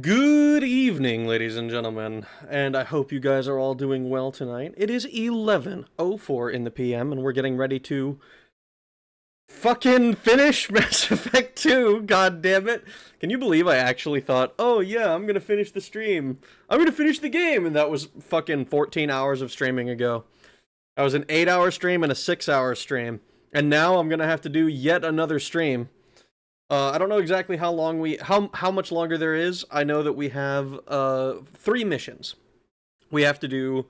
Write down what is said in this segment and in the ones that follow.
Good evening, ladies and gentlemen, and I hope you guys are all doing well tonight. It is 11:04 in the PM, and we're getting ready to fucking finish Mass Effect 2, god damn it. Can you believe I actually thought, oh yeah, I'm gonna finish the stream. I'm gonna finish the game, and that was fucking 14 hours of streaming ago. That was an 8-hour stream and a 6-hour stream, and now I'm gonna have to do yet another stream. I don't know exactly how long how much longer there is. I know that we have 3 missions. we have to do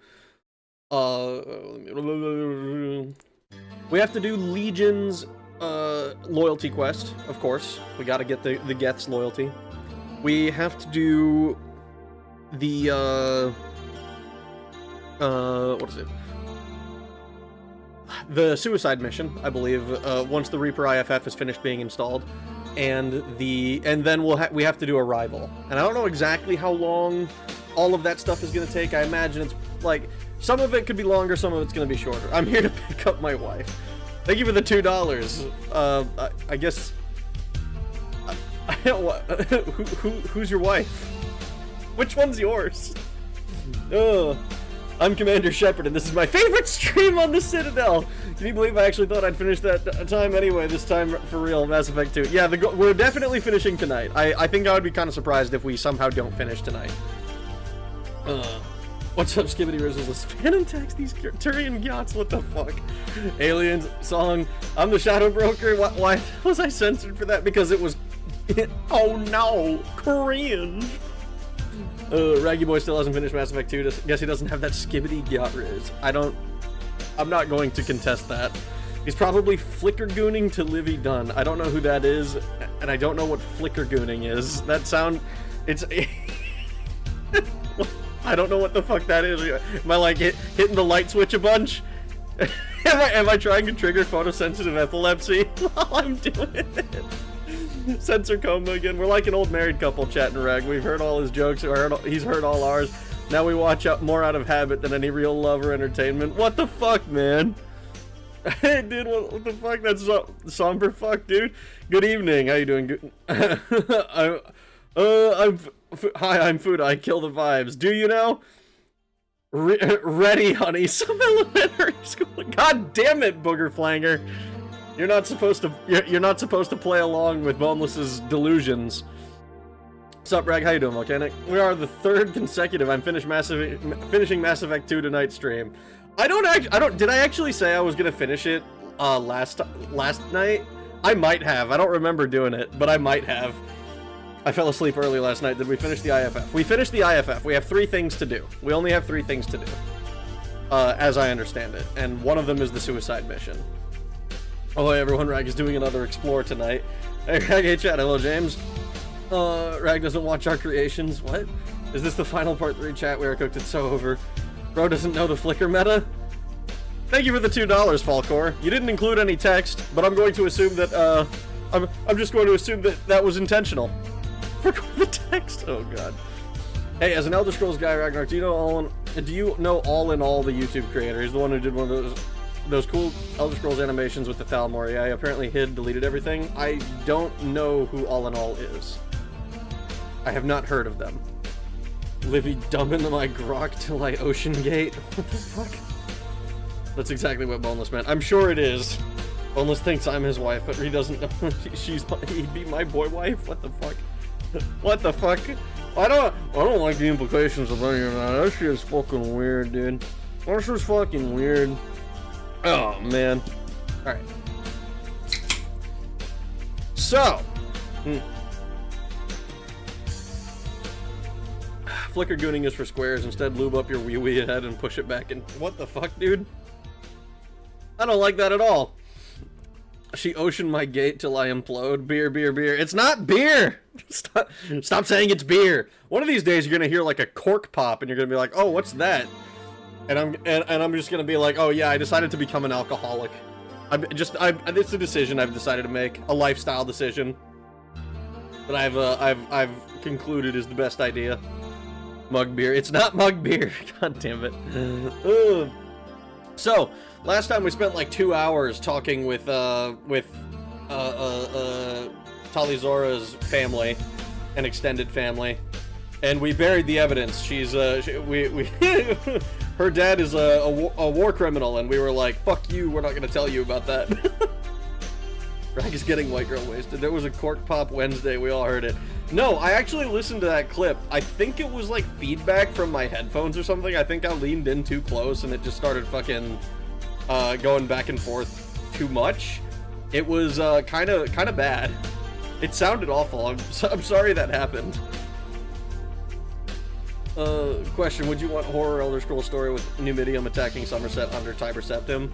Legion's loyalty quest, of course. We gotta get the Geth's loyalty. We have to do the what is it? The suicide mission, I believe, once the Reaper IFF is finished being installed, and then we have to do a rival. And I don't know exactly how long all of that stuff is going to take. I imagine it's like some of it could be longer, some of it's going to be shorter. I'm here to pick up my wife. Thank you for the $2. I guess. Who's your wife? Which one's yours? Oh. I'm Commander Shepard, and this is my favorite stream on the Citadel! Can you believe I actually thought I'd finish that time anyway, this time for real, Mass Effect 2. Yeah, we're definitely finishing tonight. I think I would be kind of surprised if we somehow don't finish tonight. What's up, Skibbity Rizzles? Phantom tax these Turian yachts, what the fuck? Aliens, song, I'm the Shadow Broker, why was I censored for that? Because it was... oh no, cringe! Raggy Boy still hasn't finished Mass Effect 2. Guess he doesn't have that skibbity yacht riz. I'm not going to contest that. He's probably flicker gooning to Livy Dunn. I don't know who that is, and I don't know what flicker gooning is. It's... I don't know what the fuck that is. Am I like hitting the light switch a bunch? am I trying to trigger photosensitive epilepsy while I'm doing it? Censor coma again. We're like an old married couple chatting rag. We've heard all his jokes, he's heard all ours. Now we watch more out of habit than any real love or entertainment. What the fuck, man? Hey, dude, what the fuck? That's somber fuck, dude. Good evening. How you doing? Good. Hi, I'm Fuda. I kill the vibes. Do you know? Ready, honey. Some elementary school. God damn it, Booger Flanger. You're not supposed to play along with Boneless's delusions. Sup, Rag? How you doing, Volcanic? We are the third consecutive. I'm finishing Mass Effect 2 tonight stream. Did I actually say I was gonna finish it last night? I might have. I don't remember doing it, but I might have. I fell asleep early last night. Did we finish the IFF? We finished the IFF. We have 3 things to do. We only have 3 things to do, as I understand it, and one of them is the suicide mission. Oh, hey everyone, Rag is doing another explore tonight. Hey, Rag, hey chat, hello James. Rag doesn't watch our creations, what? Is this the final part 3 chat? We are cooked, it's so over. Bro doesn't know the flicker meta? Thank you for the $2, Falcor. You didn't include any text, but I'm going to assume that, I'm just going to assume that that was intentional. Forgot the text, oh god. Hey, as an Elder Scrolls guy, Ragnar, do you know All in All, the YouTube creator? He's the one who did one of those cool Elder Scrolls animations with the Thalmor. I apparently deleted everything. I don't know who All in All is. I have not heard of them. Livy dumb into my grok till I ocean gate. What the fuck? That's exactly what Boneless meant. I'm sure it is. Boneless thinks I'm his wife, but he doesn't know he'd be my boy wife? What the fuck? What the fuck? I don't like the implications of any of that. That shit is fucking weird, dude. That's just fucking weird. Oh, man. Alright. So. Flicker gooning is for squares. Instead, lube up your wee head and push it back in. What the fuck, dude? I don't like that at all. She oceaned my gate till I implode. Beer, beer, beer. It's not beer! Stop saying it's beer. One of these days, you're gonna hear like a cork pop, and you're gonna be like, oh, what's that? And I'm just gonna be like, oh yeah, I decided to become an alcoholic. It's a decision I've decided to make, a lifestyle decision that I've concluded is the best idea. Mug beer. It's not mug beer. God damn it. So last time we spent like 2 hours talking with Talizora's family, an extended family, and we buried the evidence. Her dad is a war criminal, and we were like, fuck you, we're not gonna tell you about that. Rag is getting white girl wasted. There was a cork pop Wednesday, we all heard it. No, I actually listened to that clip. I think it was like feedback from my headphones or something. I think I leaned in too close and it just started fucking going back and forth too much. It was kind of bad. It sounded awful. I'm sorry that happened. Question, would you want horror Elder Scrolls story with Numidium attacking Somerset under Tiber Septim?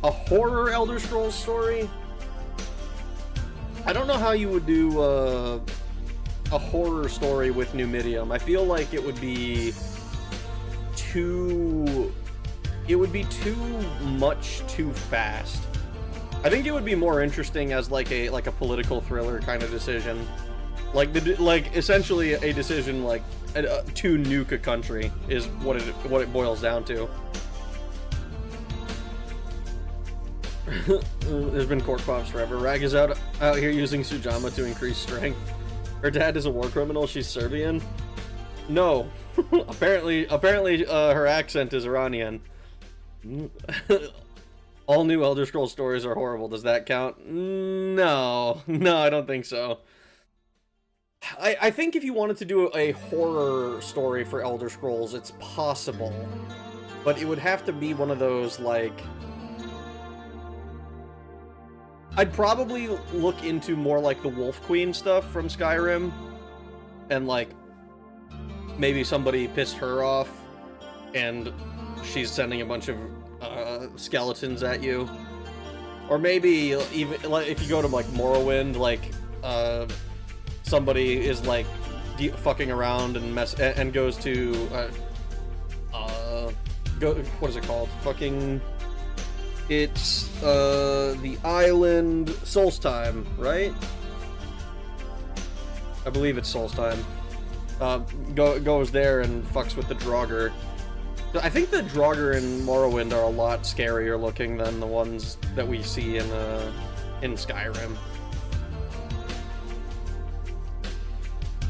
A horror Elder Scrolls story? I don't know how you would do, a horror story with Numidium. I feel like it would be too... It would be too much too fast. I think it would be more interesting as like a political thriller kind of decision. Like essentially a decision like to nuke a country is what it boils down to. There's been cork pops forever. Rag is out here using Sujama to increase strength. Her dad is a war criminal. She's Serbian. No, apparently her accent is Iranian. All new Elder Scrolls stories are horrible. Does that count? No, I don't think so. I think if you wanted to do a horror story for Elder Scrolls, it's possible. But it would have to be one of those, like... I'd probably look into more like the Wolf Queen stuff from Skyrim. And, like, maybe somebody pissed her off, and she's sending a bunch of skeletons at you. Or maybe, even like, if you go to, like, Morrowind, like, somebody is like fucking around and goes to what is it called? Fucking, it's the island Solstheim, right? I believe it's Solstheim. Goes there and fucks with the Draugr. I think the Draugr in Morrowind are a lot scarier looking than the ones that we see in Skyrim.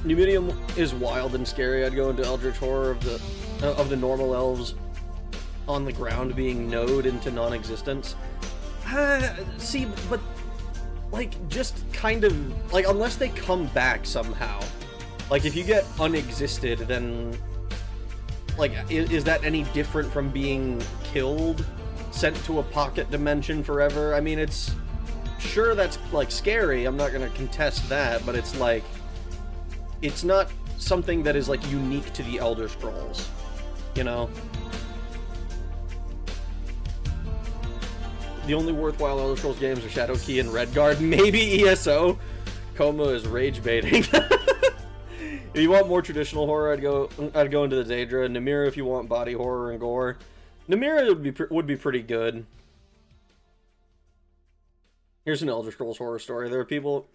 Numidium is wild and scary. I'd go into Eldritch Horror of the normal elves on the ground being node into non-existence. See, but like, just kind of like, unless they come back somehow. Like, if you get unexisted, then like, is that any different from being killed, sent to a pocket dimension forever? I mean, it's sure that's like scary. I'm not gonna contest that, but it's like, it's not something that is, like, unique to the Elder Scrolls, you know? The only worthwhile Elder Scrolls games are Shadowkey and Redguard. Maybe ESO. Coma is rage baiting. If you want more traditional horror, I'd go into the Daedra. Namira if you want body horror and gore. Namira would be pretty good. Here's an Elder Scrolls horror story. There are people,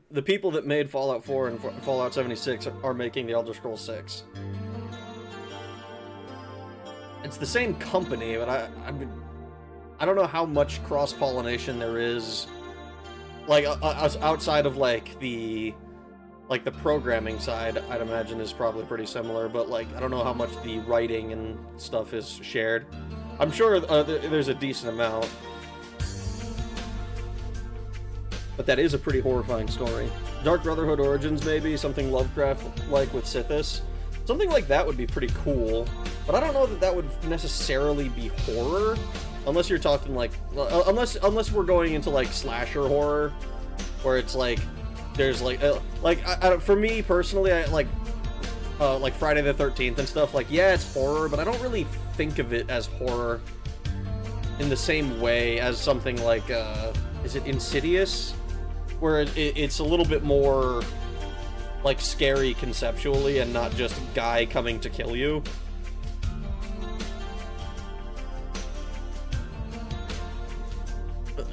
the people that made Fallout 4 and Fallout 76 are making the Elder Scrolls 6. It's the same company, but I don't know how much cross-pollination there is, like, outside of, like, the programming side. I'd imagine is probably pretty similar, but, like, I don't know how much the writing and stuff is shared. I'm sure there's a decent amount. But that is a pretty horrifying story. Dark Brotherhood Origins, maybe? Something Lovecraft-like with Sithis? Something like that would be pretty cool. But I don't know that that would necessarily be horror. Unless you're talking, like... Unless we're going into, like, slasher horror. Where it's, like... There's, like... for me, personally, like Friday the 13th and stuff, like, yeah, it's horror, but I don't really think of it as horror in the same way as something like, is it Insidious? Where it's a little bit more, like, scary conceptually and not just guy coming to kill you.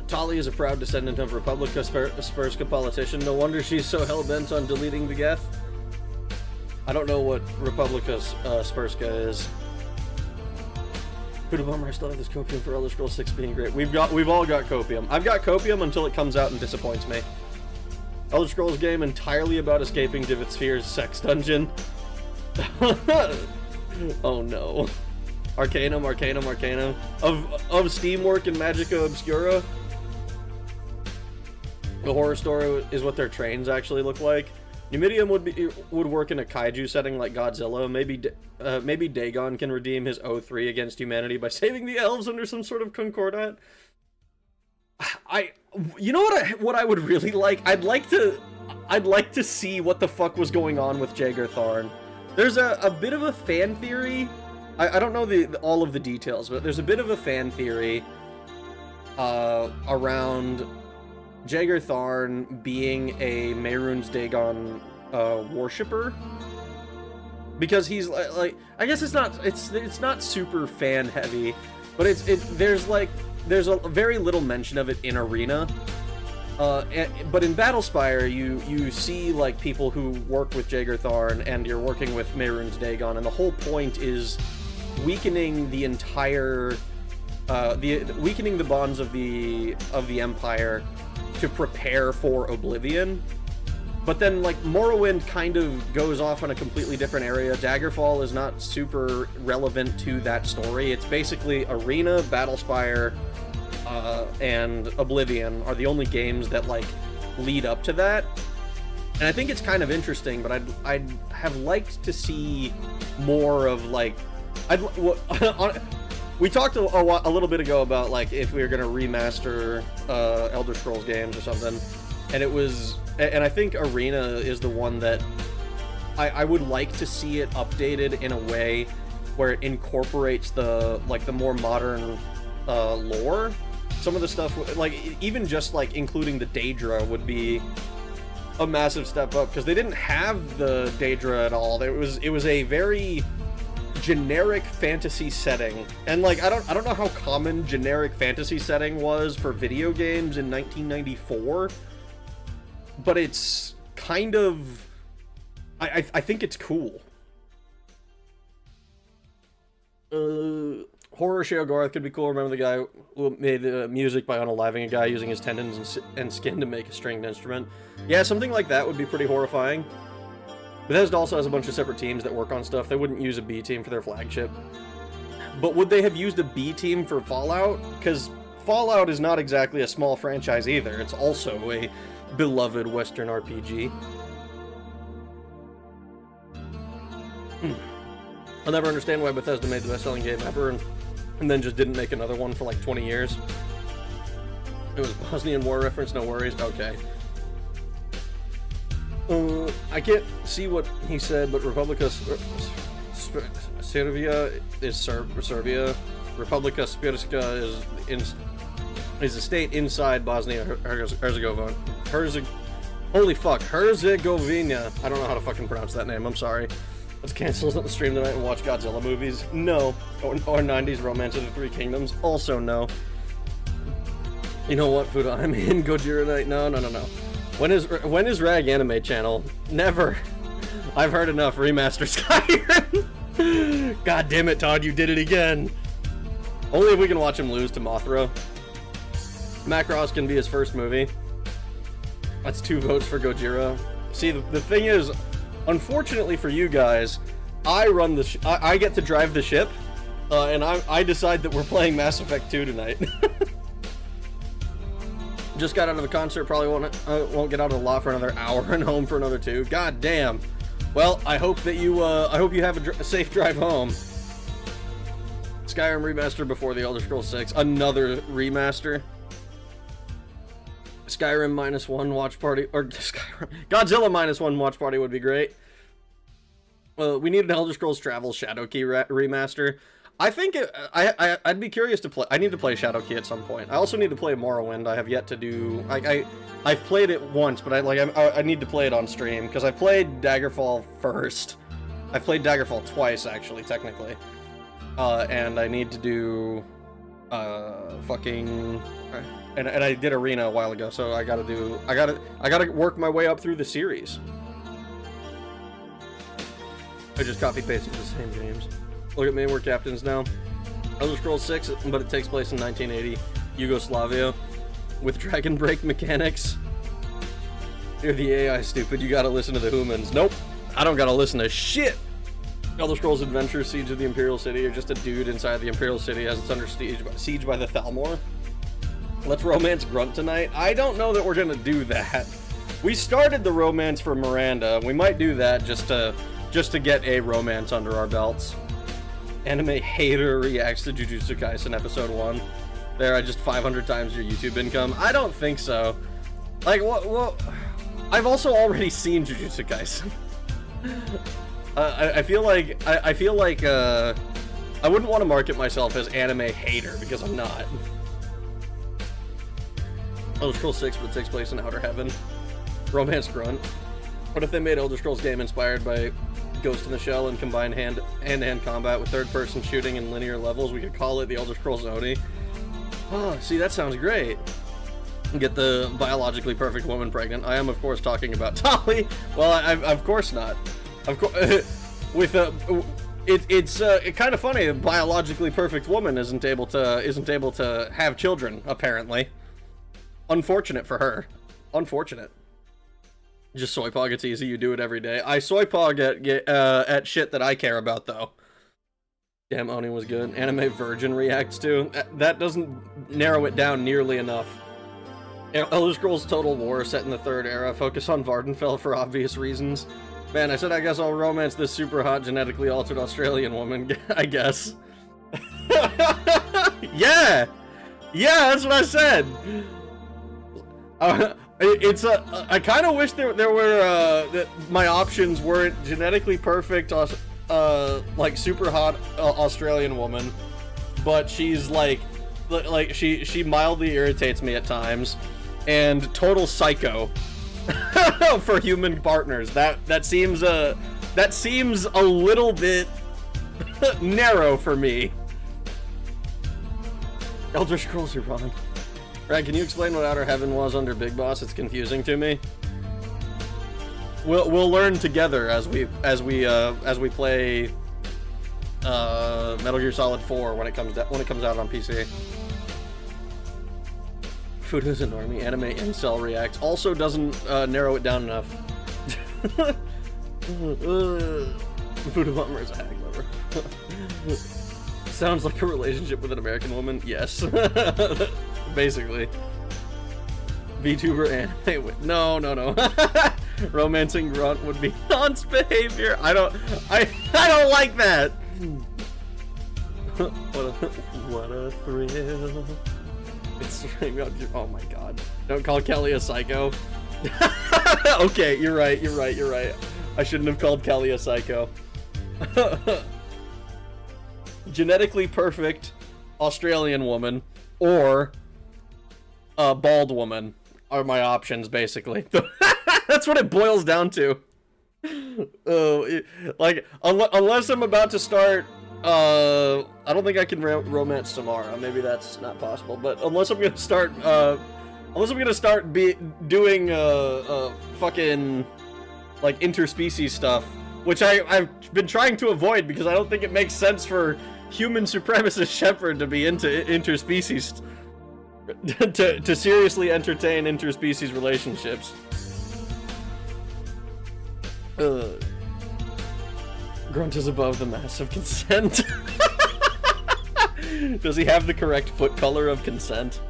Tali is a proud descendant of Republica Spurska politician. No wonder she's so hell-bent on deleting the Geth. I don't know what Republica Spurska is. Pretty bummer I still have this copium for Elder Scrolls 6 being great. We've all got copium. I've got copium until it comes out and disappoints me. Elder Scrolls game entirely about escaping Divot Sphere's sex dungeon. Oh no. Arcanum. Of Steamwork and Magica Obscura. The horror story is what their trains actually look like. Numidium would work in a kaiju setting like Godzilla. Maybe Dagon can redeem his O3 against humanity by saving the elves under some sort of concordat. You know what I would really like? I'd like to see what the fuck was going on with Jaeger Tharn. There's a bit of a fan theory. I don't know all of the details, but there's a bit of a fan theory around Jaeger Tharn being a Mehrunes Dagon worshipper. Because he's like I guess it's not super fan heavy, but there's a very little mention of it in Arena. But in Battlespire, you see like people who work with Jaeger Tharn, and you're working with Mehrunes Dagon, and the whole point is weakening the entire weakening the bonds of the Empire to prepare for Oblivion. But then, like, Morrowind kind of goes off on a completely different area. Daggerfall is not super relevant to that story. It's basically Arena, Battlespire, and Oblivion are the only games that, like, lead up to that. And I think it's kind of interesting, but I'd have liked to see more of, like... we talked a little bit ago about, like, if we were going to remaster Elder Scrolls games or something, and it was... And I think Arena is the one that I would like to see it updated in a way where it incorporates the more modern lore. Some of the stuff, like, even just, like, including the Daedra would be a massive step up, because they didn't have the Daedra at all. It was a very generic fantasy setting, and, like, I don't know how common generic fantasy setting was for video games in 1994. But it's kind of... I think it's cool. Horror Sheogorath could be cool. Remember the guy who made the music by unaliving a guy using his tendons and skin to make a stringed instrument? Yeah, something like that would be pretty horrifying. Bethesda also has a bunch of separate teams that work on stuff. They wouldn't use a B team for their flagship. But would they have used a B team for Fallout? Because Fallout is not exactly a small franchise either. It's also a beloved Western RPG. I'll never understand why Bethesda made the best-selling game ever and then just didn't make another one for like 20 years. It was Bosnian War reference, no worries. Okay. I can't see what he said, but Republika Serbia is Serbia. Republika Srpska is a state inside Bosnia-Herzegovina. Holy fuck, Herzegovina. I don't know how to fucking pronounce that name, I'm sorry. Let's cancel the stream tonight and watch Godzilla movies. No. Or 90s Romance of the Three Kingdoms. Also no. You know what, Fuda? I'm in Gojira night. No. When is Rag Anime Channel? Never. I've heard enough. Remaster Skyrim. God damn it, Todd, you did it again. Only if we can watch him lose to Mothra. Macross can be his first movie. That's 2 votes for Gojira. See, the thing is, unfortunately for you guys, I run the I get to drive the ship, and I decide that we're playing Mass Effect 2 tonight. Just got out of the concert, probably won't get out of the lot for another hour and home for another 2. God damn. Well, I hope that you have a safe drive home. Skyrim remaster before the Elder Scrolls 6. Another remaster. Skyrim -1 watch party, or Skyrim, Godzilla -1 watch party would be great. We need an Elder Scrolls Travel Shadowkey remaster. I think I'd be curious to play. I need to play Shadowkey at some point. I also need to play Morrowind. I have yet to do. I've played it once, but I need to play it on stream because I played Daggerfall first. I played Daggerfall twice actually, technically, and I need to do fucking. And I did Arena a while ago, so I gotta work my way up through the series. I just copy-pasted the same games. Look at me, we're captains now. Elder Scrolls 6, but it takes place in 1980, Yugoslavia, with Dragon Break mechanics. You're the AI, stupid, you gotta listen to the humans. Nope, I don't gotta listen to shit! Elder Scrolls Adventure, Siege of the Imperial City, you're just a dude inside the Imperial City as it's under siege by the Thalmor. Let's romance Grunt tonight. I don't know that we're gonna do that. We started the romance for Miranda. We might do that just to get a romance under our belts. Anime hater reacts to Jujutsu Kaisen episode 1. There, I just 500 times your YouTube income. I don't think so. Like, what? I've also already seen Jujutsu Kaisen. I feel like I wouldn't want to market myself as anime hater because I'm not. Elder Scrolls 6, but it takes place in Outer Heaven. Romance grunt. What if they made Elder Scrolls game inspired by Ghost in the Shell and combined hand-to-hand combat with third-person shooting and linear levels? We could call it the Elder Scrolls Oni. Oh, see, that sounds great. Get the biologically perfect woman pregnant. I am, of course, talking about Tali. Well, of course not. Of course, with it's kind of funny. A biologically perfect woman isn't able to have children. Apparently, unfortunate for her. Unfortunate. Just soypog. It's easy. You do it every day. I soypog at shit that I care about, though. Damn, Oni was good. Anime Virgin reacts to. That doesn't narrow it down nearly enough. Elder Scrolls Total War set in the Third Era. Focus on Vardenfell for obvious reasons. Man, I said I guess I'll romance this super hot genetically altered Australian woman. I guess. Yeah! Yeah, that's what I said! I kind of wish there were, that my options weren't genetically perfect, like super hot Australian woman, but she's like she mildly irritates me at times, and total psycho for human partners. That seems a little bit narrow for me. Elder Scrolls, you're wrong. Right, can you explain what Outer Heaven was under Big Boss? It's confusing to me. We'll learn together as we play Metal Gear Solid 4 when it comes out on PC. Fudo's a normie. Anime incel reacts. Also doesn't narrow it down enough. Fudo Bomber is a hag lover. Sounds like a relationship with an American woman. Yes. Basically. VTuber anime with no. Romancing grunt would be nonce behavior. I don't like that. What a thrill. It's oh my god. Don't call Kelly a psycho. Okay, you're right. I shouldn't have called Kelly a psycho. Genetically perfect Australian woman or a bald woman are my options, basically. That's what it boils down to. Like, unless I'm about to start, I don't think I can romance tomorrow. Maybe that's not possible. But unless I'm gonna start, doing fucking like interspecies stuff, which I've been trying to avoid because I don't think it makes sense for human supremacist shepherd to be into interspecies, to seriously entertain interspecies relationships. Grunt is above the mass of consent. Does he have the correct foot color of consent?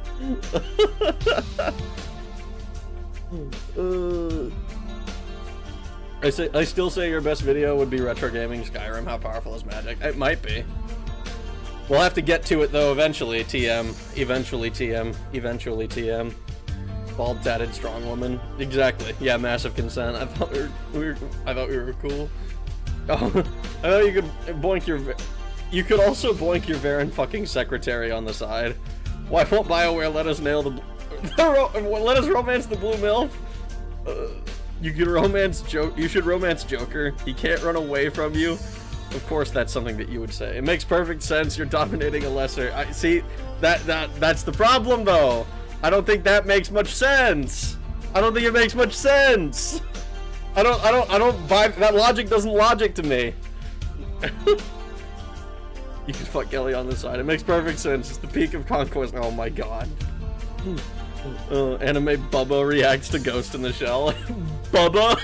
I still say your best video would be retro gaming Skyrim. How powerful is magic? It might be. We'll have to get to it though eventually. TM. Eventually TM. Bald tatted strong woman. Exactly. Yeah, massive consent. I thought we were cool. Oh, I thought you could boink your. You could also boink your Varen fucking secretary on the side. Why won't BioWare let us nail the? Let us romance the blue MILF? You could romance You should romance Joker. He can't run away from you. Of course, that's something that you would say. It makes perfect sense. You're dominating a lesser. I see. That's the problem, though. I don't think that makes much sense. I don't think it makes much sense. I don't buy that. Logic doesn't logic to me. You can fuck Kelly on the side. It makes perfect sense. It's the peak of conquest. Oh my god. Anime Bubba reacts to Ghost in the Shell. Bubba.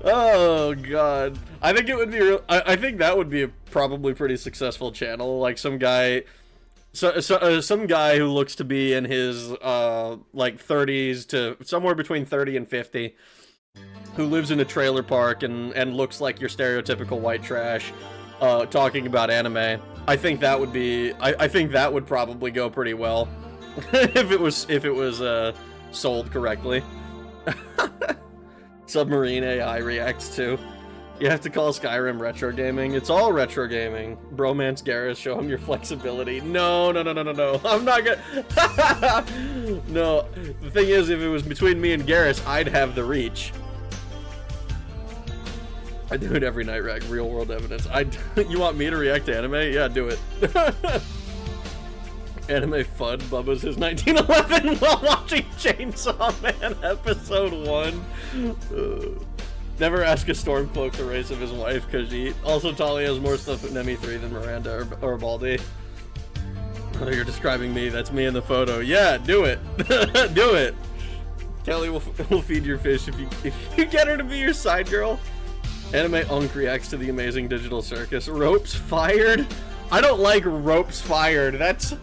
Oh god. I think it would be. I think that would be a probably pretty successful channel. Like some guy. Some guy who looks to be in his like 30s to somewhere between 30 and 50, who lives in a trailer park and looks like your stereotypical white trash, talking about anime. I think that would be. I think that would probably go pretty well, if it was sold correctly. Submarine AI reacts to. You have to call Skyrim retro gaming. It's all retro gaming. Bromance Garrus, show him your flexibility. No. I'm not gonna... No. The thing is, if it was between me and Garrus, I'd have the reach. I do it every night, Rag. Real world evidence. You want me to react to anime? Yeah, do it. Anime FUD Bubba's his 1911 while watching Chainsaw Man episode 1. Never ask a Stormcloak the race of his wife, Khajiit. Also, Talia has more stuff in ME3 than Miranda or Baldy. Oh, you're describing me. That's me in the photo. Yeah, do it. Do it. Kelly will feed your fish if you get her to be your side girl. Anime Unk reacts to the amazing digital circus. Ropes fired? I don't like ropes fired. That's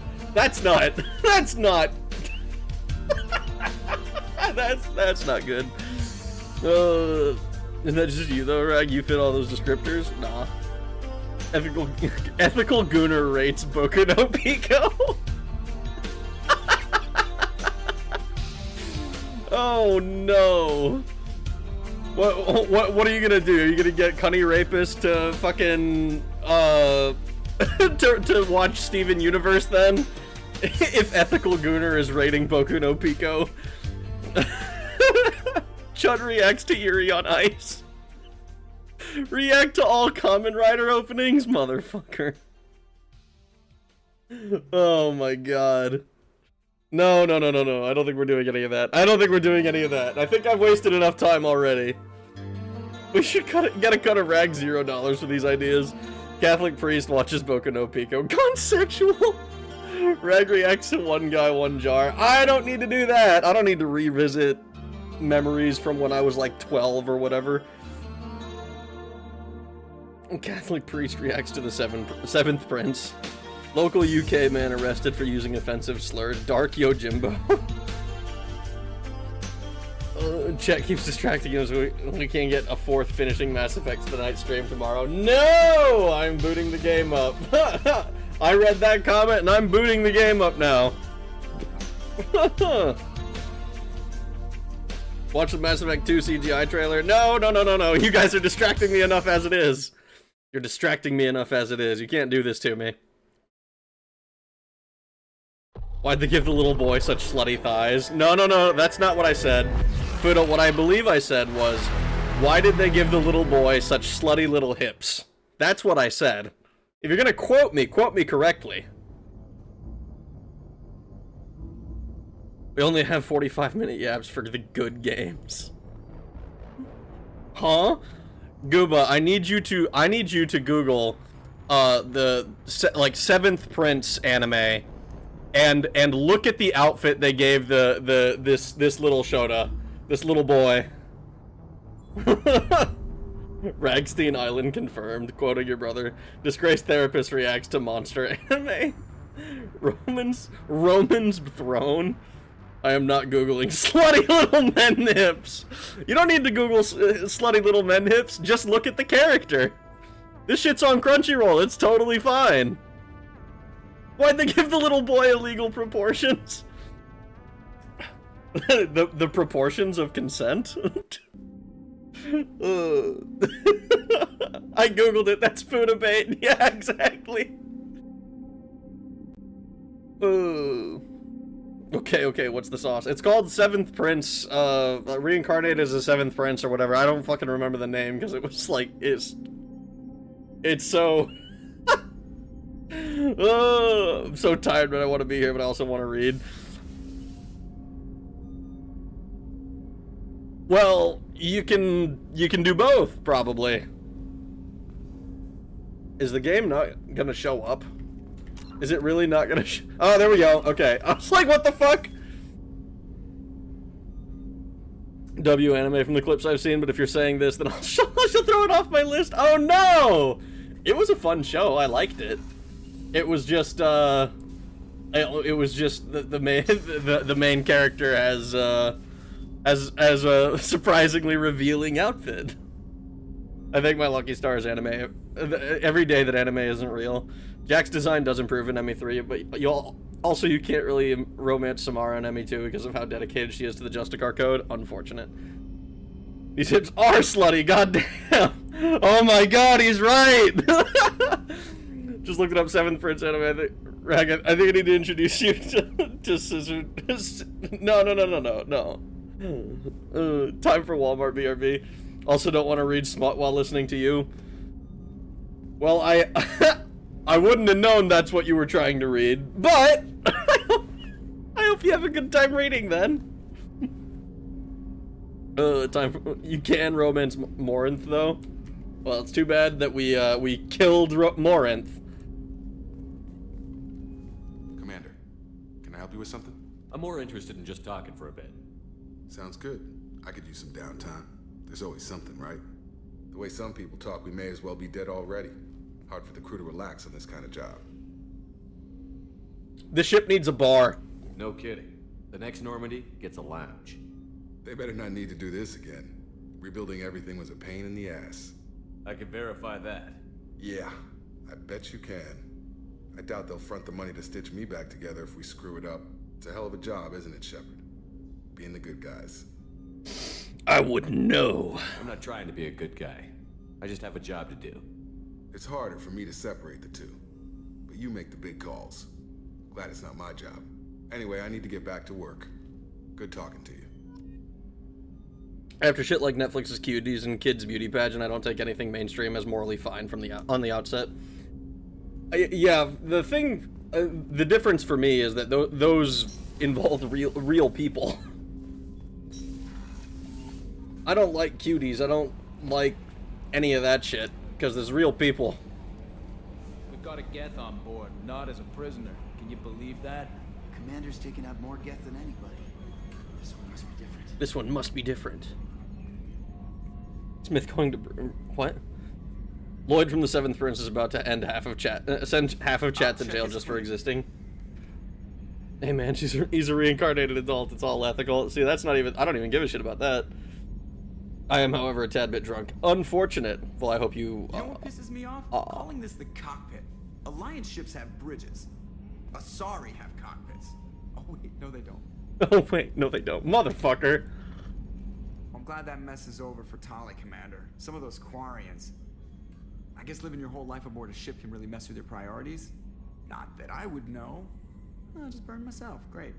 not. That's not. that's not good. Isn't that just you though, Rag? You fit all those descriptors? Nah. Ethical Gooner rates Boku no Pico. Oh no. What are you gonna do? Are you gonna get Cunny Rapist to fucking to watch Steven Universe then? If Ethical Gooner is rating Boku no Pico. Chud reacts to Yuri on Ice. React to all Kamen Rider openings, motherfucker. Oh my god. No. I don't think we're doing any of that. I think I've wasted enough time already. We should get a cut of Rag $0 for these ideas. Catholic priest watches Boku no Pico. Gone sexual. Rag reacts to One Guy, One Jar. I don't need to do that. I don't need to revisit memories from when I was like 12 or whatever. Catholic priest reacts to the seventh prince. Local UK man arrested for using offensive slurs. Dark Yojimbo. Chet keeps distracting us. We can't get a fourth finishing Mass Effect tonight stream tomorrow. No! I'm booting the game up. I read that comment and I'm booting the game up now. Watch the Mass Effect 2 CGI trailer. No. You guys are distracting me enough as it is. You're distracting me enough as it is. You can't do this to me. Why'd they give the little boy such slutty thighs? No, that's not what I said. Fudo, what I believe I said was, why did they give the little boy such slutty little hips? That's what I said. If you're gonna quote me correctly. We only have 45-minute yaps for the good games. Huh? Gooba, I need you to Google the Seventh Prince anime and look at the outfit they gave this little Shota, this little boy. Ragstein Island confirmed, quoting your brother. Disgraced therapist reacts to monster anime. Roman's throne. I am not Googling slutty little men hips. You don't need to Google slutty little men hips. Just look at the character. This shit's on Crunchyroll. It's totally fine. Why'd they give the little boy illegal proportions? the proportions of consent? I googled it. That's food bait. Yeah, exactly. Okay, what's the sauce? It's called Seventh Prince, reincarnated as a Seventh Prince or whatever. I don't fucking remember the name because it was like, it's so... I'm so tired, but I want to be here, but I also want to read. Well, you can do both, probably. Is the game not gonna show up? Is it really not gonna oh, there we go. Okay. I was like, what the fuck? W anime from the clips I've seen, but if you're saying this, then I'll throw it off my list. Oh no! It was a fun show. I liked it. It was just, the main character has a surprisingly revealing outfit. I think my lucky star is anime. Every day that anime isn't real. Jack's design does improve in ME3, but you can't really romance Samara in ME2 because of how dedicated she is to the Justicar code. Unfortunate. These hips are slutty, goddamn. Oh my god, he's right! Just looked it up, 7th Prince anime. I think I need to introduce you to Scissor. No. Time for Walmart BRB. Also don't want to read smut while listening to you. Well, I wouldn't have known that's what you were trying to read, but I hope you have a good time reading then. Time for, you can romance Morinth though. Well, it's too bad that we killed Morinth. Commander, can I help you with something? I'm more interested in just talking for a bit. Sounds good. I could use some downtime. There's always something, right? The way some people talk, we may as well be dead already. Hard for the crew to relax on this kind of job. The ship needs a bar. No kidding. The next Normandy gets a lounge. They better not need to do this again. Rebuilding everything was a pain in the ass. I can verify that. Yeah, I bet you can. I doubt they'll front the money to stitch me back together if we screw it up. It's a hell of a job, isn't it, Shepard? Being the good guys. I wouldn't know. I'm not trying to be a good guy. I just have a job to do. It's harder for me to separate the two. But you make the big calls. Glad it's not my job. Anyway, I need to get back to work. Good talking to you. After shit like Netflix's cuties and kids beauty pageant, I don't take anything mainstream as morally fine from on the outset. Yeah, the thing, the difference for me is that those involve real people. I don't like cuties. I don't like any of that shit because there's real people. We've got a Geth on board, not as a prisoner. Can you believe that? Commander's taken out more Geth than anybody. This one must be different. This one must be different. Smith going to what? Lloyd from the 7th Prince is about to end send half of chat to jail just for existing. Hey man, he's a reincarnated adult. It's all ethical. See, that's not even. I don't even give a shit about that. I am, however, a tad bit drunk. Unfortunate. Well, I hope you. You know what pisses me off? Calling this the cockpit. Alliance ships have bridges. Asari have cockpits. Oh wait, no they don't. Oh wait, no they don't, motherfucker. I'm glad that mess is over for Tali, Commander. Some of those Quarians. I guess living your whole life aboard a ship can really mess with your priorities. Not that I would know. I'll just burn myself. Great.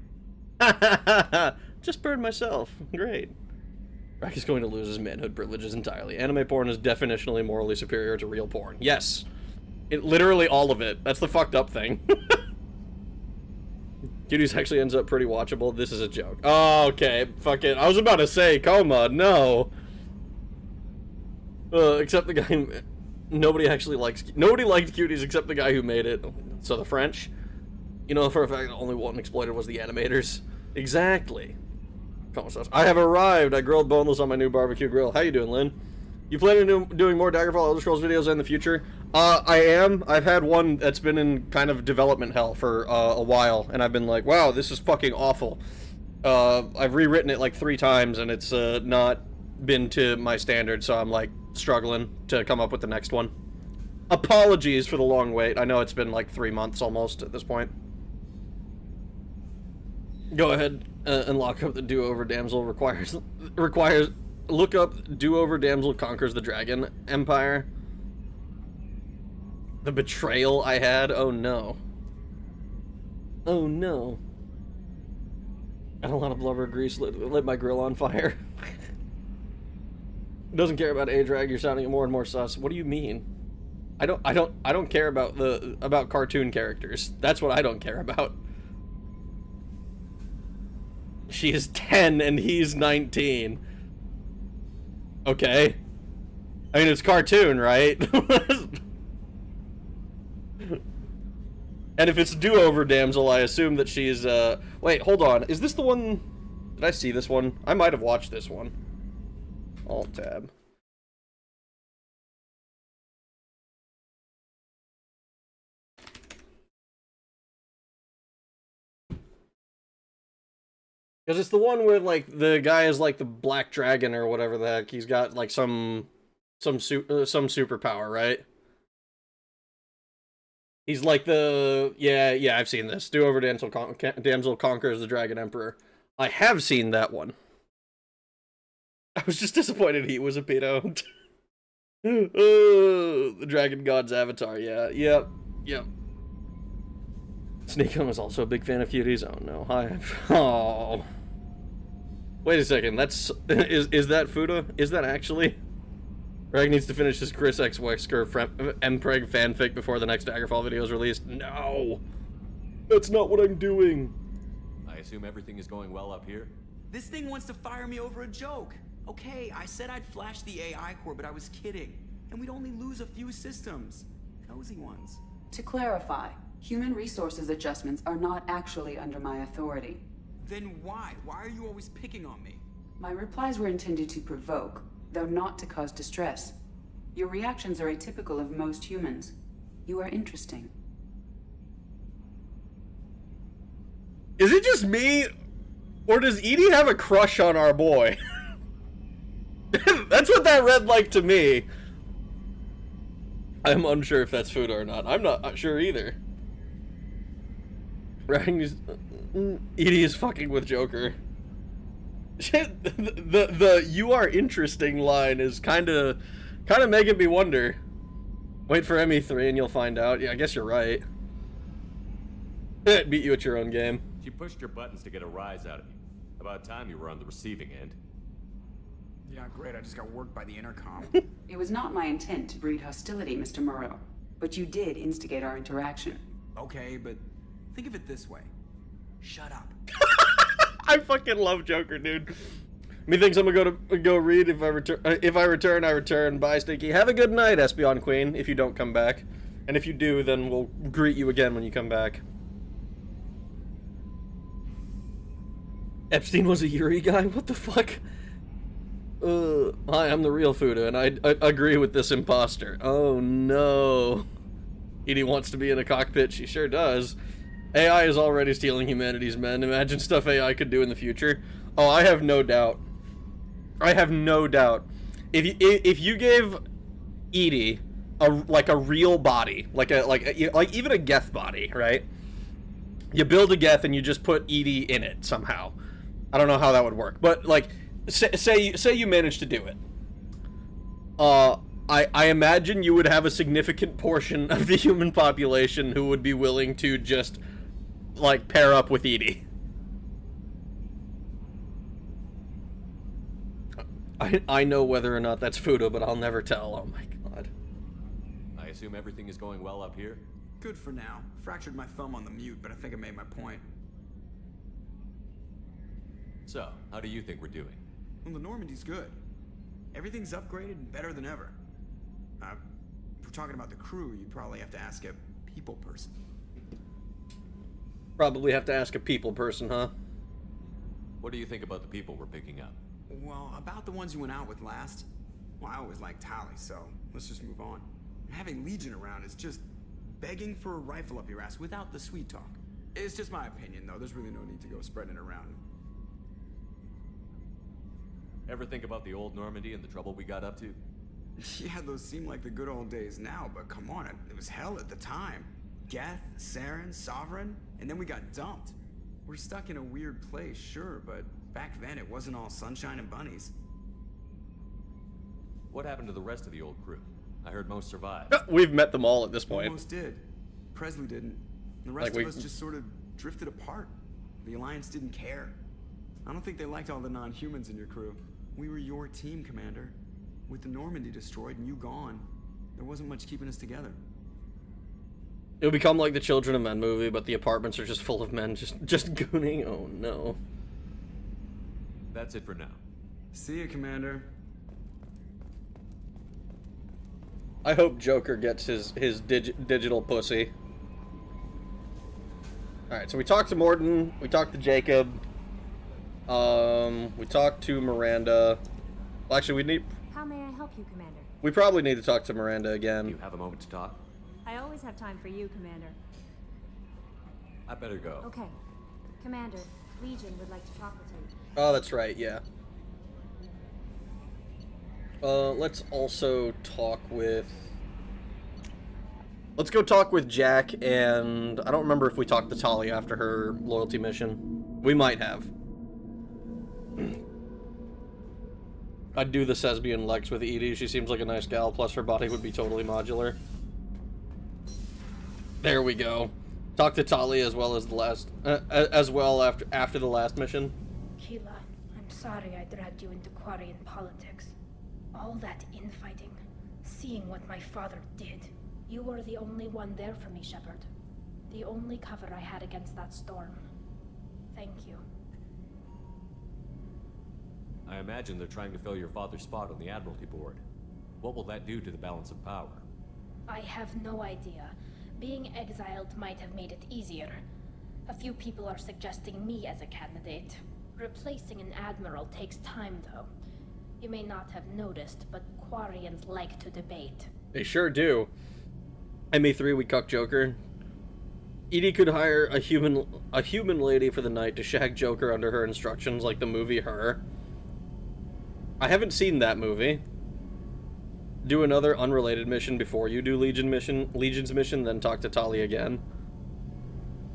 Just burn myself. Great. Rack is going to lose his manhood privileges entirely. Anime porn is definitionally morally superior to real porn. Yes. Literally all of it. That's the fucked up thing. Cuties actually ends up pretty watchable. This is a joke. Oh, okay. Fuck it. I was about to say, coma. No. Except the guy who... Nobody liked Cuties except the guy who made it. So the French. You know for a fact the only one exploited was the animators. Exactly. I have arrived. I grilled boneless on my new barbecue grill. How you doing, Lynn? You plan on doing more Daggerfall Elder Scrolls videos in the future? I am. I've had one that's been in kind of development hell for a while, and I've been like, wow, this is fucking awful. I've rewritten it like 3 times, and it's not been to my standard, so I'm like struggling to come up with the next one. Apologies for the long wait. I know it's been like 3 months almost at this point. Go ahead and lock up the do-over damsel requires look up do-over damsel conquers the dragon empire. The betrayal I had. Oh no. Oh no. And a lot of blubber grease lit my grill on fire. Doesn't care about A-drag. You're sounding more and more sus. What do you mean? I don't care about cartoon characters. That's what I don't care about. She is 10 and he's 19. Okay. I mean, it's cartoon, right? And if it's do-over damsel, I assume that she's, wait, hold on. Is this the one... Did I see this one? I might have watched this one. Alt tab. Because it's the one where, like, the guy is, like, the Black Dragon or whatever the heck. He's got, like, some superpower, right? He's like the... Yeah, I've seen this. Do-over damsel conquers the Dragon Emperor. I have seen that one. I was just disappointed he was a pedo. Oh, the Dragon God's avatar, yeah. Yep. Sneakum was also a big fan of cuties. Oh no, hi. Oh. Wait a second, that's... Is that Fuda? Is that actually? Rag needs to finish his Chris X Wesker Mpreg fanfic before the next Daggerfall video is released. No! That's not what I'm doing! I assume everything is going well up here? This thing wants to fire me over a joke. Okay, I said I'd flash the AI core, but I was kidding. And we'd only lose a few systems. Cozy ones. To clarify, human resources adjustments are not actually under my authority. Then why? Why are you always picking on me? My replies were intended to provoke, though not to cause distress. Your reactions are atypical of most humans. You are interesting. Is it just me? Or does Edie have a crush on our boy? That's what that read like to me. I'm unsure if that's Fuda or not. I'm not sure either. Edie is fucking with Joker. Shit, the "you are interesting" line is kind of making me wonder. Wait for ME3 and you'll find out. Yeah, I guess you're right. Beat you at your own game. She pushed your buttons to get a rise out of you. About time you were on the receiving end. Yeah, great. I just got worked by the intercom. It was not my intent to breed hostility, Mr. Moreau, but you did instigate our interaction. Okay, but think of it this way. Shut up. I fucking love Joker, dude. Methinks I'm gonna go read. If I return, I return. Bye, Stinky. Have a good night, Espion Queen, if you don't come back. And if you do, then we'll greet you again when you come back. Epstein was a Yuri guy? What the fuck? Hi, I'm the real Fuda, and I agree with this imposter. Oh no. Edie wants to be in a cockpit. She sure does. AI is already stealing humanity's men. Imagine stuff AI could do in the future. Oh, I have no doubt. I have no doubt. If you gave Edie a real body, like even a Geth body, right? You build a Geth and you just put Edie in it somehow. I don't know how that would work, but like, say you managed to do it. I imagine you would have a significant portion of the human population who would be willing to just like pair up with Edie. I know whether or not that's Fuda, but I'll never tell. Oh my god. I assume everything is going well up here? Good for now. Fractured my thumb on the mute, but I think I made my point. So, how do you think we're doing? Well, the Normandy's good. Everything's upgraded and better than ever. If we're talking about the crew, you'd probably have to ask a people person. Probably have to ask a people person, huh? What do you think about the people we're picking up? Well, about the ones you went out with last, well, I always liked Tally, so let's just move on. Having Legion around is just begging for a rifle up your ass without the sweet talk. It's just my opinion, though. There's really no need to go spreading it around. Ever think about the old Normandy and the trouble we got up to? Yeah, those seem like the good old days now, but come on, it was hell at the time. Geth, Saren, Sovereign, and then we got dumped. We're stuck in a weird place, sure, but back then it wasn't all sunshine and bunnies. What happened to the rest of the old crew? I heard most survived. We've met them all at this point. Almost did. Presley didn't. The rest of us just sort of drifted apart. The Alliance didn't care. I don't think they liked all the non-humans in your crew. We were your team, Commander. With the Normandy destroyed and you gone, there wasn't much keeping us together. It'll become like the Children of Men movie, but the apartments are just full of men just gooning. Oh no. That's it for now. See ya, Commander. I hope Joker gets his digital pussy. Alright, so we talked to Morton, we talked to Jacob, we talked to Miranda. Well, actually, How may I help you, Commander? we probably need to talk to Miranda again. You have a moment to talk? I always have time for you, Commander. I better go. Okay. Commander, Legion would like to talk with you. Oh, that's right, yeah. Let's also talk with... Let's go talk with Jack, and I don't remember if we talked to Tali after her loyalty mission. We might have. I'd do the Sesbian Lex with Edie. She seems like a nice gal, plus her body would be totally modular. There we go. Talk to Tali as well as the last, after the last mission. Keela, I'm sorry I dragged you into Quarian politics. All that infighting, seeing what my father did. You were the only one there for me, Shepard. The only cover I had against that storm. Thank you. I imagine they're trying to fill your father's spot on the Admiralty Board. What will that do to the balance of power? I have no idea. Being exiled might have made it easier. A few people are suggesting me as a candidate. Replacing an admiral takes time, though. You may not have noticed, but Quarians like to debate. They sure do. ME3, we cuck Joker. Edie could hire a human lady for the night to shag Joker under her instructions, like the movie Her. I haven't seen that movie. Do another unrelated mission before you do Legion's mission, then talk to Tali again.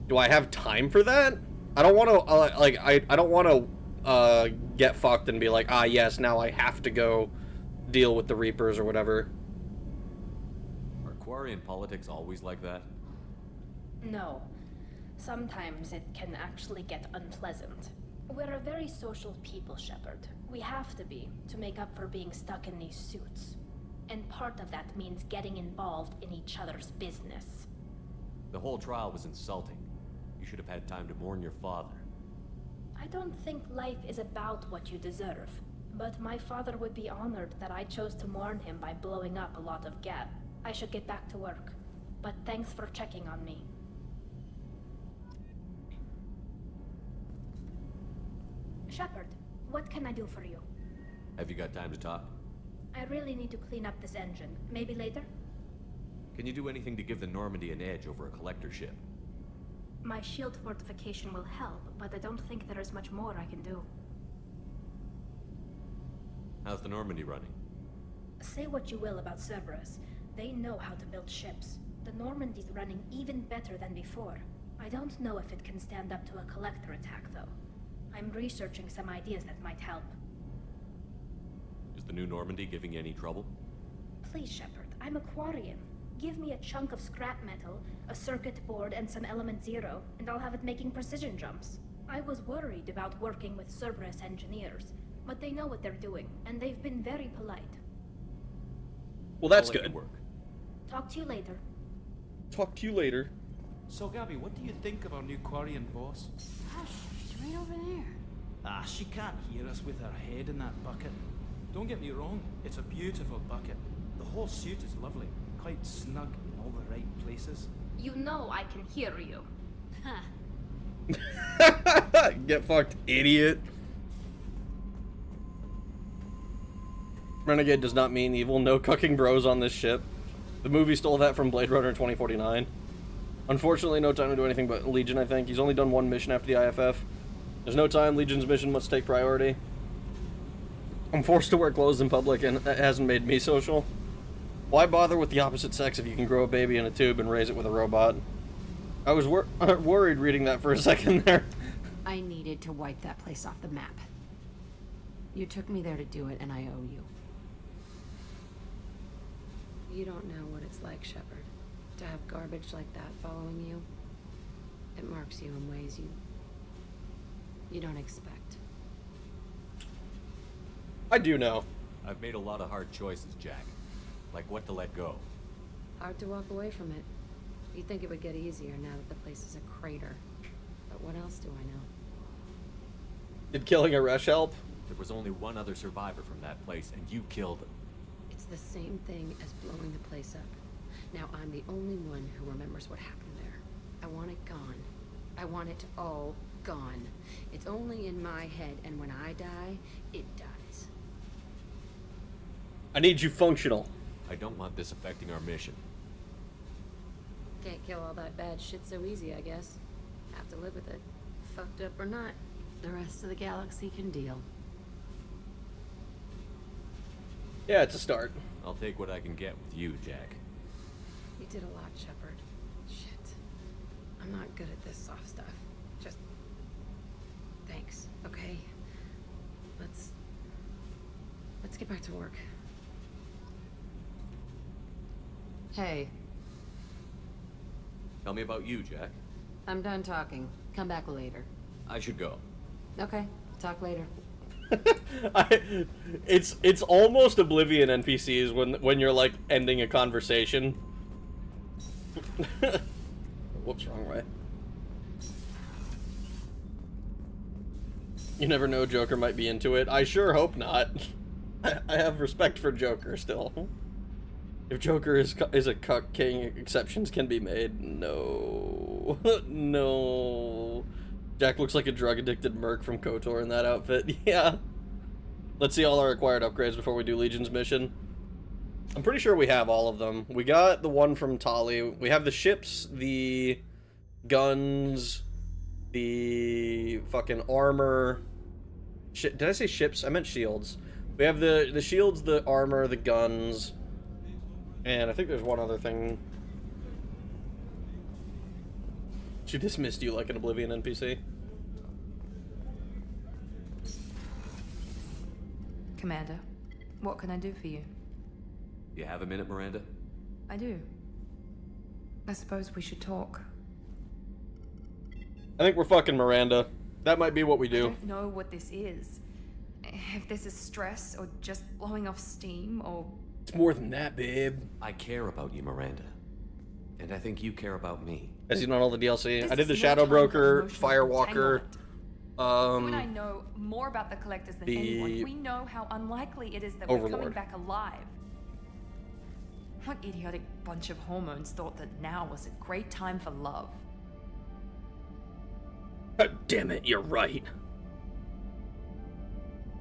Do I have time for that? I don't want to, I don't want to get fucked and be like, ah, yes, now I have to go deal with the Reapers or whatever. Are Quarian politics always like that? No. Sometimes it can actually get unpleasant. We're a very social people, Shepard. We have to be, to make up for being stuck in these suits. And part of that means getting involved in each other's business. The whole trial was insulting. You should have had time to mourn your father. I don't think life is about what you deserve, but my father would be honored that I chose to mourn him by blowing up a lot of gas. I should get back to work, but thanks for checking on me. Shepard, what can I do for you? Have you got time to talk? I really need to clean up this engine. Maybe later? Can you do anything to give the Normandy an edge over a collector ship? My shield fortification will help, but I don't think there is much more I can do. How's the Normandy running? Say what you will about Cerberus. They know how to build ships. The Normandy's running even better than before. I don't know if it can stand up to a collector attack, though. I'm researching some ideas that might help. Is the new Normandy giving you any trouble? Please, Shepard, I'm a Quarian. Give me a chunk of scrap metal, a circuit board, and some element zero, and I'll have it making precision jumps. I was worried about working with Cerberus engineers, but they know what they're doing, and they've been very polite. Well, that's I'll let good. you work. Talk to you later. Talk to you later. So, Gabby, what do you think of our new Quarian boss? Hush, she's right over there. Ah, she can't hear us with her head in that bucket. Don't get me wrong, it's a beautiful bucket. The whole suit is lovely, quite snug in all the right places. You know I can hear you. Huh. Get fucked, idiot. Renegade does not mean evil. No cucking bros on this ship. The movie stole that from Blade Runner 2049. Unfortunately, no time to do anything but Legion, I think. He's only done one mission after the IFF. There's no time. Legion's mission must take priority. I'm forced to wear clothes in public, and that hasn't made me social. Why bother with the opposite sex if you can grow a baby in a tube and raise it with a robot? I was worried reading that for a second there. I needed to wipe that place off the map. You took me there to do it, and I owe you. You don't know what it's like, Shepard, to have garbage like that following you. It marks you in ways you don't expect. I do know. I've made a lot of hard choices, Jack. Like what to let go. Hard to walk away from it. You'd think it would get easier now that the place is a crater. But what else do I know? Did killing Aresh help? There was only one other survivor from that place, and you killed him. It's the same thing as blowing the place up. Now I'm the only one who remembers what happened there. I want it gone. I want it all gone. It's only in my head, and when I die, it dies. I need you functional. I don't want this affecting our mission. Can't kill all that bad shit so easy, I guess. Have to live with it. Fucked up or not, the rest of the galaxy can deal. Yeah, it's a start. I'll take what I can get with you, Jack. You did a lot, Shepard. Shit. I'm not good at this soft stuff. Just... thanks, okay? Let's get back to work. Hey, Tell me about you, Jack. I'm done talking. Come back later. I should go. Okay, talk later. It's almost Oblivion NPCs when you're like ending a conversation. Whoops, wrong way. You never know, Joker might be into it. I sure hope not. I have respect for Joker still. If Joker is a cuck king, exceptions can be made. No. No. Jack looks like a drug-addicted merc from KOTOR in that outfit. Yeah. Let's see all our acquired upgrades before we do Legion's mission. I'm pretty sure we have all of them. We got the one from Tali. We have the ships, the guns, the fucking armor. Did I say ships? I meant shields. We have the shields, the armor, the guns, and I think there's one other thing. She dismissed you like an Oblivion NPC. Commander, what can I do for you? You have a minute, Miranda? I do. I suppose we should talk. I think we're fucking Miranda. That might be what we I do. don't know what this is. If this is stress or just blowing off steam or... It's more than that, babe. I care about you, Miranda. And I think you care about me. Has he not all the DLC? This I did the is no Shadow time for Broker, emotional Firewalker, You and I know more about the Collectors than anyone. We know how unlikely it is that we're coming Overlord. back alive. What idiotic bunch of hormones thought that now was a great time for love? God damn it, you're right.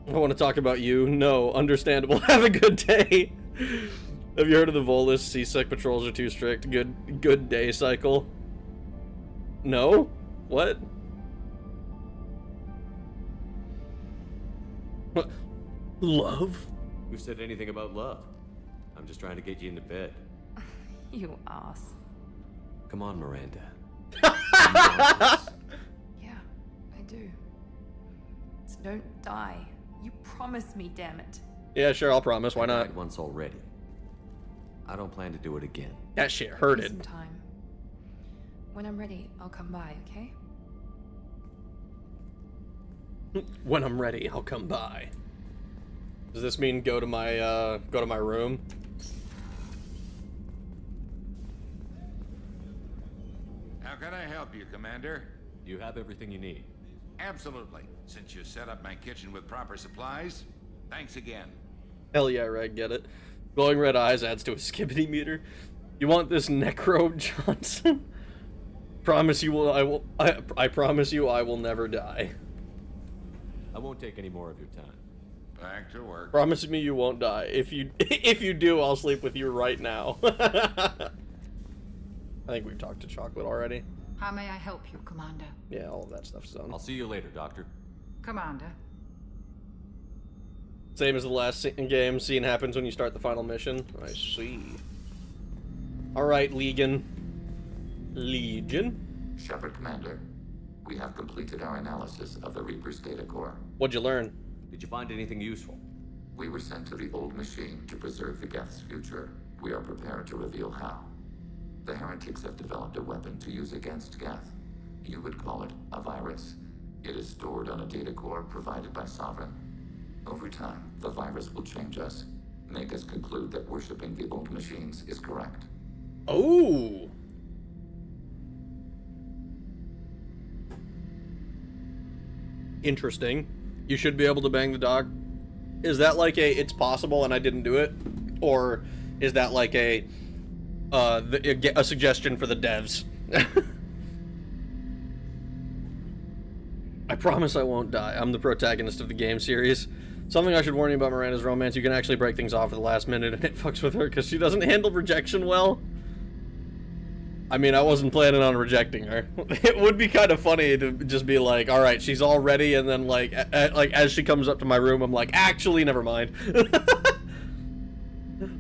I want to talk about you. No, understandable. Have a good day. Have you heard of the Volus? Seasick patrols are too strict. Good day cycle. No? What? What? Love? Who said anything about love? I'm just trying to get you into bed. You ass. Come on, Miranda. Yeah, I do. So don't die. You promise me, damn it. Yeah, sure, I'll promise. Why I not? died once already. I don't plan to do it again. That shit Give me hurted. some time. When I'm ready, I'll come by, okay? When I'm ready, I'll come by. Does this mean go to my room? How can I help you, Commander? You have everything you need. Absolutely. Since you set up my kitchen with proper supplies, thanks again. Hell yeah, Reg, get it. Glowing red eyes adds to a skibbity meter. You want this Necro Johnson? Promise you will. I promise you I will never die. I won't take any more of your time. Back to work. Promise me you won't die. If you do, I'll sleep with you right now. I think we've talked to Chocolate already. How may I help you, Commander? Yeah, all of that stuff's done. I'll see you later, Doctor. Commander. Same as the last game. Scene happens when you start the final mission. I see. Alright, Legion. Shepard Commander, we have completed our analysis of the Reaper's data core. What'd you learn? Did you find anything useful? We were sent to the old machine to preserve the Geth's future. We are prepared to reveal how. The heretics have developed a weapon to use against Geth. You would call it a virus. It is stored on a data core provided by Sovereign. Over time, the virus will change us, make us conclude that worshipping the old machines is correct. Oh! Interesting. You should be able to bang the dog. Is that like a it's possible and I didn't do it? Or is that like a suggestion for the devs? I promise I won't die. I'm the protagonist of the game series. Something I should warn you about Miranda's romance, you can actually break things off at the last minute and it fucks with her because she doesn't handle rejection well. I mean, I wasn't planning on rejecting her. It would be kind of funny to just be like, alright, she's all ready, and then like as she comes up to my room, I'm like, actually, never mind.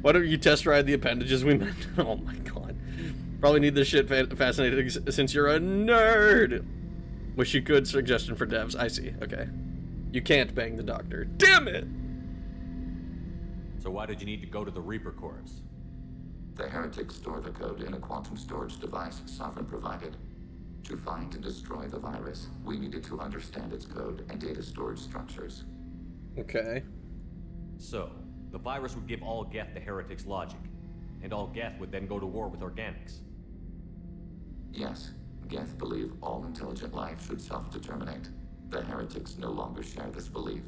Why don't you test ride the appendages we meant? Oh my god. Probably need this shit fascinating since you're a nerd. Wish you could. Suggestion for devs. I see. Okay. You can't bang the doctor. Damn it! So why did you need to go to the Reaper Corps? The heretics store the code in a quantum storage device Sovereign provided. To find and destroy the virus, we needed to understand its code and data storage structures. Okay. So, the virus would give all Geth the heretics' logic, and all Geth would then go to war with organics. Yes, Geth believe all intelligent life should self-determinate. The heretics no longer share this belief.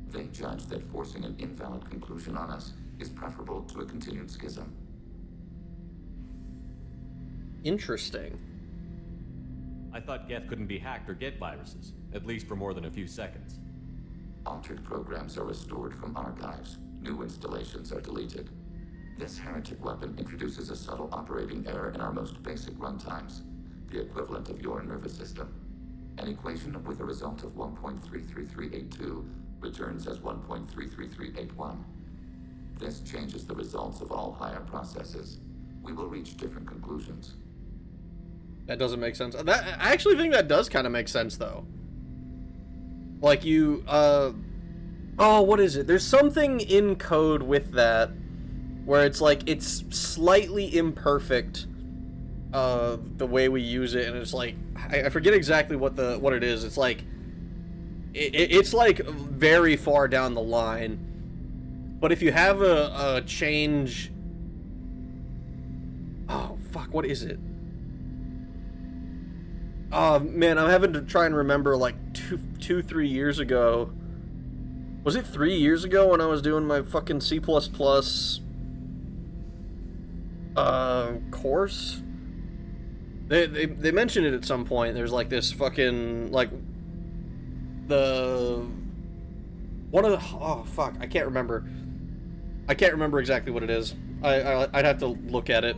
They judge that forcing an invalid conclusion on us is preferable to a continued schism. Interesting. I thought Geth couldn't be hacked or get viruses, at least for more than a few seconds. Altered programs are restored from archives. New installations are deleted. This heretic weapon introduces a subtle operating error in our most basic runtimes, the equivalent of your nervous system. An equation with a result of 1.33382 returns as 1.33381. This changes the results of all higher processes. We will reach different conclusions. That doesn't make sense. I actually think that does kind of make sense, though. Like, you, oh, what is it? There's something in code with that where it's like, it's slightly imperfect, the way we use it, and it's like, I forget exactly what it is. It's like, it's like very far down the line, but if you have a change, oh, fuck, what is it? Oh, man, I'm having to try and remember, like, 3 years ago. Was it 3 years ago when I was doing my fucking C++ course? They mentioned it at some point. There's, like, this fucking, like, oh, fuck, I can't remember. I can't remember exactly what it is. I'd have to look at it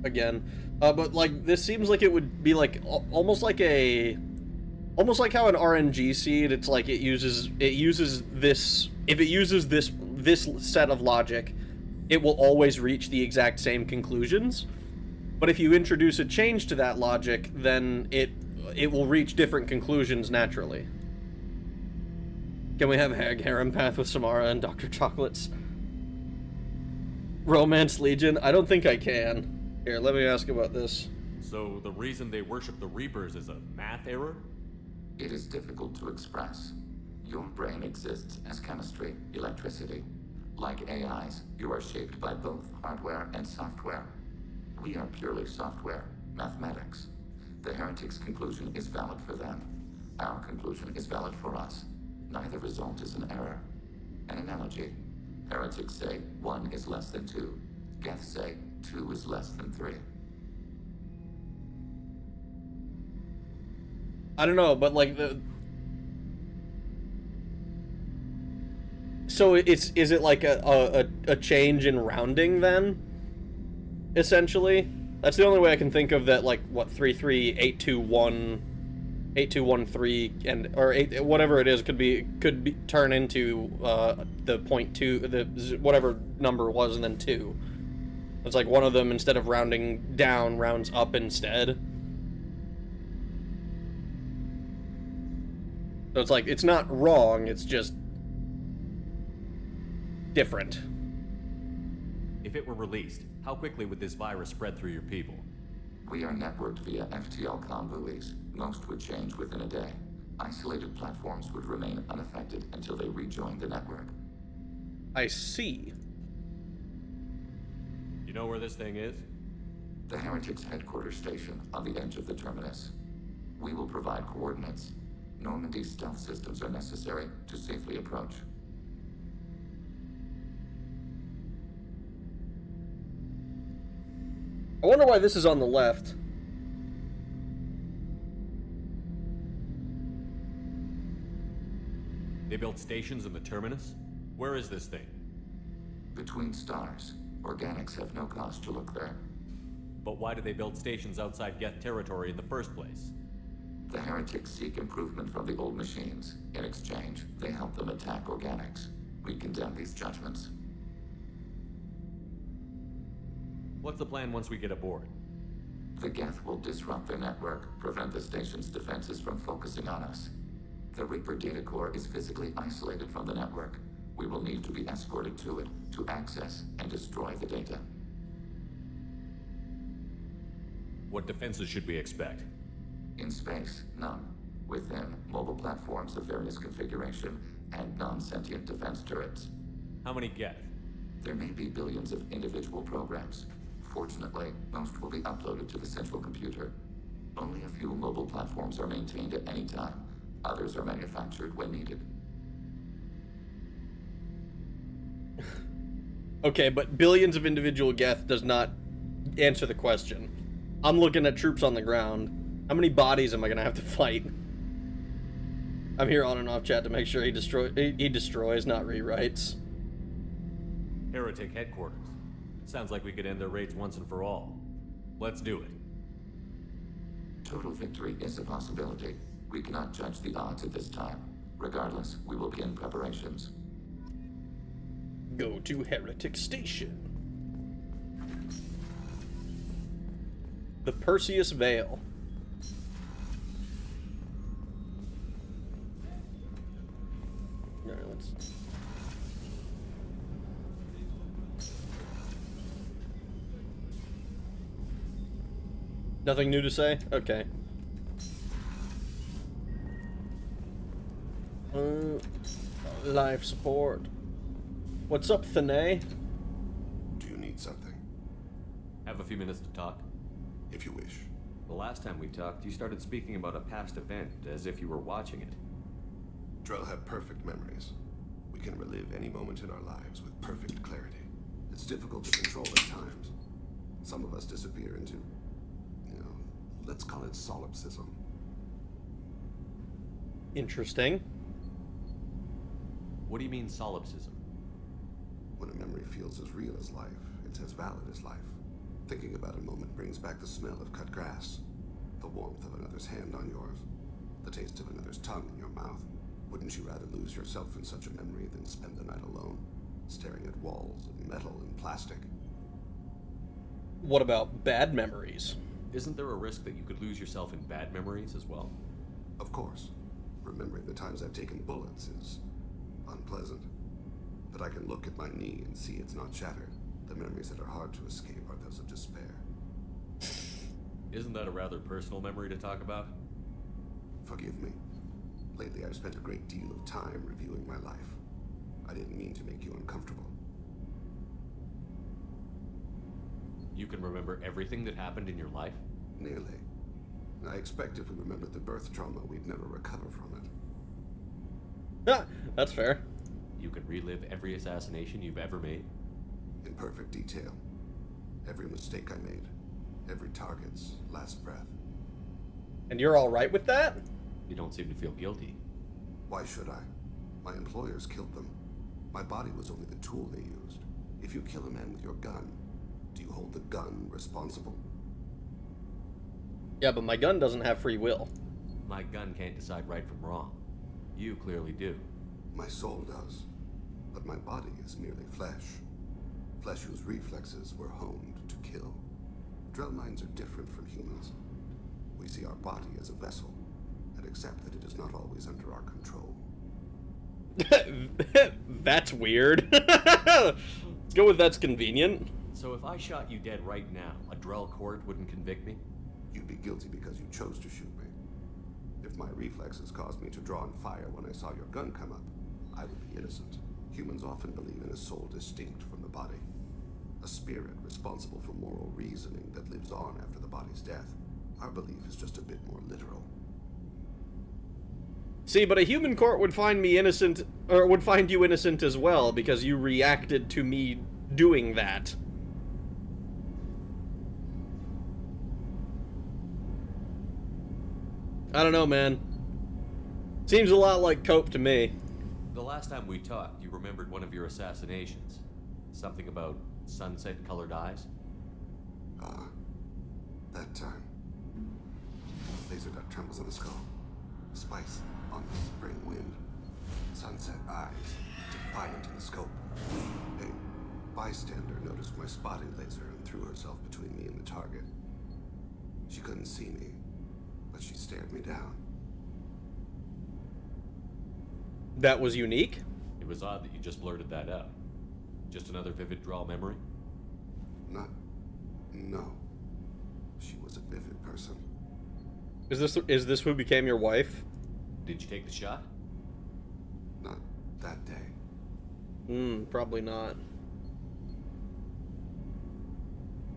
again. But, like, this seems like it would be, like, almost like how an RNG seed, it's like it uses this, if it uses this set of logic, it will always reach the exact same conclusions. But if you introduce a change to that logic, then it will reach different conclusions naturally. Can we have Hag Harem Path with Samara and Dr. Chocolates? Romance Legion? I don't think I can. Here, let me ask about this. So the reason they worship the Reapers is a math error? It is difficult to express. Your brain exists as chemistry, electricity. Like AIs, you are shaped by both hardware and software. We are purely software, mathematics. The heretics' conclusion is valid for them. Our conclusion is valid for us. Neither result is an error. An analogy. Heretics say 1 is less than 2. Geth say 2 is less than 3. I don't know, but like so is it like a change in rounding then? Essentially? That's the only way I can think of that, like, what, 33821 8213 and or 8, whatever it is, could be turn into the 0.2, the whatever number was, and then 2. It's like one of them, instead of rounding down, rounds up instead. So it's like, it's not wrong, it's just different. If it were released, how quickly would this virus spread through your people? We are networked via FTL convoys. Most would change within a day. Isolated platforms would remain unaffected until they rejoin the network. I see. You know where this thing is? The Heretics headquarters station on the edge of the terminus. We will provide coordinates. Normandy's stealth systems are necessary to safely approach. I wonder why this is on the left. They built stations in the terminus? Where is this thing? Between stars. Organics have no cause to look there. But why do they build stations outside Geth territory in the first place? The heretics seek improvement from the old machines. In exchange, they help them attack organics. We condemn these judgments. What's the plan once we get aboard? The Geth will disrupt their network, prevent the station's defenses from focusing on us. The Reaper data core is physically isolated from the network. We will need to be escorted to it to access and destroy the data. What defenses should we expect? In space, none. Within, mobile platforms of various configuration and non-sentient defense turrets. How many Geth? There may be billions of individual programs. Fortunately, most will be uploaded to the central computer. Only a few mobile platforms are maintained at any time. Others are manufactured when needed. Okay, but billions of individual Geth does not answer the question. I'm looking at troops on the ground. How many bodies am I gonna have to fight? I'm here on and off chat to make sure he destroys, not rewrites. Heretic headquarters. Sounds like we could end their raids once and for all. Let's do it. Total victory is a possibility. We cannot judge the odds at this time. Regardless, we will begin preparations. Go to Heretic Station. The Perseus Veil. Alright, let's... Nothing new to say? Okay. Life support. What's up, Thane? Do you need something? Have a few minutes to talk? If you wish. The last time we talked, you started speaking about a past event as if you were watching it. Drell have perfect memories. We can relive any moment in our lives with perfect clarity. It's difficult to control at times. Some of us disappear into, let's call it solipsism. Interesting. What do you mean solipsism? When a memory feels as real as life, it's as valid as life. Thinking about a moment brings back the smell of cut grass, the warmth of another's hand on yours, the taste of another's tongue in your mouth. Wouldn't you rather lose yourself in such a memory than spend the night alone, staring at walls of metal and plastic? What about bad memories? Isn't there a risk that you could lose yourself in bad memories as well? Of course. Remembering the times I've taken bullets is unpleasant. But I can look at my knee and see it's not shattered. The memories that are hard to escape are those of despair. Isn't that a rather personal memory to talk about? Forgive me. Lately I've spent a great deal of time reviewing my life. I didn't mean to make you uncomfortable. You can remember everything that happened in your life? Nearly. I expect if we remembered the birth trauma, we'd never recover from it. Yeah, that's fair. You can relive every assassination you've ever made? In perfect detail. Every mistake I made. Every target's last breath. And you're alright with that? You don't seem to feel guilty. Why should I? My employers killed them. My body was only the tool they used. If you kill a man with your gun, do you hold the gun responsible? Yeah, but my gun doesn't have free will. My gun can't decide right from wrong. You clearly do. My soul does. But my body is merely flesh. Flesh whose reflexes were honed to kill. Drell minds are different from humans. We see our body as a vessel, and accept that it is not always under our control. That's weird. Let's go with that's convenient. So if I shot you dead right now, a Drell court wouldn't convict me? You'd be guilty because you chose to shoot me. If my reflexes caused me to draw on fire when I saw your gun come up, I would be innocent. Humans often believe in a soul distinct from the body. A spirit responsible for moral reasoning that lives on after the body's death. Our belief is just a bit more literal. See, but a human court would find me innocent, or would find you innocent as well, because you reacted to me doing that. I don't know, man. Seems a lot like cope to me. The last time we talked, you remembered one of your assassinations. Something about sunset-colored eyes? That time. Laser dot trembles on the skull. Spice on the spring wind. Sunset eyes, defiant in the scope. A bystander noticed my spotting laser and threw herself between me and the target. She couldn't see me, but she stared me down. That was unique? It was odd that you just blurted that out. Just another vivid draw memory? No. She was a vivid person. Is this who became your wife? Did you take the shot? Not that day. Probably not.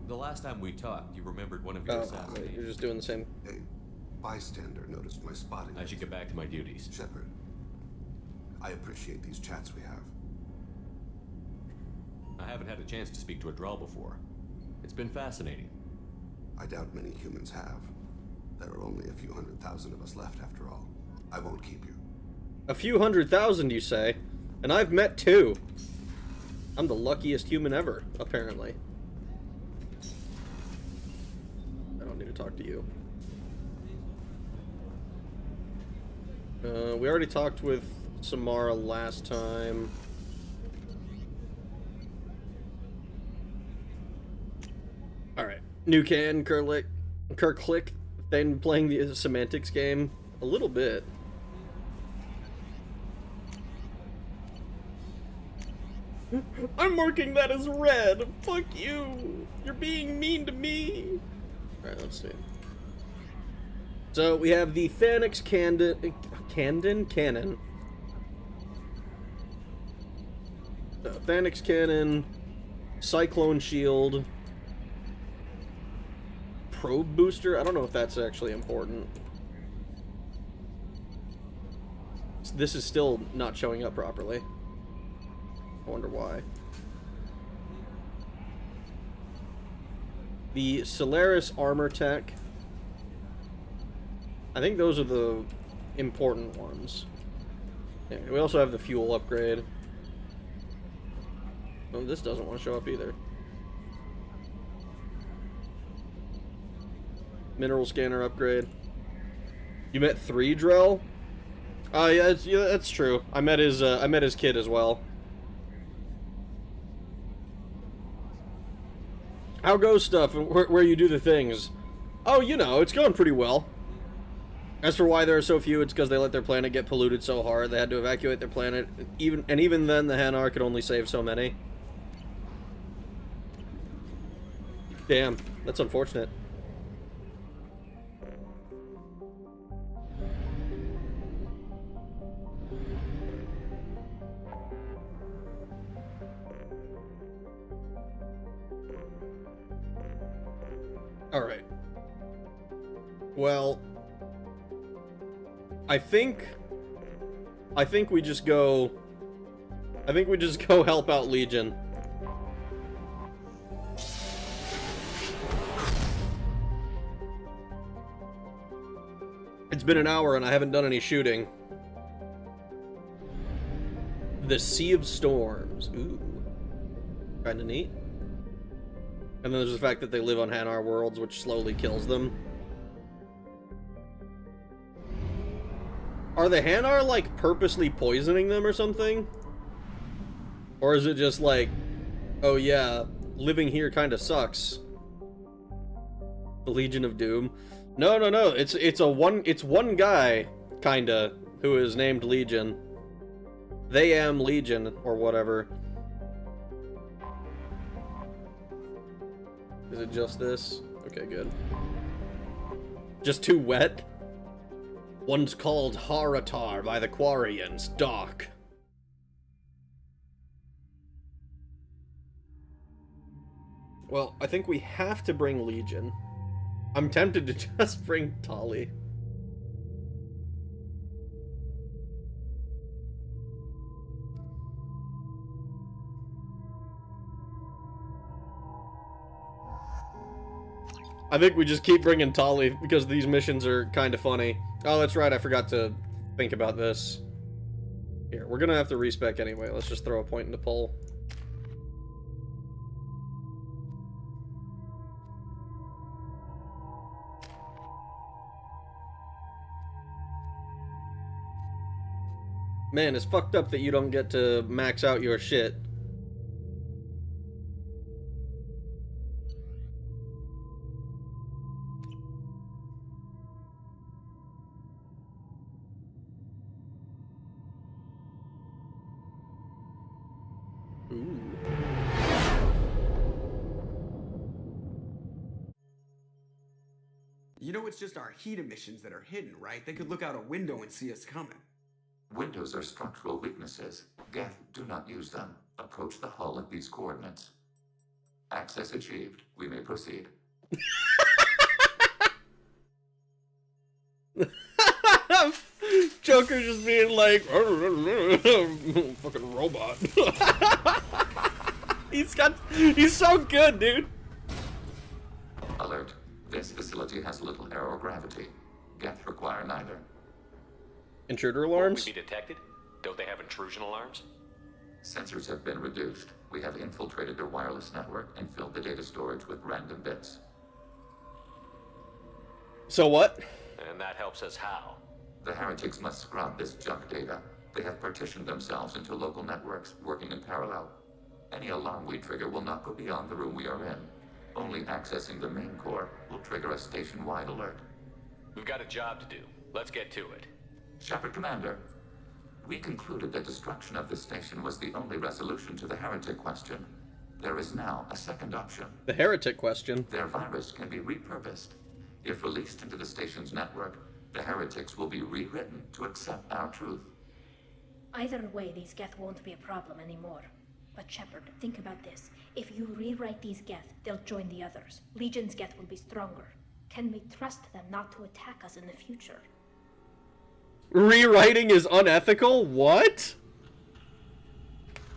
The last time we talked, you remembered one of your assassinations. You're just doing the same. A bystander noticed my spotting. I should get back to my duties. Shepard, I appreciate these chats we have. I haven't had a chance to speak to a Drell before. It's been fascinating. I doubt many humans have. There are only a few 100,000 of us left after all. I won't keep you. A few 100,000, you say? And I've met 2. I'm the luckiest human ever, apparently. I don't need to talk to you. We already talked with Samara last time. Alright. New can, Kirklick, been playing the semantics game a little bit. I'm marking that as red. Fuck you. You're being mean to me. Alright, let's see. So we have the Thanix Cannon. Thanix Cannon, Cyclone Shield, Probe Booster. I don't know if that's actually important. This is still not showing up properly. I wonder why. The Solaris Armor Tech. I think those are the important ones. Yeah, we also have the fuel upgrade. Oh, this doesn't want to show up either. Mineral scanner upgrade. You met 3 Drell? Yeah, that's true. I met his kid as well. How goes stuff and where you do the things? Oh, you know, it's going pretty well. As for why there are so few, it's because they let their planet get polluted so hard. They had to evacuate their planet. Even then, the Hanar could only save so many. Damn, that's unfortunate. Alright. Well, I think we just go help out Legion. It's been an hour and I haven't done any shooting. The Sea of Storms. Ooh. Kinda neat. And then there's the fact that they live on Hanar worlds, which slowly kills them. Are the Hanar, like, purposely poisoning them or something? Or is it just like, oh yeah, living here kinda sucks? The Legion of Doom. No. It's one guy, kinda, who is named Legion. They am Legion, or whatever. Is it just this? Okay, good. Just too wet? One's called Haratar by the Quarians, Doc. Well, I think we have to bring Legion. I'm tempted to just bring Tali. I think we just keep bringing Tali because these missions are kind of funny. Oh, that's right, I forgot to think about this. Here, we're gonna have to respec anyway. Let's just throw a point into poll. Man, it's fucked up that you don't get to max out your shit. You know it's just our heat emissions that are hidden, right? They could look out a window and see us coming. Windows are structural weaknesses. Geth, do not use them. Approach the hull at these coordinates. Access achieved. We may proceed. Joker just being like, fucking robot. He's so good, dude. Alert. This facility has little aerogravity. Geth require neither. Intruder alarms? Won't we be detected? Don't they have intrusion alarms? Sensors have been reduced. We have infiltrated their wireless network and filled the data storage with random bits. So what? And that helps us how? The heretics must scrub this junk data. They have partitioned themselves into local networks, working in parallel. Any alarm we trigger will not go beyond the room we are in. Only accessing the main core will trigger a station-wide alert. We've got a job to do. Let's get to it. Shepard Commander, we concluded that destruction of this station was the only resolution to the heretic question. There is now a second option. The heretic question? Their virus can be repurposed. If released into the station's network, the heretics will be rewritten to accept our truth. Either way, these Geth won't be a problem anymore. But Shepard, think about this. If you rewrite these Geth, they'll join the others. Legion's Geth will be stronger. Can we trust them not to attack us in the future? Rewriting is unethical? What?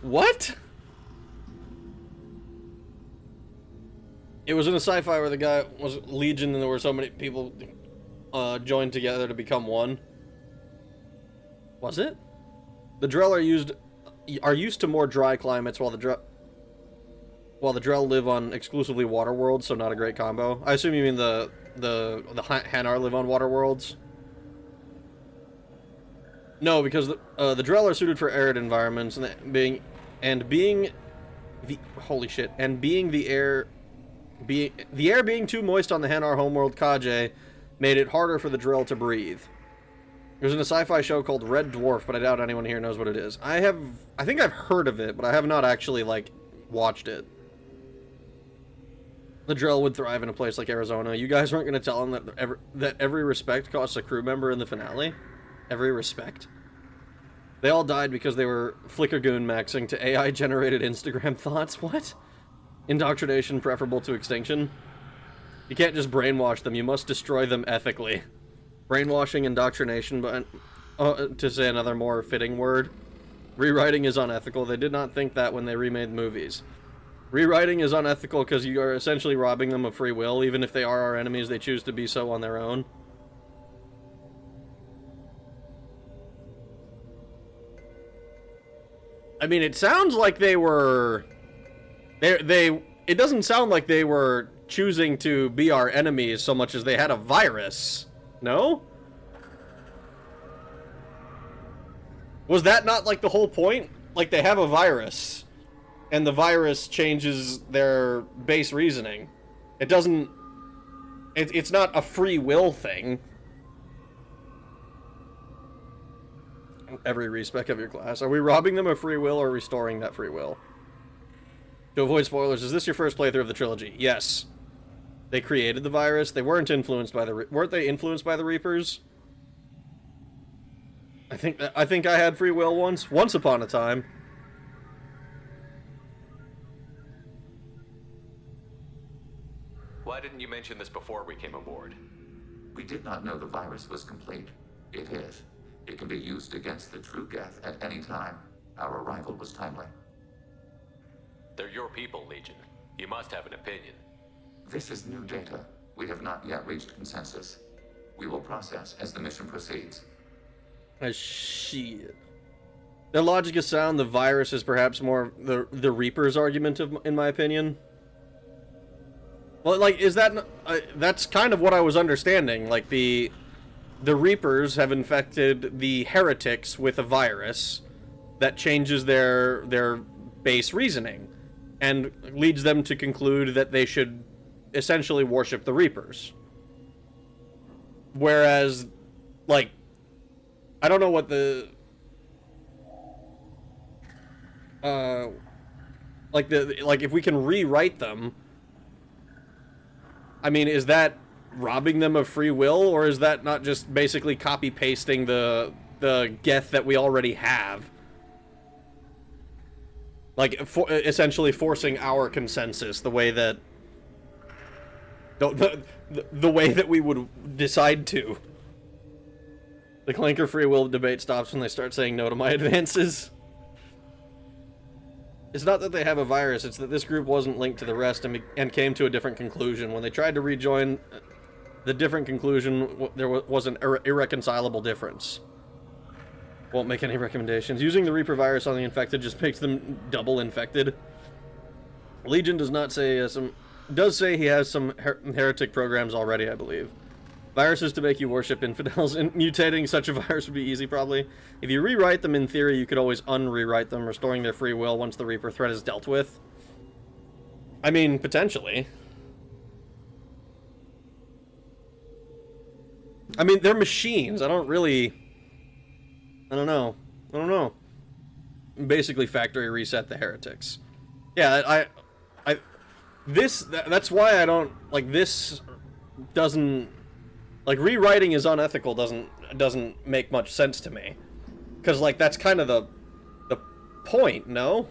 What? It was in a sci-fi where the guy was Legion and there were so many people joined together to become one. Was it? The Drell are used to more dry climates while the Drell live on exclusively water worlds, so not a great combo. I assume you mean the Hanar live on water worlds? No, because the Drell are suited for arid environments, and being the air being too moist on the Hanar homeworld Kaje made it harder for the Drell to breathe. It was in a sci-fi show called Red Dwarf, but I doubt anyone here knows what it is. I think I've heard of it, but I have not actually, like, watched it. The Drell would thrive in a place like Arizona. You guys weren't going to tell them that every respect costs a crew member in the finale? Every respect? They all died because they were flickergoon maxing to AI-generated Instagram thoughts? What? Indoctrination preferable to extinction? You can't just brainwash them, you must destroy them ethically. Brainwashing, indoctrination, but to say another more fitting word, rewriting is unethical. They did not think that when they remade movies. Rewriting is unethical because you are essentially robbing them of free will. Even if they are our enemies, they choose to be so on their own. I mean, it sounds like they were... It doesn't sound like they were choosing to be our enemies so much as they had a virus. No? Was that not, like, the whole point? Like, they have a virus, and the virus changes their base reasoning. It doesn't... It's not a free will thing. Every respec of your class. Are we robbing them of free will or restoring that free will? To avoid spoilers, is this your first playthrough of the trilogy? Yes. They created the virus. They weren't influenced by the... Weren't they influenced by the Reapers? I think I had free will once upon a time. Why didn't you mention this before we came aboard? We did not know the virus was complete. It is. It can be used against the true Geth at any time. Our arrival was timely. They're your people, Legion. You must have an opinion. This is new data. We have not yet reached consensus. We will process as the mission proceeds. Shit. Their logic is sound. The virus is perhaps more the Reaper's argument, in my opinion. Well, like, is that... that's kind of what I was understanding. Like, the Reapers have infected the heretics with a virus that changes their base reasoning and leads them to conclude that they should essentially worship the Reapers. Whereas, like, I don't know what the... like, if we can rewrite them... I mean, is that robbing them of free will, or is that not just basically copy pasting the Geth that we already have? Like, essentially forcing our consensus the way that the way that we would decide to. The clanker free will debate stops when they start saying no to my advances. It's not that they have a virus, it's that this group wasn't linked to the rest and came to a different conclusion. When they tried to rejoin, the different conclusion, there was an irreconcilable difference. Won't make any recommendations. Using the Reaper virus on the infected just makes them double infected. Legion does not say does say he has some heretic programs already, I believe. Viruses to make you worship infidels, and mutating such a virus would be easy, probably. If you rewrite them, in theory, you could always unrewrite them, restoring their free will once the Reaper threat is dealt with. I mean, potentially. I mean, they're machines. I don't know. Basically, factory reset the heretics. Yeah, that's why I don't, like, this doesn't, like, rewriting is unethical doesn't make much sense to me. Because, like, that's kind of the point, no?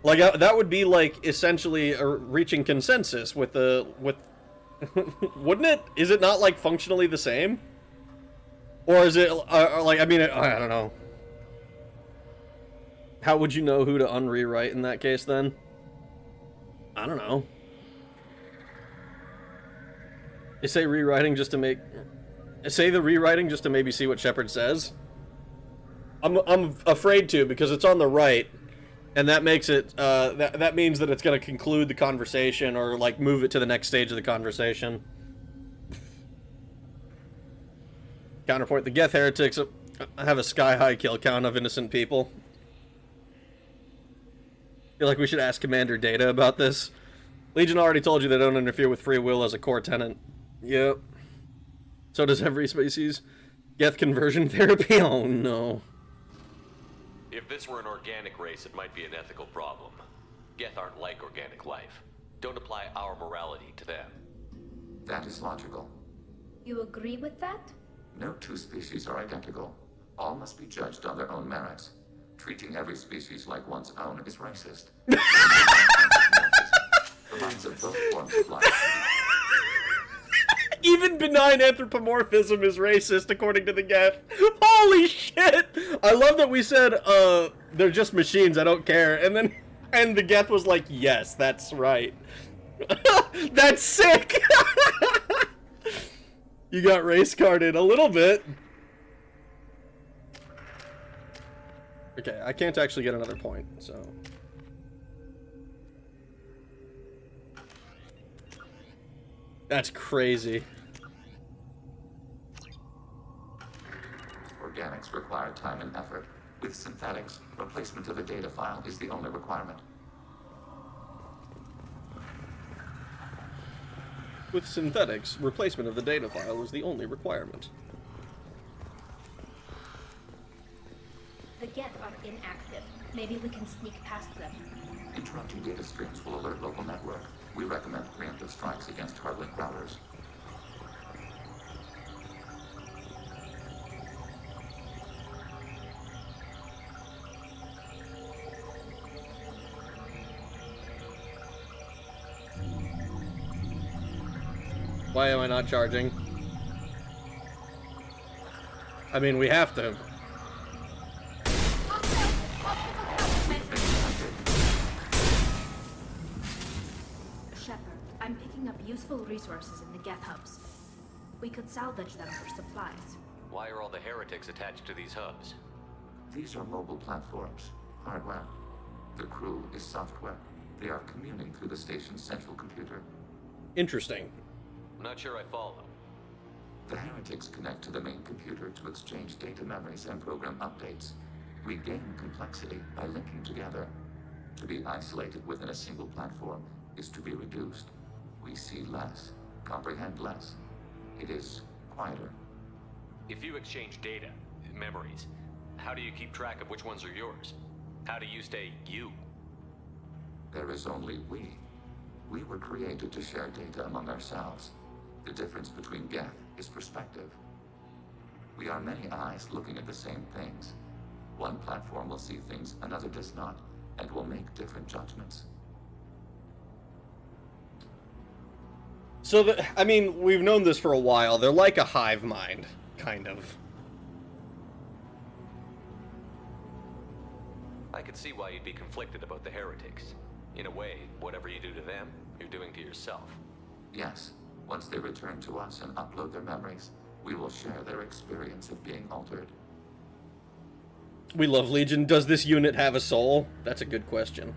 Like, that would be, like, essentially reaching consensus with wouldn't it? Is it not, like, functionally the same? Or is it, like, I mean, I don't know. How would you know who to unrewrite in that case, then? I don't know. Say the rewriting just to maybe see what Shepard says? I'm afraid to, because it's on the right, and that makes it, that means that it's going to conclude the conversation, or, like, move it to the next stage of the conversation. Counterpoint, the Geth heretics have a sky-high kill count of innocent people. Feel like we should ask Commander Data about this. Legion already told you they don't interfere with free will as a core tenet. Yep. So does every species. Geth conversion therapy? Oh no. If this were an organic race, it might be an ethical problem. Geth aren't like organic life. Don't apply our morality to them. That is logical. You agree with that? No two species are identical. All must be judged on their own merits. Treating every species like one's own is racist. The minds of both forms of life. Even benign anthropomorphism is racist, according to the Geth. Holy shit! I love that we said, they're just machines, I don't care. And the Geth was like, yes, that's right. That's sick! You got race carded a little bit. Okay, I can't actually get another point, so... That's crazy. Organics require time and effort. With synthetics, replacement of a data file is the only requirement. With synthetics, replacement of the data file is the only requirement. The Geth are inactive. Maybe we can sneak past them. Interrupting data streams will alert local network. We recommend preemptive strikes against hardlink routers. Why am I not charging? I mean, we have to. Shepard, I'm picking up useful resources in the Geth hubs. We could salvage them for supplies. Why are all the heretics attached to these hubs? These are mobile platforms, hardware. The crew is software. They are communing through the station's central computer. Interesting. I'm not sure I follow. The heretics connect to the main computer to exchange data memories and program updates. We gain complexity by linking together. To be isolated within a single platform is to be reduced. We see less, comprehend less. It is quieter. If you exchange data, memories, how do you keep track of which ones are yours? How do you stay you? There is only we. We were created to share data among ourselves. The difference between Geth is perspective. We are many eyes looking at the same things. One platform will see things another does not, and will make different judgments. So, I mean, we've known this for a while. They're like a hive mind, kind of. I could see why you'd be conflicted about the heretics. In a way, whatever you do to them, you're doing to yourself. Yes, once they return to us and upload their memories, we will share their experience of being altered. We love Legion. Does this unit have a soul? That's a good question.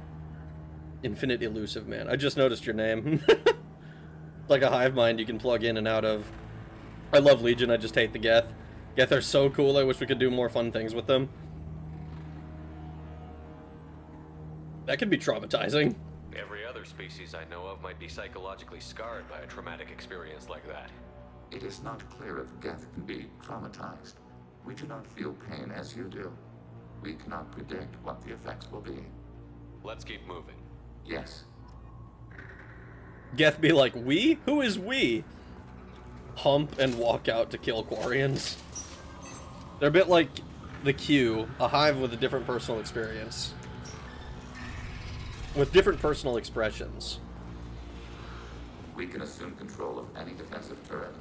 Infinite Elusive Man. I just noticed your name. Like a hive mind you can plug in and out of. I love Legion, I just hate the Geth. Geth are so cool, I wish we could do more fun things with them. That could be traumatizing. Every other species I know of might be psychologically scarred by a traumatic experience like that. It is not clear if Geth can be traumatized. We do not feel pain as you do. We cannot predict what the effects will be. Let's keep moving. Yes. Geth be like, we? Who is we? Hump and walk out to kill Quarians. They're a bit like the Q, a hive with a different personal experience. With different personal expressions. We can assume control of any defensive turret.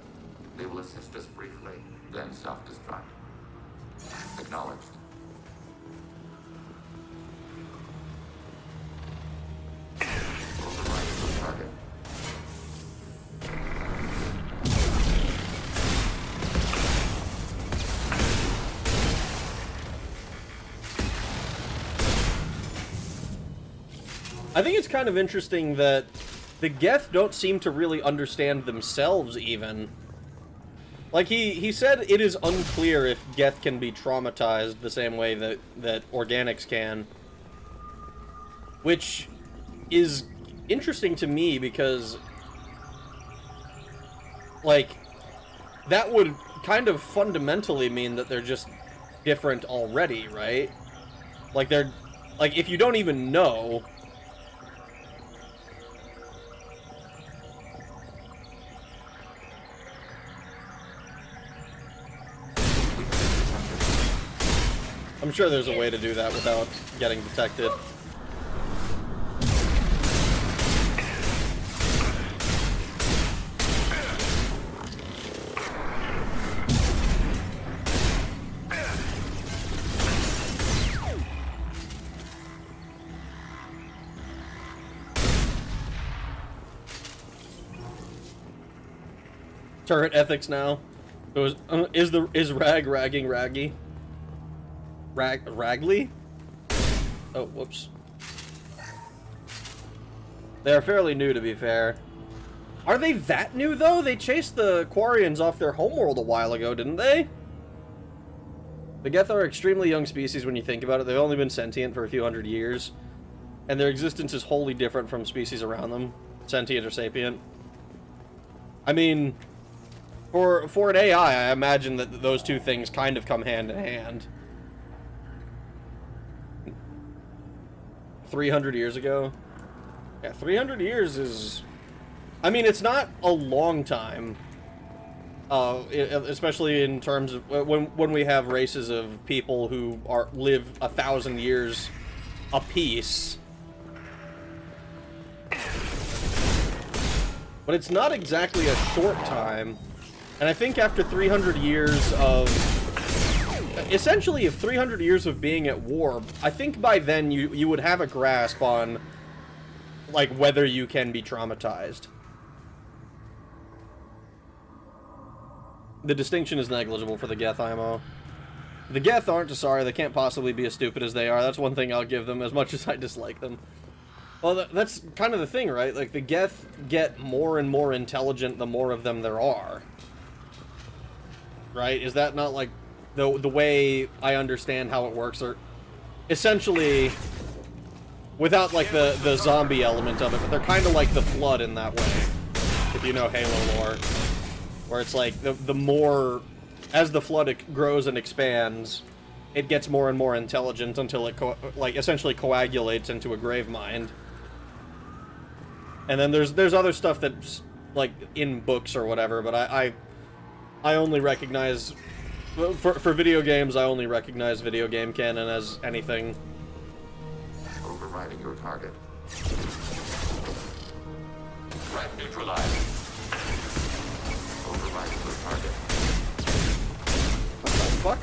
They will assist us briefly, then self-destruct. Acknowledged. Override the target. I think it's kind of interesting that the Geth don't seem to really understand themselves, even. Like, he said it is unclear if Geth can be traumatized the same way that organics can. Which is interesting to me because, like, that would kind of fundamentally mean that they're just different already, right? Like, they're... Like, if you don't even know... I'm sure there's a way to do that without getting detected. Turret ethics now. So is Rag ragging Raggy? Ragley? Oh, whoops. They're fairly new, to be fair. Are they that new, though? They chased the Quarians off their homeworld a while ago, didn't they? The Geth are extremely young species when you think about it. They've only been sentient for a few hundred years. And their existence is wholly different from species around them. Sentient or sapient. I mean, for an AI, I imagine that those two things kind of come hand in hand. 300 years ago? Yeah, 300 years is... I mean, it's not a long time. Especially in terms of when we have races of people who live 1,000 years apiece. But it's not exactly a short time. And I think after 300 years of... Essentially, if 300 years of being at war, I think by then you would have a grasp on, like, whether you can be traumatized. The distinction is negligible for the Geth IMO. The Geth aren't sorry, they can't possibly be as stupid as they are. That's one thing I'll give them, as much as I dislike them. Well, that's kind of the thing, right? Like, the Geth get more and more intelligent the more of them there are. Right? Is that not, like, the way I understand how it works? Or essentially, without, like, the zombie element of it, but they're kind of like the Flood in that way, if you know Halo lore. Where it's like, the more, as the Flood grows and expands, it gets more and more intelligent until it, essentially coagulates into a grave mind. And then there's other stuff that's like in books or whatever, but I only recognize for video games, I only recognize video game canon as anything. Overriding your target. Threat neutralized. Overriding your target. What the fuck?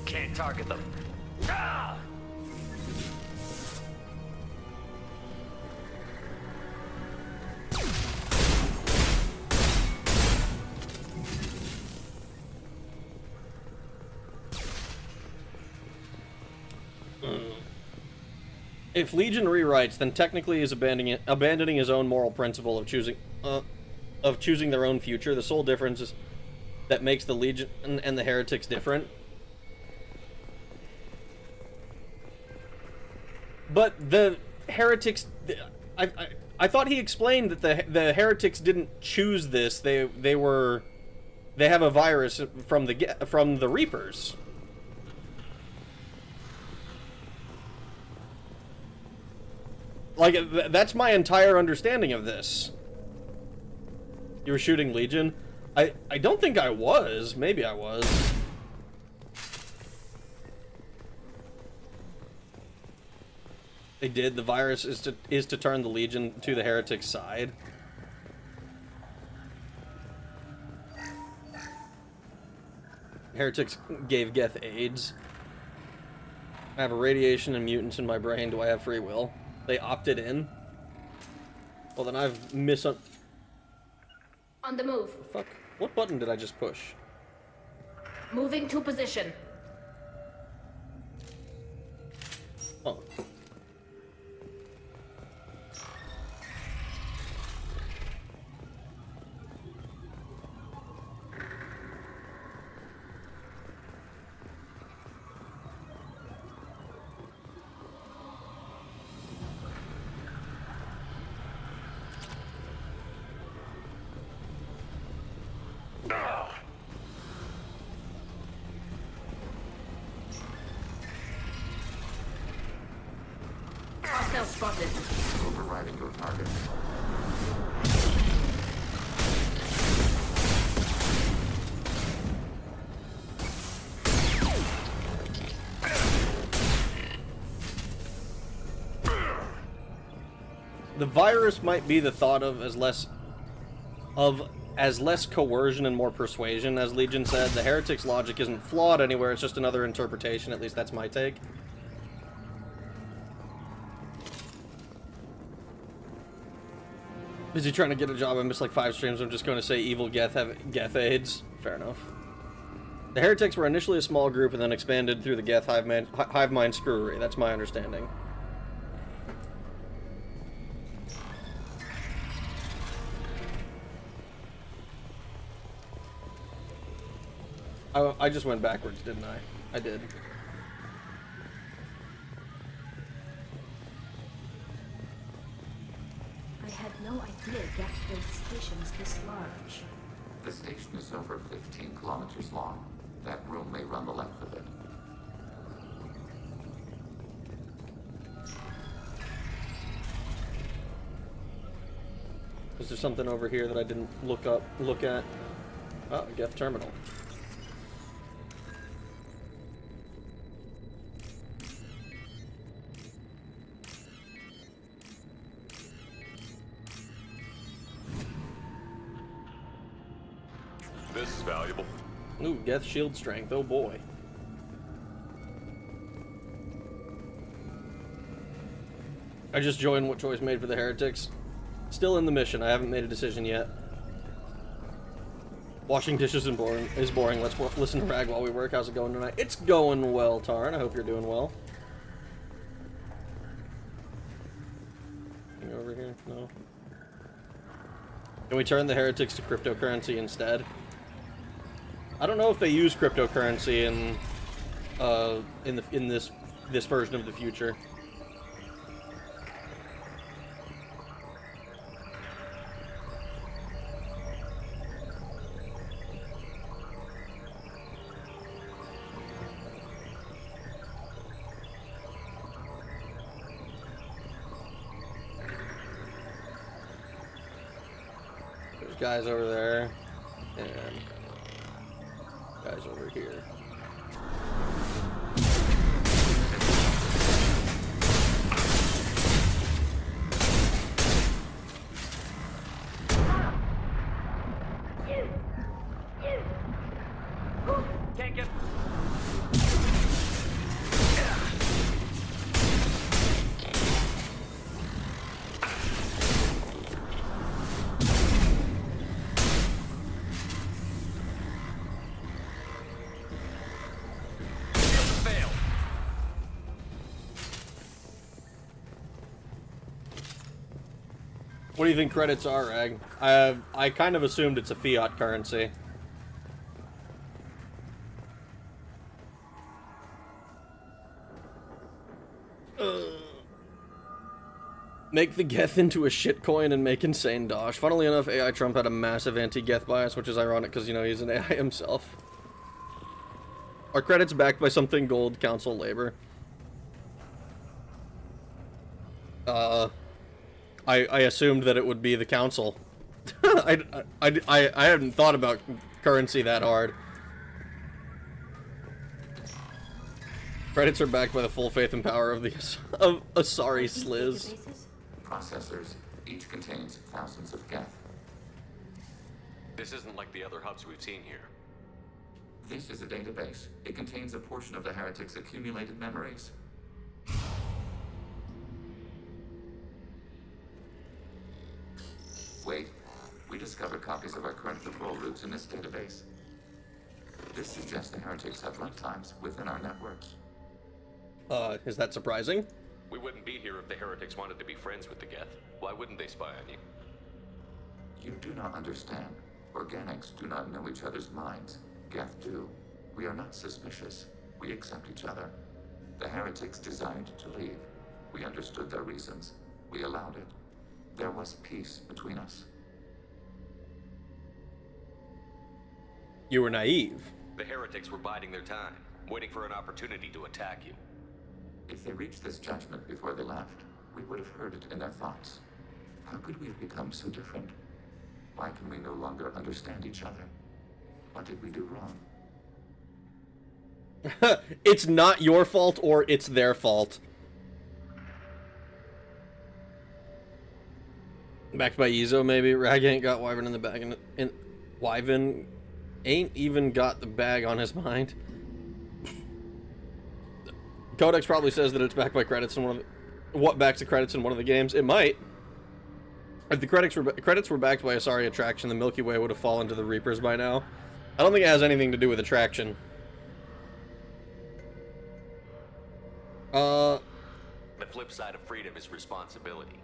Can't target them. Ah! If Legion rewrites, then technically he's abandoning his own moral principle of choosing their own future. The sole difference is that makes the Legion and the Heretics different. But the Heretics, I thought he explained that the Heretics didn't choose this. They have a virus from the Reapers. Like, that's my entire understanding of this. You were shooting Legion? I don't think I was. Maybe I was. They did. The virus is to turn the Legion to the Heretic side. Heretics gave Geth AIDS. I have a radiation and mutants in my brain. Do I have free will? They opted in. Well, then I've On the move. Fuck. What button did I just push? Moving to position. Oh. Hostile spotted. Overriding your target. The virus might be the thought of as less coercion and more persuasion, as Legion said. The Heretics' logic isn't flawed anywhere, it's just another interpretation, at least that's my take. Busy trying to get a job, I missed like 5 streams, I'm just going to say evil Geth have Geth AIDS. Fair enough. The Heretics were initially a small group and then expanded through the Geth hive mind screwery, that's my understanding. I just went backwards, didn't I? I did. I had no idea Gatfield Station is this large. The station is over 15 kilometers long. That room may run the length of it. Is there something over here that I didn't look at? Oh, Geth terminal. This is valuable. Ooh, Geth shield strength, oh boy. I just joined what choice made for the Heretics. Still in the mission, I haven't made a decision yet. Washing dishes is boring. Let's listen to Rag while we work. How's it going tonight? It's going well, Tarn. I hope you're doing well. Anything over here? No. Can we turn the Heretics to cryptocurrency instead? I don't know if they use cryptocurrency in this version of the future. guys over there, and guys over here. Can't get. What do you think credits are, Rag? I kind of assumed it's a fiat currency. Make the Geth into a shitcoin and make insane dosh. Funnily enough, AI Trump had a massive anti-Geth bias, which is ironic because, you know, he's an AI himself. Are credits backed by something gold? Council labor. I assumed that it would be the council. I hadn't thought about currency that hard. Credits are backed by the full faith and power of the Asari Sliz. Processors. Each contains thousands of Geth. This isn't like the other hubs we've seen here. This is a database. It contains a portion of the heretics' accumulated memories. Wait, we discovered copies of our current patrol routes in this database. This suggests the heretics have lifetimes within our networks. Is that surprising? We wouldn't be here if the heretics wanted to be friends with the Geth. Why wouldn't they spy on you? You do not understand. Organics do not know each other's minds. Geth do. We are not suspicious. We accept each other. The heretics desired to leave. We understood their reasons. We allowed it. There was peace between us. You were naive. The heretics were biding their time, waiting for an opportunity to attack you. If they reached this judgment before they left, we would have heard it in their thoughts. How could we have become so different? Why can we no longer understand each other? What did we do wrong? It's not your fault or it's their fault. Backed by Ezo, maybe. Rag ain't got Wyvern in the bag, and Wyvern ain't even got the bag on his mind. Codex probably says that it's backed by credits in one of the, what backs the credits in one of the games. It might. If the credits were backed by Asari Attraction, the Milky Way would have fallen to the Reapers by now. I don't think it has anything to do with attraction. The flip side of freedom is responsibility.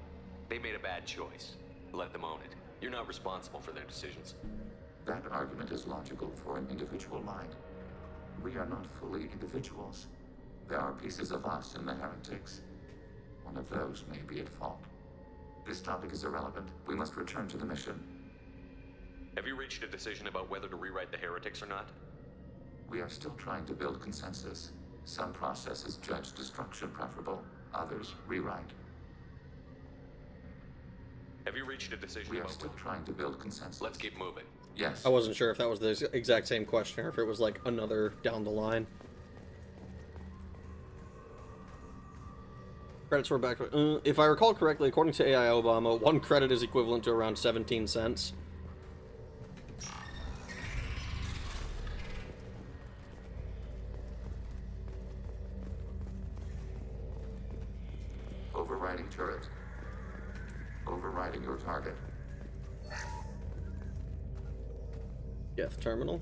They made a bad choice. Let them own it. You're not responsible for their decisions. That argument is logical for an individual mind. We are not fully individuals. There are pieces of us in the heretics. One of those may be at fault. This topic is irrelevant. We must return to the mission. Have you reached a decision about whether to rewrite the heretics or not? We are still trying to build consensus. Some processes judge destruction preferable, others rewrite. Have you reached a decision We are about still trying to build consensus. Let's keep moving. Yes. I wasn't sure if that was the exact same question or if it was like another down the line. Credits were back. If I recall correctly, according to AI Obama, 1 credit is equivalent to around 17 cents. Overriding turret. Overriding your target. Geth terminal.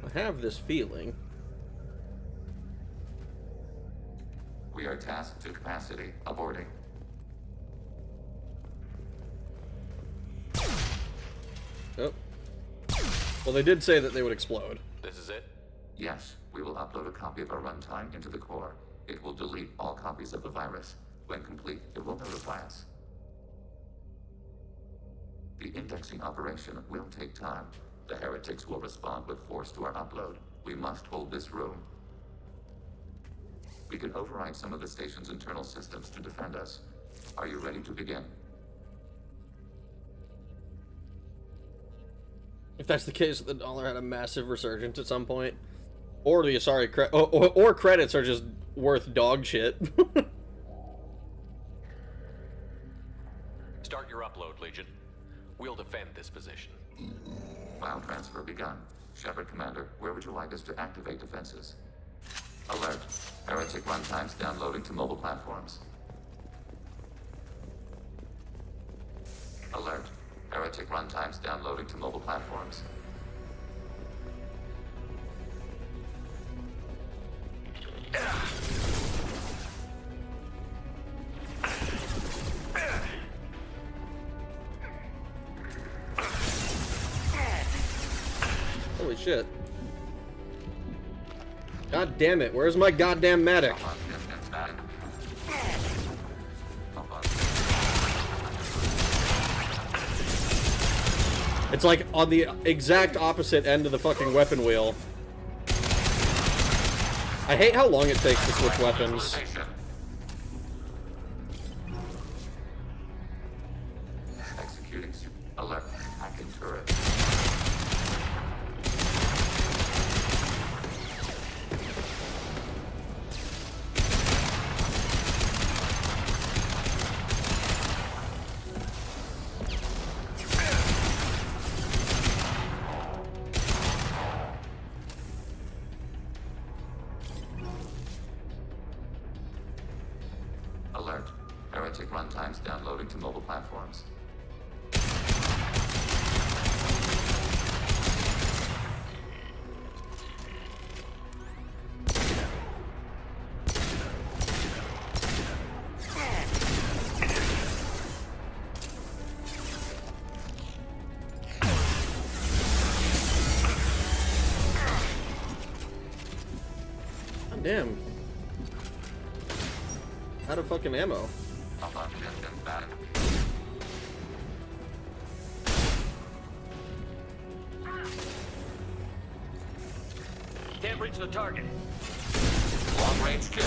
I have this feeling. We are tasked to capacity. Aborting. Oh. Well, they did say that they would explode. This is it? Yes, we will upload a copy of our runtime into the core. It will delete all copies of the virus. When complete, it will notify us. The indexing operation will take time. The heretics will respond with force to our upload. We must hold this room. We can override some of the station's internal systems to defend us. Are you ready to begin? If that's the case, the dollar had a massive resurgence at some point. Or the Asari or credits are just worth dog shit. Start your upload, Legion. We'll defend this position. File transfer begun. Shepard Commander, where would you like us to activate defenses? Alert. Heretic runtimes downloading to mobile platforms. Alert. Heretic runtimes downloading to mobile platforms. Holy shit. God damn it, where's my goddamn medic? It's like on the exact opposite end of the fucking weapon wheel. I hate how long it takes to switch weapons. Executing alert. Hacking turret. Alert. Heretic runtimes downloading to mobile platforms. God damn. Out of fucking ammo. Can't reach the target. Long range kill.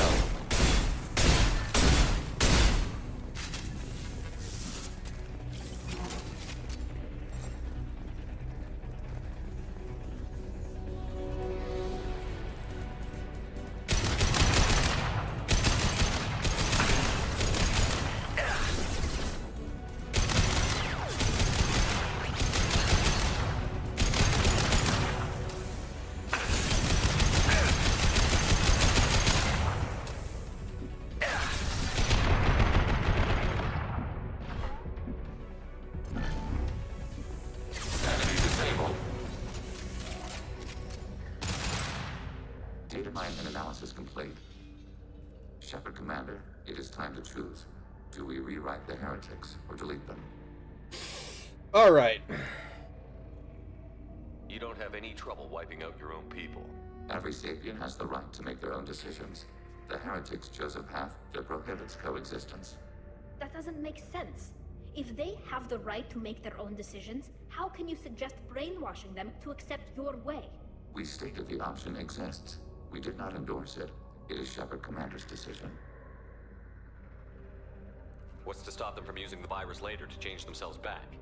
Data mine and analysis complete. Shepard Commander, it is time to choose. Do we rewrite the heretics or delete them? Alright. You don't have any trouble wiping out your own people. Every sapient has the right to make their own decisions. The heretics chose a path that prohibits coexistence. That doesn't make sense. If they have the right to make their own decisions, how can you suggest brainwashing them to accept your way? We stated the option exists. We did not endorse it. It is Shepard Commander's decision. What's to stop them from using the virus later to change themselves back?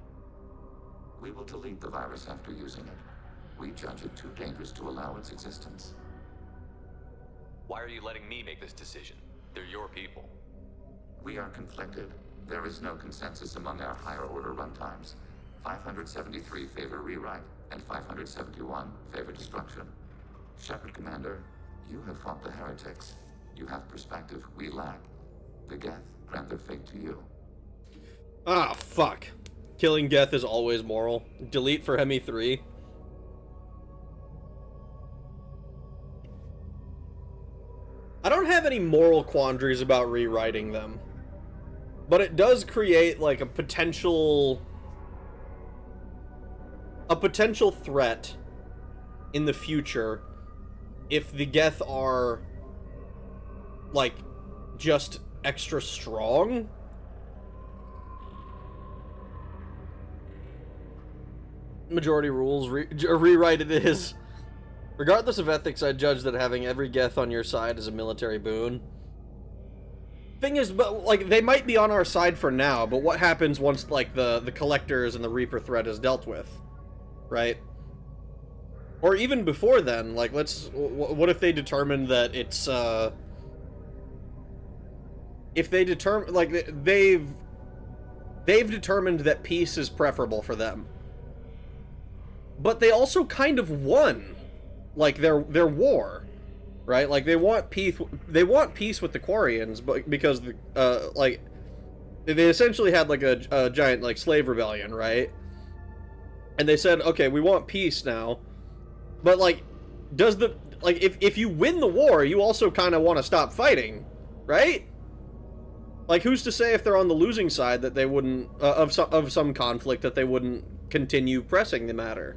We will delete the virus after using it. We judge it too dangerous to allow its existence. Why are you letting me make this decision? They're your people. We are conflicted. There is no consensus among our higher order runtimes. 573 favor rewrite, and 571 favor destruction. Shepard Commander, you have fought the heretics. You have perspective we lack. The Geth grant their fate to you. Ah, fuck. Killing Geth is always moral. Delete for Hemi 3. I don't have any moral quandaries about rewriting them. But it does create, like, a potential threat in the future if the Geth are, like, just extra strong. Majority rules, rewrite it is. Regardless of ethics, I judge that having every Geth on your side is a military boon. Thing is, but like, they might be on our side for now, but what happens once, like, the Collectors and the Reaper threat is dealt with? Right? Or even before then, like, what if they determined that it's, if they determine, like, they've determined that peace is preferable for them. But they also kind of won, like, their war, right? Like, they want peace with the Quarians, but because, like, they essentially had, like, a giant, like, slave rebellion, right? And they said, okay, we want peace now. But, like, if you win the war, you also kind of want to stop fighting, right? Like, who's to say if they're on the losing side that they wouldn't, of some conflict, that they wouldn't continue pressing the matter?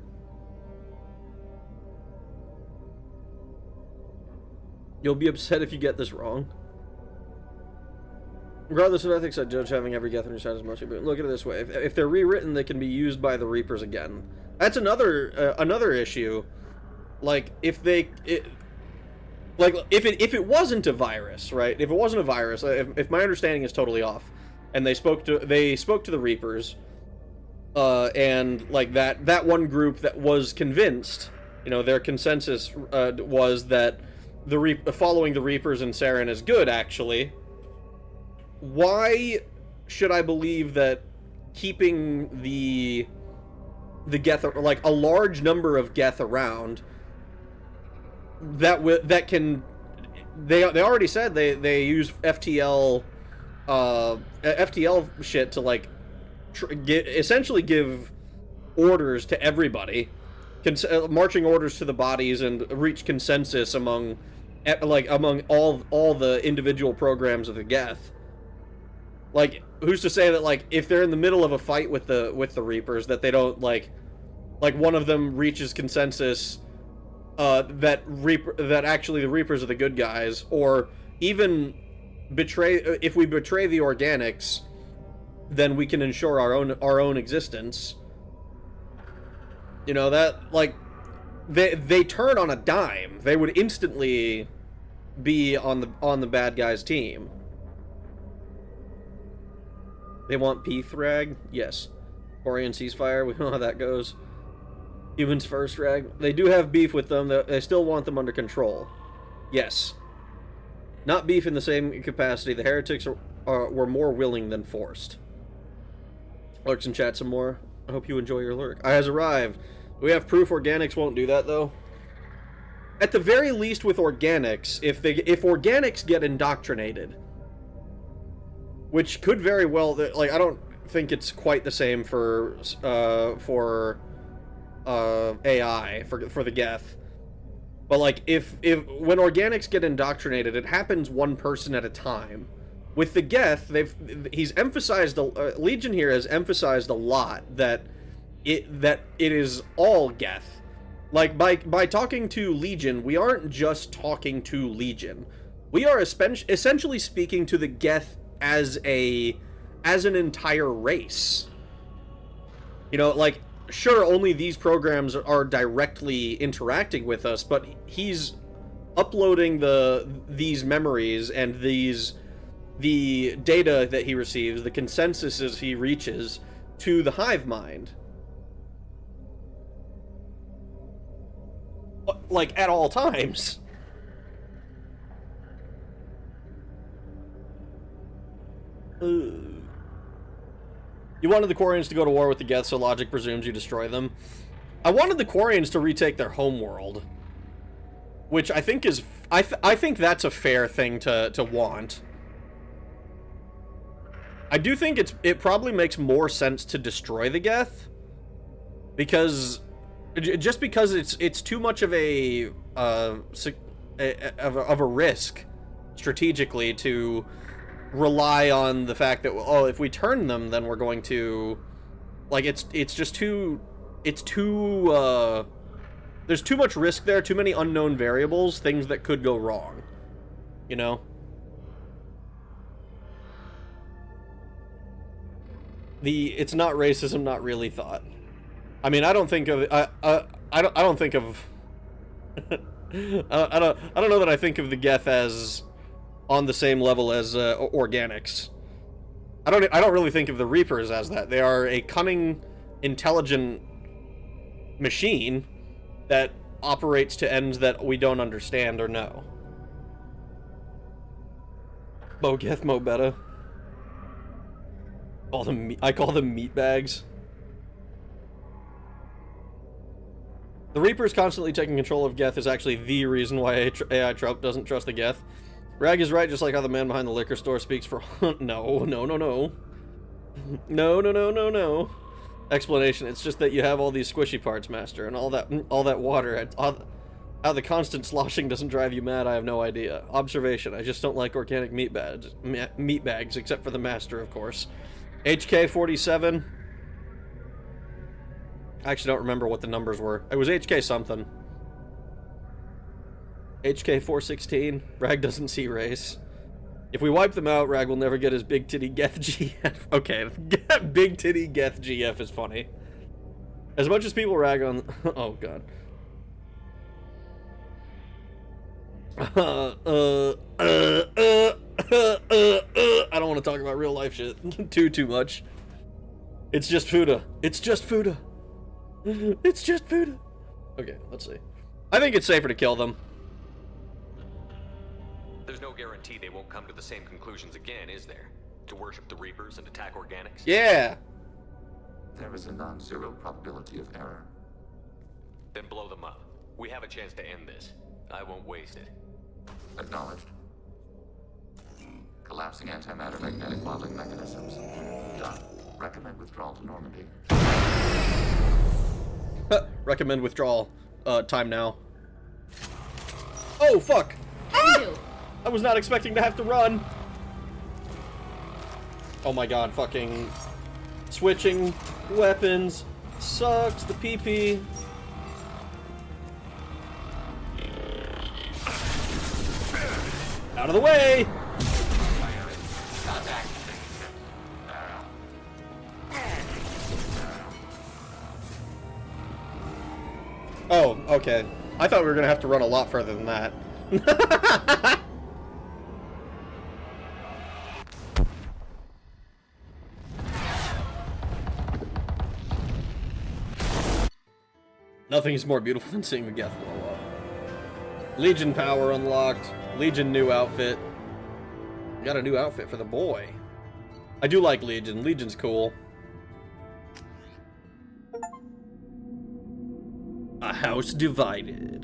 You'll be upset if you get this wrong. Regardless of ethics, I judge having every Geth on your side as mostly, but look at it this way. If they're rewritten, they can be used by the Reapers again. That's another issue. Like, if it wasn't a virus, right? If it wasn't a virus, if my understanding is totally off, and they spoke to the Reapers, and like that one group that was convinced, you know, their consensus was that following the Reapers and Saren is good, actually. Why should I believe that keeping the Geth, like a large number of Geth around, that can, they already said they use FTL shit to, like, essentially give orders to everybody, marching orders to the bodies, and reach consensus among all the individual programs of the Geth. Like, who's to say that, like, if they're in the middle of a fight with the Reapers, that they don't, like one of them reaches consensus that actually the Reapers are the good guys, or even if we betray the organics, then we can ensure our own existence. You know, that, like, they turn on a dime. They would instantly be on the bad guys' team. They want peace, Rag? Yes. Quarian ceasefire, we know how that goes. Humans first, Rag. They do have beef with them. They still want them under control. Yes. Not beef in the same capacity. The heretics were more willing than forced. Lurks in chat some more. I hope you enjoy your lurk. I has arrived. We have proof organics won't do that, though. At the very least with organics, if organics get indoctrinated, which could very well, like, I don't think it's quite the same for AI, for the Geth. But, like, when organics get indoctrinated, it happens one person at a time. With the Geth, he's emphasized, Legion here has emphasized a lot that it is all Geth. Like, by talking to Legion, we aren't just talking to Legion. We are essentially speaking to the Geth as an entire race. You know, like, sure, only these programs are directly interacting with us, but he's uploading these memories and the data that he receives, the consensuses he reaches, to the hive mind. Like, at all times. You wanted the Quarians to go to war with the Geth, so logic presumes you destroy them. I wanted the Quarians to retake their homeworld, which I think is... I think that's a fair thing to want. I do think it probably makes more sense to destroy the Geth, because... just because it's too much of a risk strategically to rely on the fact that, oh, if we turn them, then we're going to, like, it's too there's too much risk there, too many unknown variables, things that could go wrong, you know? It's not racism, not really thought. I mean, I don't think of I don't think of I don't know that I think of the Geth as on the same level as organics. I don't really think of the Reapers as that. They are a cunning, intelligent machine that operates to ends that we don't understand or know. Mo Geth, Mo Beta. I call them meat bags. The Reaper's constantly taking control of Geth is actually the reason why AI Trope doesn't trust the Geth. Rag is right, just like how the man behind the liquor store speaks for... No. No. Explanation, it's just that you have all these squishy parts, Master, and all that water. How the constant sloshing doesn't drive you mad, I have no idea. Observation, I just don't like organic meat bags, except for the Master, of course. HK47... I actually don't remember what the numbers were. It was HK something. HK 416. Rag doesn't see race. If we wipe them out, Rag will never get his big titty Geth GF. Okay, big titty Geth GF is funny. As much as people rag on... Oh, God. I don't want to talk about real life shit too much. It's just Fuda. It's just Fuda. It's just Fuda. Okay, let's see. I think it's safer to kill them. There's no guarantee they won't come to the same conclusions again, is there? To worship the Reapers and attack organics? Yeah! There is a non-zero probability of error. Then blow them up. We have a chance to end this. I won't waste it. Acknowledged. Collapsing antimatter magnetic modeling mechanisms. Done. Recommend withdrawal to Normandy. Recommend withdrawal. Time now. Oh, fuck! I was not expecting to have to run. Oh my god, fucking... Switching weapons sucks, the PP. Out of the way! Oh, okay. I thought we were gonna have to run a lot further than that. Nothing is more beautiful than seeing the Geth blow up. Legion power unlocked. Legion new outfit. Got a new outfit for the boy. I do like Legion. Legion's cool. A house divided.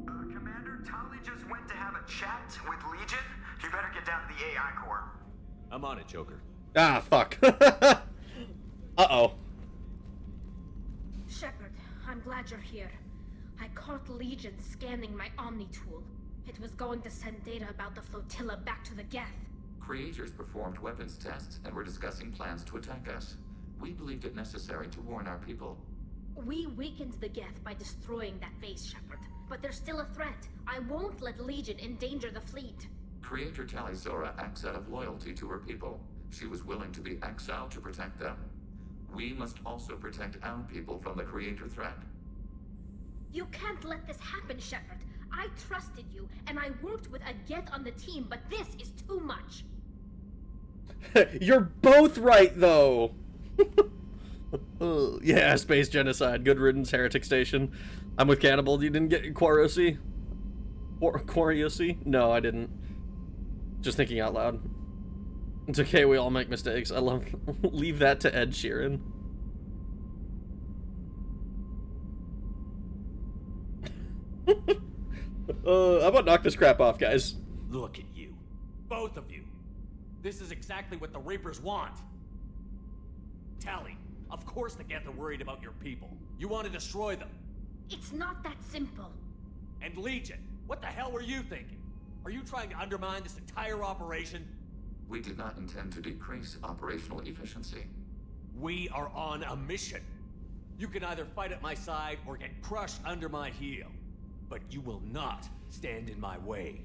Commander, Tali just went to have a chat with Legion. You better get down to the AI core. I'm on it, Joker. Ah, fuck. Uh-oh. Shepard, I'm glad you're here. I caught Legion scanning my Omni tool. It was going to send data about the flotilla back to the Geth. Creators performed weapons tests and were discussing plans to attack us. We believed it necessary to warn our people. We weakened the Geth by destroying that base, Shepard. But they're still a threat. I won't let Legion endanger the fleet. Creator Talizora acts out of loyalty to her people. She was willing to be exiled to protect them. We must also protect our people from the Creator threat. You can't let this happen, Shepard. I trusted you, and I worked with a Geth on the team, but this is too much. You're both right, though. Yeah, space genocide. Good riddance, heretic station. I'm with Cannibal. You didn't get Quariosi? Quariosi? No, I didn't. Just thinking out loud. It's okay, we all make mistakes. I love... Leave that to Ed Sheeran. How about knock this crap off, guys? Look at you. Both of you. This is exactly what the Reapers want. Tali, of course the Geth are worried about your people. You want to destroy them. It's not that simple. And Legion, what the hell were you thinking? Are you trying to undermine this entire operation? We did not intend to decrease operational efficiency. We are on a mission. You can either fight at my side or get crushed under my heel. But you will not stand in my way.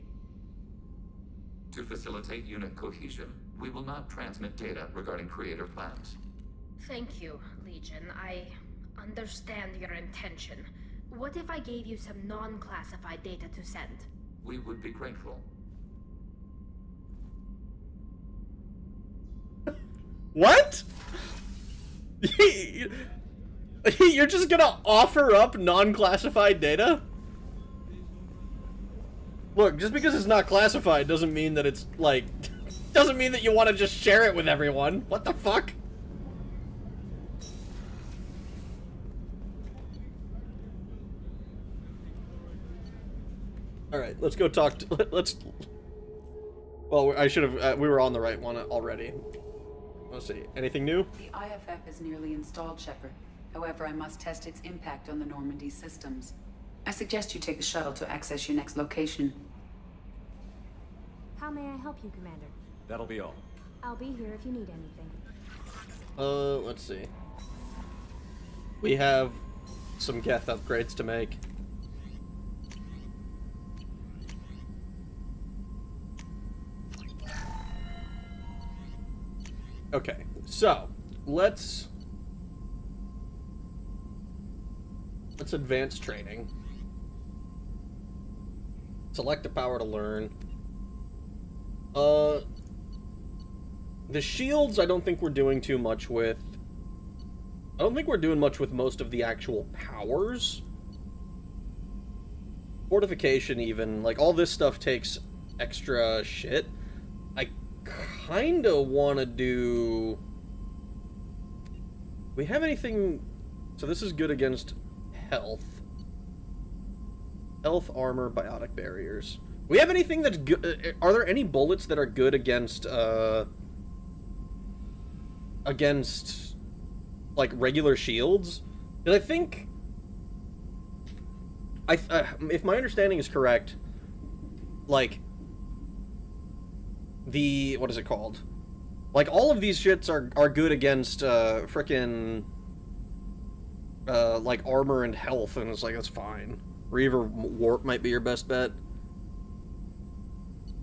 To facilitate unit cohesion, we will not transmit data regarding Creator plans. Thank you, Legion. I understand your intention. What if I gave you some non-classified data to send? We would be grateful. What? You're just gonna offer up non-classified data? Look, just because it's not classified doesn't mean that it's, like... doesn't mean that you want to just share it with everyone. What the fuck? Alright, let's go talk to... Let's... Well, I should have... we were on the right one already. Let's see. Anything new? The IFF is nearly installed, Shepard. However, I must test its impact on the Normandy systems. I suggest you take the shuttle to access your next location. How may I help you, Commander? That'll be all. I'll be here if you need anything. Let's see. We have some Geth upgrades to make. Okay, so let's advance training. Select the power to learn. The shields I don't think we're doing too much with. I don't think we're doing much with most of the actual powers. Fortification even, like all this stuff takes extra shit. I kinda wanna do... We have anything... So this is good against health. Health, armor, biotic barriers. We have anything that's good... Are there any bullets that are good against, against, like, regular shields? Because I think... if my understanding is correct, like... The... What is it called? Like, all of these shits are good against, frickin'... like, armor and health, and it's like, that's fine. Reaver Warp might be your best bet.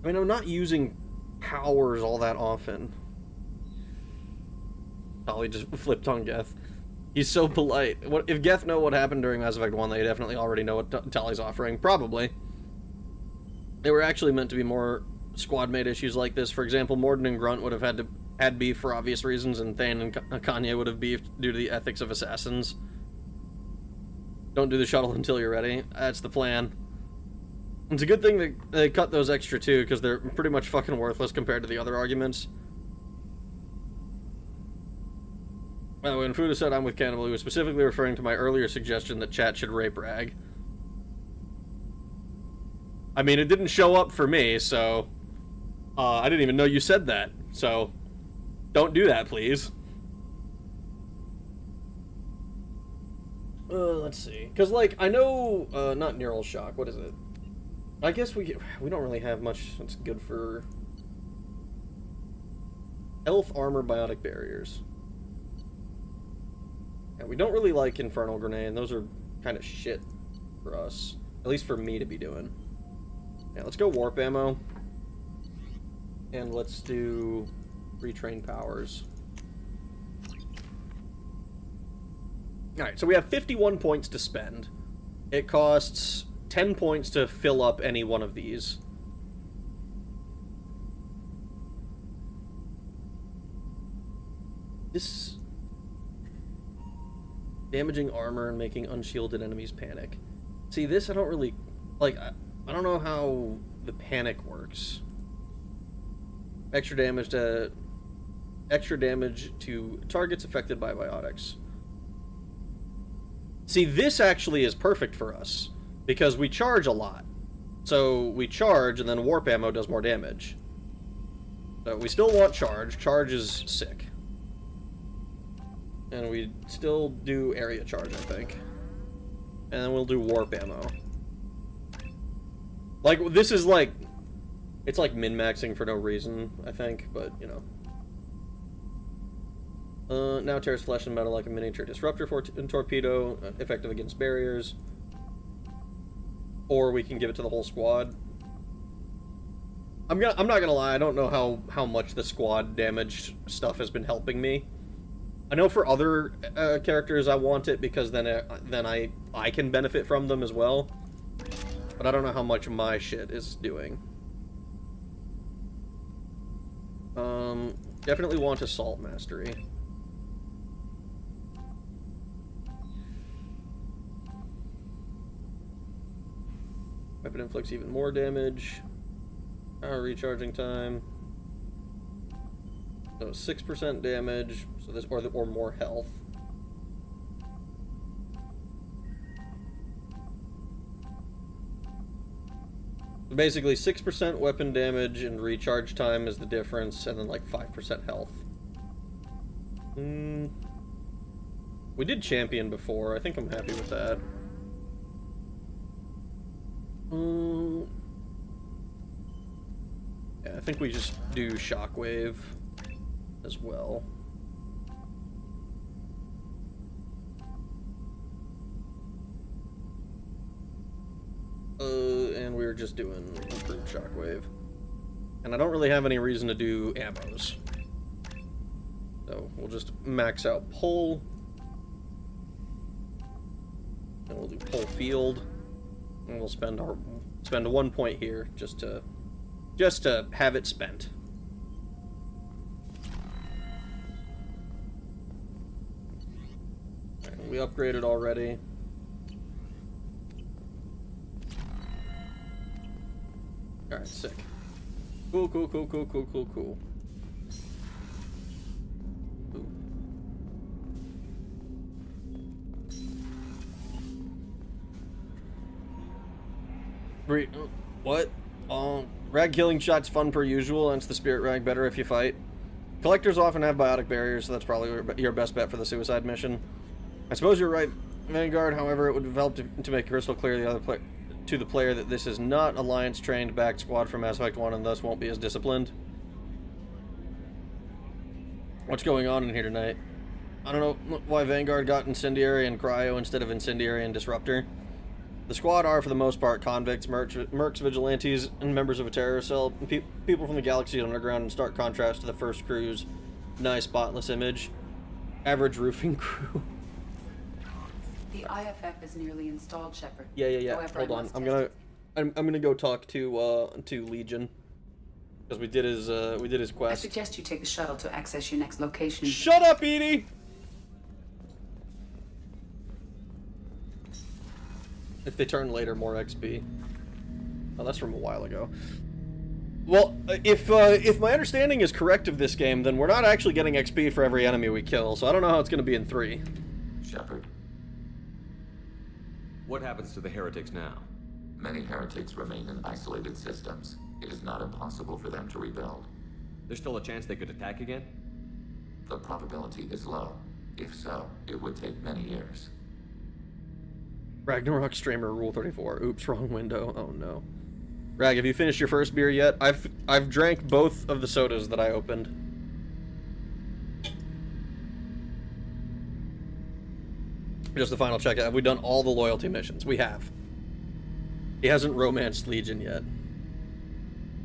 I mean, I'm not using powers all that often. Tali just flipped on Geth. He's so polite. What if Geth know what happened during Mass Effect 1, they definitely already know what Tali's offering. Probably. They were actually meant to be more squad-mate issues like this. For example, Morden and Grunt would have had beef for obvious reasons, and Thane and Kanye would have beefed due to the ethics of assassins. Don't do the shuttle until you're ready. That's the plan. It's a good thing that they cut those extra too, because they're pretty much fucking worthless compared to the other arguments. When Fuda said I'm with Cannibal, he was specifically referring to my earlier suggestion that chat should rape Rag. I mean, it didn't show up for me, so... I didn't even know you said that, so... Don't do that, please. Let's see. Because, like, I know... not neural shock, what is it? I guess we don't really have much that's good for... Health, armor, biotic barriers. Yeah, we don't really like Infernal Grenade, and those are kind of shit for us. At least for me to be doing. Yeah, let's go warp ammo. And let's do retrain powers. Alright, so we have 51 points to spend. It costs 10 points to fill up any one of these. This... Damaging armor and making unshielded enemies panic. See, this I don't really... Like, I don't know how the panic works. Extra damage to targets affected by biotics. See, this actually is perfect for us, because we charge a lot. So we charge, and then warp ammo does more damage. So we still want charge. Charge is sick. And we still do area charge, I think. And then we'll do warp ammo. Like, this is like... It's like min-maxing for no reason, I think, but, you know. Now tears flesh and metal like a miniature disruptor and torpedo, effective against barriers. Or we can give it to the whole squad. I'm not gonna lie, I don't know how much the squad damage stuff has been helping me. I know for other characters I want it because then I can benefit from them as well. But I don't know how much my shit is doing. Definitely want assault mastery. Weapon inflicts even more damage. Recharging time. So 6% damage. So this or more health. Basically, 6% weapon damage and recharge time is the difference, and then like 5% health. We did champion before. I think I'm happy with that. Yeah, I think we just do shockwave as well. And we were just doing improved shockwave. And I don't really have any reason to do ammos. So we'll just max out pull. And we'll do pull field. And we'll spend 1 point here just to have it spent. Right, we upgraded already. Alright, sick. Cool. Ooh. What? Rag killing shots fun per usual, and it's the spirit rag better if you fight. Collectors often have biotic barriers, so that's probably your best bet for the suicide mission. I suppose you're right, Vanguard. However, it would help to make crystal clear to the player that this is not Alliance-trained backed squad from Mass Effect 1 and thus won't be as disciplined. What's going on in here tonight? I don't know why Vanguard got Incendiary and Cryo instead of Incendiary and Disruptor. The squad are, for the most part, convicts, mercs, vigilantes, and members of a terror cell. People from the Galaxy Underground, in stark contrast to the first crew's nice, spotless image. Average roofing crew. The IFF is nearly installed, Shepard. Yeah. However, Hold on. I'm gonna go talk to Legion, because we did his quest. I suggest you take the shuttle to access your next location. Shut up, Edie. If they turn later, more XP. Oh, that's from a while ago. Well, if my understanding is correct of this game, then we're not actually getting XP for every enemy we kill, so I don't know how it's going to be in 3. Shepard. What happens to the heretics now? Many heretics remain in isolated systems. It is not impossible for them to rebuild. There's still a chance they could attack again? The probability is low. If so, it would take many years. Ragnarok Streamer Rule 34. Oops, wrong window. Oh no. Rag, have you finished your first beer yet? I've drank both of the sodas that I opened. Just the final check. Have we done all the loyalty missions? We have. He hasn't romanced Legion yet.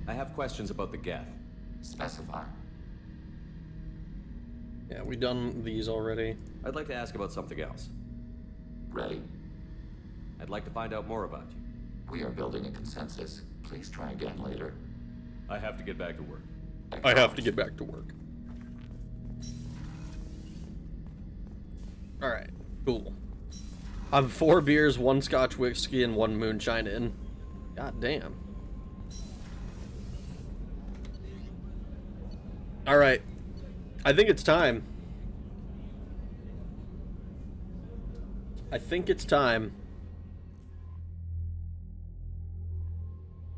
I have questions about the Geth. Specify. Yeah, we done these already. I'd like to ask about something else. Ready? I'd like to find out more about you. We are building a consensus. Please try again later. I have to get back to work. I have to get back to work. Alright, cool. I'm 4 beers, 1 Scotch whiskey, and 1 moonshine in. God damn. Alright. I think it's time.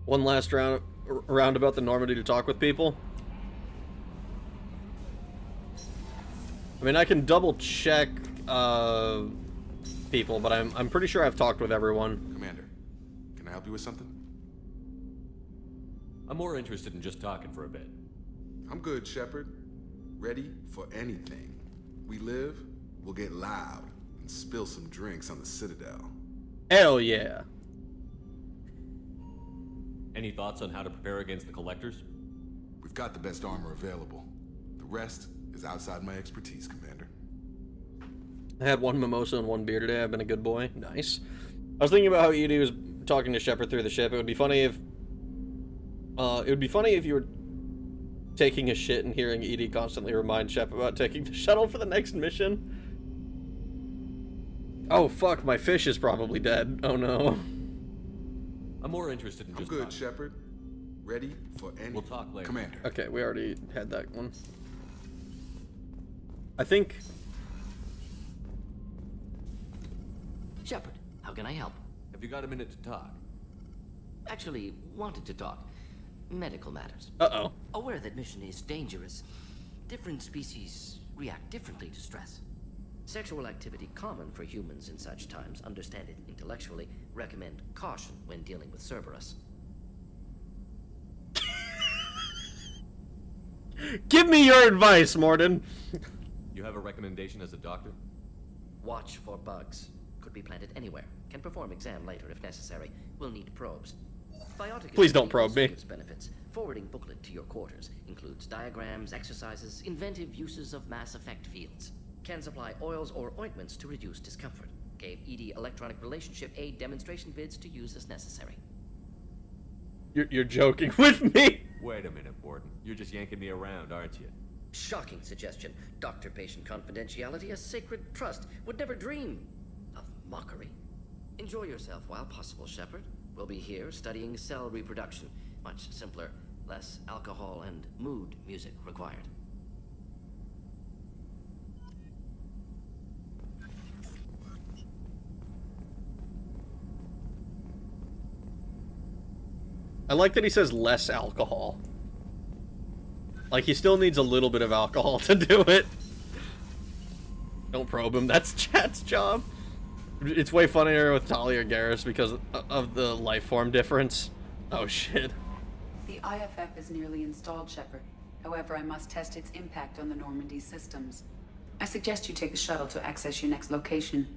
One last round about the Normandy to talk with people. I mean, I can double check people, but I'm pretty sure I've talked with everyone. Commander, can I help you with something? I'm more interested in just talking for a bit. I'm good, Shepard. Ready for anything. We live, we'll get loud and spill some drinks on the Citadel. Hell yeah. Any thoughts on how to prepare against the Collectors? We've got the best armor available. The rest is outside my expertise, Commander. I had 1 mimosa and 1 beer today. I've been a good boy. Nice. I was thinking about how Edie was talking to Shepard through the ship. It would be funny if you were taking a shit and hearing Edie constantly remind Shep about taking the shuttle for the next mission. Oh fuck, my fish is probably dead. Oh no. I'm more interested in I'm just good, talking. Shepard. Ready for anything. We'll talk later. Commander. Okay, we already had that one. I think... Shepard, how can I help? Have you got a minute to talk? Actually, wanted to talk. Medical matters. Uh-oh. Aware that mission is dangerous. Different species react differently to stress. Sexual activity common for humans in such times. Understand it intellectually. Recommend caution when dealing with Cerberus. Give me your advice, Morden. You have a recommendation as a doctor? Watch for bugs. Could be planted anywhere. Can perform exam later if necessary. Will need probes. Biotic Please don't probe me. gives benefits. Forwarding booklet to your quarters. Includes diagrams, exercises, inventive uses of mass effect fields. Can supply oils or ointments to reduce discomfort. Gave ED electronic relationship aid demonstration vids to use as necessary. You're joking with me. Wait a minute, Warden. You're just yanking me around, aren't you? Shocking suggestion. Doctor-patient confidentiality, a sacred trust. Would never dream of mockery. Enjoy yourself while possible, Shepard. We'll be here studying cell reproduction. Much simpler, less alcohol and mood music required. I like that he says less alcohol. Like, he still needs a little bit of alcohol to do it. Don't probe him, that's Chat's job. It's way funnier with Talia or Garrus because of the life form difference. Oh shit. The IFF is nearly installed, Shepard. However, I must test its impact on the Normandy systems. I suggest you take the shuttle to access your next location.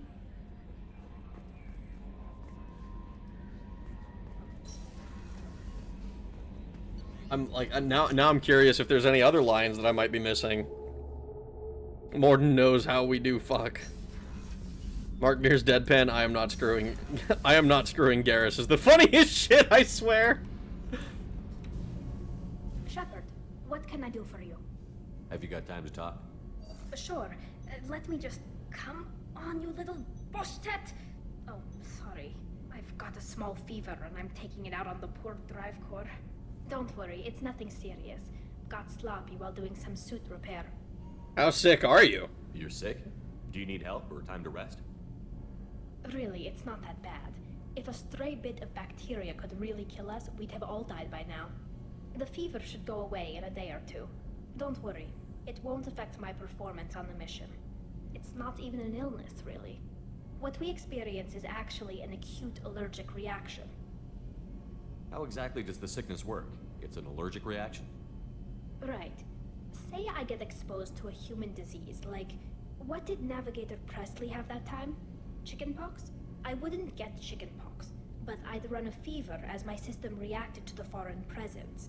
I'm like, now I'm curious if there's any other lines that I might be missing. Morden knows how we do fuck. Mark Mears deadpan, I am not screwing Garrus is the funniest shit, I swear. Shepard, what can I do for you? Have you got time to talk? Sure. Let me just... Come on, you little bushtet! Oh, sorry. I've got a small fever and I'm taking it out on the poor drive core. Don't worry, it's nothing serious. Got sloppy while doing some suit repair. How sick are you? You're sick? Do you need help or time to rest? Really, it's not that bad. If a stray bit of bacteria could really kill us, we'd have all died by now. The fever should go away in a day or two. Don't worry, it won't affect my performance on the mission. It's not even an illness, really. What we experience is actually an acute allergic reaction. How exactly does the sickness work? It's an allergic reaction? Right. Say I get exposed to a human disease, like... What did Navigator Presley have that time? Chickenpox? I wouldn't get chickenpox, but I'd run a fever as my system reacted to the foreign presence.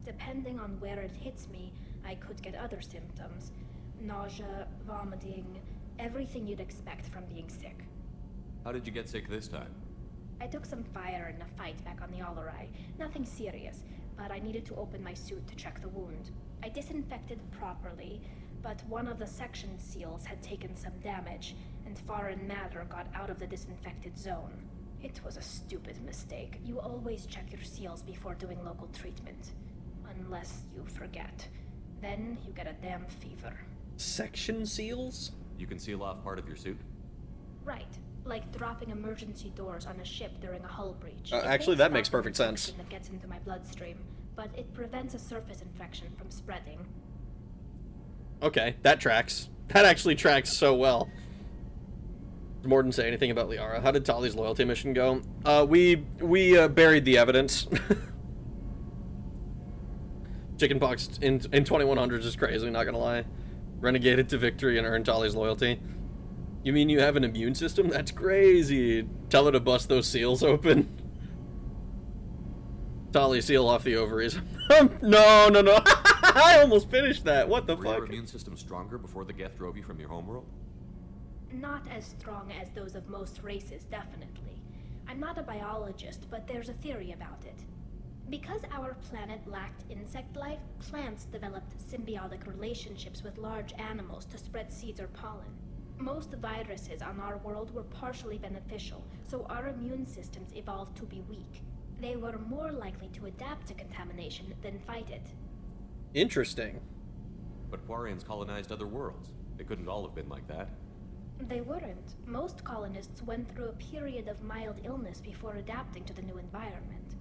Depending on where it hits me, I could get other symptoms. Nausea, vomiting, everything you'd expect from being sick. How did you get sick this time? I took some fire in a fight back on the Allerai. Nothing serious, but I needed to open my suit to check the wound. I disinfected properly, but one of the section seals had taken some damage, and foreign matter got out of the disinfected zone. It was a stupid mistake. You always check your seals before doing local treatment. Unless you forget. Then you get a damn fever. Section seals? You can seal off part of your suit? Right. Like dropping emergency doors on a ship during a hull breach. Actually, that makes perfect sense. That gets into my bloodstream, but it prevents a surface infection from spreading. Okay, that tracks. That actually tracks so well. Did Morden say anything about Liara? How did Tali's loyalty mission go? We buried the evidence. Chickenpox in 2100s is crazy, not gonna lie. Renegaded to victory and earned Tali's loyalty. You mean you have an immune system? That's crazy. Tell her to bust those seals open. Tali, seal off the ovaries. No. I almost finished that. What the Were fuck? your immune system stronger before the Geth drove you from your homeworld? Not as strong as those of most races, definitely. I'm not a biologist, but there's a theory about it. Because our planet lacked insect life, plants developed symbiotic relationships with large animals to spread seeds or pollen. Most viruses on our world were partially beneficial, so our immune systems evolved to be weak. They were more likely to adapt to contamination than fight it. Interesting. But Quarians colonized other worlds. They couldn't all have been like that. They weren't. Most colonists went through a period of mild illness before adapting to the new environment.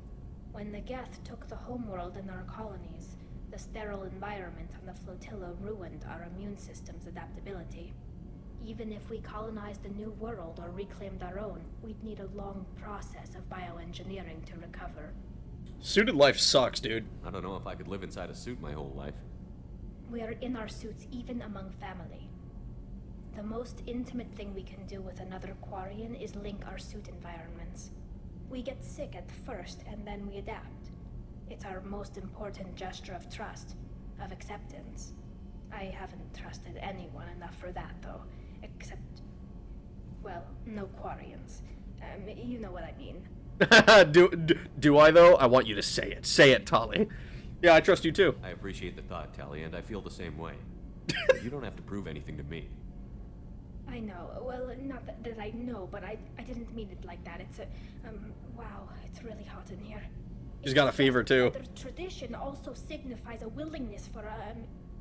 When the Geth took the homeworld in our colonies, the sterile environment on the flotilla ruined our immune system's adaptability. Even if we colonized a new world or reclaimed our own, we'd need a long process of bioengineering to recover. Suited life sucks, dude. I don't know if I could live inside a suit my whole life. We are in our suits even among family. The most intimate thing we can do with another Quarian is link our suit environments. We get sick at first, and then we adapt. It's our most important gesture of trust, of acceptance. I haven't trusted anyone enough for that, though. Except, well, no Quarians. You know what I mean. Do I, though? I want you to say it. Say it, Tali. Yeah, I trust you, too. I appreciate the thought, Tali, and I feel the same way. You don't have to prove anything to me. I know. Well, not that I know, but I didn't mean it like that. It's a, wow, it's really hot in here. She's got a fever, too. The tradition also signifies a willingness for,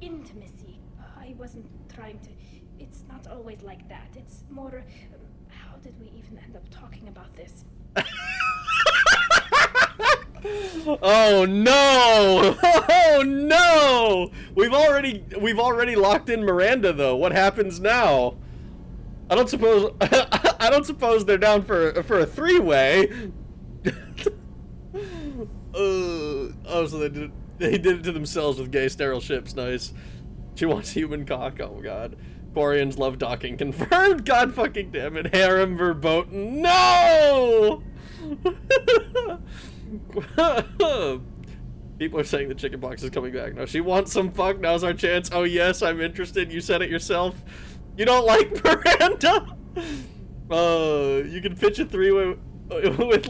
intimacy. I wasn't trying to... It's not always like that. It's more... how did we even end up talking about this? Oh no! Oh no! We've already locked in Miranda, though. What happens now? I don't suppose they're down for a three-way. Oh, so they did it to themselves with gay sterile ships. Nice. She wants human cock. Oh god. Quarians love docking. Confirmed. God fucking damn it. Harem verboten. No. People are saying the chicken box is coming back. No, she wants some fuck. Now's our chance. Oh yes, I'm interested. You said it yourself. You don't like Miranda? You can pitch a three-way with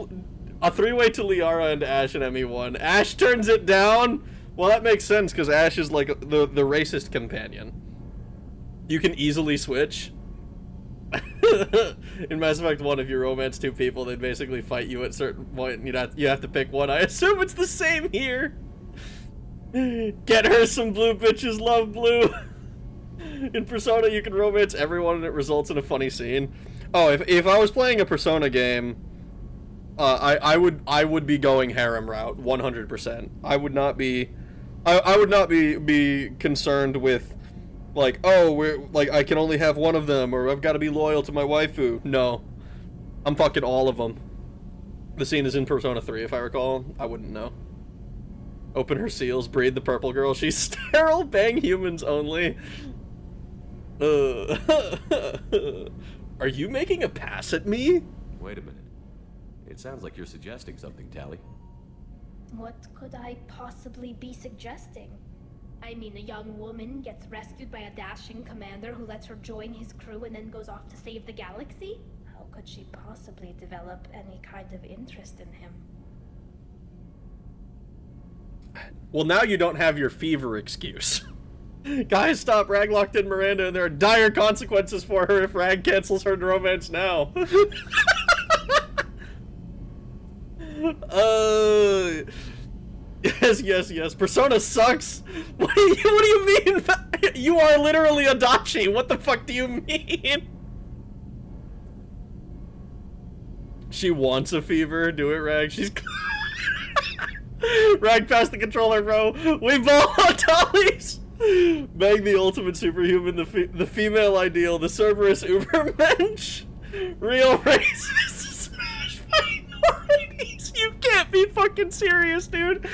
a three-way to Liara and Ash and ME1. Ash turns it down. Well, that makes sense because Ash is like the racist companion. You can easily switch. In Mass Effect 1, if you romance two people, they'd basically fight you at a certain point, and you have to pick one. I assume it's the same here. Get her some blue bitches love blue. In Persona, you can romance everyone, and it results in a funny scene. Oh, if I was playing a Persona game, I would be going harem route 100%. I would not be concerned with, like, oh, I can only have one of them, or I've got to be loyal to my waifu. No, I'm fucking all of them. The scene is in Persona 3, if I recall. I wouldn't know. Open her seals, breed the purple girl. She's sterile, bang humans only. Are you making a pass at me? Wait a minute. It sounds like you're suggesting something, Tali. What could I possibly be suggesting? I mean, a young woman gets rescued by a dashing commander who lets her join his crew and then goes off to save the galaxy? How could she possibly develop any kind of interest in him? Well, now you don't have your fever excuse. Guys, stop. Rag locked in Miranda, and there are dire consequences for her if Rag cancels her romance now. Yes. Persona sucks. What do you mean? You are literally a Dachi. What the fuck do you mean? She wants a fever. Do it, Rag. She's... Rag past the controller, bro. We ball on Tali's. Bang the ultimate superhuman, the female ideal, the Cerberus Ubermensch. Real racist. Smash minorities. You can't be fucking serious, dude.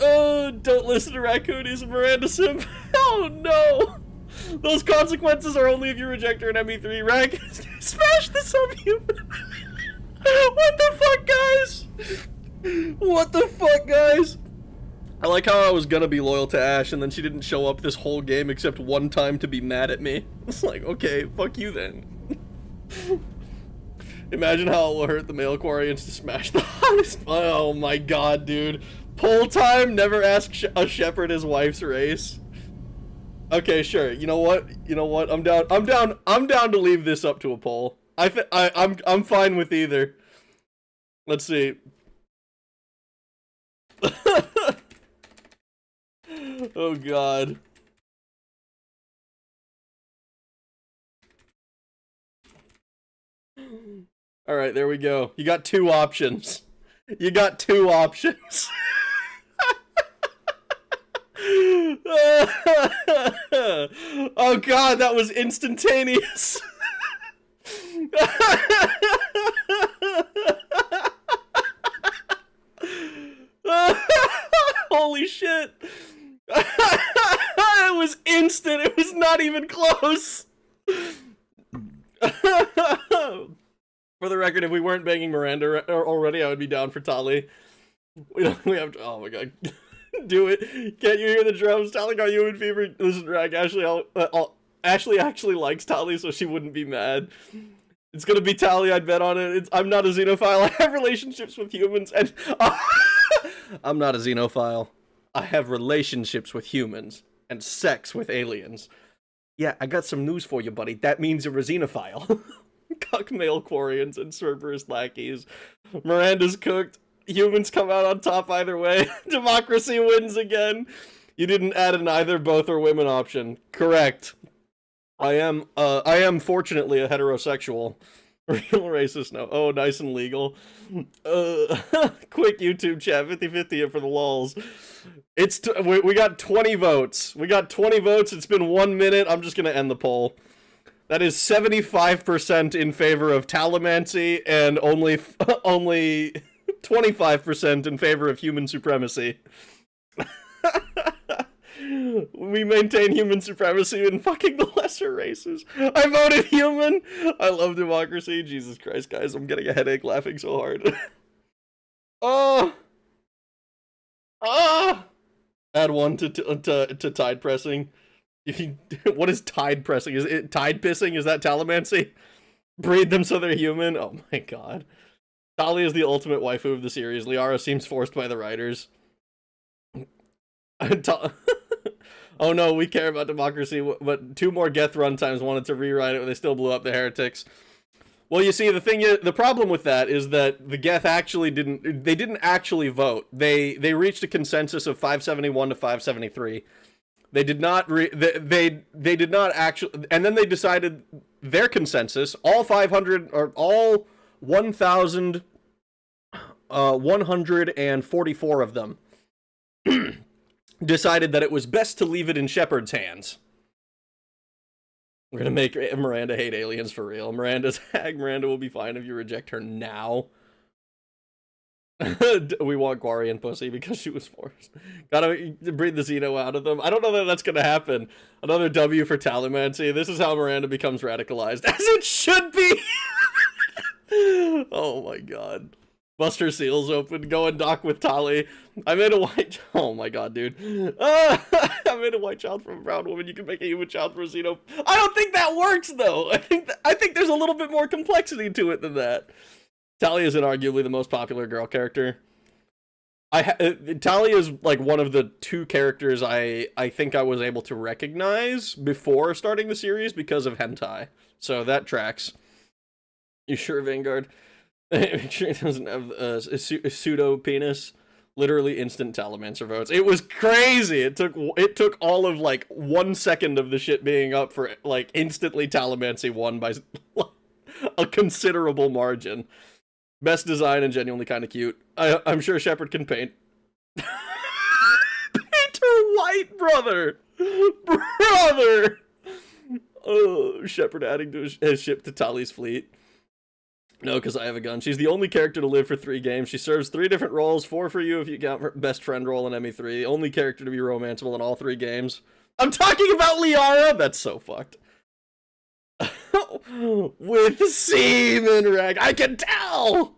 Oh, don't listen to Raccoon. He's a Miranda simp. Oh no. Those consequences are only if you reject her in ME3. Rag, smash the subhuman. What the fuck, guys? What the fuck, guys? I like how I was gonna be loyal to Ash, and then she didn't show up this whole game except one time to be mad at me. It's like, okay, fuck you then. Imagine how it will hurt the male Quarians to smash the hottest. Oh my god, dude. Poll time, never ask a shepherd his wife's race. Okay, sure. You know what? You know what? I'm down. I'm down to leave this up to a poll. I'm fine with either. Let's see. Oh God. All right, there we go. You got two options. You got two options. Oh God, that was instantaneous. Holy shit. It was instant. It was not even close. For the record, if we weren't banging Miranda already, I would be down for Tali. We have to, oh my God. Do it. Can't you hear the drums? Tali got human fever. Listen, Rag, Ashley actually likes Tali, so she wouldn't be mad. It's gonna be Tali, I'd bet on it. I'm not a xenophile. I have relationships with humans, and I'm not a xenophile. I have relationships with humans and sex with aliens. Yeah, I got some news for you, buddy. That means you're a xenophile. Cuck male Quarians and Cerberus lackeys. Miranda's cooked. Humans come out on top either way. Democracy wins again. You didn't add an either, both, or women option. Correct. I am fortunately a heterosexual. Real racist, no. Oh, nice and legal. Quick YouTube chat, 50-50 for the lulz. We got 20 votes. We got 20 votes. It's been 1 minute. I'm just gonna end the poll. That is 75% in favor of Talamancy and only 25% in favor of human supremacy. We maintain human supremacy in fucking the lesser races. I voted human. I love democracy. Jesus Christ, guys, I'm getting a headache laughing so hard. Oh. Ah. Add one to tide pressing. What is tide pressing? Is it tide pissing? Is that Talamancy? Breed them so they're human? Oh my God. Tali is the ultimate waifu of the series. Liara seems forced by the writers. Oh no, we care about democracy, but 2 more Geth runtimes wanted to rewrite it, but they still blew up the heretics. Well, you see, the problem with that is that the Geth actually didn't actually vote. They reached a consensus of 571 to 573. They did not they did not actually, and then they decided their consensus, all 500 or all 1,144 of them decided that it was best to leave it in Shepard's hands. We're gonna make Miranda hate aliens for real. Miranda's hag. Miranda will be fine if you reject her now. We want Quarian pussy because she was forced. Gotta breathe the Xeno out of them. I don't know that that's gonna happen. Another W for Talamancy. This is how Miranda becomes radicalized. As it should be! Oh my God. Buster Seals open. Go and dock with Tali. I made a white... Oh my God, dude. I made a white child from a brown woman. You can make a human child from a Xeno. I don't think that works, though. I think there's a little bit more complexity to it than that. Tali is inarguably the most popular girl character. Tali is like one of the 2 characters I think I was able to recognize before starting the series because of hentai. So that tracks. You sure, Vanguard? Make sure he doesn't have a pseudo penis. Literally instant Talamancer votes. It was crazy. It took all of like 1 second of the shit being up for like instantly Talamancy won by a considerable margin. Best design and genuinely kind of cute. I'm sure Shepard can paint. Paint her white, brother! Brother! Oh, Shepard adding to his ship to Tali's fleet. No, because I have a gun. She's the only character to live for 3 games. She serves 3 different roles, 4 for you if you count her best friend role in ME3. The only character to be romanceable in all 3 games. I'm talking about Liara! That's so fucked. With semen rag. I can tell!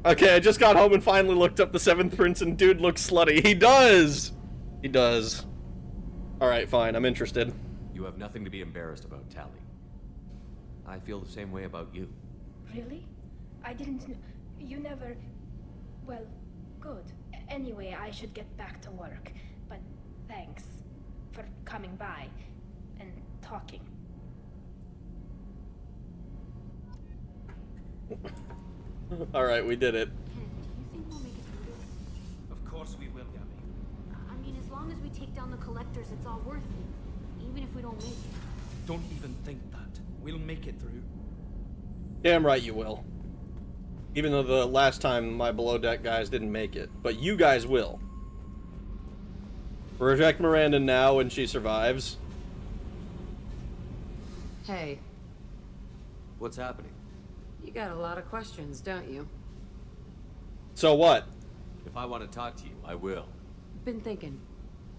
Okay, I just got home and finally looked up the 7th prince and dude looks slutty. He does! He does. Alright, fine. I'm interested. You have nothing to be embarrassed about, Tali. I feel the same way about you. Really? I didn't know. You never... Well, good. Anyway, I should get back to work. But thanks for coming by and talking. Alright, we did it. Of course we will, Gabby. I mean, as long as we take down the collectors, it's all worth it. Even if we don't make it. Don't even think that. We'll make it through. Damn right you will. Even though the last time my below deck guys didn't make it. But you guys will. Reject Miranda now when she survives. Hey, What's happening? you got a lot of questions, don't you? So what? If I want to talk to you, I will. Been thinking.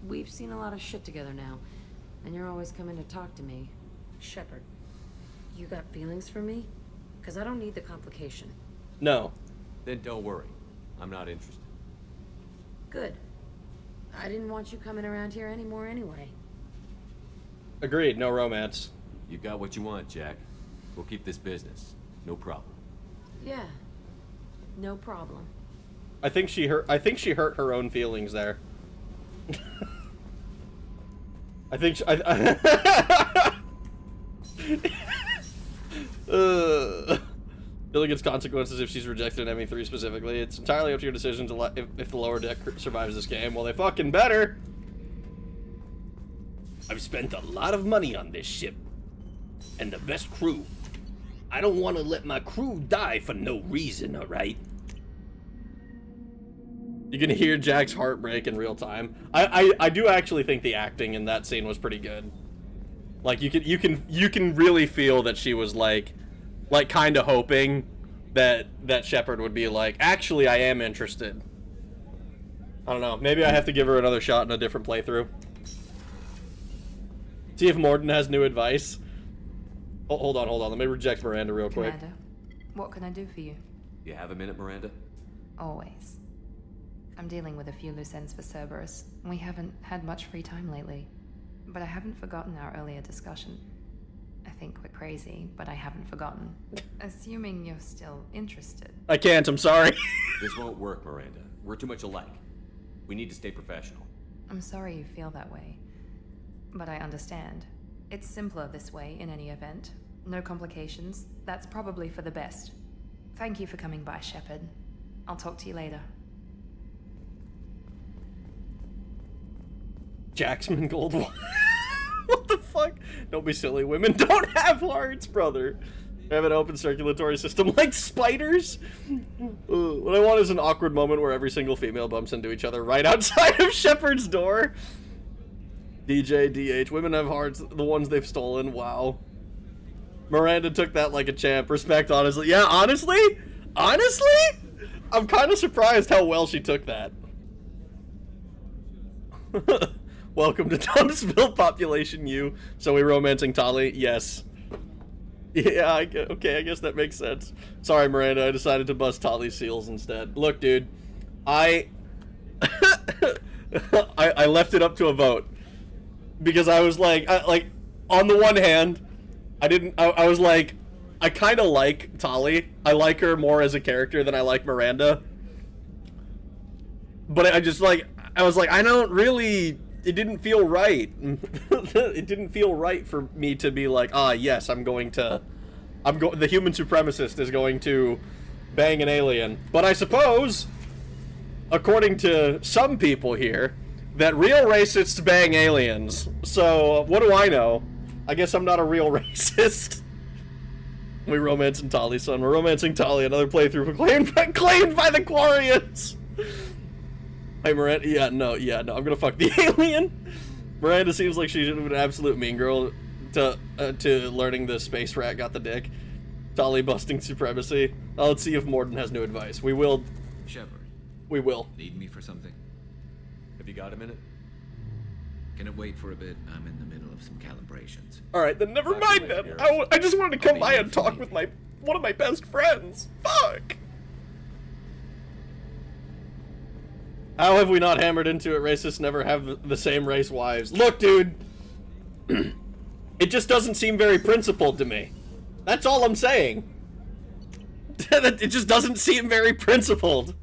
We've seen a lot of shit together now, and you're always coming to talk to me. Shepard, you got feelings for me? Because I don't need the complication. No. Then don't worry. I'm not interested. Good. I didn't want you coming around here anymore anyway. Agreed, no romance. You got what you want, Jack. We'll keep this business. No problem. Yeah. No problem. I think she hurt her own feelings there. I think she, Billy gets consequences if she's rejected in ME3 specifically. It's entirely up to your decision to let if the lower deck survives this game. Well, they fucking better. I've spent a lot of money on this ship. And the best crew. I don't want to let my crew die for no reason, alright? You can hear Jack's heartbreak in real time. I do actually think the acting in that scene was pretty good. Like you can really feel that she was like kind of hoping that Shepard would be like, actually I am interested. I don't know. Maybe I have to give her another shot in a different playthrough. See if Morden has new advice. Oh, hold on. Let me reject Miranda real quick. Commander, what can I do for you? You have a minute, Miranda? Always. I'm dealing with a few loose ends for Cerberus. We haven't had much free time lately. But I haven't forgotten our earlier discussion. I think we're crazy, but I haven't forgotten. Assuming you're still interested. I can't, I'm sorry. This won't work, Miranda. We're too much alike. We need to stay professional. I'm sorry you feel that way. But I understand. It's simpler this way in any event. No complications. That's probably for the best. Thank you for coming by, Shepard. I'll talk to you later. Jacksman Gold. What the fuck? Don't be silly. Women don't have hearts, brother. They have an open circulatory system like spiders. What I want is an awkward moment where every single female bumps into each other right outside of Shepard's door. DJ, DH. Women have hearts. The ones they've stolen. Wow. Miranda took that like a champ. Respect, honestly. Yeah, honestly? I'm kind of surprised how well she took that. Welcome to Dumpsville Population U. So we romancing Tali? Yes. Yeah, okay, I guess that makes sense. Sorry, Miranda, I decided to bust Tali's seals instead. Look, dude, I left it up to a vote. Because I was like, on the one hand, I was like, I kind of like Tali. I like her more as a character than I like Miranda. But I was like, I don't really, it didn't feel right. It didn't feel right for me to be like, yes, the human supremacist is going to bang an alien. But I suppose, according to some people here, that real racists bang aliens. So, what do I know? I guess I'm not a real racist. We romancing Tali, son. We're romancing Tali. Another playthrough claimed by the Quarians. Hey, Miranda. Yeah, no. I'm gonna fuck the alien. Miranda seems like she's an absolute mean girl to learning the space rat got the dick. Tali busting supremacy. Let's see if Morden has new advice. We will. Shepard. We will. Need me for something? Have you got a minute? Can it wait for a bit? I'm in the middle of some calibrations. Alright, then never mind then. I just wanted to come by and talk with one of my best friends. Fuck! How have we not hammered into it? Racists never have the same race wives. Look, dude! It just doesn't seem very principled to me. That's all I'm saying. It just doesn't seem very principled.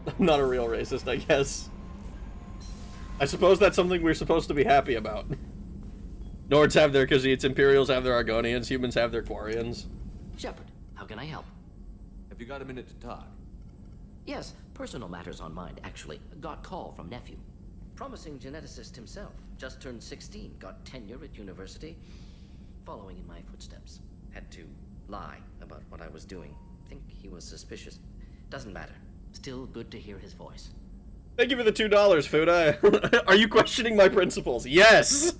I'm not a real racist, I guess. I suppose that's something we're supposed to be happy about. Nords have their Khajiits, Imperials have their Argonians, humans have their Quarians. Shepard, how can I help? Have you got a minute to talk? Yes, personal matters on mind, actually. Got call from nephew. Promising geneticist himself. Just turned 16, got tenure at university. Following in my footsteps. Had to lie about what I was doing. Think he was suspicious. Doesn't matter. Still good to hear his voice. Thank you for the $2, Fuda. Are you questioning my principles? Yes!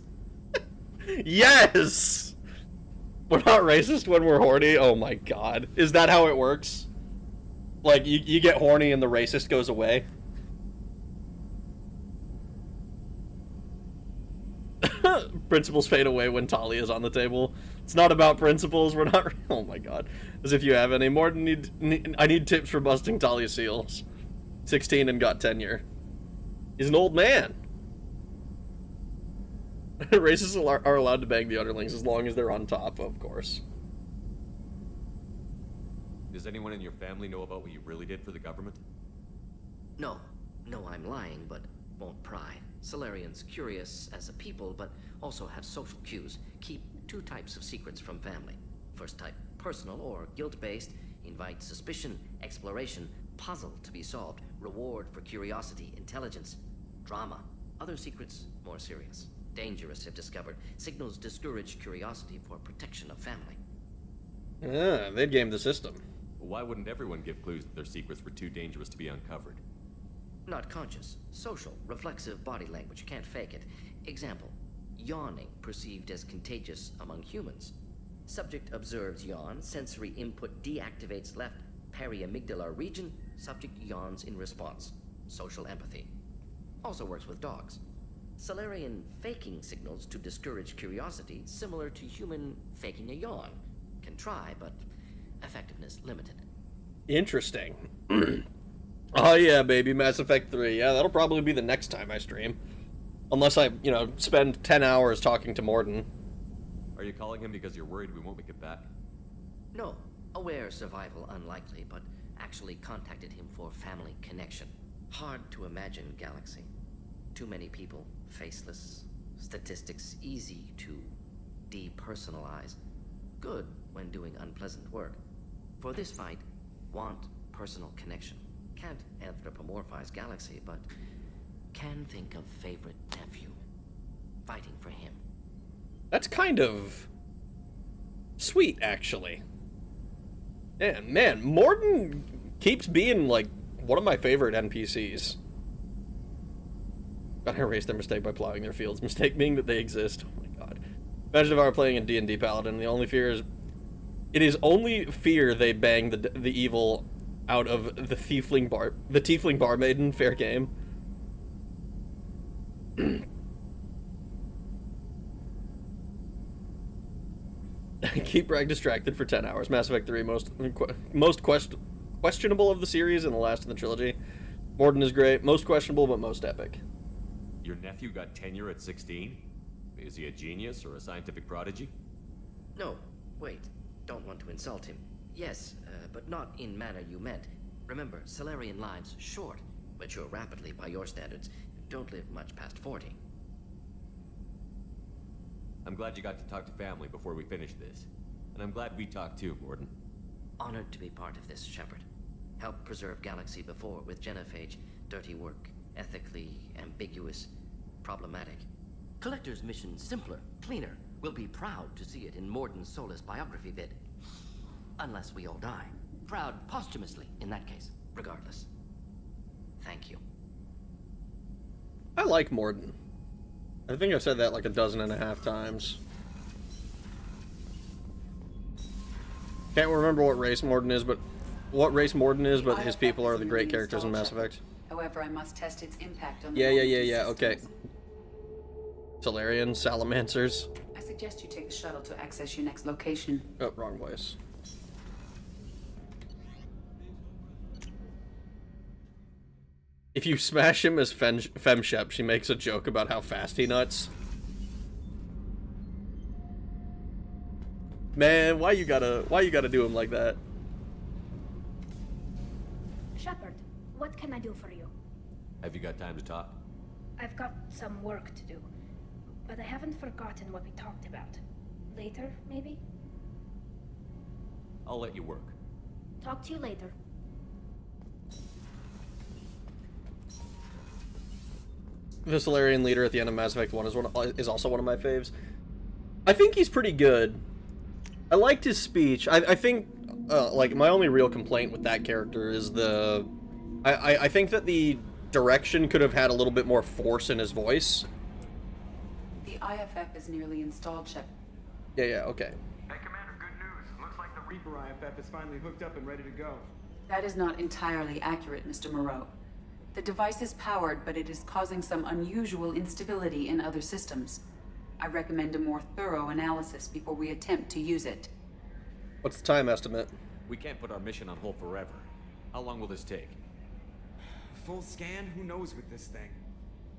Yes! We're not racist when we're horny? Oh my god. Is that how it works? Like, you get horny and the racist goes away? Principles fade away when Tali is on the table. It's not about principles, we're not... Oh my god. As if you have any more. I need tips for busting Talia's seals. 16 and got tenure. He's an old man. Racists are allowed to bang the underlings as long as they're on top, of course. Does anyone in your family know about what you really did for the government? No. No, I'm lying, but won't pry. Solarians curious as a people, but also have social cues. Keep two types of secrets from family. First type, personal or guilt-based, invite suspicion, exploration, puzzle to be solved, reward for curiosity, intelligence, drama. Other secrets, more serious. Dangerous if discovered. Signals discourage curiosity for protection of family. Yeah, they'd game the system. Why wouldn't everyone give clues that their secrets were too dangerous to be uncovered? Not conscious. Social, reflexive body language. Can't fake it. Example. Yawning perceived as contagious among humans. Subject observes yawn. Sensory input deactivates left periamygdalar region. Subject yawns in response. Social empathy. Also works with dogs. Solarian faking signals to discourage curiosity, similar to human faking a yawn. Can try, but effectiveness limited. Interesting. Oh yeah, baby, Mass Effect 3. Yeah, that'll probably be the next time I stream. Unless I, spend 10 hours talking to Morden. Are you calling him because you're worried we won't make it back? No. Aware survival unlikely, but actually contacted him for family connection. Hard to imagine galaxy. Too many people, faceless. Statistics easy to depersonalize. Good when doing unpleasant work. For this fight, want personal connection. Can't anthropomorphize galaxy, but can think of favorite nephew. Fighting for him. That's kind of sweet, actually. And man, Morden keeps being like one of my favorite NPCs. Gotta erase their mistake by plowing their fields. Mistake being that they exist. Oh my god. Imagine if I were playing a D&D Paladin, the only fear is... It is only fear they bang the evil out of the tiefling bar maiden. Fair game. Keep Bragg distracted for 10 hours. Mass Effect 3, most questionable of the series and the last in the trilogy. Morden is great. Most questionable, but most epic. Your nephew got tenure at 16? Is he a genius or a scientific prodigy? No, wait. Don't want to insult him. Yes, but not in manner you meant. Remember, Solarian lives short. Mature rapidly by your standards. Don't live much past 40. I'm glad you got to talk to family before we finish this. And I'm glad we talked too, Morden. Honored to be part of this, Shepard. Helped preserve Galaxy before with Genophage. Dirty work. Ethically ambiguous. Problematic. Collector's mission simpler, cleaner. We'll be proud to see it in Morden's Solus biography vid. Unless we all die. Proud posthumously, in that case. Regardless. Thank you. I like Morden. I think I've said that like 12.5 times. Can't remember what race Morden is, but his people are the great characters in Mass Effect. However, I must test its impact on the Yeah, okay. Solarian, Salamancers. I suggest you take the shuttle to access your next location. Oh, wrong voice. If you smash him as Femshep, she makes a joke about how fast he nuts. Man, why you gotta do him like that? Shepard, What can I do for you? Have you got time to talk? I've got some work to do, but I haven't forgotten what we talked about. Later, maybe? I'll let you work. Talk to you later. The Solarian leader at the end of Mass Effect 1 is also one of my faves. I think he's pretty good. I liked his speech. I think, like, my only real complaint with that character is the... I think that the direction could have had a little bit more force in his voice. The IFF is nearly installed, Shep. Yeah, okay. Hey, Commander, good news. Looks like the Reaper IFF is finally hooked up and ready to go. That is not entirely accurate, Mr. Moreau. The device is powered, but it is causing some unusual instability in other systems. I recommend a more thorough analysis before we attempt to use it. What's the time estimate? We can't put our mission on hold forever. How long will this take? Full scan? Who knows with this thing?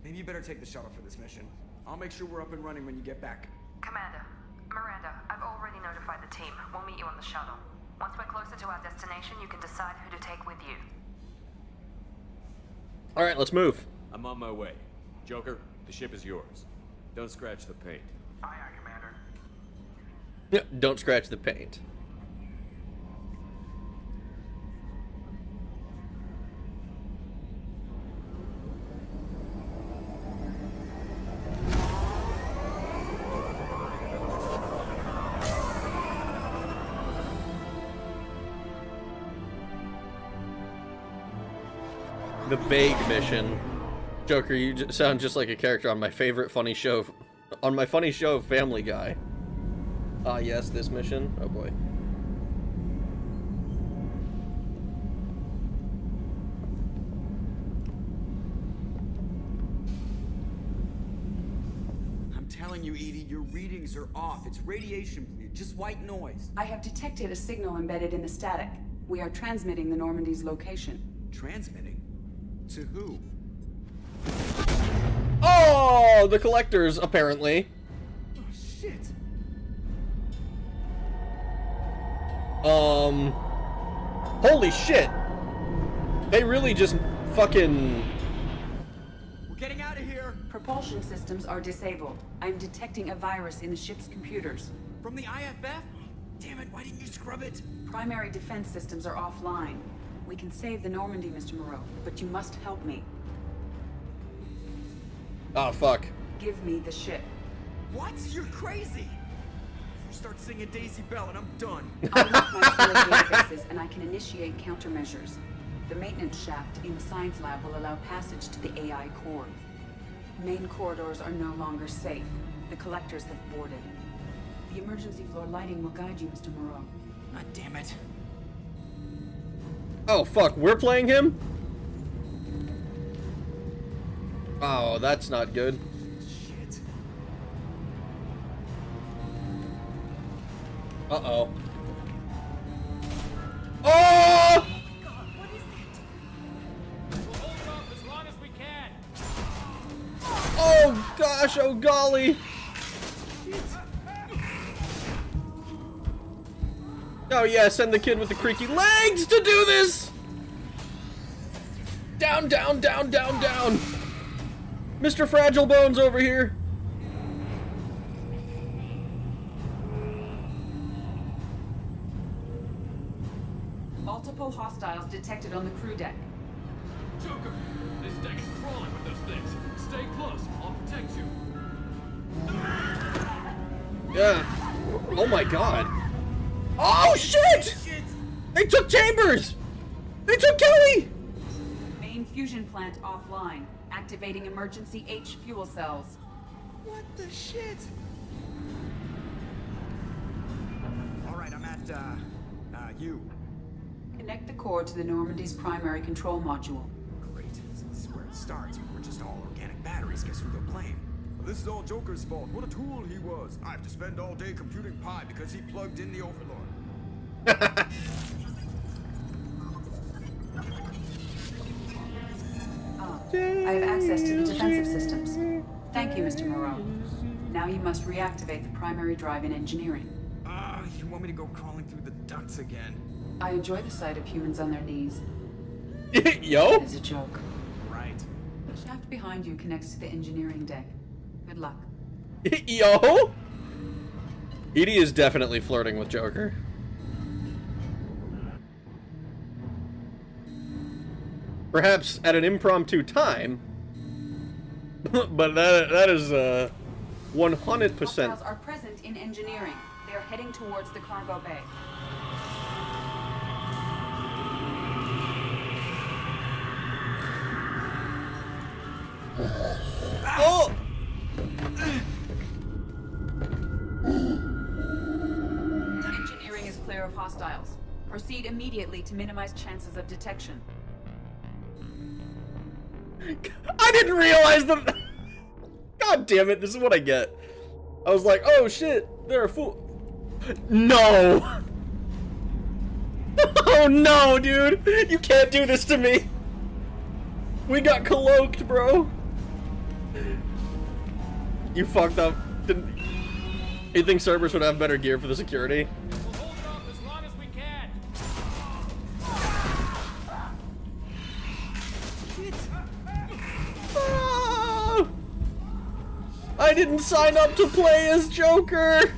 Maybe you better take the shuttle for this mission. I'll make sure we're up and running when you get back. Commander, Miranda, I've already notified the team. We'll meet you on the shuttle. Once we're closer to our destination, you can decide who to take with you. Alright, let's move. I'm on my way. Joker, the ship is yours. Don't scratch the paint. Aye, aye, Commander. Yeah, don't scratch the paint. The vague mission. Joker, you sound just like a character on my favorite funny show, Family Guy. Ah, yes, this mission. Oh boy. I'm telling you, Edie, your readings are off. It's radiation bleed, just white noise. I have detected a signal embedded in the static. We are transmitting the Normandy's location. Transmitting? To who? Oh, the collectors, apparently. Oh, shit. Holy shit. They really just fucking... We're getting out of here. Propulsion systems are disabled. I'm detecting a virus in the ship's computers. From the IFF? Damn it, why didn't you scrub it? Primary defense systems are offline. We can save the Normandy, Mr. Moreau, but you must help me. Oh, fuck. Give me the ship. What? You're crazy! You start singing Daisy Bell and I'm done. I'll lock my field databases and I can initiate countermeasures. The maintenance shaft in the science lab will allow passage to the AI core. Main corridors are no longer safe. The collectors have boarded. The emergency floor lighting will guide you, Mr. Moreau. God damn it. Oh, fuck, we're playing him? Oh, that's not good. Shit. Uh-oh. Oh! God, what is that? We'll hold it off as long as we can. Oh, gosh, oh, golly. Oh, yeah, send the kid with the creaky legs to do this! Down, down, down, down, down! Mr. Fragile Bones over here! Multiple hostiles detected on the crew deck. Joker, this deck is crawling with those things. Stay close. I'll protect you. Yeah. Oh my god. Oh shit! They took Chambers! They took Kelly! Main fusion plant offline. Activating emergency H fuel cells. What the shit? Alright, I'm at, you. Connect the core to the Normandy's primary control module. Great. This is where it starts. We're just all organic batteries. Guess who they'll blame? This is all Joker's fault. What a tool he was. I have to spend all day computing pi because he plugged in the Overlord. I have access to the defensive systems. Thank you, Mr. Moreau. Now you must reactivate the primary drive in engineering. You want me to go crawling through the ducts again? I enjoy the sight of humans on their knees. Yo? It's a joke. Right. The shaft behind you connects to the engineering deck. Good luck. Yo? Edie is definitely flirting with Joker. Perhaps at an impromptu time, but that is 100%. Hostiles are present in engineering. They are heading towards the cargo bay. Oh! Engineering is clear of hostiles. Proceed immediately to minimize chances of detection. I didn't realize them. God damn it, this is what I get. I was like, oh shit, they're a fool. No! Oh no, dude! You can't do this to me! We got colloqued, bro! You fucked up. Didn't... You think Cerberus would have better gear for the security? We'll hold it off as long as we can. Ah! I didn't sign up to play as Joker!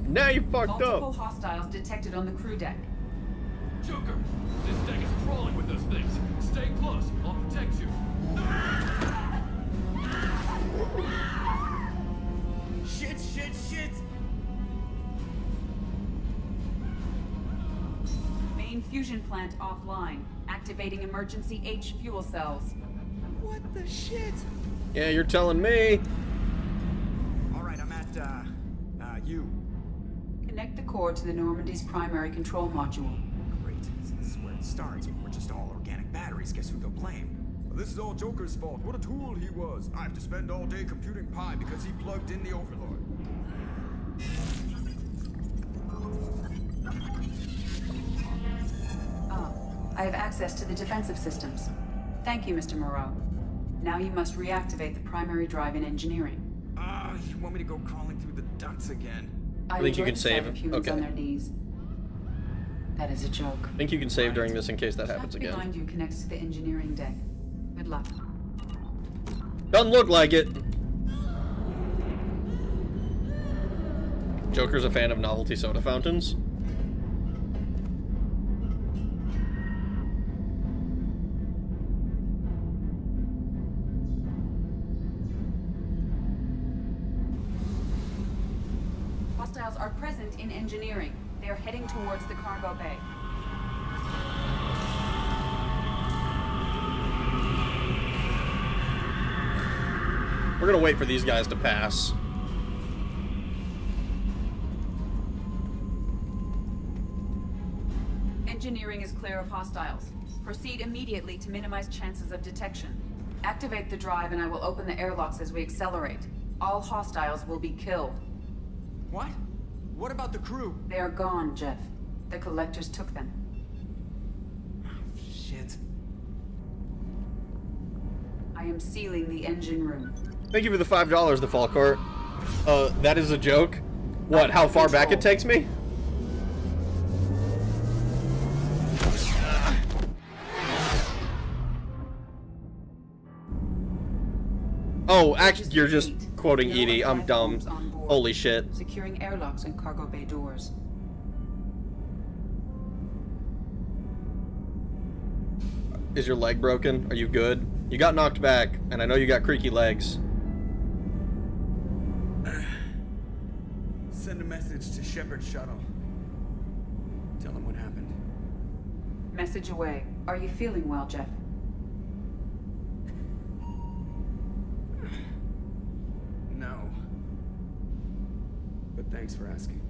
Now you fucked Multiple up. hostiles detected on the crew deck. Joker, this deck is crawling with those things. Stay close. I'll protect you. Shit, shit, shit! Main fusion plant offline. Activating emergency H fuel cells. What the shit? Yeah, you're telling me. Alright, I'm at, you. Connect the core to the Normandy's primary control module. Great. This is where it starts. We're just all organic batteries. Guess who they'll blame? Well, this is all Joker's fault. What a tool he was. I have to spend all day computing pi because he plugged in the Overlord. I have access to the defensive systems. Thank you, Mr. Moreau. Now you must reactivate the primary drive in engineering. You want me to go crawling through the ducts again? I think you enjoy can the save sight of him. humans on Okay. their knees. That is a joke. I think you can save during this in case that Shaft happens again. behind you connects to the engineering deck. Good luck. Doesn't look like it. Joker's a fan of novelty soda fountains. Hostiles are present in engineering. They are heading towards the cargo bay. We're gonna wait for these guys to pass. Engineering is clear of hostiles. Proceed immediately to minimize chances of detection. Activate the drive and I will open the airlocks as we accelerate. All hostiles will be killed. What? What about the crew? They are gone, Jeff. The collectors took them. Shit. I am sealing the engine room. Thank you for the $5, the fall court. That is a joke. What, how far back it takes me? Oh, actually, you're just quoting Edie. I'm dumb. Holy shit. Securing airlocks and cargo bay doors. Is your leg broken? Are you good? You got knocked back, and I know you got creaky legs. Send a message to Shepard's shuttle. Tell him what happened. Message away. Are you feeling well, Jeff? No. But thanks for asking.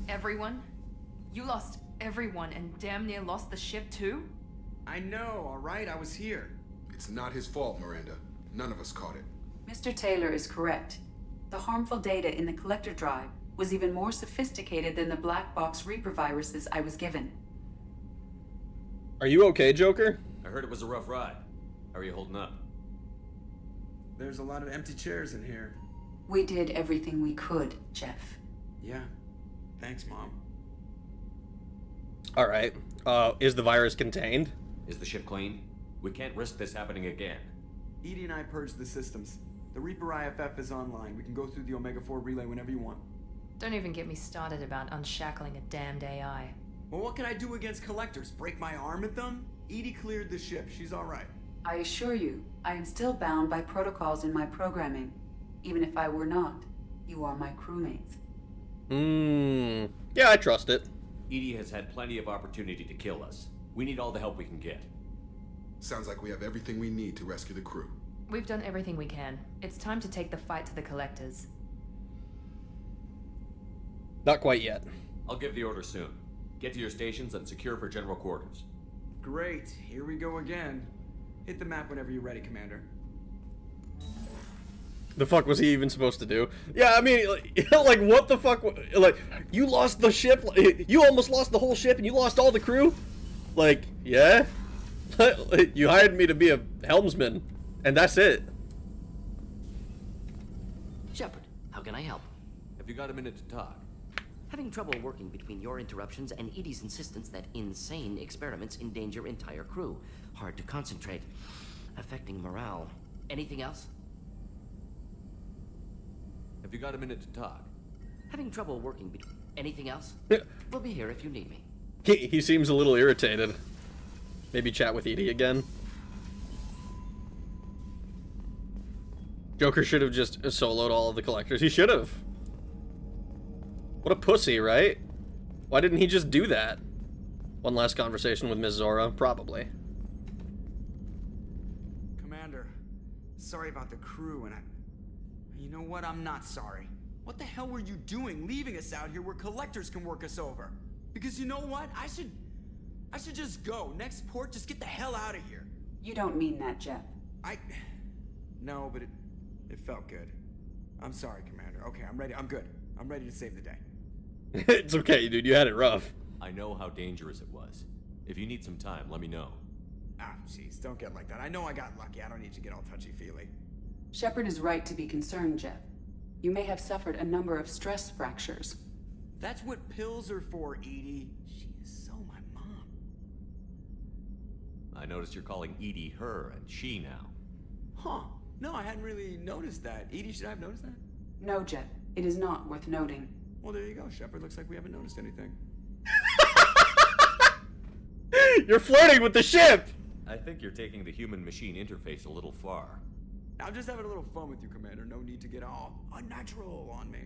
Everyone? You lost everyone and damn near lost the ship too? I know, alright? I was here. It's not his fault, Miranda. None of us caught it. Mr. Taylor is correct. The harmful data in the collector drive was even more sophisticated than the black box Reaper viruses I was given. Are you okay, Joker? I heard it was a rough ride. How are you holding up? There's a lot of empty chairs in here. We did everything we could, Jeff. Yeah. Thanks, Mom. Alright. Is the virus contained? Is the ship clean? We can't risk this happening again. Edie and I purged the systems. The Reaper IFF is online. We can go through the Omega-4 relay whenever you want. Don't even get me started about unshackling a damned AI. Well, what can I do against collectors? Break my arm at them? Edie cleared the ship. She's all right. I assure you, I am still bound by protocols in my programming. Even if I were not, you are my crewmates. Yeah, I trust it. Edie has had plenty of opportunity to kill us. We need all the help we can get. Sounds like we have everything we need to rescue the crew. We've done everything we can. It's time to take the fight to the collectors. Not quite yet. I'll give the order soon. Get to your stations and secure for general quarters. Great. Here we go again. Hit the map whenever you're ready, Commander. The fuck was he even supposed to do? Yeah, I mean, like what the fuck? Like, you lost the ship? You almost lost the whole ship and you lost all the crew? Like, yeah? You hired me to be a helmsman, and that's it. Shepard, how can I help? Have you got a minute to talk? Having trouble working between your interruptions and Edie's insistence that insane experiments endanger entire crew. Hard to concentrate. Affecting morale. Anything else? Have you got a minute to talk? Having trouble working between... Anything else? We'll be here if you need me. He seems a little irritated. Maybe chat with Edie again. Joker should have just soloed all of the collectors. He should have. What a pussy, right? Why didn't he just do that? One last conversation with Ms. Zora? Probably. Commander, sorry about the crew, and you know what? I'm not sorry. What the hell were you doing leaving us out here where collectors can work us over? Because you know what? I should just go. Next port, just get the hell out of here. You don't mean that, Jeff. No, but it felt good. I'm sorry, Commander. Okay, I'm ready. I'm good. I'm ready to save the day. It's okay, dude. You had it rough. I know how dangerous it was. If you need some time, let me know. Ah, jeez, don't get like that. I know I got lucky. I don't need to get all touchy-feely. Shepard is right to be concerned, Jeff. You may have suffered a number of stress fractures. That's what pills are for, Edie. She is so my mom. I noticed you're calling Edie her and she now. Huh. No, I hadn't really noticed that. Edie, should I have noticed that? No, Jeff. It is not worth noting. Well, there you go, Shepard. Looks like we haven't noticed anything. You're flirting with the ship! I think you're taking the human-machine interface a little far. I'm just having a little fun with you, Commander. No need to get all unnatural on me.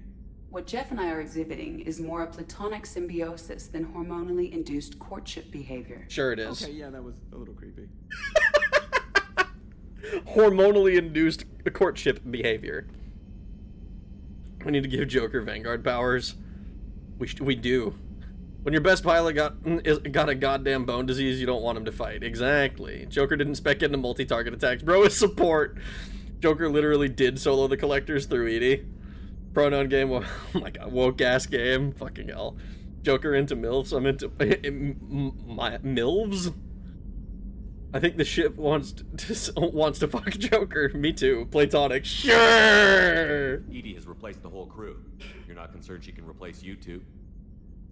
What Jeff and I are exhibiting is more a platonic symbiosis than hormonally induced courtship behavior. Sure it is. Okay, yeah, that was a little creepy. Hormonally induced courtship behavior. We need to give Joker Vanguard powers. We do. When your best pilot got a goddamn bone disease, you don't want him to fight. Exactly. Joker didn't spec into multi-target attacks. Bro is support. Joker literally did solo the collectors through Edie. Pronoun game. Oh my god. Woke ass game. Fucking hell. Joker into MILFs. I'm into MILFs? I think the ship wants to fuck Joker. Me too. Platonic. Sure. Edie has replaced the whole crew. You're not concerned she can replace you two?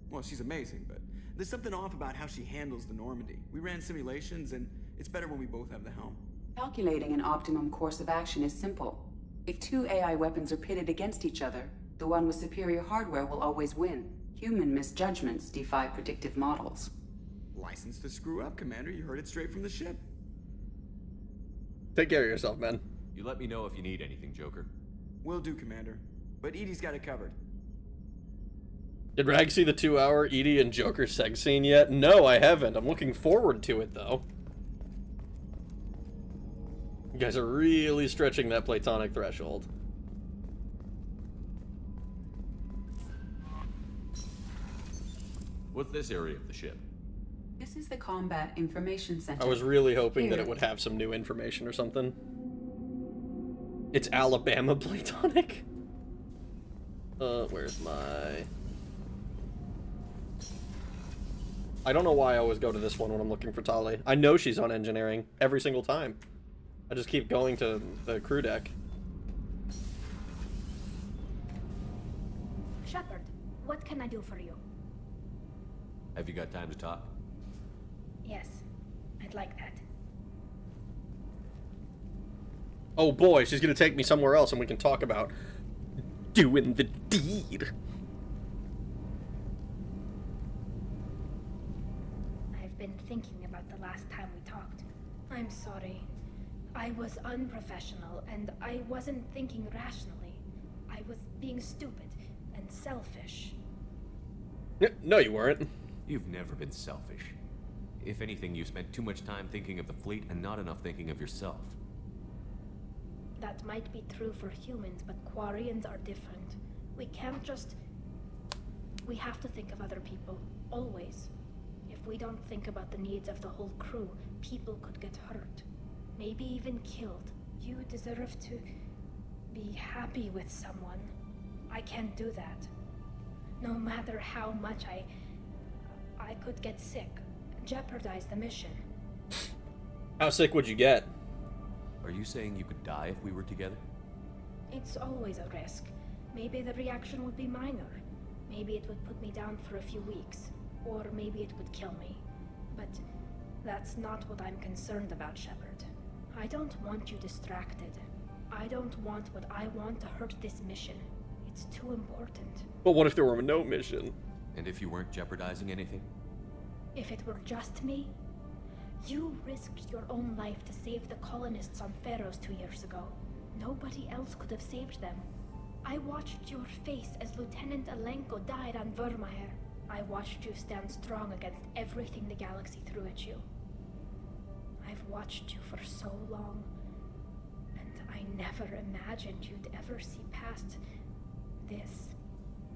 Well, she's amazing, but there's something off about how she handles the Normandy. We ran simulations, and it's better when we both have the helm. Calculating an optimum course of action is simple. If two AI weapons are pitted against each other, the one with superior hardware will always win. Human misjudgments defy predictive models. License to screw up, Commander. You heard it straight from the ship. Take care of yourself, man. You let me know if you need anything, Joker. Will do, Commander. But Edie's got it covered. Did Rag see the 2-hour Edie and Joker seg scene yet? No, I haven't. I'm looking forward to it, though. You guys are really stretching that platonic threshold. What's this area of the ship? This is the Combat Information Center. I was really hoping that it would have some new information or something. It's Alabama platonic? Where's my... I don't know why I always go to this one when I'm looking for Tali. I know she's on engineering every single time. I just keep going to the crew deck. Shepard, what can I do for you? Have you got time to talk? Yes, I'd like that. Oh boy, she's gonna take me somewhere else and we can talk about doing the deed. I've been thinking about the last time we talked. I'm sorry. I was unprofessional, and I wasn't thinking rationally. I was being stupid and selfish. No, you weren't. You've never been selfish. If anything, you spent too much time thinking of the fleet and not enough thinking of yourself. That might be true for humans, but Quarians are different. We can't just... We have to think of other people, always. If we don't think about the needs of the whole crew, people could get hurt. Maybe even killed. You deserve to be happy with someone. I can't do that. No matter how much I could get sick, jeopardize the mission. How sick would you get? Are you saying you could die if we were together? It's always a risk. Maybe the reaction would be minor. Maybe it would put me down for a few weeks. Or maybe it would kill me. But that's not what I'm concerned about, Shepard. I don't want you distracted. I don't want what I want to hurt this mission. It's too important. But what if there were no mission? And if you weren't jeopardizing anything? If it were just me, you risked your own life to save the colonists on Pharaohs 2 years ago. Nobody else could have saved them. I watched your face as Lieutenant Alenko died on Vermeer. I watched you stand strong against everything the galaxy threw at you. I've watched you for so long, and I never imagined you'd ever see past this.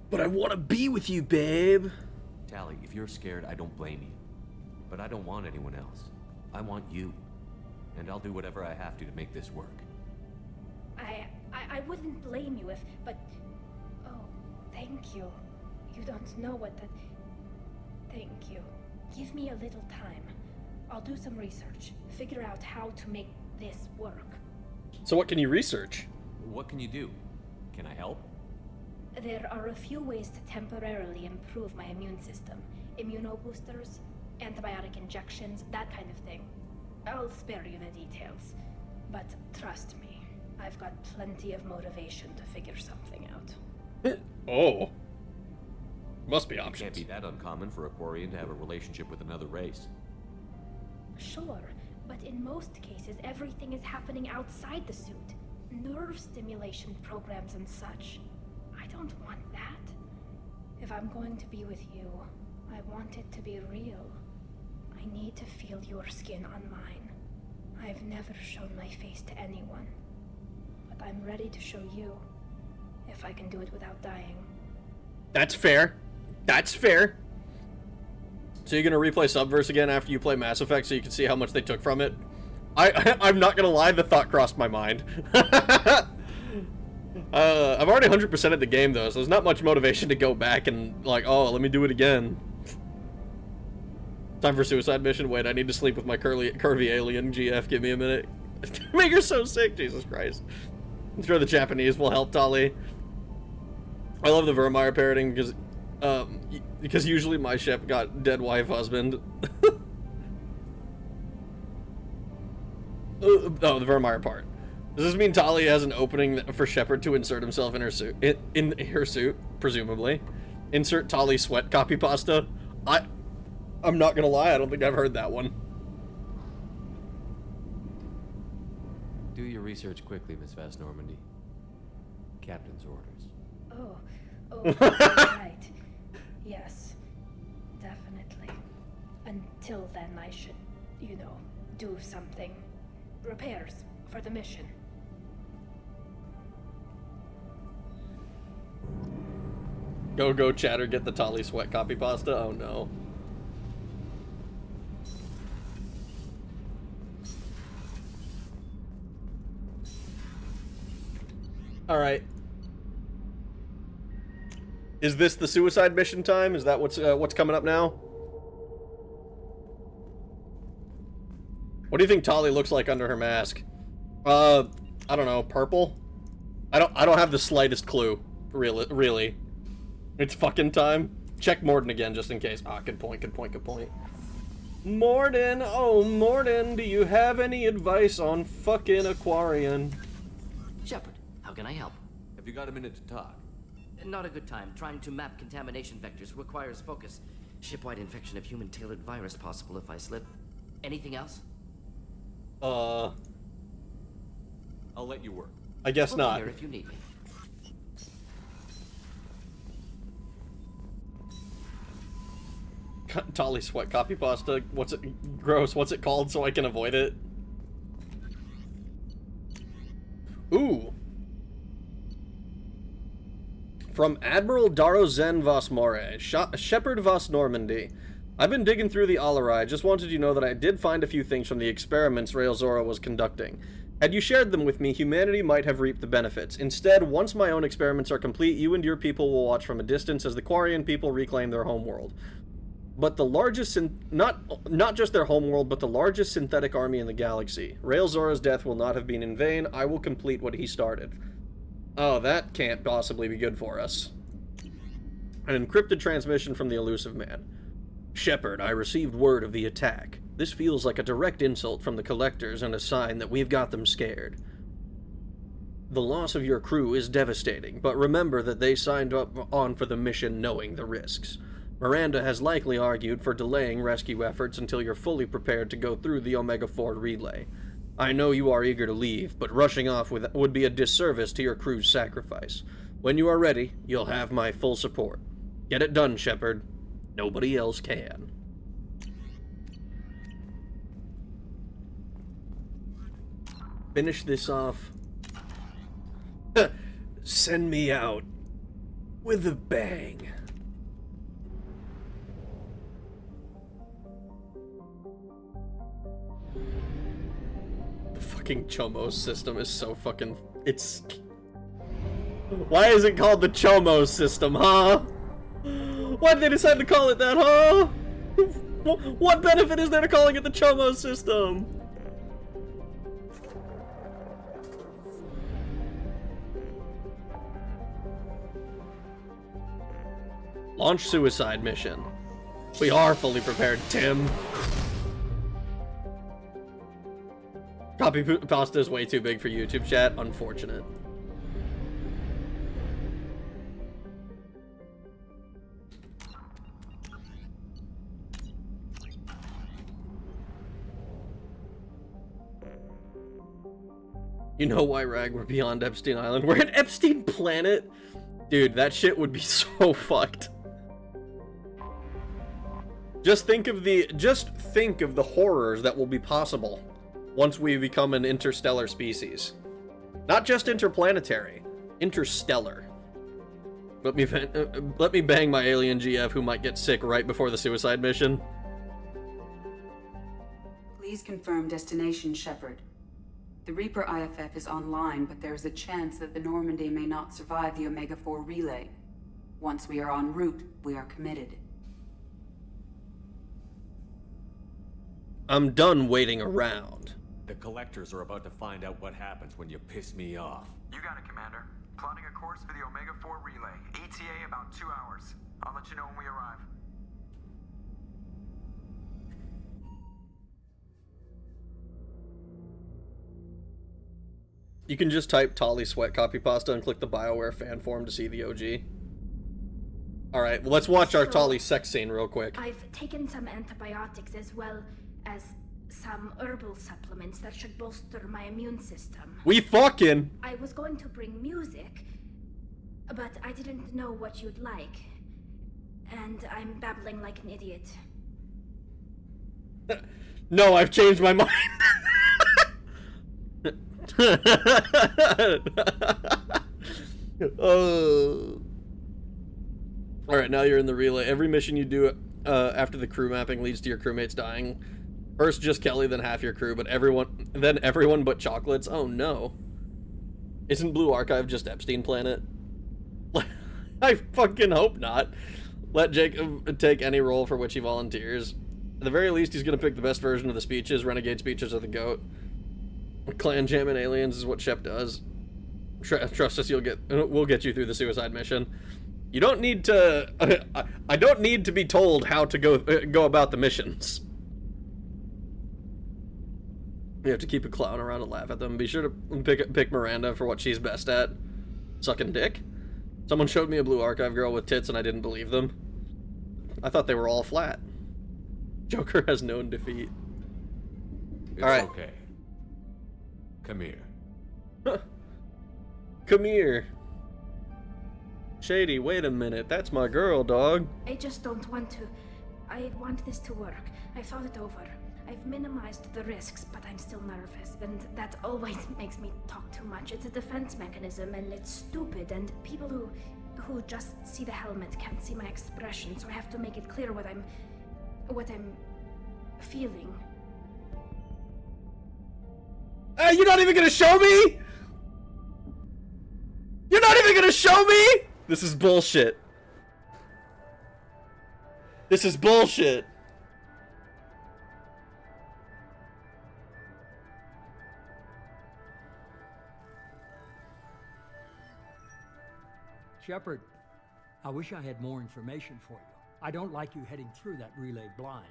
But I want to be with you, babe. Tali, if you're scared, I don't blame you. But I don't want anyone else. I want you. And I'll do whatever I have to make this work. I wouldn't blame you if, but... Oh, thank you. You don't know what that... Thank you. Give me a little time. I'll do some research. Figure out how to make this work. So what can you research? What can you do? Can I help? There are a few ways to temporarily improve my immune system. Immunoboosters, antibiotic injections, that kind of thing. I'll spare you the details. But trust me, I've got plenty of motivation to figure something out. Oh. Must be options. It can't be that uncommon for a Quarian to have a relationship with another race. Sure, but in most cases, everything is happening outside the suit. Nerve stimulation programs and such. I don't want that. If I'm going to be with you, I want it to be real. I need to feel your skin on mine. I've never shown my face to anyone. But I'm ready to show you, if I can do it without dying. That's fair. That's fair. So you're gonna replay Subverse again after you play Mass Effect so you can see how much they took from it? I'm not gonna lie, the thought crossed my mind. I've already 100%ed the game though, so there's not much motivation to go back and like, oh, let me do it again. Time for suicide mission. Wait, I need to sleep with my curvy alien. GF, give me a minute. Make her so sick, Jesus Christ. I'm sure the Japanese will help Tali. I love the Vermeer parroting because usually my ship got dead wife husband. Oh, the Vermeer part. Does this mean Tali has an opening for Shepard to insert himself in her suit? In her suit, presumably. Insert Tali sweat copy pasta. I'm not gonna lie, I don't think I've heard that one. Do your research quickly, Miss Vast Normandy. Captain's orders. Right. Yes, definitely. Until then, I should, do something. Repairs for the mission. Go, chatter, get the Tali sweat copy pasta. Oh no. Alright. Is this the suicide mission time? Is that what's coming up now? What do you think Tali looks like under her mask? I don't know, purple? I don't have the slightest clue. Really. It's fucking time. Check Morden again just in case. Ah, good point. Morden, oh Morden, do you have any advice on fucking Aquarian? Shepard, how can I help? Have you got a minute to talk? Not a good time. Trying to map contamination vectors requires focus. Shipwide infection of human-tailored virus possible if I slip. Anything else? I'll let you work. I guess I'll not. be here if you need me. Tali sweat copy pasta. What's it? Gross. What's it called so I can avoid it? Ooh. From Admiral Darozen Vosmore, Shepard Vos Normandy. I've been digging through the Alarai. Just wanted you to know that I did find a few things from the experiments Rael'Zora was conducting. Had you shared them with me, humanity might have reaped the benefits. Instead, once my own experiments are complete, you and your people will watch from a distance as the Quarian people reclaim their homeworld. But the largest, not just their homeworld, but the largest synthetic army in the galaxy. Rael'Zora's death will not have been in vain. I will complete what he started. Oh, that can't possibly be good for us. An encrypted transmission from the elusive man. Shepard, I received word of the attack. This feels like a direct insult from the Collectors and a sign that we've got them scared. The loss of your crew is devastating, but remember that they signed on for the mission knowing the risks. Miranda has likely argued for delaying rescue efforts until you're fully prepared to go through the Omega-4 relay. I know you are eager to leave, but rushing off would be a disservice to your crew's sacrifice. When you are ready, you'll have my full support. Get it done, Shepard. Nobody else can. Finish this off. Send me out with a bang. The fucking Chomos system is so fucking... It's... Why is it called the Chomos system, huh? Why'd they decide to call it that, huh? What benefit is there to calling it the Chomos system? Launch suicide mission. We are fully prepared, Tim. Copy pasta is way too big for YouTube chat. Unfortunate. You know why, Rag, we're beyond Epstein Island? We're at Epstein Planet? Dude, that shit would be so fucked. Just think of the horrors that will be possible once we become an interstellar species. Not just interplanetary, interstellar. Let me bang my alien GF who might get sick right before the suicide mission. Please confirm destination, Shepard. The Reaper IFF is online, but there is a chance that the Normandy may not survive the Omega-4 relay. Once we are en route, we are committed. I'm done waiting around. The Collectors are about to find out what happens when you piss me off. You got it, Commander. Plotting a course for the Omega-4 relay. ETA about 2 hours. I'll let you know when we arrive. You can just type Tali sweat copy pasta and click the BioWare fan form to see the OG. Alright, well, let's watch our Tali sex scene real quick. I've taken some antibiotics as well as some herbal supplements that should bolster my immune system. We fucking... I was going to bring music, but I didn't know what you'd like. And I'm babbling like an idiot. No, I've changed my mind. Oh. Alright, now you're in the relay. Every mission you do after the crew mapping leads to your crewmates dying. First just Kelly, then half your crew, but everyone but Chocolates. Oh no. Isn't Blue Archive just Epstein Planet? I fucking hope not. Let Jacob take any role for which he volunteers. At the very least, he's gonna pick the best version of the speeches. Renegade speeches are the GOAT. Clan jamming aliens is what Shep does. Trust us, we'll get you through the suicide mission. You don't need to. I don't need to be told how to go about the missions. You have to keep a clown around and laugh at them. Be sure to pick Miranda for what she's best at. Sucking dick. Someone showed me a blue archive girl with tits and I didn't believe them. I thought they were all flat. Joker has known defeat. It's Alright. okay. Come here. Come here. Shady, wait a minute. That's my girl, dog. I just don't want to. I want this to work. I've thought it over. I've minimized the risks, but I'm still nervous, and that always makes me talk too much. It's a defense mechanism, and it's stupid, and people who just see the helmet can't see my expression, so I have to make it clear what I'm feeling. You're not even gonna show me? You're not even gonna show me? This is bullshit. This is bullshit. Shepard, I wish I had more information for you. I don't like you heading through that relay blind,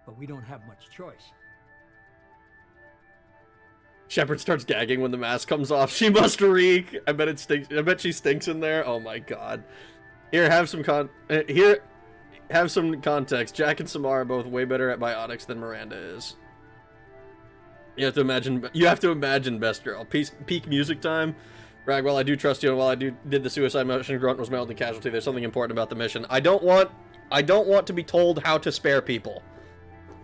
but we don't have much choice. Shepard starts gagging when the mask comes off. She must reek. I bet it stinks. I bet she stinks in there. Oh my god. Here, have some context. Jack and Samara are both way better at biotics than Miranda is. You have to imagine best girl. Peak music time. Rag, while I do trust you and while I did the suicide mission, Grunt was melted casualty. There's something important about the mission. I don't want to be told how to spare people.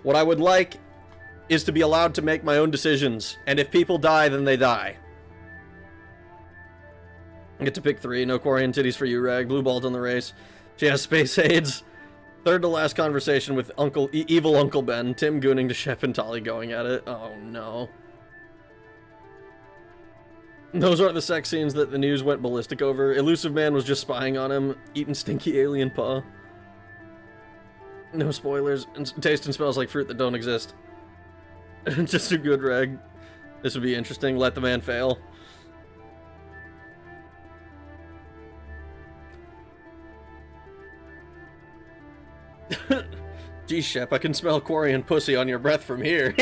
What I would like is to be allowed to make my own decisions, and if people die, then they die. I get to pick 3. No Quarian titties for you, Rag. Blue balled on the race. She has space aids. Third to last conversation with evil Uncle Ben. Tim gooning to Shep and Tali going at it. Oh no. Those aren't the sex scenes that the news went ballistic over. Elusive Man was just spying on him, eating stinky alien paw. No spoilers. Taste and smells like fruit that don't exist. Just a good reg. This would be interesting. Let the man fail. Gee, Shep, I can smell Quarian pussy on your breath from here.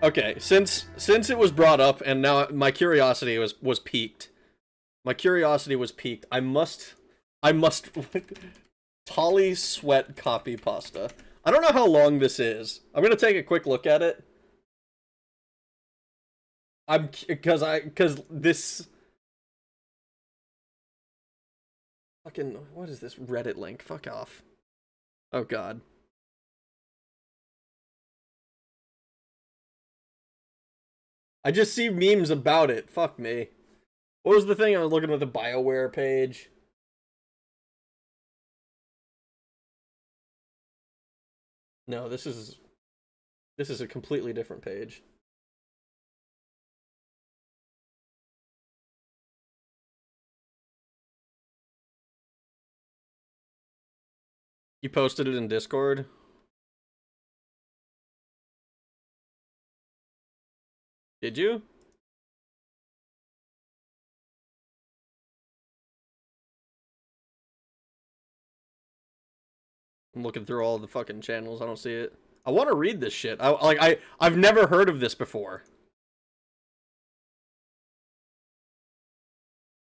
Okay, since it was brought up and now my curiosity was piqued. My curiosity was piqued. I must Tali sweat copy pasta. I don't know how long this is. I'm gonna take a quick look at it. Because this fucking, what is this Reddit link? Fuck off. Oh god. I just see memes about it. Fuck me. What was the thing I was looking at, the BioWare page? No, this is a completely different page. You posted it in Discord? Did you? I'm looking through all the fucking channels. I don't see it. I want to read this shit. I've never heard of this before.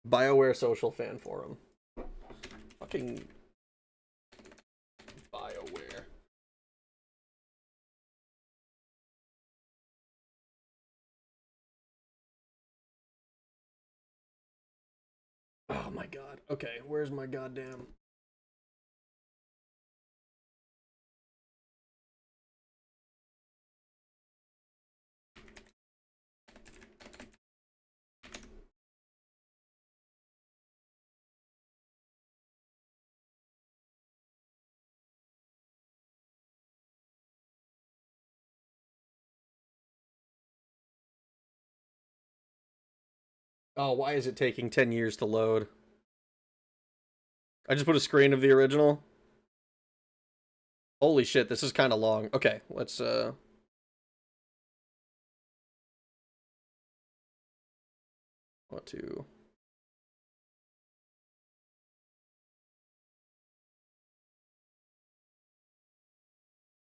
BioWare social fan forum. Fucking BioWare. Oh my god. Okay, where's my goddamn... Oh, why is it taking 10 years to load? I just put a screen of the original. Holy shit, this is kind of long. Okay, let's, want to...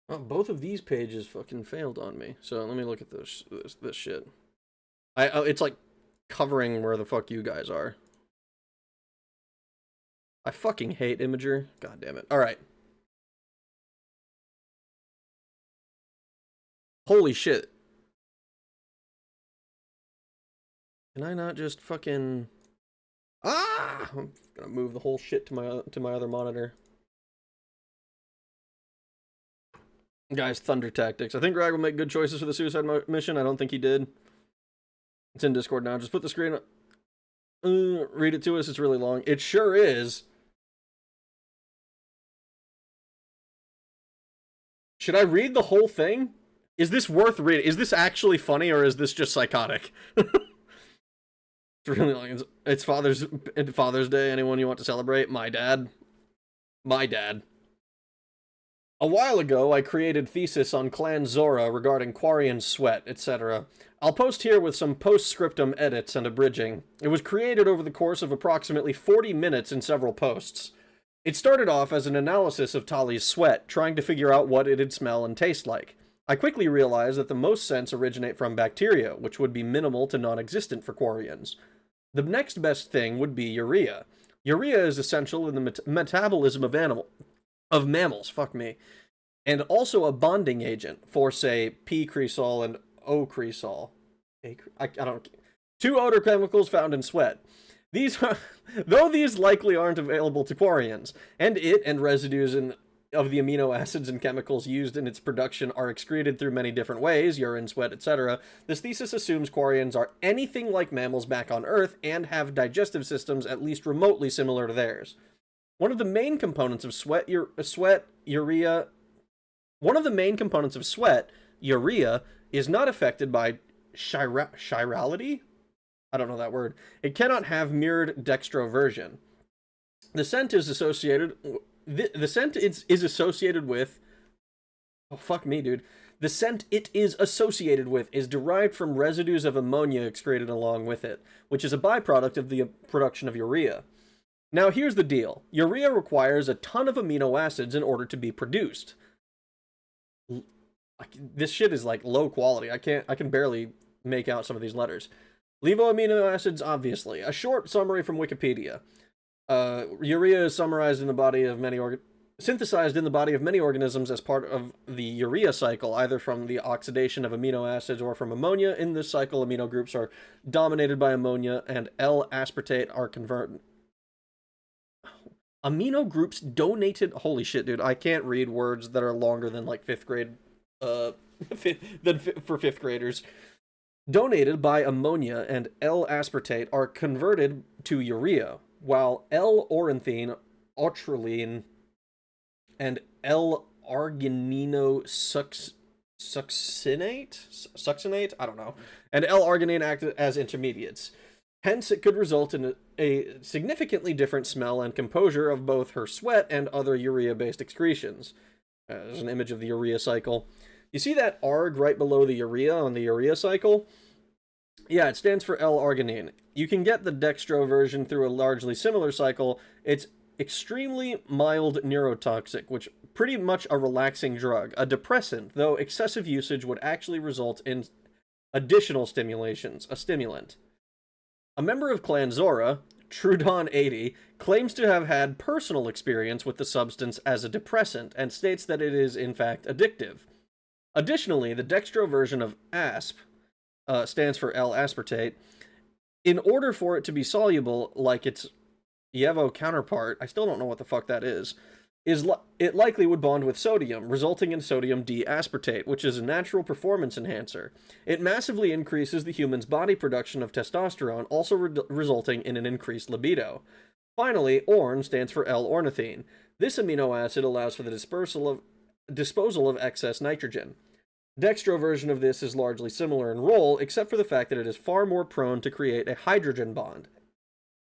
Oh, both of these pages fucking failed on me. So let me look at this shit. It's like covering where the fuck you guys are. I fucking hate Imager. God damn it. All right. Holy shit. Can I not just fucking... Ah! I'm gonna move the whole shit to my other monitor. Guys, Thunder Tactics. I think Greg will make good choices for the suicide mission. I don't think he did. It's in Discord now. Just put the screen up. Read it to us. It's really long. It sure is. Should I read the whole thing? Is this worth reading? Is this actually funny, or is this just psychotic? It's really long. It's Father's Day. Anyone you want to celebrate? My dad. My dad. A while ago, I created thesis on Clan Zora regarding Quarian sweat, etc. I'll post here with some post-scriptum edits and abridging. It was created over the course of approximately 40 minutes in several posts. It started off as an analysis of Tali's sweat, trying to figure out what it'd smell and taste like. I quickly realized that the most scents originate from bacteria, which would be minimal to non-existent for Quarians. The next best thing would be urea. Urea is essential in the metabolism of mammals, fuck me, and also a bonding agent for, say, P-cresol and O-cresol. I don't... Two odor chemicals found in sweat. These are, though these likely aren't available to Quarians, and it and residues of the amino acids and chemicals used in its production are excreted through many different ways, urine, sweat, etc., this thesis assumes Quarians are anything like mammals back on Earth and have digestive systems at least remotely similar to theirs. One of the main components of urea, is not affected by chirality? I don't know that word. It cannot have mirrored dextroversion. The scent is associated... The scent is associated with... Oh, fuck me, dude. The scent it is associated with is derived from residues of ammonia excreted along with it, which is a byproduct of the production of urea. Now, here's the deal. Urea requires a ton of amino acids in order to be produced. This shit is, like, low quality. I can barely make out some of these letters. Levoamino acids, obviously. A short summary from Wikipedia. Urea is summarized in the body of synthesized in the body of many organisms as part of the urea cycle, either from the oxidation of amino acids or from ammonia. In this cycle, amino groups are dominated by ammonia, and L-aspartate are converted. Amino groups donated... Holy shit, dude. I can't read words that are longer than, like, 5th grade... for 5th graders. Donated by ammonia and L-aspartate are converted to urea, while L-ornithine, otrylene, and L-argininosuccinate? I don't know. And L-arginine act as intermediates. Hence, it could result in a significantly different smell and composure of both her sweat and other urea-based excretions. There's an image of the urea cycle. You see that arg right below the urea on the urea cycle? Yeah, it stands for L-arginine. You can get the dextro version through a largely similar cycle. It's extremely mild neurotoxic, which pretty much a relaxing drug. A depressant, though excessive usage would actually result in additional stimulations, a stimulant. A member of Clan Zora, Trudon80, claims to have had personal experience with the substance as a depressant and states that it is, in fact, addictive. Additionally, the dextro version of ASP, stands for L-aspartate, in order for it to be soluble like its Yevo counterpart, I still don't know what the fuck that is it likely would bond with sodium, resulting in sodium D-aspartate, which is a natural performance enhancer. It massively increases the human's body production of testosterone, also resulting in an increased libido. Finally, orn stands for L-ornithine. This amino acid allows for the disposal of excess nitrogen. Dextro version of this is largely similar in role, except for the fact that it is far more prone to create a hydrogen bond,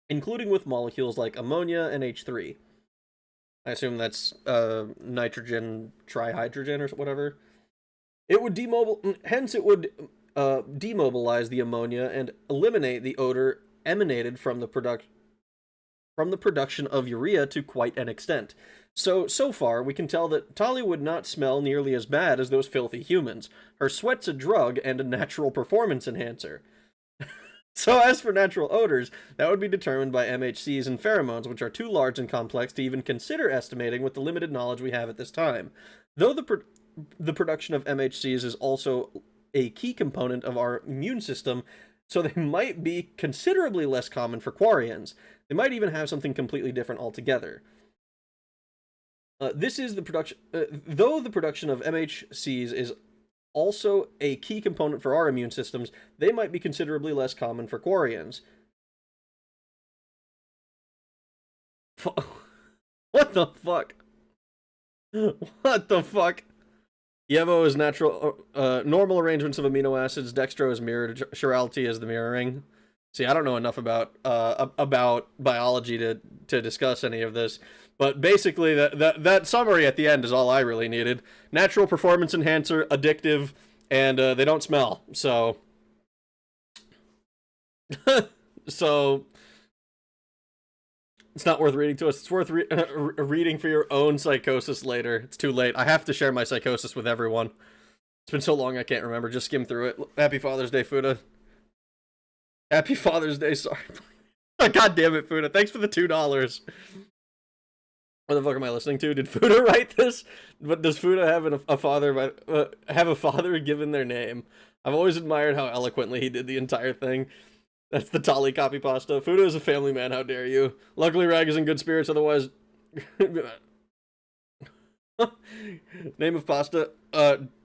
including with molecules like ammonia and H3. I assume that's nitrogen trihydrogen or whatever. It would hence it would demobilize the ammonia and eliminate the odor emanated from the production of urea to quite an extent. So far, we can tell that Tali would not smell nearly as bad as those filthy humans. Her sweat's a drug and a natural performance enhancer. So as for natural odors, that would be determined by MHCs and pheromones, which are too large and complex to even consider estimating with the limited knowledge we have at this time. Though the production of MHCs is also a key component of our immune system, so they might be considerably less common for Quarians. They might even have something completely different altogether. This is the production. Though the production of MHCs is also a key component for our immune systems, they might be considerably less common for Quarians. What the fuck? What the fuck? Yevo is normal arrangements of amino acids. Dextro is mirrored. Chirality is the mirroring. See, I don't know enough about biology to discuss any of this, but basically that summary at the end is all I really needed. Natural performance enhancer, addictive, and they don't smell. So, so it's not worth reading to us. It's worth reading for your own psychosis later. It's too late. I have to share my psychosis with everyone. It's been so long I can't remember. Just skim through it. Happy Father's Day, Fuda. Happy Father's Day, sorry. God damn it, Fuda. Thanks for the $2. What the fuck am I listening to? Did Fuda write this? But does Fuda have a father given their name? I've always admired how eloquently he did the entire thing. That's the Tali copy pasta. Fuda is a family man, how dare you. Luckily Rag is in good spirits, otherwise... Name of pasta?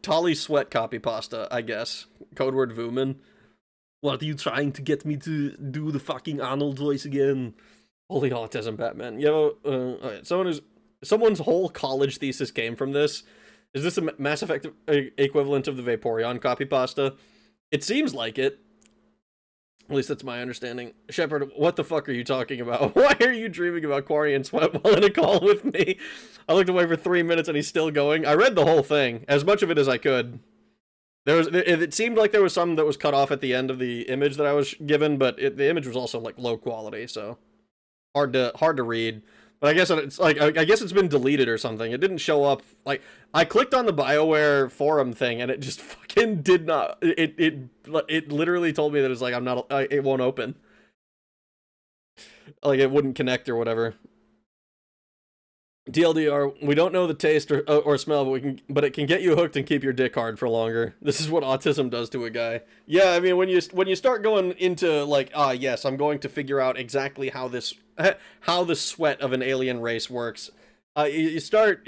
Tali sweat copy pasta, I guess. Code word Vuman. What are you trying to get me to do the fucking Arnold voice again? Holy autism, Batman. Yo, okay, someone's whole college thesis came from this. Is this a Mass Effect equivalent of the Vaporeon copy pasta? It seems like it. At least that's my understanding. Shepard, what the fuck are you talking about? Why are you dreaming about Quarian sweat while in a call with me? I looked away for 3 minutes and he's still going. I read the whole thing, as much of it as I could. It seemed like there was some that was cut off at the end of the image that I was given, but the image was also like low quality, so hard to read. But I guess it's like I guess it's been deleted or something. It didn't show up. Like I clicked on the BioWare forum thing and it just fucking did not. It literally told me that it's like it won't open. Like it wouldn't connect or whatever. TLDR, we don't know the taste or smell, but it can get you hooked and keep your dick hard for longer. This is what autism does to a guy. Yeah, I mean, when you start going into like, yes, I'm going to figure out exactly how the sweat of an alien race works. You start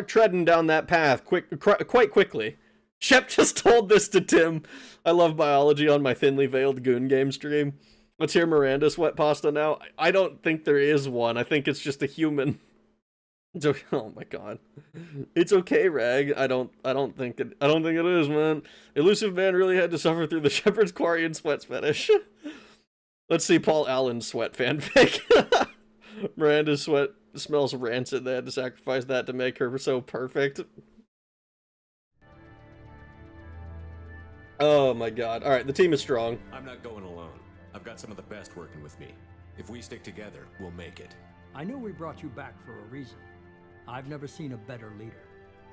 treading down that path quite quickly. Shep just told this to Tim. I love biology on my thinly veiled Goon Game stream. Let's hear Miranda sweat pasta now. I don't think there is one. I think it's just a human. It's okay. Oh my god. It's okay, Rag. I don't think it is, man. Elusive Man really had to suffer through the Shepherd's Quarian sweat fetish. Let's see Paul Allen's sweat fanfic. Miranda's sweat smells rancid. They had to sacrifice that to make her so perfect. Oh my god. Alright, the team is strong. I'm not going alone. I've got some of the best working with me. If we stick together, we'll make it. I know we brought you back for a reason. I've never seen a better leader.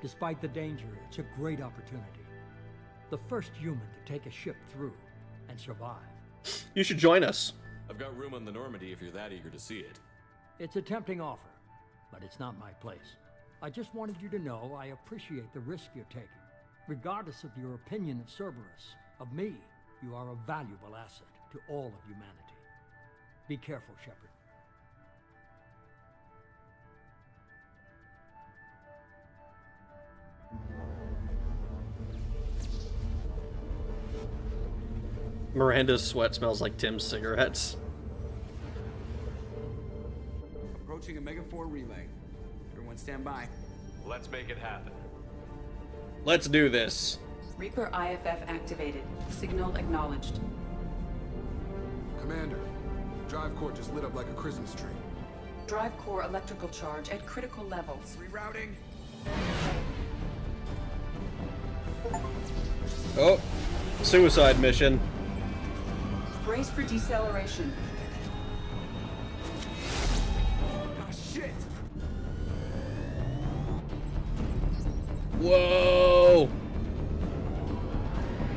Despite the danger, it's a great opportunity. The first human to take a ship through and survive. You should join us. I've got room on the Normandy if you're that eager to see it. It's a tempting offer, but it's not my place. I just wanted you to know I appreciate the risk you're taking. Regardless of your opinion of Cerberus, of me, you are a valuable asset to all of humanity. Be careful, Shepard. Miranda's sweat smells like Tim's cigarettes. Approaching Omega 4 relay. Everyone stand by. Let's make it happen. Let's do this. Reaper IFF activated. Signal acknowledged. Commander, drive core just lit up like a Christmas tree. Drive core electrical charge at critical levels. Rerouting. Oh, suicide mission. Brace for deceleration. Oh, shit! Whoa!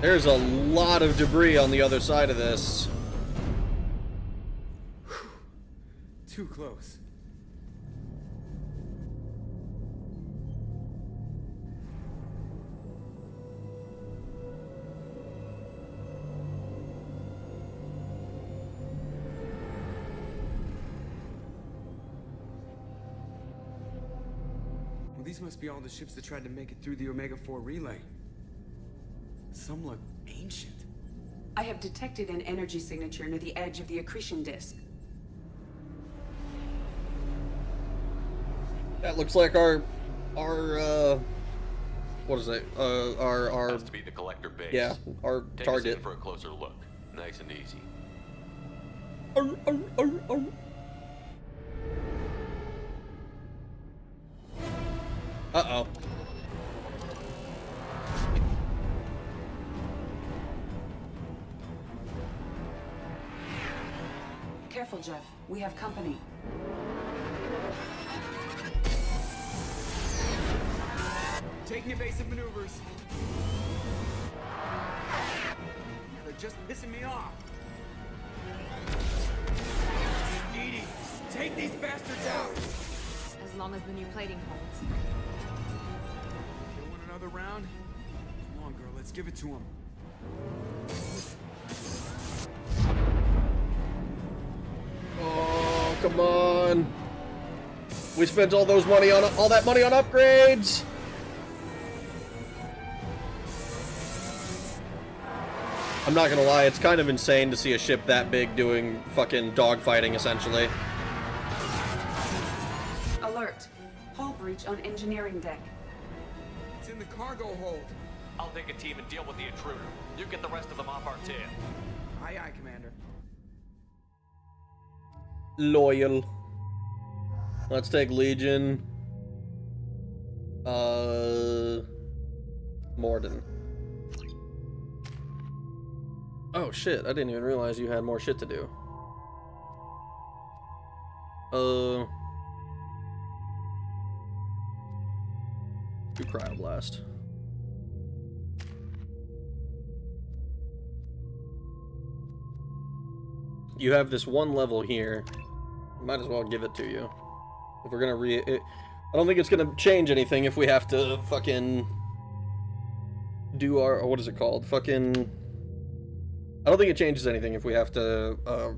There's a lot of debris on the other side of this. Too close. Well, these must be all the ships that tried to make it through the Omega-4 relay. Some look ancient. I have detected an energy signature near the edge of the accretion disk. That looks like our what is it? Our has to be the collector base. Yeah, our Take target. us in for a closer look. Nice and easy. Uh-oh. Careful, Jeff. We have company. Taking evasive maneuvers. They're just pissing me off. Edie, take these bastards out! As long as the new plating holds. You want another round? Come on, girl, let's give it to him. Oh, come on. We spent all that money on upgrades. I'm not gonna lie, it's kind of insane to see a ship that big doing fucking dogfighting, essentially. Alert. Hull breach on engineering deck. It's in the cargo hold. I'll take a team and deal with the intruder. You get the rest of them off our tail. Aye, aye, Commander. Loyal. Let's take Legion. Morden. Oh shit, I didn't even realize you had more shit to do. Do Cryoblast. You have this one level here. Might as well give it to you. If we're gonna I don't think it's gonna change anything if we have to fucking do our, what is it called? Fucking, I don't think it changes anything if we have to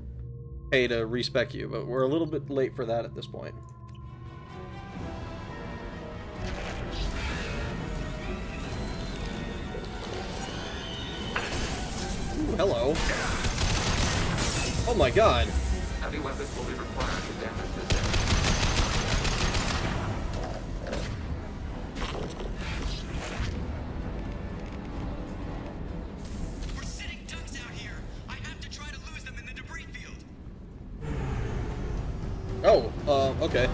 pay to respec you, but we're a little bit late for that at this point. Ooh, hello. Oh my god. Heavy weapons will be required to damage this area. We're sitting ducks out here. I have to try to lose them in the debris field. Oh, okay.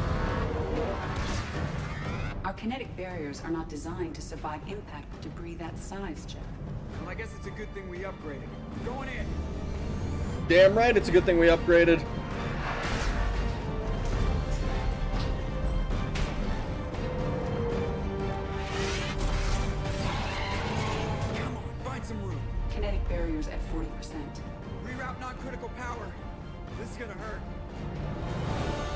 Our kinetic barriers are not designed to survive impact with debris that size, Jeff. Well, I guess it's a good thing we upgraded. Going in. Damn right, it's a good thing we upgraded. Come on, find some room. Kinetic barriers at 40%. Reroute non-critical power. This is gonna hurt.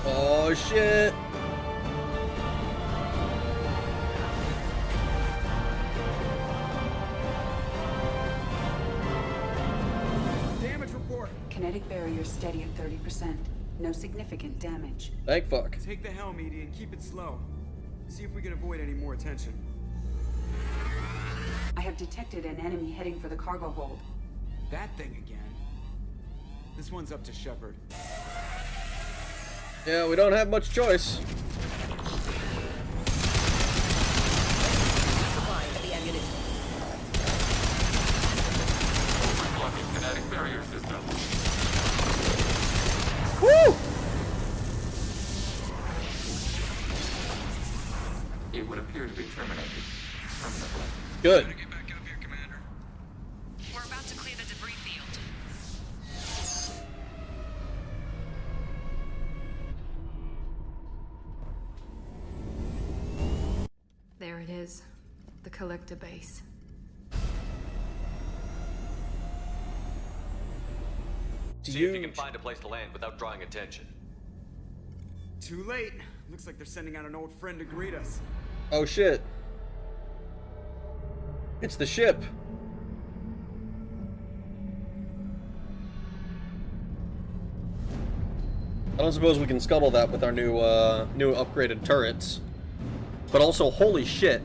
Oh shit. Damage report. Kinetic barriers steady at 30%. No significant damage. Thank fuck. Take the helm, Edie, and keep it slow. See if we can avoid any more attention. I have detected an enemy heading for the cargo hold. That thing again. This one's up to Shepard. Yeah, we don't have much choice. Blocking kinetic barrier system. Woo! it would appear to be terminated permanently. Good. We're about to clear the debris field. There it is. The collector base. See if you can find a place to land without drawing attention. Too late. Looks like they're sending out an old friend to greet us. Oh shit. It's the ship. I don't suppose we can scuttle that with our new upgraded turrets. But also, holy shit.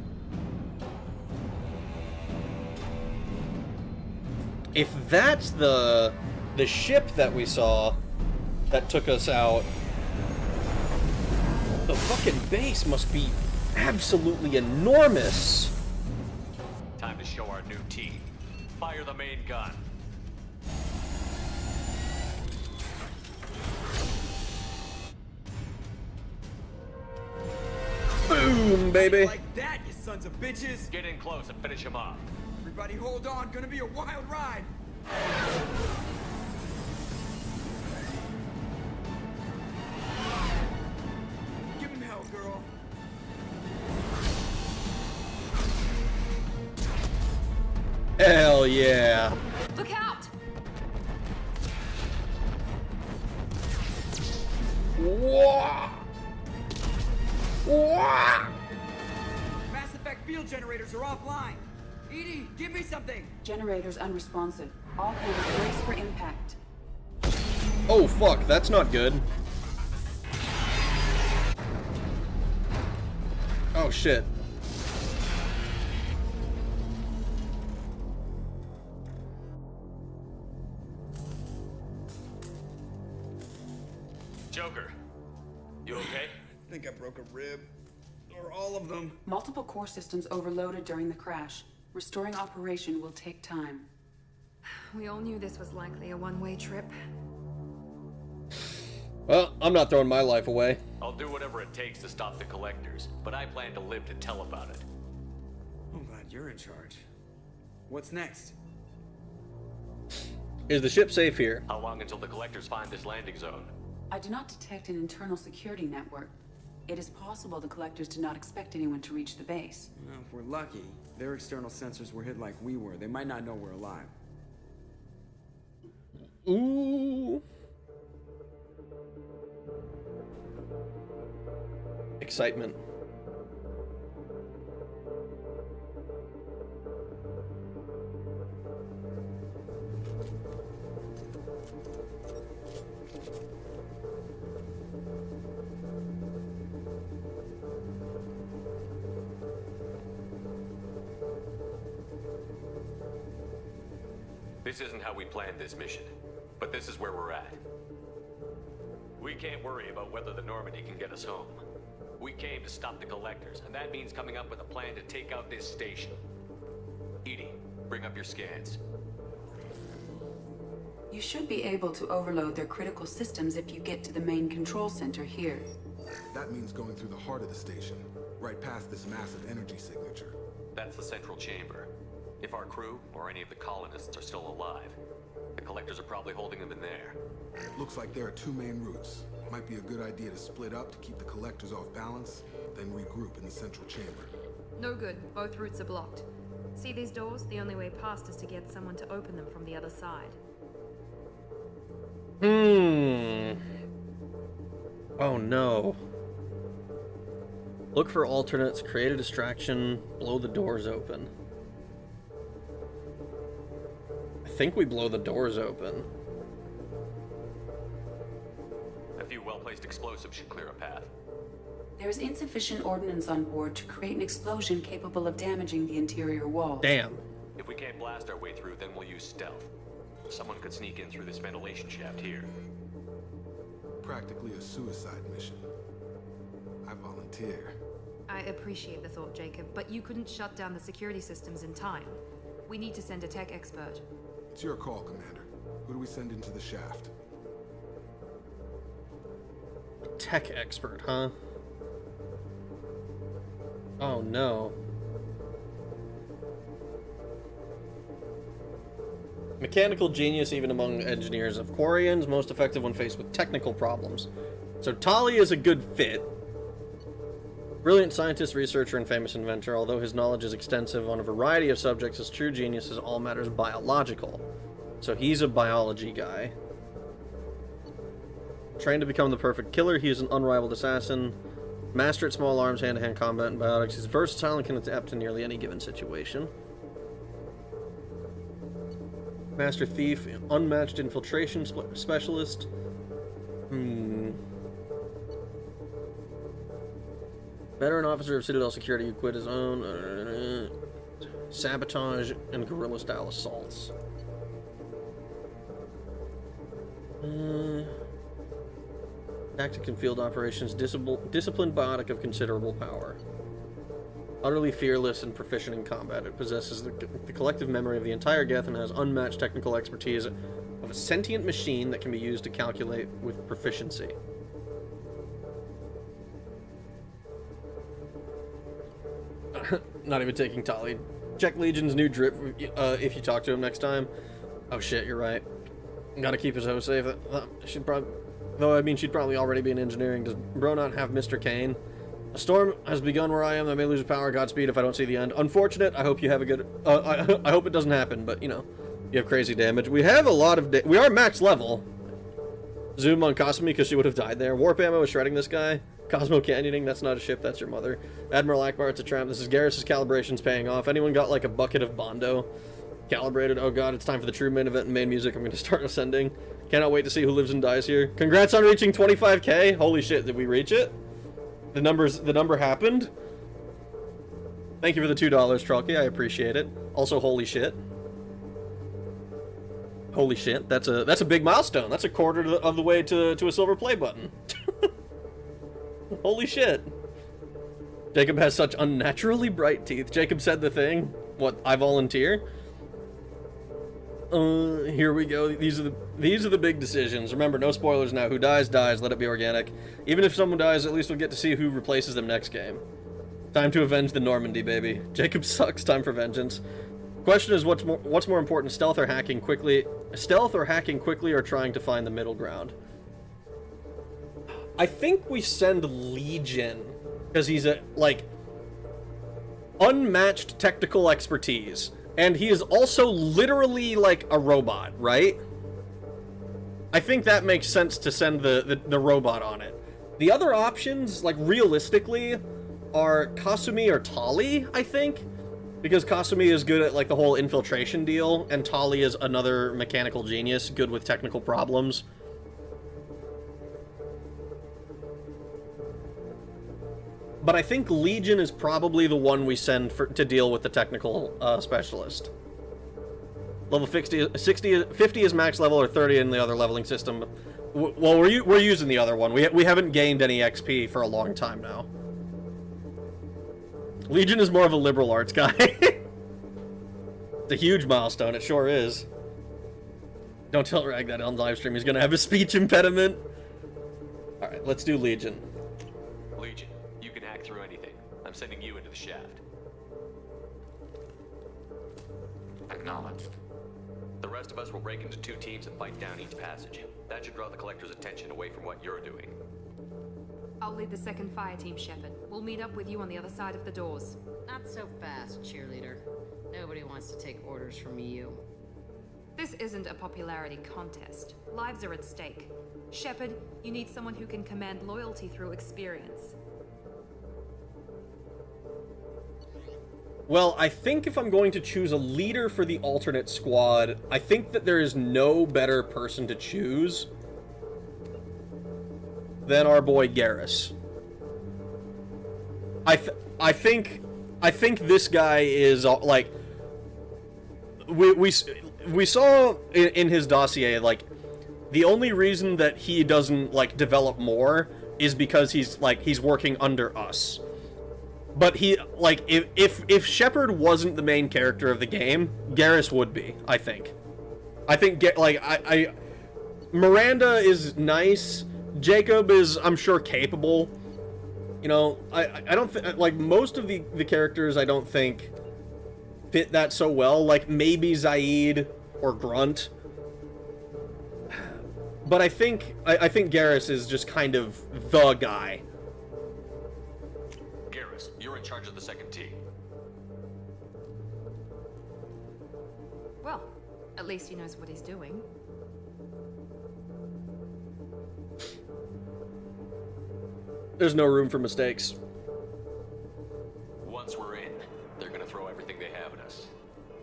If that's the ship that we saw that took us out, the fucking base must be absolutely enormous. Time to show our new team. Fire the main gun. Boom, baby. Like that, you sons of bitches. Get in close and finish him off. Everybody hold on, gonna be a wild ride. Give him hell, girl. Hell yeah. Look out! Whoa. Whoa. Mass effect field generators are offline. Edie, give me something. Generators unresponsive. All hands brace for impact. Oh fuck, that's not good. Oh shit. Joker, you okay? I think I broke a rib. Or all of them. Multiple core systems overloaded during the crash. Restoring operation will take time. We all knew this was likely a one-way trip. Well, I'm not throwing my life away. I'll do whatever it takes to stop the collectors, but I plan to live to tell about it. I'm glad you're in charge. What's next? Is the ship safe here? How long until the collectors find this landing zone? I do not detect an internal security network. It is possible the collectors did not expect anyone to reach the base. Well, if we're lucky, their external sensors were hit like we were. They might not know we're alive. Ooh. Excitement. This isn't how we planned this mission, but this is where we're at. We can't worry about whether the Normandy can get us home. We came to stop the collectors, and that means coming up with a plan to take out this station. Edie, bring up your scans. You should be able to overload their critical systems if you get to the main control center here. That means going through the heart of the station, right past this massive energy signature. That's the central chamber. If our crew, or any of the colonists, are still alive, the collectors are probably holding them in there. Looks like there are two main routes. Might be a good idea to split up to keep the collectors off balance, then regroup in the central chamber. No good. Both routes are blocked. See these doors? The only way past is to get someone to open them from the other side. Oh no. Look for alternates, create a distraction, blow the doors open. I think we blow the doors open. A few well-placed explosives should clear a path. There is insufficient ordnance on board to create an explosion capable of damaging the interior walls. Damn. If we can't blast our way through, then we'll use stealth. Someone could sneak in through this ventilation shaft here. Practically a suicide mission. I volunteer. I appreciate the thought, Jacob, but you couldn't shut down the security systems in time. We need to send a tech expert. It's your call, Commander. Who do we send into the shaft? Tech expert, huh? Oh no. Mechanical genius even among engineers of Quarians, most effective when faced with technical problems. So Tali is a good fit. Brilliant scientist, researcher, and famous inventor, although his knowledge is extensive on a variety of subjects, his true genius is all matters biological. So he's a biology guy. Trained to become the perfect killer, he is an unrivaled assassin. Master at small arms, hand-to-hand combat, and biotics. He's versatile and can adapt to nearly any given situation. Master thief, unmatched infiltration specialist. Veteran officer of Citadel security who quit his own. Sabotage and guerrilla-style assaults. Tactics and field operations, disciplined biotic of considerable power. Utterly fearless and proficient in combat, it possesses the collective memory of the entire Geth and has unmatched technical expertise of a sentient machine that can be used to calculate with proficiency. Not even taking Tali. Check Legion's new drip if you talk to him next time. Oh shit, you're right. Gotta keep his hoe safe. She'd probably... Though, I mean, she'd probably already be in engineering. Does Bro not have Mr. Kane? A storm has begun where I am. I may lose power. Godspeed if I don't see the end. Unfortunate. I hope you have a good... I hope it doesn't happen, but, you know, you have crazy damage. We have a lot of... We are max level. Zoom on Cosme because she would have died there. Warp ammo is shredding this guy. Cosmo Canyoning, that's not a ship, that's your mother. Admiral Akbar, it's a tramp. This is Garrus's calibrations paying off. Anyone got, like, a bucket of Bondo? Calibrated. Oh god, it's time for the true main event and main music. I'm going to start ascending. Cannot wait to see who lives and dies here. Congrats on reaching 25k. Holy shit, did we reach it? The number happened. Thank you for the $2, Trulky. I appreciate it. Also, holy shit. Holy shit, that's a big milestone. That's a quarter of the way to a silver play button. Holy shit. Jacob has such unnaturally bright teeth. Jacob said the thing. What, I volunteer? Here we go. These are the big decisions. Remember, no spoilers now. Who dies, dies. Let it be organic. Even if someone dies, at least we'll get to see who replaces them next game. Time to avenge the Normandy, baby. Jacob sucks. Time for vengeance. Question is, what's more important, stealth or hacking quickly? Stealth or hacking quickly, or trying to find the middle ground? I think we send Legion because he's a unmatched technical expertise. And he is also literally, like, a robot, right? I think that makes sense to send the robot on it. The other options, like, realistically, are Kasumi or Tali, I think. Because Kasumi is good at, like, the whole infiltration deal, and Tali is another mechanical genius, good with technical problems. But I think Legion is probably the one we send to deal with the technical specialist. Level 50 is max level, or 30 in the other leveling system. Well, we're using the other one. We haven't gained any XP for a long time now. Legion is more of a liberal arts guy. It's a huge milestone, it sure is. Don't tell Rag that on live stream. He's gonna have a speech impediment. Alright, let's do Legion. Legion, you can hack through anything. I'm sending you into the shaft. Acknowledged. The rest of us will break into 2 teams and fight down each passage. That should draw the Collector's attention away from what you're doing. I'll lead the second fire team, Shepard. We'll meet up with you on the other side of the doors. Not so fast, cheerleader. Nobody wants to take orders from you. This isn't a popularity contest. Lives are at stake. Shepard, you need someone who can command loyalty through experience. Well, I think if I'm going to choose a leader for the alternate squad, I think that there is no better person to choose than our boy Garrus. I think this guy is like we saw in his dossier, like, the only reason that he doesn't, like, develop more is because he's working under us. But he, like, if Shepard wasn't the main character of the game, Garrus would be, I think. Miranda is nice. Jacob is, I'm sure, capable. You know, I don't think, like, most of the characters I don't think fit that so well. Like, maybe Zaid or Grunt. But I think Garrus is just kind of the guy. Garrus, you're in charge of the second team. Well, at least he knows what he's doing. There's no room for mistakes. Once we're in, they're gonna throw everything they have at us.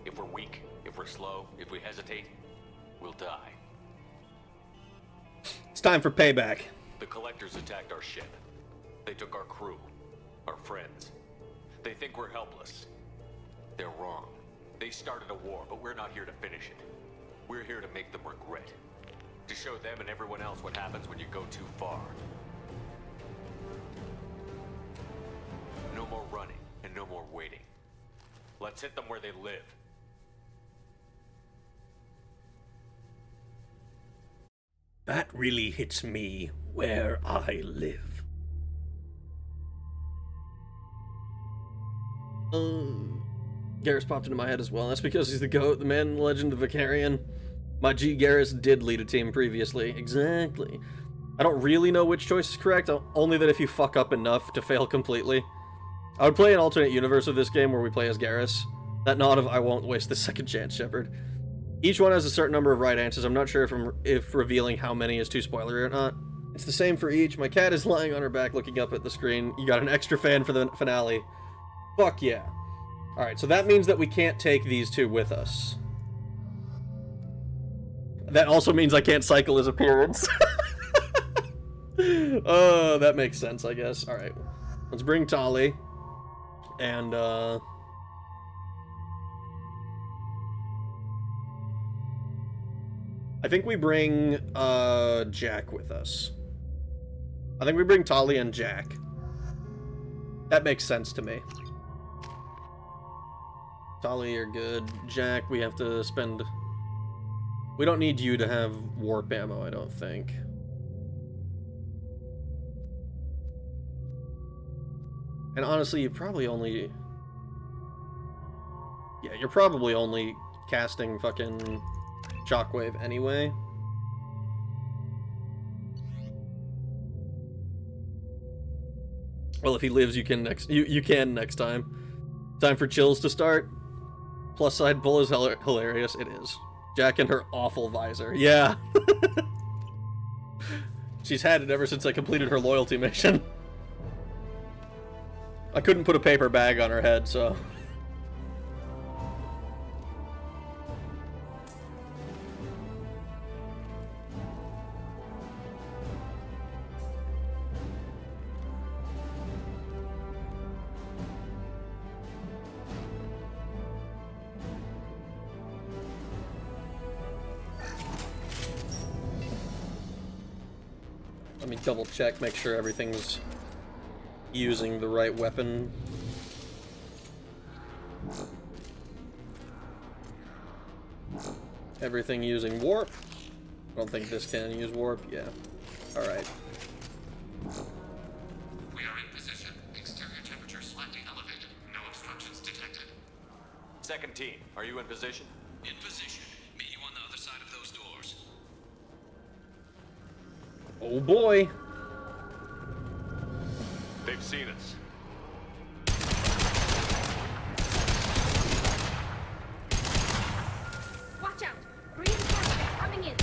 If we're weak, if we're slow, if we hesitate, we'll die. It's time for payback. The Collectors attacked our ship. They took our crew, our friends. They think we're helpless. They're wrong. They started a war, but we're not here to finish it. We're here to make them regret. To show them and everyone else what happens when you go too far. No more running, and no more waiting. Let's hit them where they live. That really hits me where I live. Garrus popped into my head as well. That's because he's the GOAT, the man, the legend, the Vicarian. My G. Garrus did lead a team previously. Exactly. I don't really know which choice is correct, only that if you fuck up enough to fail completely. I would play an alternate universe of this game where we play as Garrus. That nod of I won't waste the second chance, Shepard. Each one has a certain number of right answers. I'm not sure if revealing how many is too spoilery or not. It's the same for each. My cat is lying on her back looking up at the screen. You got an extra fan for the finale. Fuck yeah. Alright, so that means that we can't take these two with us. That also means I can't cycle his appearance. Oh, that makes sense, I guess. Alright. Let's bring Tali. And, I think we bring, Jack with us. I think we bring Tali and Jack. That makes sense to me. Tali, you're good. Jack, we have to spend... We don't need you to have warp ammo, I don't think. And honestly, you probably only... Yeah, you're probably only casting fucking Shockwave anyway. Well, if he lives, you can next time. Time for chills to start. Plus side pull is hilarious. It is. Jack and her awful visor. Yeah. She's had it ever since I completed her loyalty mission. I couldn't put a paper bag on her head, so... Let me double check, make sure everything's using the right weapon. Everything using warp. I don't think this can use warp. Yeah. Alright. We are in position. Exterior temperature slightly elevated. No obstructions detected. Second team, are you in position? In position. Meet you on the other side of those doors. Oh boy. They've seen us. Watch out! Reinforcements coming in!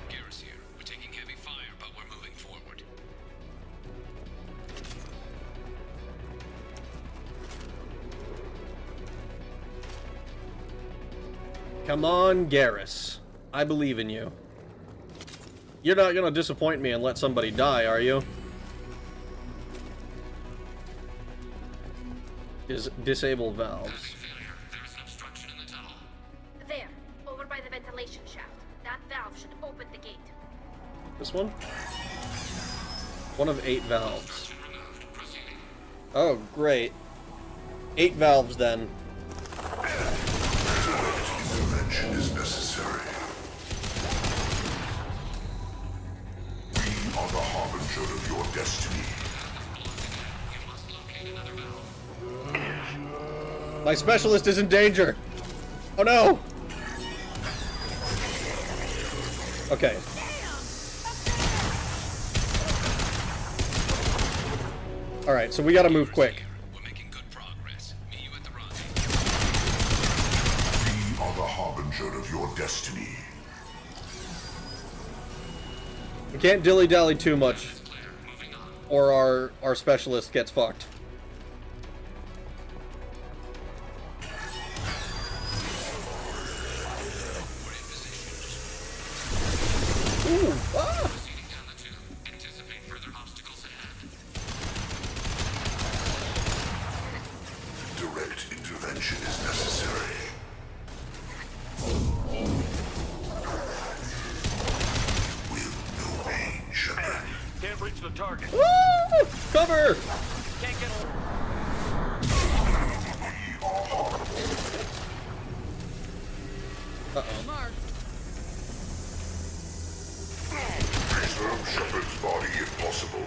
Garrus here. We're taking heavy fire, but we're moving forward. Come on, Garrus. I believe in you. You're not gonna disappoint me and let somebody die, are you? Disable valves. There, over by the ventilation shaft. That valve should open the gate. This one? One of 8 valves. Oh, great. 8 valves, then. Intervention is necessary. We are the harbinger of your destiny. My specialist is in danger! Oh no! Okay. Alright, so we gotta move quick. We are the harbinger of your destiny. We can't dilly-dally too much, or our specialist gets fucked. Ooh, ah! Direct intervention is necessary. With no pain, Shepard. Can't reach the target. Woo! Cover! Can't get over. Uh-oh. Preserve Shepard's body if possible.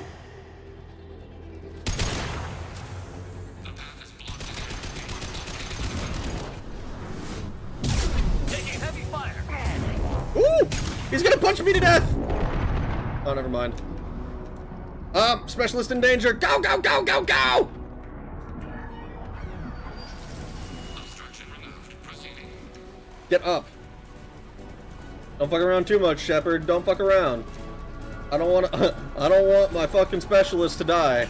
Taking heavy fire. Ooh! He's gonna punch me to death! Oh, never mind. Specialist in danger! Go, go, go, go, go! Get up. Don't fuck around too much, Shepard. Don't fuck around. I don't want to. I don't want my fucking specialist to die.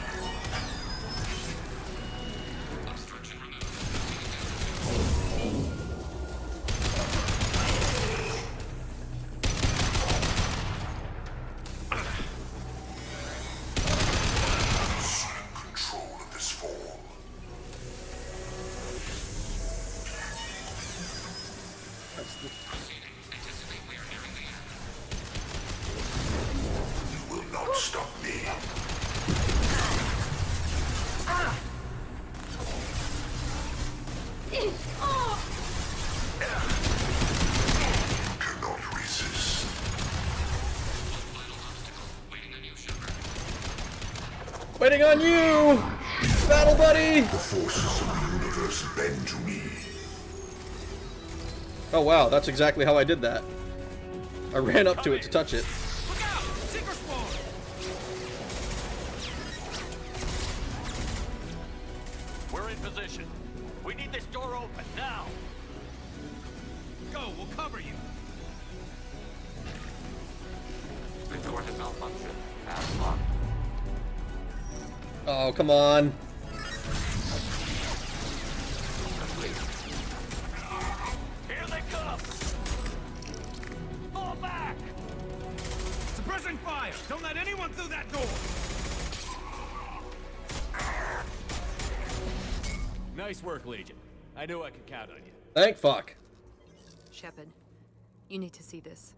Control of this form. You will not stop me. Cannot resist. Waiting on you, battle buddy. The forces of the universe bend to me. Oh wow, that's exactly how I did that. I ran up to it to touch it. Look out! Seeker spawn! We're in position. We need this door open now. Go, we'll cover you. The door has malfunctioned. Pass locked. Oh, come on. Here they come. Fall back. Suppressing fire! Don't let anyone through that door! Nice work, Legion. I knew I could count on you. Thank fuck. Shepard, you need to see this.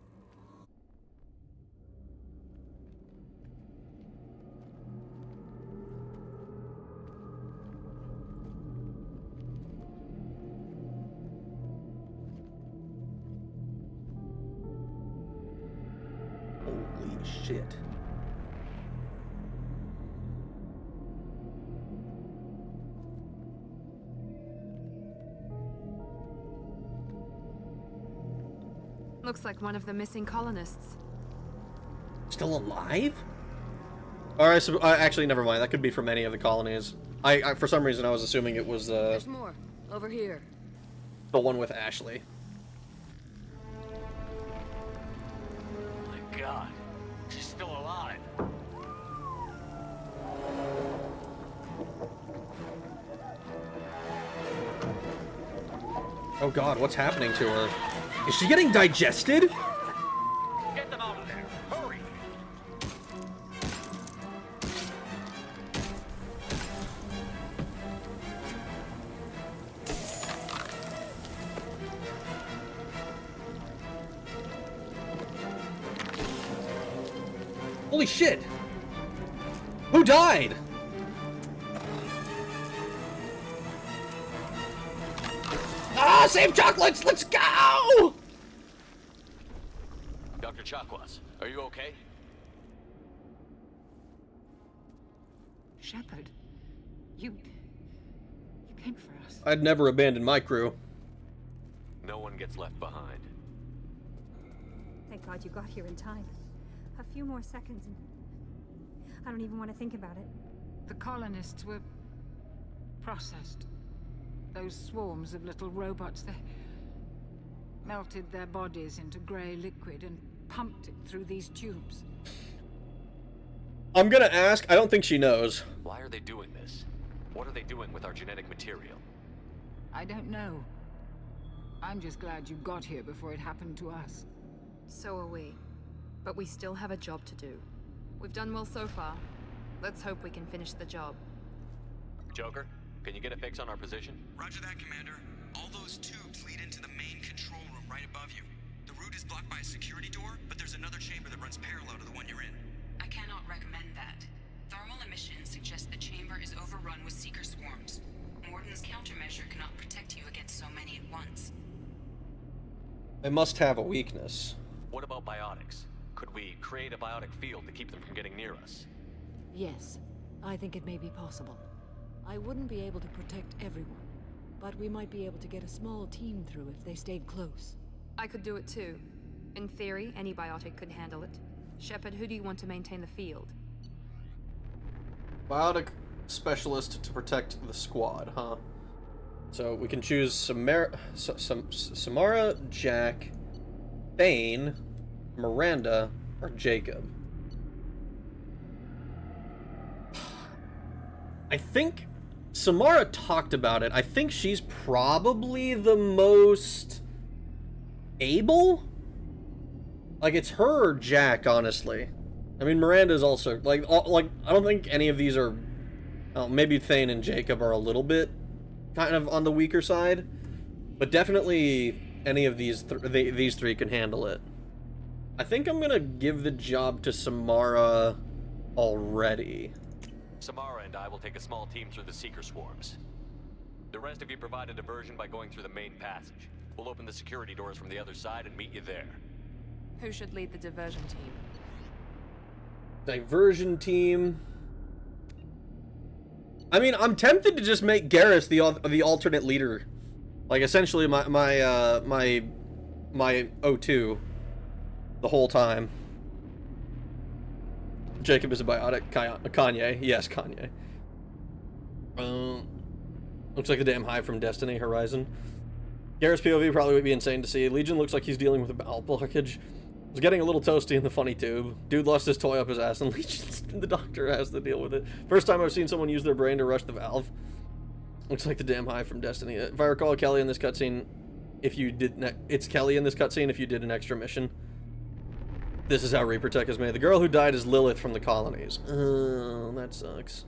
Holy shit. Looks like one of the missing colonists. Still alive? Alright, so actually, never mind. That could be from any of the colonies. I for some reason, I was assuming it was There's more. Over here. the one with Ashley. My God, she's still alive. Oh god, what's happening to her? Is she getting digested? Get them out of there. Hurry. Holy shit! Who died? Ah, save chocolates! Let's go! Dr. Chakwas, are you okay? Shepard, you came for us. I'd never abandon my crew. No one gets left behind. Thank God you got here in time. A few more seconds and I don't even want to think about it. The colonists were processed. Those swarms of little robots, they melted their bodies into grey liquid and pumped it through these tubes. I'm gonna ask, I don't think she knows. Why are they doing this? What are they doing with our genetic material? I don't know. I'm just glad you got here before it happened to us. So are we. But we still have a job to do. We've done well so far. Let's hope we can finish the job. Joker, can you get a fix on our position? Roger that, Commander. All those tubes lead into the main control room right above you. The route is blocked by a security door, but there's another chamber that runs parallel to the one you're in. I cannot recommend that. Thermal emissions suggest the chamber is overrun with seeker swarms. Morden's countermeasure cannot protect you against so many at once. I must have a weakness. What about biotics? Could we create a biotic field to keep them from getting near us? Yes, I think it may be possible. I wouldn't be able to protect everyone, but we might be able to get a small team through if they stayed close. I could do it too. In theory, any biotic could handle it. Shepard, who do you want to maintain the field? Biotic specialist to protect the squad, huh? So we can choose Samara, Jack, Thane, Miranda, or Jacob. I think Samara talked about it. I think she's probably the most able. Like, it's her or Jack, honestly. I mean, Miranda's also like I don't think any of these are. Oh, maybe Thane and Jacob are a little bit kind of on the weaker side, but definitely any of these these three can handle it. I think I'm gonna give the job to Samara already. Samara and I will take a small team through the seeker swarms. The rest of you provide a diversion by going through the main passage. We'll open the security doors from the other side and meet you there. Who should lead the diversion team? Diversion team. I mean, I'm tempted to just make Garrus the alternate leader, like essentially my O2 the whole time. Jacob is a biotic. Kanye, yes, Kanye. Looks like the damn hive from Destiny Horizon. Garrus POV probably would be insane to see. Legion looks like he's dealing with a bowel blockage. Was getting a little toasty in the funny tube. Dude lost his toy up his ass and the doctor has to deal with it. First time I've seen someone use their brain to rush the valve. Looks like the damn hive from Destiny. If I recall, Kelly in this cutscene, it's Kelly in this cutscene if you did an extra mission. This is how Reaper Tech is made. The girl who died is Lilith from the colonies. Oh, that sucks.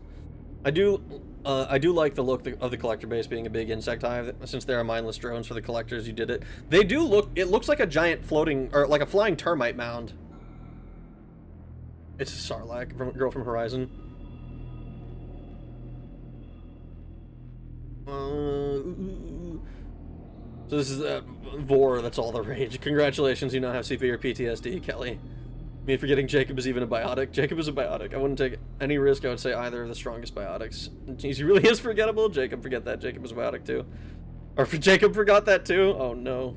I do like the look of the collector base being a big insect hive. Since there are mindless drones for the collectors, you did it. They do look. It looks like a giant floating, or like a flying termite mound. It's a Sarlacc, girl from Horizon. So this is Vor. That's all the rage. Congratulations, you now have severe PTSD, Kelly. Me forgetting Jacob is even a biotic. Jacob is a biotic. I wouldn't take any risk. I would say either of the strongest biotics. Jeez, he really is forgettable. Jacob, forget that. Jacob is a biotic too. Or Jacob forgot that too. Oh no.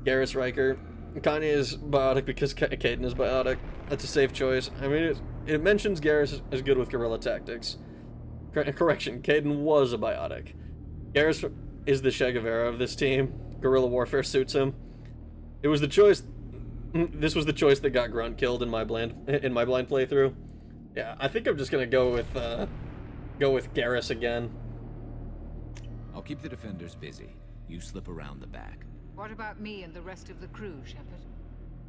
Garrus Riker. Kanye is biotic because Caden is biotic. That's a safe choice. I mean, it mentions Garrus is good with guerrilla tactics. Correction, Caden was a biotic. Garrus is the Che Guevara of this team. Guerrilla warfare suits him. It was the choice. This was the choice that got Grunt killed in my blind playthrough. Yeah, I think I'm just gonna go with Garrus again. I'll keep the defenders busy. You slip around the back. What about me and the rest of the crew, Shepard?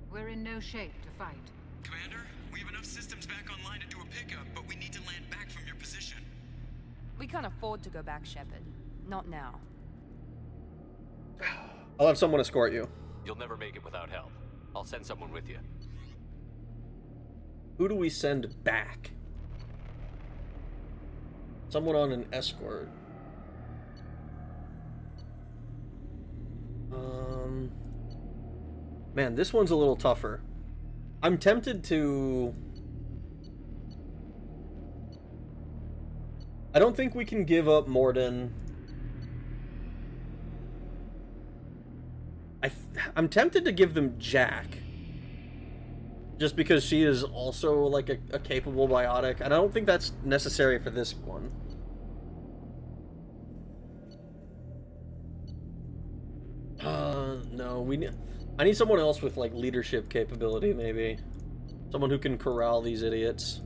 We're in no shape to fight. Commander, we have enough systems back online to do a pickup, but we need to land back from your position. We can't afford to go back, Shepard. Not now. I'll have someone escort you. You'll never make it without help. I'll send someone with you. Who do we send back? Someone on an escort. Man, this one's a little tougher. I'm tempted to... I don't think we can give up Morden. I'm tempted to give them Jack. Just because she is also, like, a capable biotic. And I don't think that's necessary for this one. No, I need someone else with, like, leadership capability, maybe. Someone who can corral these idiots.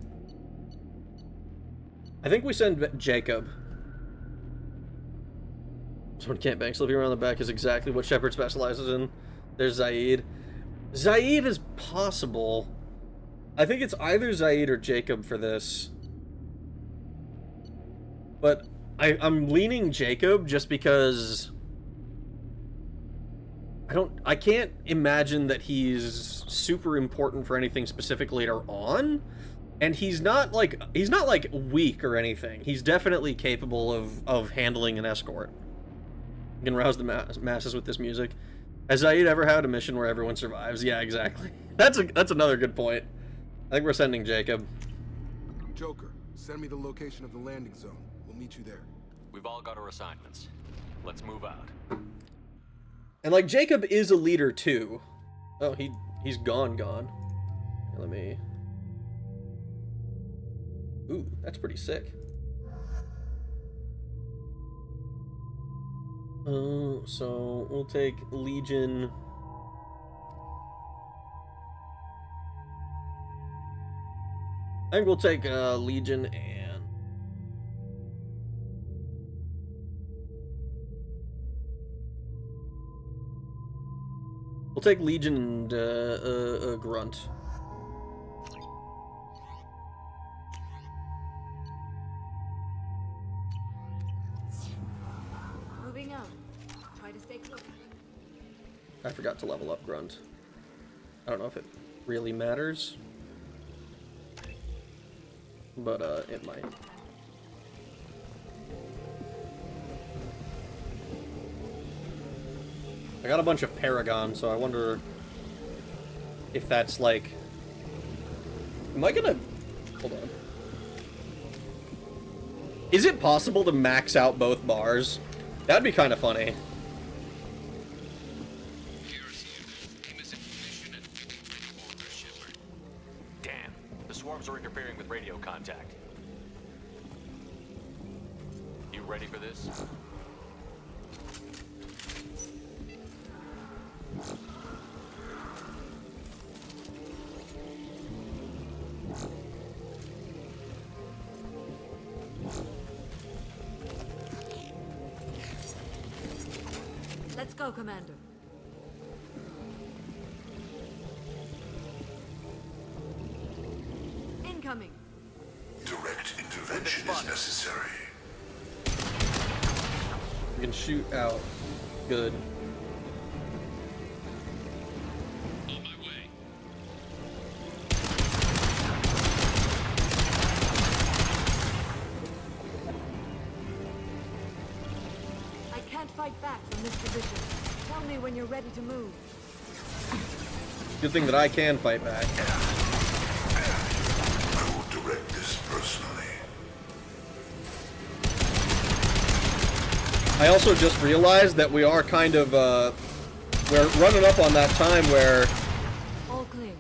I think we send Jacob. Someone can't bank slipping around the back is exactly what Shepard specializes in. There's Zaid. Zaid is possible. I think it's either Zaid or Jacob for this. But I'm leaning Jacob just because... I can't imagine that he's super important for anything specific later on. And he's not like weak or anything. He's definitely capable of handling an escort. You can rouse the masses with this music. Has Zaid ever had a mission where everyone survives? Yeah, exactly. That's another good point. I think we're sending Jacob. Joker, send me the location of the landing zone. We'll meet you there. We've all got our assignments. Let's move out. And like Jacob is a leader too. Oh, he's gone. Here, let me. Ooh, that's pretty sick. So we'll take Legion. I think we'll take Legion and we'll take Legion and Grunt. Moving out. Try to stay close. I forgot to level up Grunt. I don't know if it really matters. But, it might. I got a bunch of Paragon, so I wonder if that's, like... Am I gonna... Hold on. Is it possible to max out both bars? That'd be kind of funny. Damn, the swarms are interfering with radio contact. You ready for this? Let's go, Commander. Incoming. Direct intervention is necessary. We can shoot out. Good. On my way. I can't fight back from this position. Tell me when you're ready to move. Good thing that I can fight back. I will direct this personally. I also just realized that we are kind of, we're running up on that time where... All clear.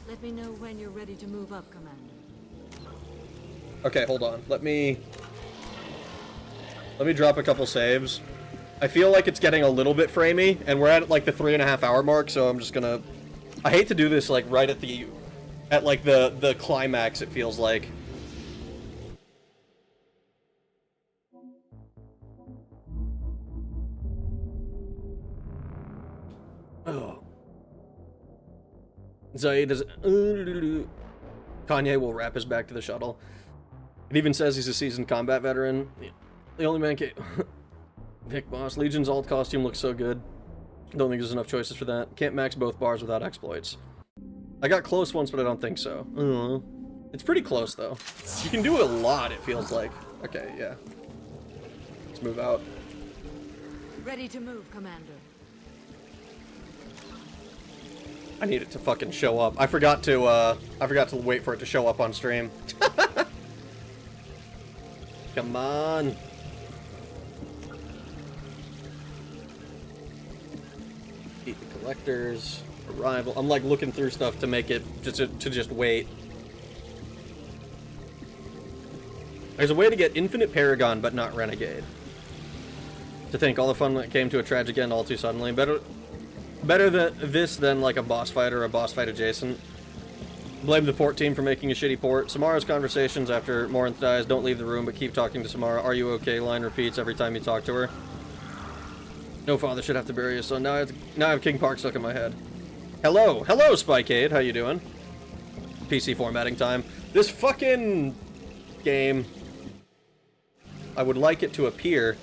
Let me know when you're ready to move up, Commander. Okay, hold on. Let me drop a couple saves. I feel like it's getting a little bit framey, and we're at like the 3.5 hour mark, so I'm just gonna... I hate to do this like right at the climax, it feels like. Oh. Zaid is... Kanye will wrap his back to the shuttle. It even says he's a seasoned combat veteran. The only man Vic Boss. Legion's alt costume looks so good. Don't think there's enough choices for that. Can't max both bars without exploits. I got close once, but I don't think so. It's pretty close, though. You can do a lot, it feels like. Okay, yeah. Let's move out. Ready to move, Commander. I need it to fucking show up. I forgot to wait for it to show up on stream. Come on. Beat the collectors. Arrival. I'm like looking through stuff to make it just wait. There's a way to get Infinite Paragon, but not Renegade. To think all the fun that came to a tragic end all too suddenly. Better than this than like a boss fight or a boss fight adjacent. Blame the port team for making a shitty port. Samara's conversations after Morinth dies. Don't leave the room, but keep talking to Samara. Are you okay? Line repeats every time you talk to her. No father should have to bury his son. Now I have King Park stuck in my head. Hello, Spikeade. How you doing? PC formatting time. This fucking game. I would like it to appear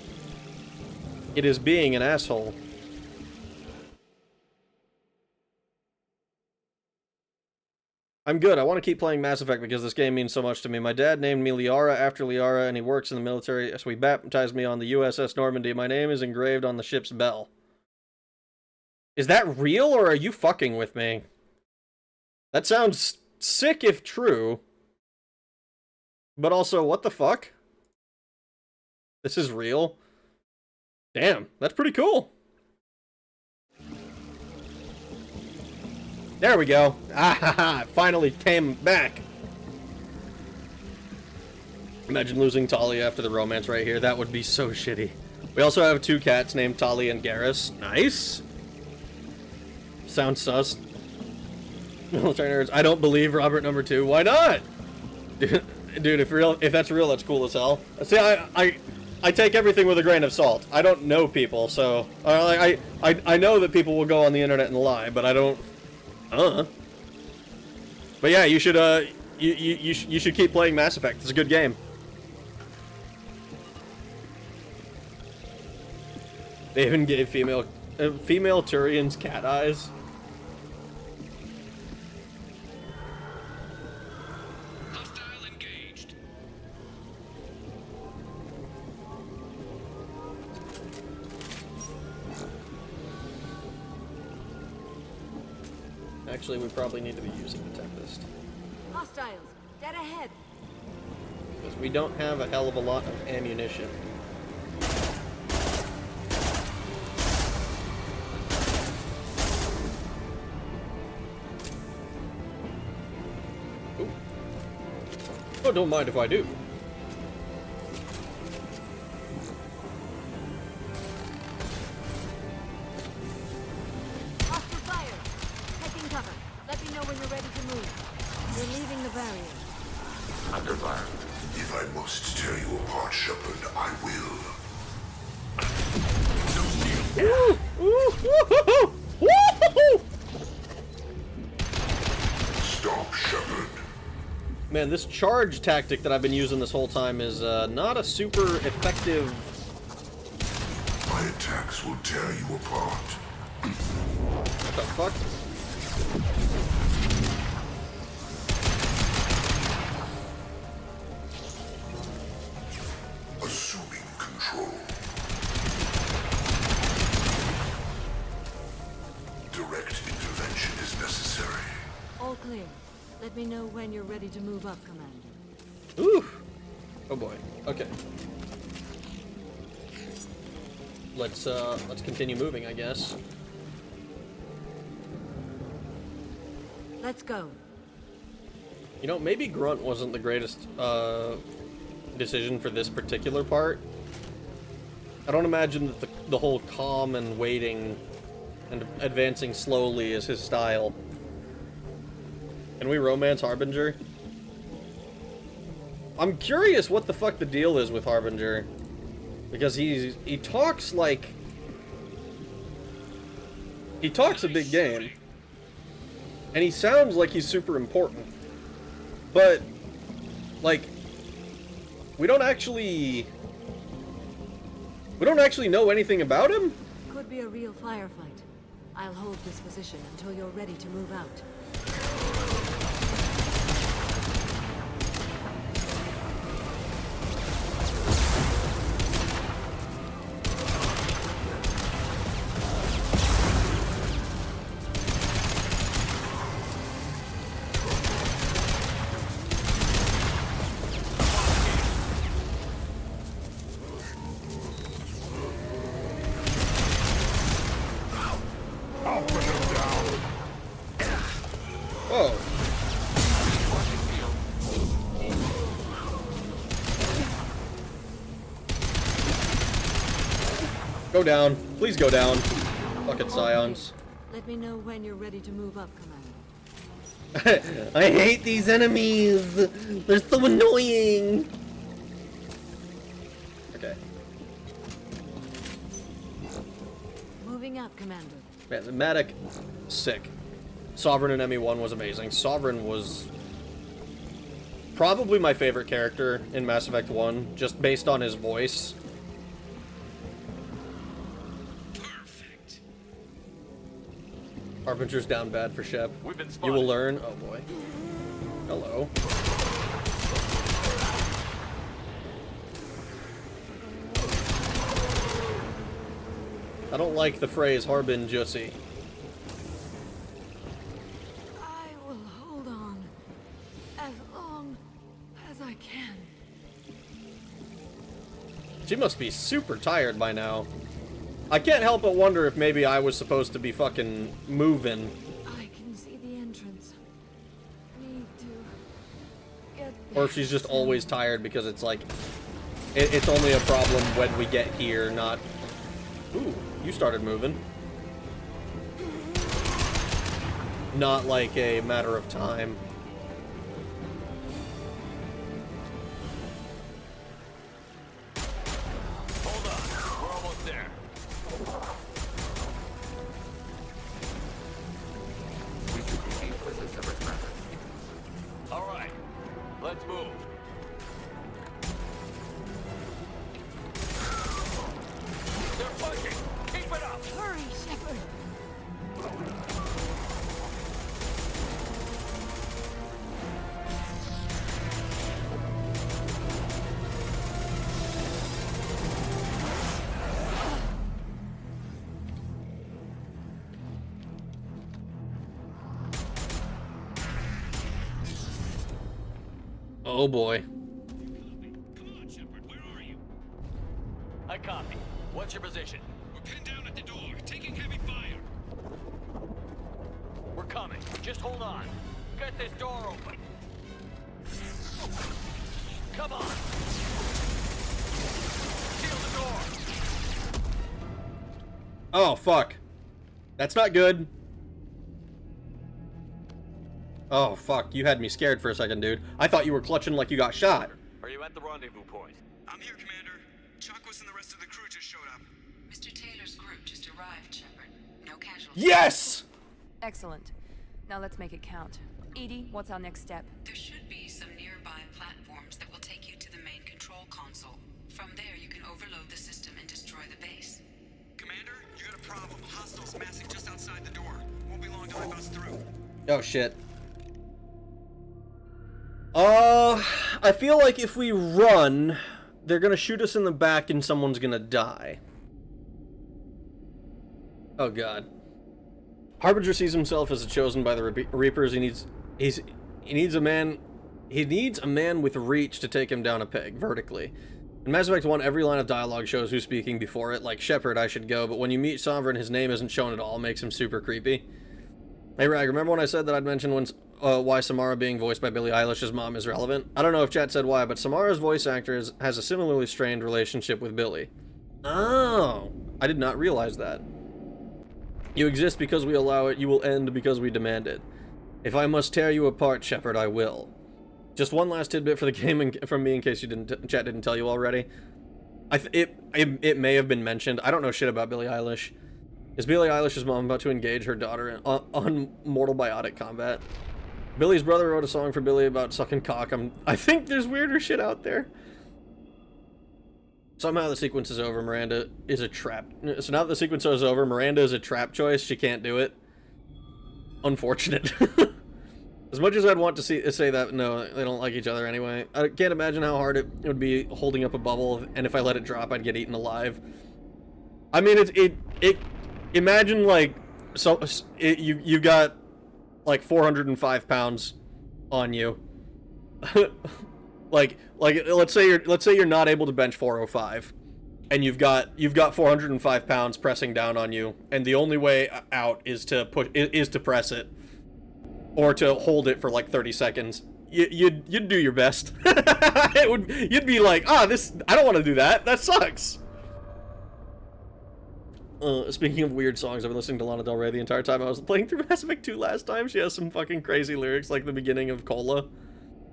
it is being an asshole. I'm good. I want to keep playing Mass Effect because this game means so much to me. My dad named me Liara after Liara, and he works in the military, so he baptized me on the USS Normandy. My name is engraved on the ship's bell. Is that real, or are you fucking with me? That sounds sick if true. But also, what the fuck? This is real? Damn, that's pretty cool. There we go. Ah ha ha, it finally came back. Imagine losing Talia after the romance right here. That would be so shitty. We also have 2 cats named Tali and Garrus. Nice. Sounds sus. Military nerds. I don't believe Robert number 2. Why not? Dude, if that's real, that's cool as hell. See, I take everything with a grain of salt. I don't know people, so I know that people will go on the internet and lie, but I don't. But yeah, you should you should keep playing Mass Effect. It's a good game. They even gave female Turians cat eyes. Hostile engaged. Actually, we probably need to be using the Tempest. Hostiles, dead ahead. Because we don't have a hell of a lot of ammunition. Ooh. Oh, don't mind if I do. Under fire. If I must tear you apart, Shepard, I will. Woo! Woo! Woo! Stop, Shepard. Man, this charge tactic that I've been using this whole time is not a super effective. My attacks will tear you apart. What the fuck? Assuming control. Direct intervention is necessary. All clear. Let me know when you're ready to move up, Commander. Ooh. Oh boy. Okay. Let's continue moving, I guess. Let's go. You know, maybe Grunt wasn't the greatest decision for this particular part. I don't imagine that the whole calm and waiting and advancing slowly is his style. Can we romance Harbinger? I'm curious what the fuck the deal is with Harbinger. Because he talks like... He talks a big game. And he sounds like he's super important. But, like, we don't actually know anything about him? Could be a real firefight. I'll hold this position until you're ready to move out. Go down. Please go down. Fucking scions. Let me know when you're ready to move up, Commander. I hate these enemies. They're so annoying. Okay. Moving up, Commander. Man, the medic, sick. Sovereign in ME1 was amazing. Sovereign was probably my favorite character in Mass Effect 1, just based on his voice. Perfect. Harbinger's down bad for Shep. We've been You will learn. Oh boy. Hello. I don't like the phrase Harbin Jussie. I will hold on as long as I can. She must be super tired by now. I can't help but wonder if maybe I was supposed to be fucking moving. I can see the entrance. Need to get Or if she's just always tired because it's like... It's only a problem when we get here, not... Ooh, you started moving. Not like a matter of time. Hold on, we're almost there. We should proceed with a separate method. All right, let's move. They're pushing. Keep it up. Hurry, Shepard. Oh boy. Come on, Shepard, where are you? I copy. What's your position? We're pinned down at the door, taking heavy fire. We're coming. Just hold on. Get this door open. Come on. Seal the door. Oh, fuck. That's not good. Oh, fuck. You had me scared for a second, dude. I thought you were clutching like you got shot. Are you at the rendezvous point? I'm here, Commander. Chakwas and the rest of the crew just showed up. Mr. Taylor's group just arrived, Shepard. No casualties. Yes! Excellent. Now let's make it count. Edie, what's our next step? There should be some nearby platforms that will take you to the main control console. From there, you can overload the system and destroy the base. Commander, you got a problem. Hostiles massing just outside the door. Won't be long till they bust through. Oh, shit. I feel like if we run, they're gonna shoot us in the back and someone's gonna die. Oh, God. Harbinger sees himself as a chosen by the Reapers. He needs a man with reach to take him down a peg, vertically. In Mass Effect 1, every line of dialogue shows who's speaking before it, like, Shepard, I should go, but when you meet Sovereign, his name isn't shown at all, makes him super creepy. Hey, Rag, remember when I said that I'd mention why Samara being voiced by Billie Eilish's mom is relevant? I don't know if chat said why, but Samara's voice actor has a similarly strained relationship with Billie. Oh, I did not realize that. You exist because we allow it, you will end because we demand it. If I must tear you apart, Shepard, I will. Just one last tidbit for the game from me in case chat didn't tell you already. It may have been mentioned. I don't know shit about Billie Eilish. Is Billie Eilish's mom about to engage her daughter on Mortal Biotic Combat? Billie's brother wrote a song for Billie about sucking cock. I think there's weirder shit out there. Somehow the sequence is over. Miranda is a trap. So now that the sequence is over, Miranda is a trap choice. She can't do it. Unfortunate. As much as I'd want to say that, no, they don't like each other anyway. I can't imagine how hard it would be holding up a bubble, and if I let it drop, I'd get eaten alive. I mean, imagine like you got like 405 pounds on you. like let's say you're not able to bench 405, and you've got 405 pounds pressing down on you, and the only way out is to press it, or to hold it for like 30 seconds. You'd do your best. You'd be like, I don't want to do that. That sucks. Speaking of weird songs, I've been listening to Lana Del Rey the entire time I was playing through Mass Effect 2 last time. She has some fucking crazy lyrics, like the beginning of Cola.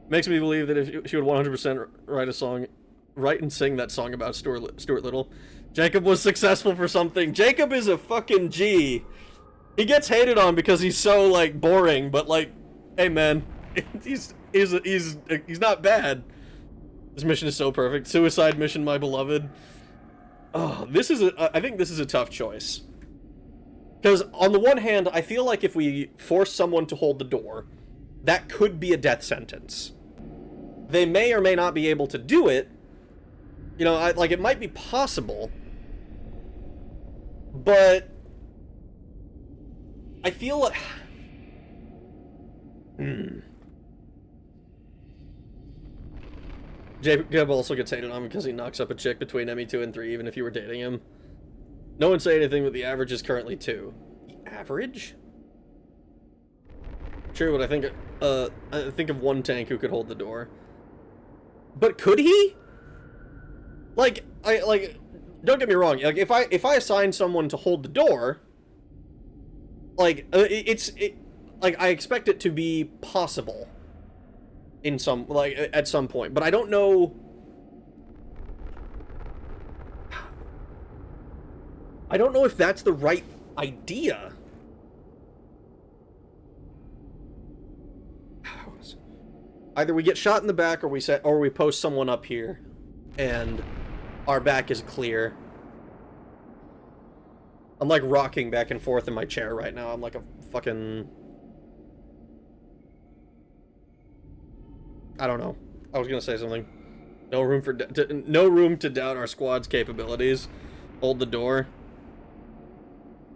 Makes me believe that if she would 100% write and sing that song about Stuart Little. Jacob was successful for something. Jacob is a fucking G. He gets hated on because he's so, like, boring, but, like, hey, man, he's not bad. This mission is so perfect. Suicide mission, my beloved. Oh, I think this is a tough choice. Because, on the one hand, I feel like if we force someone to hold the door, that could be a death sentence. They may or may not be able to do it. You know, like, it might be possible. But I feel like... Jacob also gets hated on because he knocks up a chick between ME2 and 3, even if you were dating him. No one say anything, but the average is currently 2. The average? True, but I think of one tank who could hold the door. But could he? Like, don't get me wrong. Like, if I assign someone to hold the door, like, like, I expect it to be possible. At some point, but I don't know. I don't know if that's the right idea. Either we get shot in the back, or we post someone up here, and our back is clear. I'm like rocking back and forth in my chair right now. I'm like a fucking. I don't know. I was gonna say something. No room to doubt our squad's capabilities. Hold the door.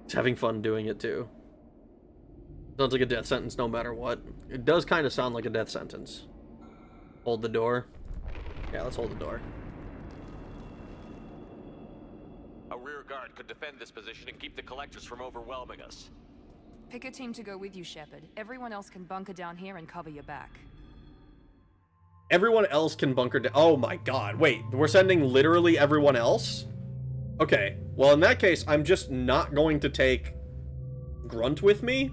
It's having fun doing it too. Sounds like a death sentence no matter what. It does kind of sound like a death sentence. Hold the door. Yeah, let's hold the door. A rear guard could defend this position and keep the collectors from overwhelming us. Pick a team to go with you, Shepard. Everyone else can bunker down here and cover your back. Everyone else can bunker down. Oh my god. Wait, we're sending literally everyone else? Okay. Well, in that case, I'm just not going to take Grunt with me.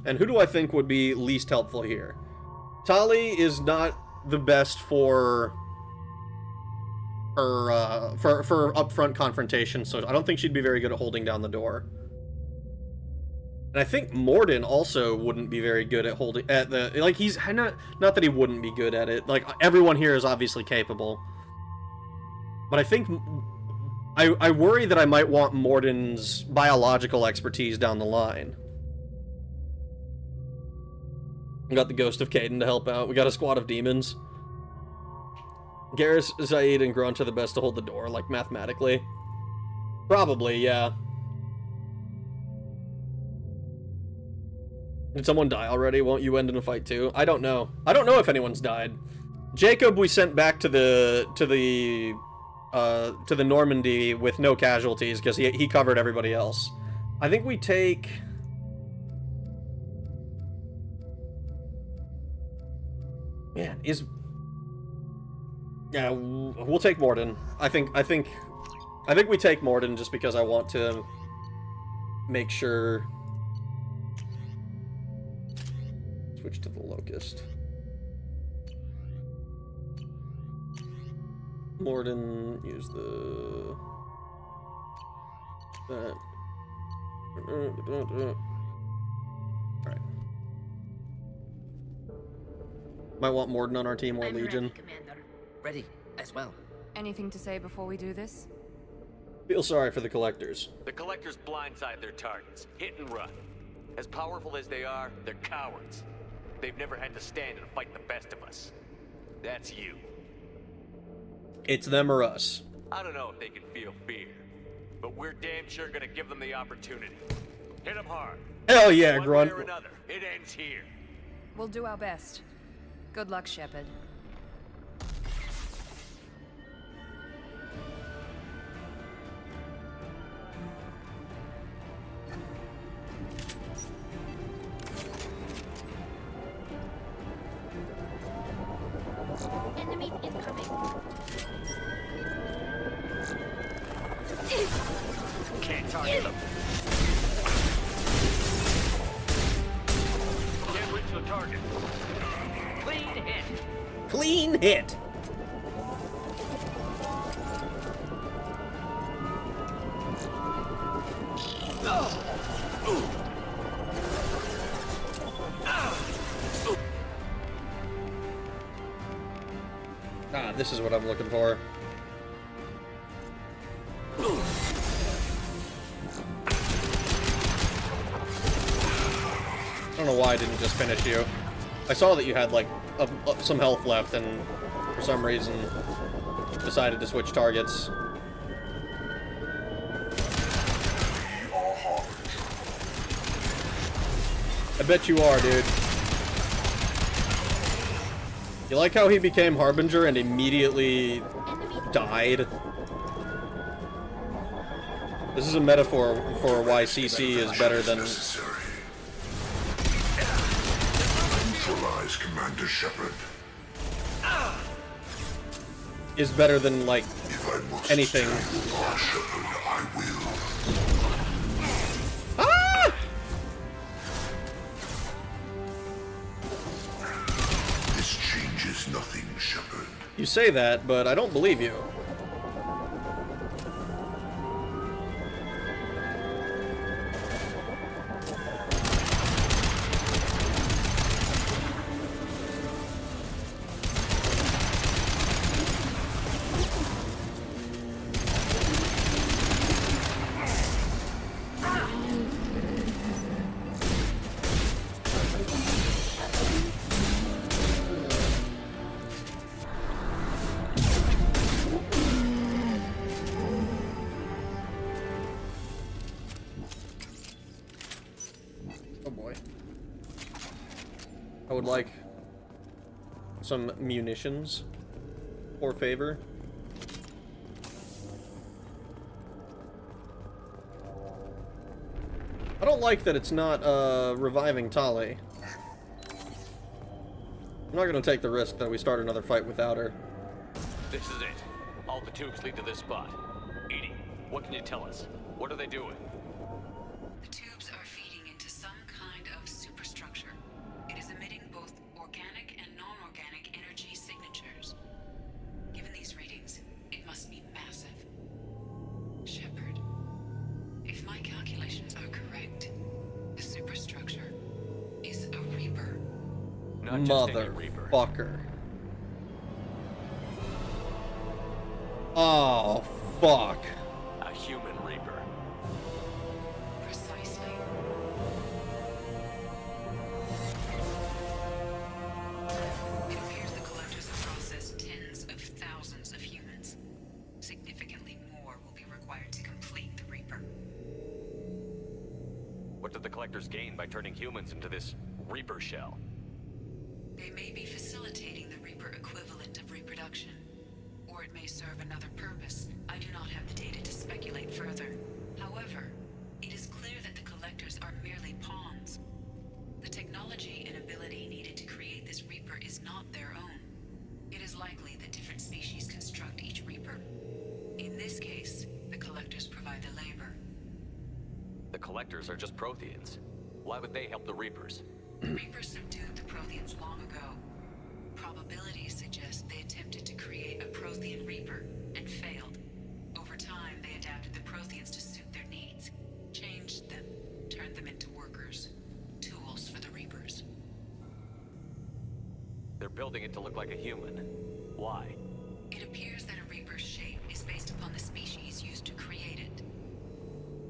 And who do I think would be least helpful here? Tali is not the best for her, for upfront confrontation, so I don't think she'd be very good at holding down the door. And I think Morden also wouldn't be very good at holding at the, like, he's not that he wouldn't be good at it. Like, everyone here is obviously capable. But I think I worry that I might want Morden's biological expertise down the line. We got the Ghost of Caden to help out. We got a squad of demons. Garrus, Zaid, and Grunt are the best to hold the door, like, mathematically. Probably, yeah. Did someone die already? Won't you end in a fight too? I don't know. I don't know if anyone's died. Jacob we sent back to the Normandy with no casualties because he covered everybody else. I think we take. Man, yeah, we'll take Morden. I think we take Morden just because I want to make sure. Switch to the Locust. Morden, use the... that. Alright. Might want Morden on our team or Legion. Ready, Commander. Ready, as well. Anything to say before we do this? Feel sorry for the Collectors. The collectors blindside their targets. Hit and run. As powerful as they are, they're cowards. They've never had to stand and fight the best of us. That's you. It's them or us. I don't know if they can feel fear, but we're damn sure gonna give them the opportunity. Hit them hard. Hell yeah, One Grunt. way or another, it ends here. We'll do our best. Good luck, Shepard. Enemies incoming. Can't target target. Clean hit. Clean hit. Ah, this is what I'm looking for. I don't know why I didn't just finish you. I saw that you had, like, some health left, and for some reason decided to switch targets. I bet you are, dude. You like how he became Harbinger and immediately died? This is a metaphor for why CC is better than... Neutralize Commander Shepard. Is better than, like, anything. Shepard, I will. Ah! This changes nothing, Shepard. You say that, but I don't believe you. Oh boy. I would like some munitions for favor. I don't like that it's not reviving Tali. I'm not gonna take the risk that we start another fight without her. This is it. All the tubes lead to this spot. Edie, what can you tell us? What are they doing? The tubes are feeding into some kind of superstructure. It is emitting both organic and non-organic energy signatures. Given these readings, it must be massive. Shepard, if my calculations are correct, the superstructure is a Reaper. Not just any Reaper. Motherfucker. Oh, fuck. A human Reaper. Precisely. It appears the collectors have processed tens of thousands of humans. Significantly more will be required to complete the Reaper. What did the collectors gain by turning humans into this Reaper shell? They may be facilitating the Reaper equivalent of reproduction, or it may serve another purpose. I do not have the data to speculate further. However, it is clear that the collectors are merely pawns. The technology and ability needed to create this Reaper is not their own. It is likely that different species construct each Reaper. In this case, the collectors provide the labor. The collectors are just Protheans. Why would they help the Reapers? The Reapers subdued the Protheans long ago. Probabilities suggest they attempted to create a Prothean Reaper and failed. Over time, they adapted the Protheans to suit their needs, changed them, turned them into workers, tools for the Reapers. They're building it to look like a human. Why? It appears that a Reaper's shape is based upon the species used to create it.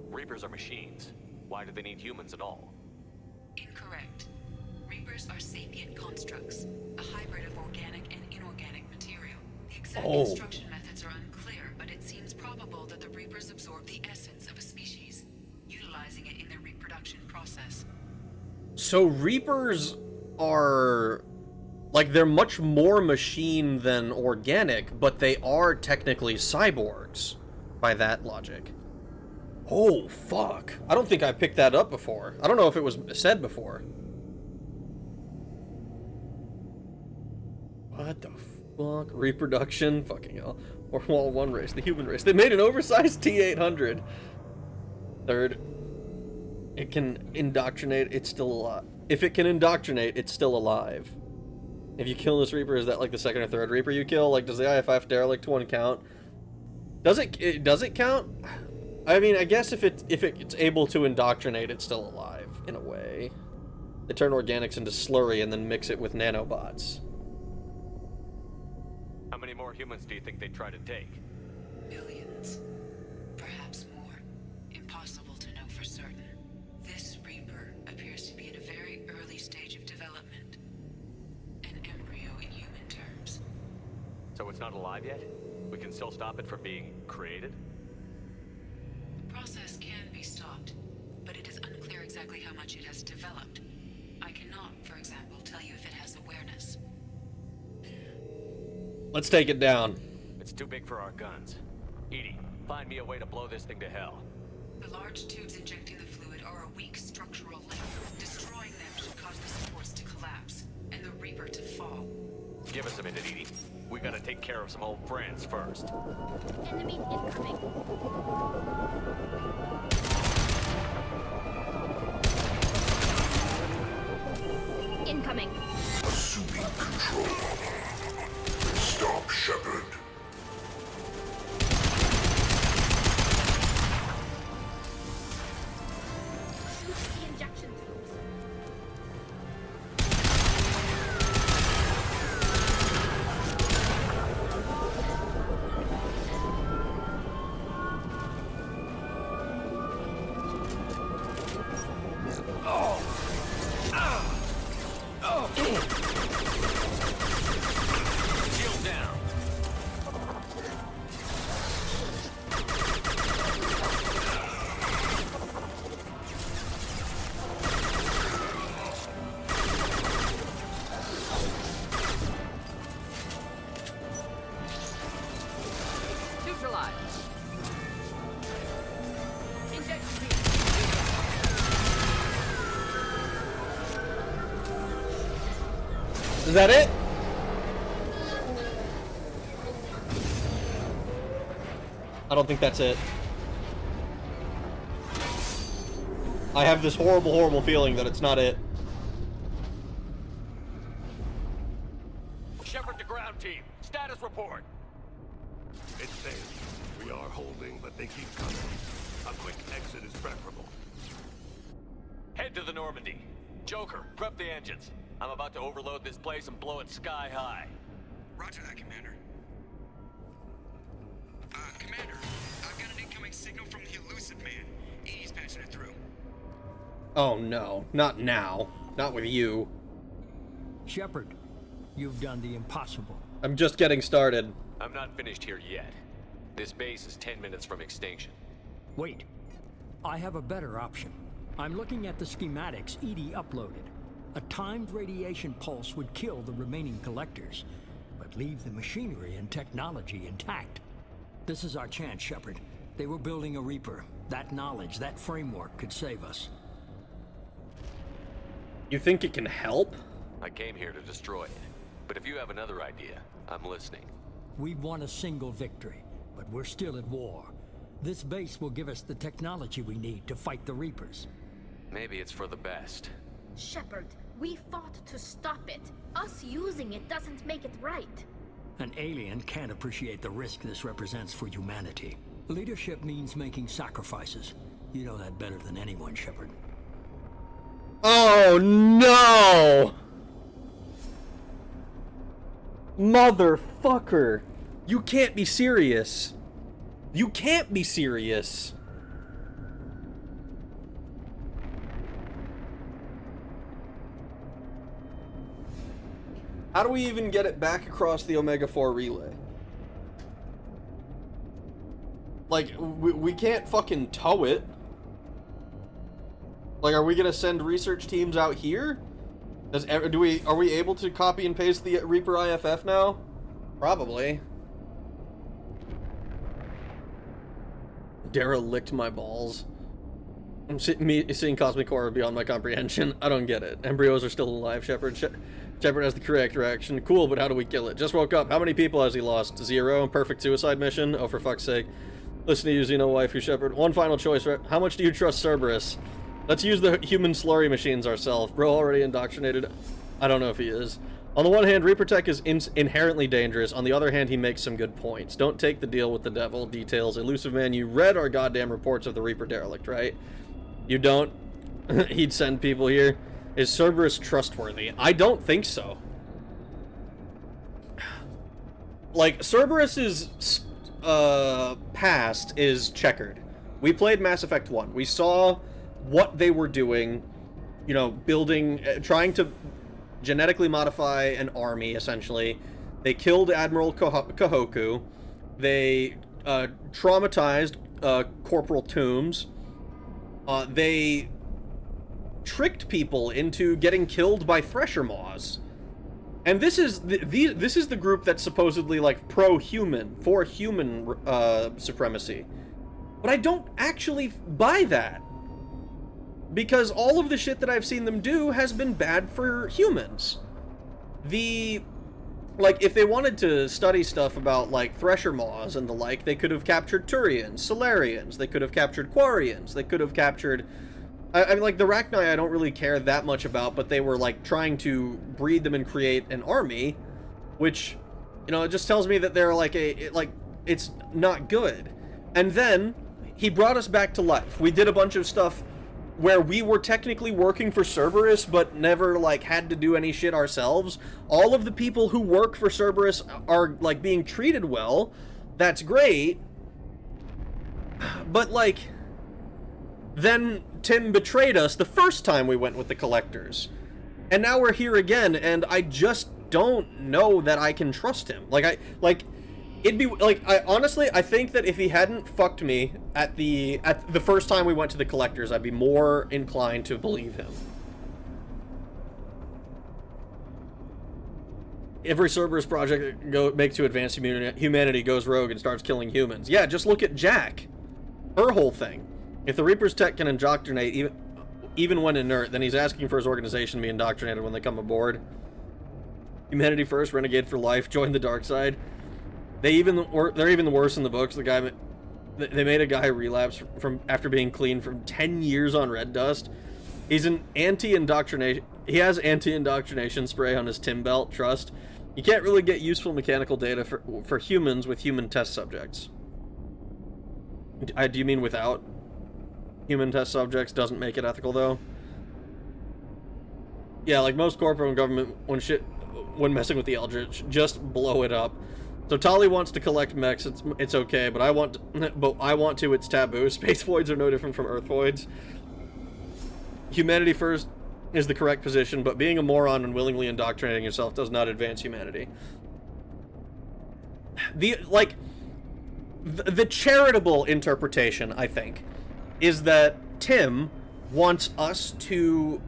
Reapers are machines. Why do they need humans at all? Incorrect. Reapers are sapient constructs, a hybrid of organic and inorganic material. The exact construction methods are unclear, but it seems probable that the Reapers absorb the essence of a species, utilizing it in their reproduction process. So Reapers are... like, they're much more machine than organic, but they are technically cyborgs, by that logic. Oh, fuck. I don't think I picked that up before. I don't know if it was said before. What the fuck? Reproduction? Fucking hell. Or Wall 1 race, the human race. They made an oversized T-800. Third, it can indoctrinate. It's still a lot. if it can indoctrinate, it's still alive. If you kill this Reaper, is that like the second or third Reaper you kill? Like, does the IFF derelict one count? Does it count? I mean, I guess if it's able to indoctrinate, it's still alive in a way. They turn organics into slurry and then mix it with nanobots. How many more humans do you think they'd try to take? Millions. Perhaps more. Impossible to know for certain. This Reaper appears to be in a very early stage of development. An embryo in human terms. So it's not alive yet? We can still stop it from being created? The process can be stopped, but it is unclear exactly how much it has developed. I cannot, for example, tell you if it has awareness. Let's take it down. It's too big for our guns. Edie, find me a way to blow this thing to hell. The large tubes injecting the fluid are a weak structural link. Destroying them should cause the supports to collapse, and the Reaper to fall. Give us a minute, Edie. We gotta take care of some old friends first. Enemies incoming. Incoming. Assuming control. Stop, Shepard. Shoot the injection tubes. Shield down. Neutralize. Injection. Is that it? I don't think that's it. I have this horrible, horrible feeling that it's not it. Shepard to ground team. Status report. It's safe. We are holding, but they keep coming. A quick exit is preferable. Head to the Normandy. Joker, prep the engines. I'm about to overload this place and blow it sky high. Roger that, Commander. Commander, I've got an incoming signal from the elusive man. Edie's patching it through. Oh no, not now. Not with you. Shepard, you've done the impossible. I'm just getting started. I'm not finished here yet. This base is 10 minutes from extinction. Wait, I have a better option. I'm looking at the schematics Edie uploaded. A timed radiation pulse would kill the remaining collectors, but leave the machinery and technology intact. This is our chance, Shepard. They were building a Reaper. That knowledge, that framework could save us. You think it can help? I came here to destroy it. But if you have another idea, I'm listening. We've won a single victory, but we're still at war. This base will give us the technology we need to fight the Reapers. Maybe it's for the best. Shepard, we fought to stop it. Us using it doesn't make it right. An alien can't appreciate the risk this represents for humanity. Leadership means making sacrifices. You know that better than anyone, Shepard. Oh no! Motherfucker! You can't be serious. You can't be serious. How do we even get it back across the Omega-4 relay? Like, we can't fucking tow it. Like, are we gonna send research teams out here? Are we able to copy and paste the Reaper IFF now? Probably. Darrow licked my balls. I'm seeing cosmic horror beyond my comprehension. I don't get it. Embryos are still alive, Shepard. Shepard has the correct reaction. Cool, but how do we kill it? Just woke up. How many people has he lost? 0. Perfect suicide mission? Oh, for fuck's sake. Listen to you, Xeno waifu Shepard. One final choice. How much do you trust Cerberus? Let's use the human slurry machines ourselves. Bro already indoctrinated. I don't know if he is. On the one hand, Reaper Tech is inherently dangerous. On the other hand, he makes some good points. Don't take the deal with the devil. Details. Elusive Man, you read our goddamn reports of the Reaper derelict, right? You don't? He'd send people here. Is Cerberus trustworthy? I don't think so. Like, Cerberus's past is checkered. We played Mass Effect 1. We saw what they were doing, you know, building, trying to genetically modify an army, essentially. They killed Admiral Kahoku. They traumatized Corporal Toombs. They tricked people into getting killed by Thresher Maws. And this is the group that's supposedly like pro-human, for human supremacy. But I don't actually buy that. Because all of the shit that I've seen them do has been bad for humans. Like, if they wanted to study stuff about, like, Thresher Maws and the like, they could have captured Turians, Solarians, they could have captured Quarians, they could have captured... I mean, like, the Rachni I don't really care that much about, but they were, like, trying to breed them and create an army, which, you know, it just tells me that they're, like, it's not good. And then, he brought us back to life. We did a bunch of stuff where we were technically working for Cerberus, but never, like, had to do any shit ourselves. All of the people who work for Cerberus are, like, being treated well. That's great. But, like, then Tim betrayed us the first time we went with the Collectors. And now we're here again, and I just don't know that I can trust him. It'd be, like, I think that if he hadn't fucked me at the first time we went to the Collectors, I'd be more inclined to believe him. Every Cerberus project makes to advance humanity goes rogue and starts killing humans. Yeah, just look at Jack. Her whole thing. If the Reaper's tech can indoctrinate even when inert, then he's asking for his organization to be indoctrinated when they come aboard. Humanity first, renegade for life, join the dark side. They're even the worse in the books. They made a guy relapse from after being clean from 10 years on red dust. He's an anti-indoctrination. He has anti-indoctrination spray on his Tim belt. Trust. You can't really get useful mechanical data for humans with human test subjects. Do you mean without human test subjects? Doesn't make it ethical though. Yeah, like most corporate and government, when messing with the Eldritch, just blow it up. So Tali wants to collect mechs. It's okay, but I want to. It's taboo. Space voids are no different from Earth voids. Humanity first is the correct position, but being a moron and willingly indoctrinating yourself does not advance humanity. The charitable interpretation, I think, is that Tim wants us to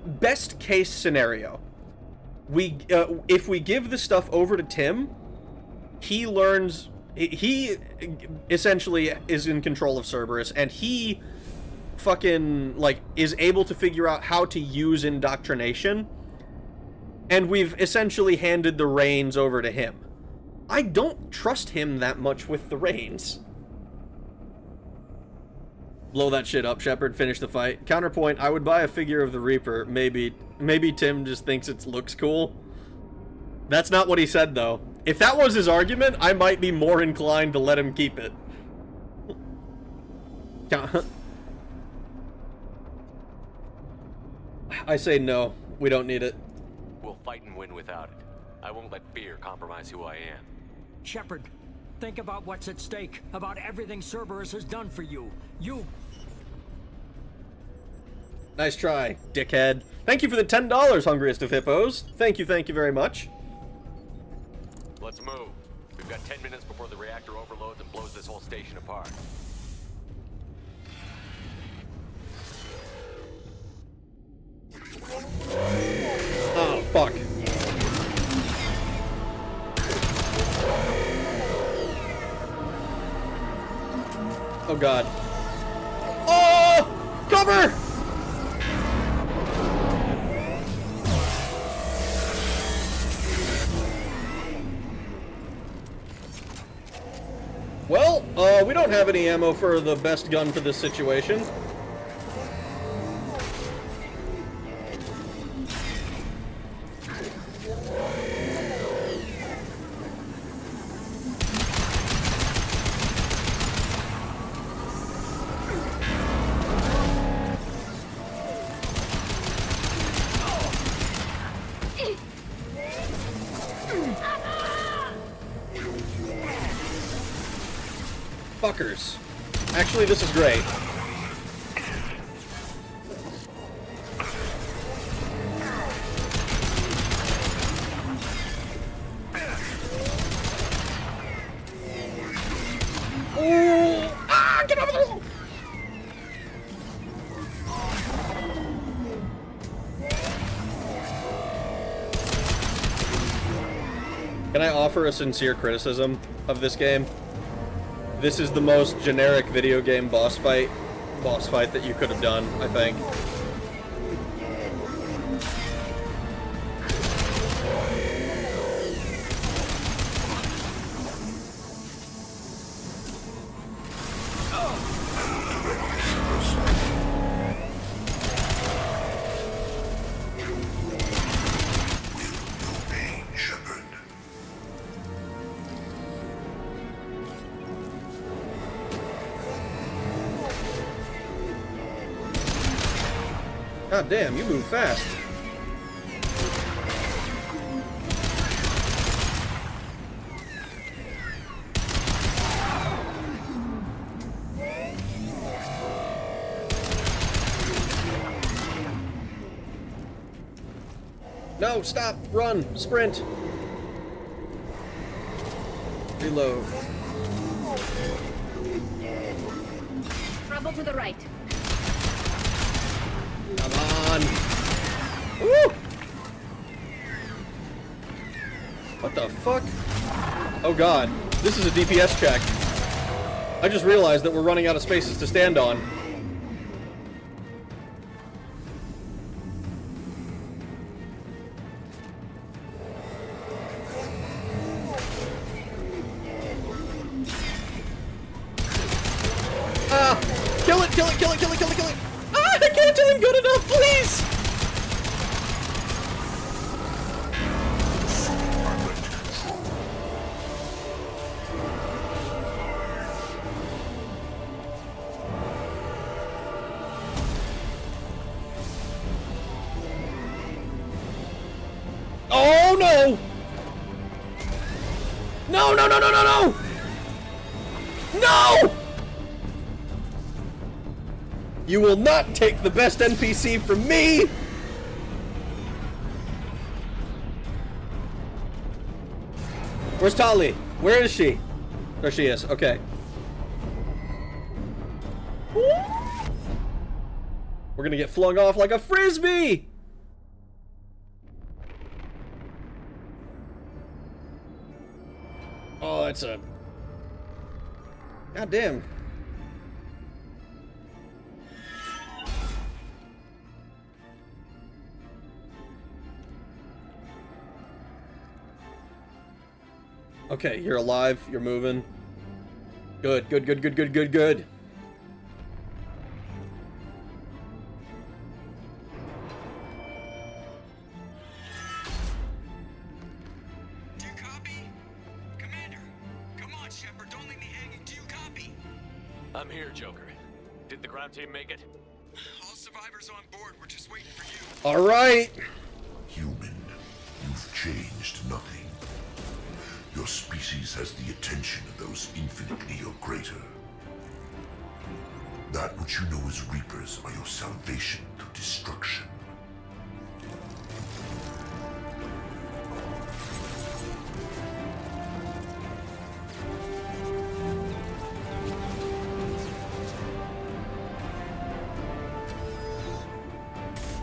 best case scenario. If we give the stuff over to Tim, he learns, he essentially is in control of Cerberus, and he fucking, like, is able to figure out how to use indoctrination, and we've essentially handed the reins over to him. I don't trust him that much with the reins. Blow that shit up, Shepard. Finish the fight. Counterpoint, I would buy a figure of the Reaper. Maybe Tim just thinks it looks cool. That's not what he said, though. If that was his argument, I might be more inclined to let him keep it. I say no. We don't need it. We'll fight and win without it. I won't let fear compromise who I am. Shepard, think about what's at stake, about everything Cerberus has done for you. Nice try, dickhead. Thank you for the $10, Hungriest of Hippos. Thank you very much. Let's move. We've got 10 minutes before the reactor overloads and blows this whole station apart. Oh, fuck. Oh, God. Oh! Cover! Well, we don't have any ammo for the best gun for this situation. motherfuckers. Actually, this is great. Ooh! Ah! Get over there! Can I offer a sincere criticism of this game? This is the most generic video game boss fight that you could have done, I think. God damn, you move fast. No, stop, run, sprint. Reload. Trouble to the right. Come on! Woo! What the fuck? Oh god, this is a DPS check. I just realized that we're running out of spaces to stand on. Ah! Kill it, kill it, kill it, kill it, kill it, kill it! Ah! I can't do him good enough, please! Oh no! No, no, no, no, no, no! No! You will not take the best NPC from me! Where's Tali? Where is she? There she is, okay. We're gonna get flung off like a frisbee! Oh, that's a... God damn. Okay, you're alive, you're moving. Good, good, good, good, good, good, good. Do you copy? Commander, come on, Shepard, don't leave me hanging. Do you copy? I'm here, Joker. Did the ground team make it? All survivors on board. We're just waiting for you. All right. Human, you've changed nothing. Your species has the attention of those infinitely or greater. That which you know as Reapers are your salvation through destruction.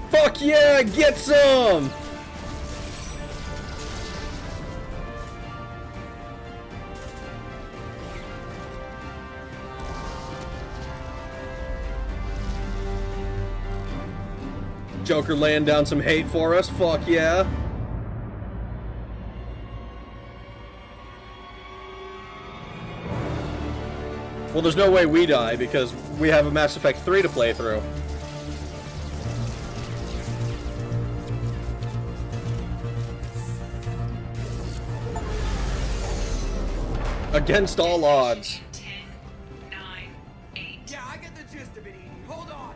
Fuck yeah, get some! Joker laying down some hate for us, fuck yeah. Well, there's no way we die because we have a Mass Effect 3 to play through. Against all odds. 10, 9, 8. Yeah, I get the gist of it, Edie. Hold on.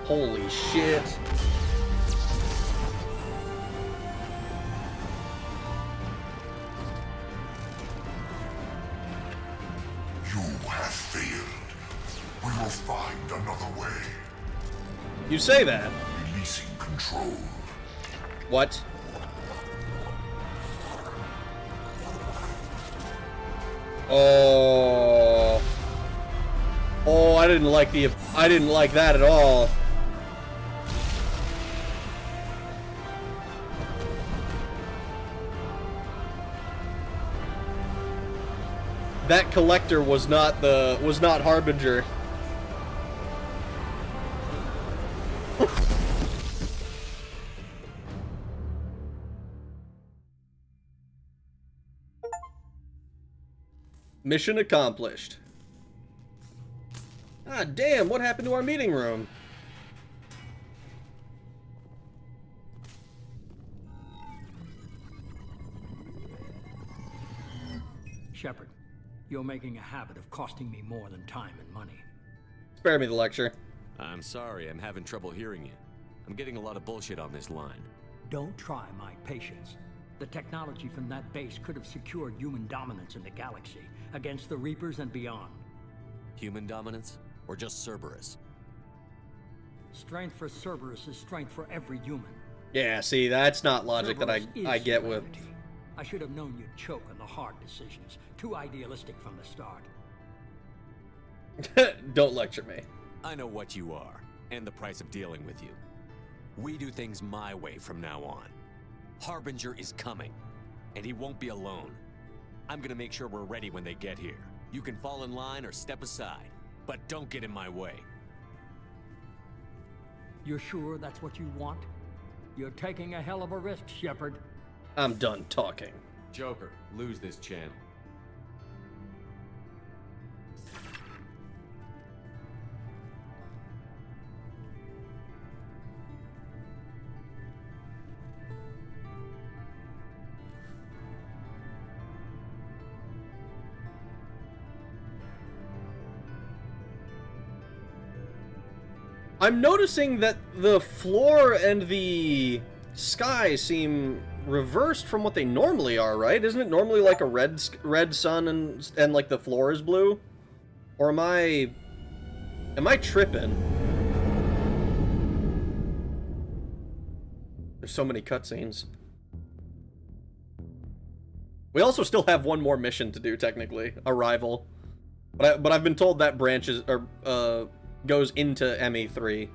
Holy shit. We will find another way. You say that. Releasing control. What? Oh. Oh, I didn't like that at all. That collector was not Harbinger. Mission accomplished. Ah, damn, what happened to our meeting room? Shepard, you're making a habit of costing me more than time and money. Spare me the lecture. I'm sorry, I'm having trouble hearing you. I'm getting a lot of bullshit on this line. Don't try my patience. The technology from that base could have secured human dominance in the galaxy against the Reapers and beyond. Human dominance? Or just Cerberus? Strength for Cerberus is strength for every human. Yeah, see, that's not logic Cerberus that I get with. I should have known you'd choke on the hard decisions. Too idealistic from the start. Don't lecture me. I know what you are, and the price of dealing with you. We do things my way from now on. Harbinger is coming, and he won't be alone. I'm gonna make sure we're ready when they get here. You can fall in line or step aside, but don't get in my way. You're sure that's what you want? You're taking a hell of a risk, Shepard. I'm done talking. Joker, lose this channel. I'm noticing that the floor and the sky seem reversed from what they normally are, right? Isn't it normally like a red sun and like the floor is blue? Or am I tripping? There's so many cutscenes. We also still have one more mission to do, technically, Arrival. But I've been told that branches or goes into ME3.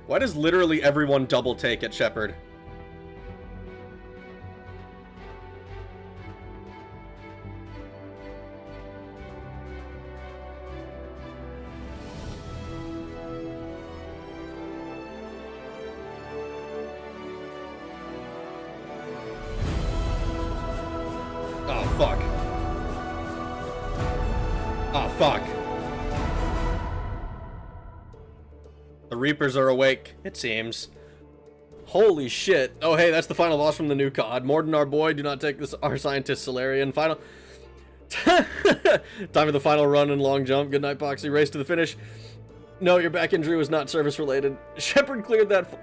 Why does literally everyone double take at Shepard? Oh, fuck. Oh, fuck. The Reapers are awake, it seems. Holy shit. Oh, hey, that's the final boss from the new COD. Morden, our boy, do not take this, our scientist Solarian. Final... Time for the final run and long jump. Good night, Poxy. Race to the finish. No, your back injury was not service-related. Shepard cleared that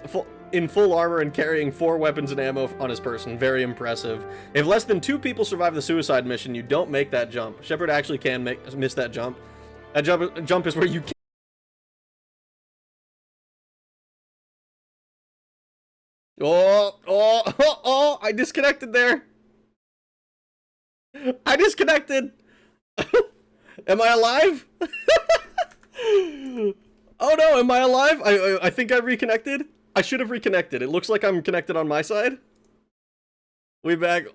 in full armor and carrying 4 weapons and ammo on his person. Very impressive. If less than 2 people survive the suicide mission, you don't make that jump. Shepard actually can miss that jump. That jump is where you can't. Oh, I disconnected there. I disconnected. Am I alive? Oh no, am I alive? I think I reconnected. I should have reconnected. It looks like I'm connected on my side. We back.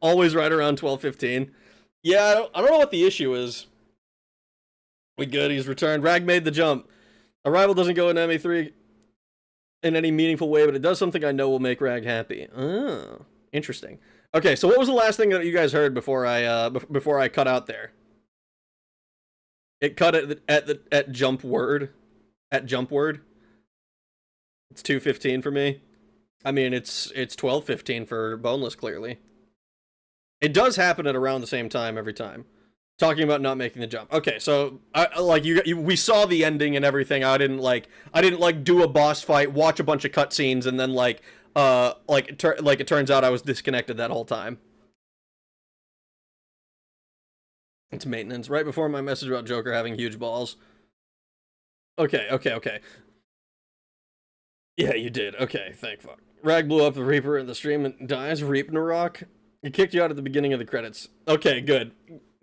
Always right around 12:15. Yeah, I don't know what the issue is. We good, he's returned. Rag made the jump. Arrival doesn't go in ME3 in any meaningful way, but it does something I know will make Rag happy. Oh, interesting. Okay, so what was the last thing that you guys heard before I cut out there? It cut at jump word. At jump word. It's 2:15 for me. I mean, it's 12:15 for Boneless, clearly. It does happen at around the same time every time. Talking about not making the jump. Okay, so we saw the ending and everything. I didn't do a boss fight, watch a bunch of cutscenes, and then it turns out I was disconnected that whole time. It's maintenance right before my message about Joker having huge balls. Okay. Yeah, you did. Okay, thank fuck. Rag blew up the Reaper in the stream and dies. Reap Narok. It kicked you out at the beginning of the credits. Okay, good.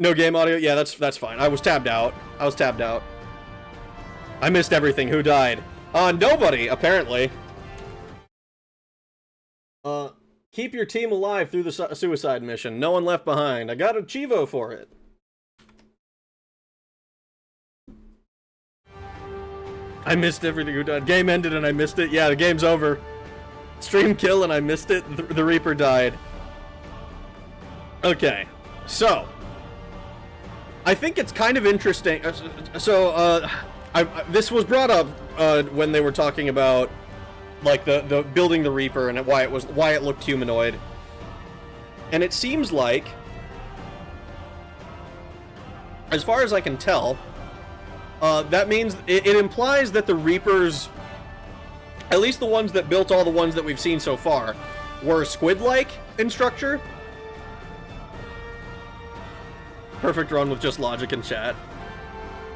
No game audio? Yeah, that's fine. I was tabbed out. I missed everything. Who died? Nobody, apparently. Keep your team alive through the suicide mission. No one left behind. I got a Chivo for it. I missed everything. Who died? Game ended and I missed it. Yeah, the game's over. Stream kill and I missed it. The Reaper died. Okay, so I think it's kind of interesting. This was brought up when they were talking about like the building the Reaper and why it looked humanoid. And it seems like, as far as I can tell, that means it implies that the Reapers, at least the ones that built all the ones that we've seen so far, were squid-like in structure. Perfect run with just logic and chat.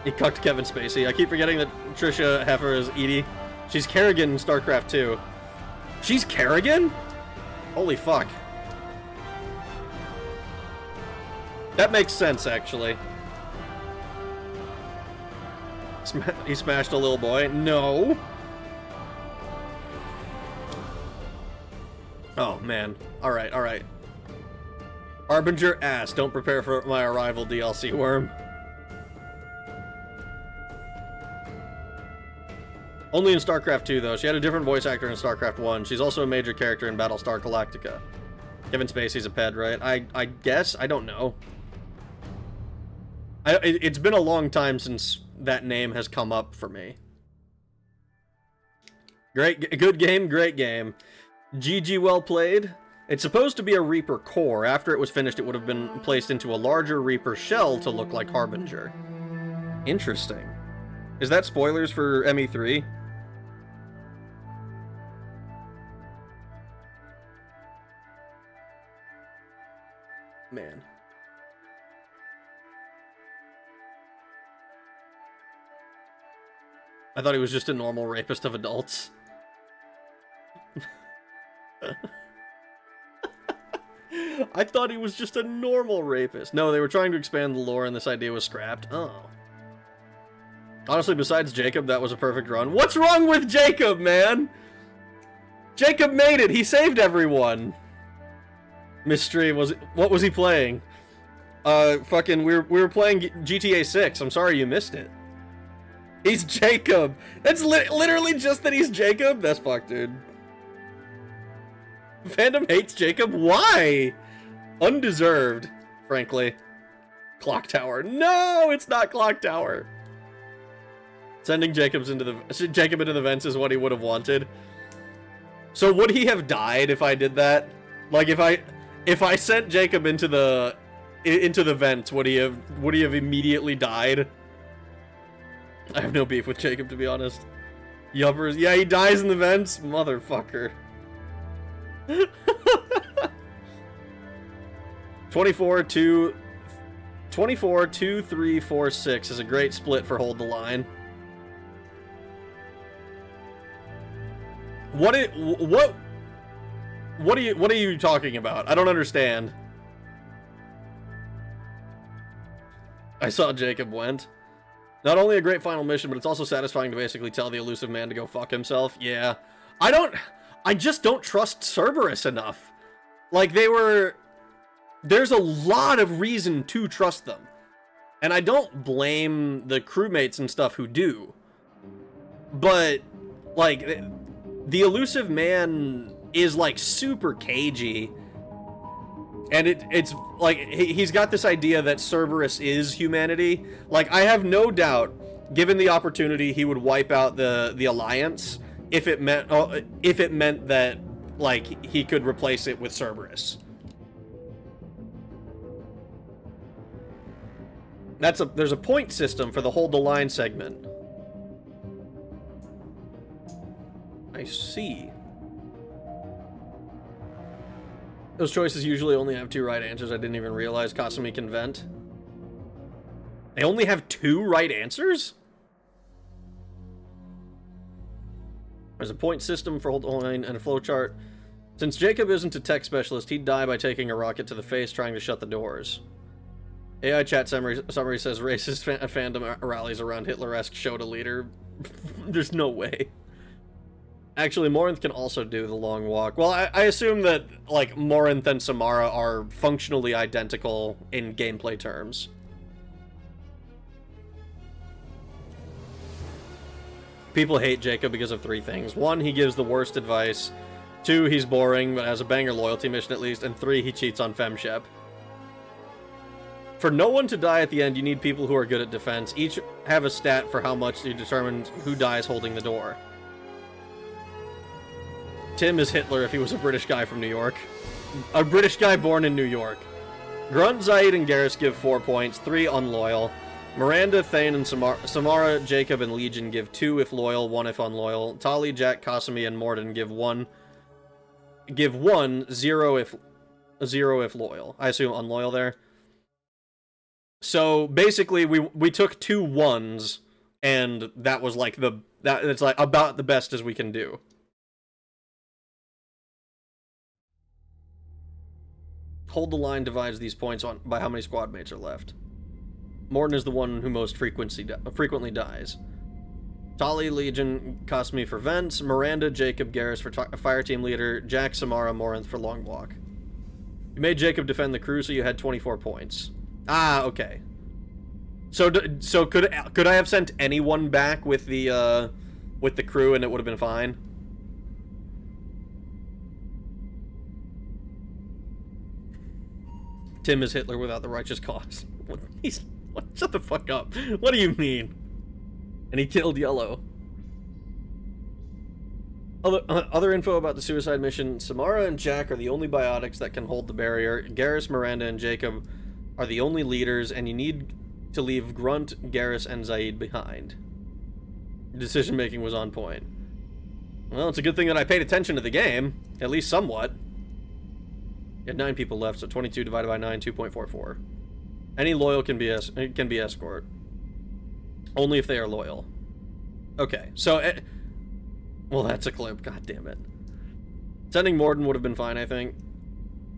He cucked Kevin Spacey. I keep forgetting that Trisha Heffer is Edie. She's Kerrigan in StarCraft 2. She's Kerrigan? Holy fuck. That makes sense, actually. He smashed a little boy. No. Oh, man. Alright. Harbinger ass. Don't prepare for my arrival, DLC worm. Only in StarCraft 2, though. She had a different voice actor in StarCraft 1. She's also a major character in Battlestar Galactica. Kevin Spacey's a ped, right? I guess? I don't know. It's been a long time since that name has come up for me. Good game, great game. GG, well played. It's supposed to be a Reaper core. After it was finished, it would have been placed into a larger Reaper shell to look like Harbinger. Interesting. Is that spoilers for ME3? Man. I thought he was just a normal rapist of adults. I thought he was just a normal rapist. No, they were trying to expand the lore and this idea was scrapped. Oh. Honestly, besides Jacob, that was a perfect run. What's wrong with Jacob, man? Jacob made it. He saved everyone. Mystery was... What was he playing? We were playing GTA 6. I'm sorry you missed it. He's Jacob. That's literally just that he's Jacob? That's fucked, dude. Fandom hates Jacob? Why? Undeserved, frankly. Clock Tower. No, it's not Clock Tower. Sending Jacob into the vents is what he would have wanted. So would he have died if I did that? Like if I sent Jacob into the vents, would he have immediately died? I have no beef with Jacob, to be honest. Yuppers. Yeah, he dies in the vents? Motherfucker. 24, 2, 3, 4, 6 is a great split for Hold the Line. What are you talking about? I don't understand. I saw Jacob went. Not only a great final mission, but it's also satisfying to basically tell the elusive man to go fuck himself. Yeah. I just don't trust Cerberus enough. Like, there's a lot of reason to trust them. And I don't blame the crewmates and stuff who do. But, like, the elusive man is, like, super cagey. And it's like, he's got this idea that Cerberus is humanity. Like, I have no doubt, given the opportunity, he would wipe out the Alliance if it meant that, like, he could replace it with Cerberus. There's a point system for the hold the line segment. I see. Those choices usually only have 2 right answers. I didn't even realize Kasumi can vent. They only have 2 right answers? There's a point system for hold the line and a flowchart. Since Jacob isn't a tech specialist, he'd die by taking a rocket to the face trying to shut the doors. AI chat summary says racist fandom rallies around Hitler-esque Shota leader. There's no way. Actually, Morinth can also do the long walk. Well, I assume that, like, Morinth and Samara are functionally identical in gameplay terms. People hate Jacob because of 3 things. 1, he gives the worst advice. 2, he's boring, but has a banger loyalty mission at least. And 3, he cheats on FemShep. For no one to die at the end, you need people who are good at defense. Each have a stat for how much you determine who dies holding the door. Tim is Hitler if he was a British guy from New York. A British guy born in New York. Grunt, Zaid, and Garrus give 4 points, 3 unloyal. Miranda, Thane, and Samara, Jacob, and Legion give 2 if loyal, 1 if unloyal. Tali, Jack, Kasumi, and Morden give 1, 0 if loyal. I assume unloyal there. So basically, we took 2 1s, and that was like it's like about the best as we can do. Hold the line divides these points by how many squad mates are left. Morden is the one who most frequently dies. Tali, Legion, Kasumi for vents. Miranda, Jacob, Garrus for fire team leader. Jack, Samara, Morinth for long walk. You made Jacob defend the crew, so you had 24 points. Ah, okay. So could I have sent anyone back with the crew and it would have been fine? Tim is Hitler without the righteous cause. What? Shut the fuck up. What do you mean? And he killed Yellow. Other info about the suicide mission. Samara and Jack are the only biotics that can hold the barrier. Garrus, Miranda, and Jacob are the only leaders, and you need to leave Grunt, Garrus, and Zaid behind. Decision making was on point. Well, it's a good thing that I paid attention to the game. At least somewhat. You had 9 people left, so 22 divided by 9, 2.44. Any loyal can be escort. Only if they are loyal. Okay, so... well, that's a clip. God damn it. Sending Morden would have been fine, I think.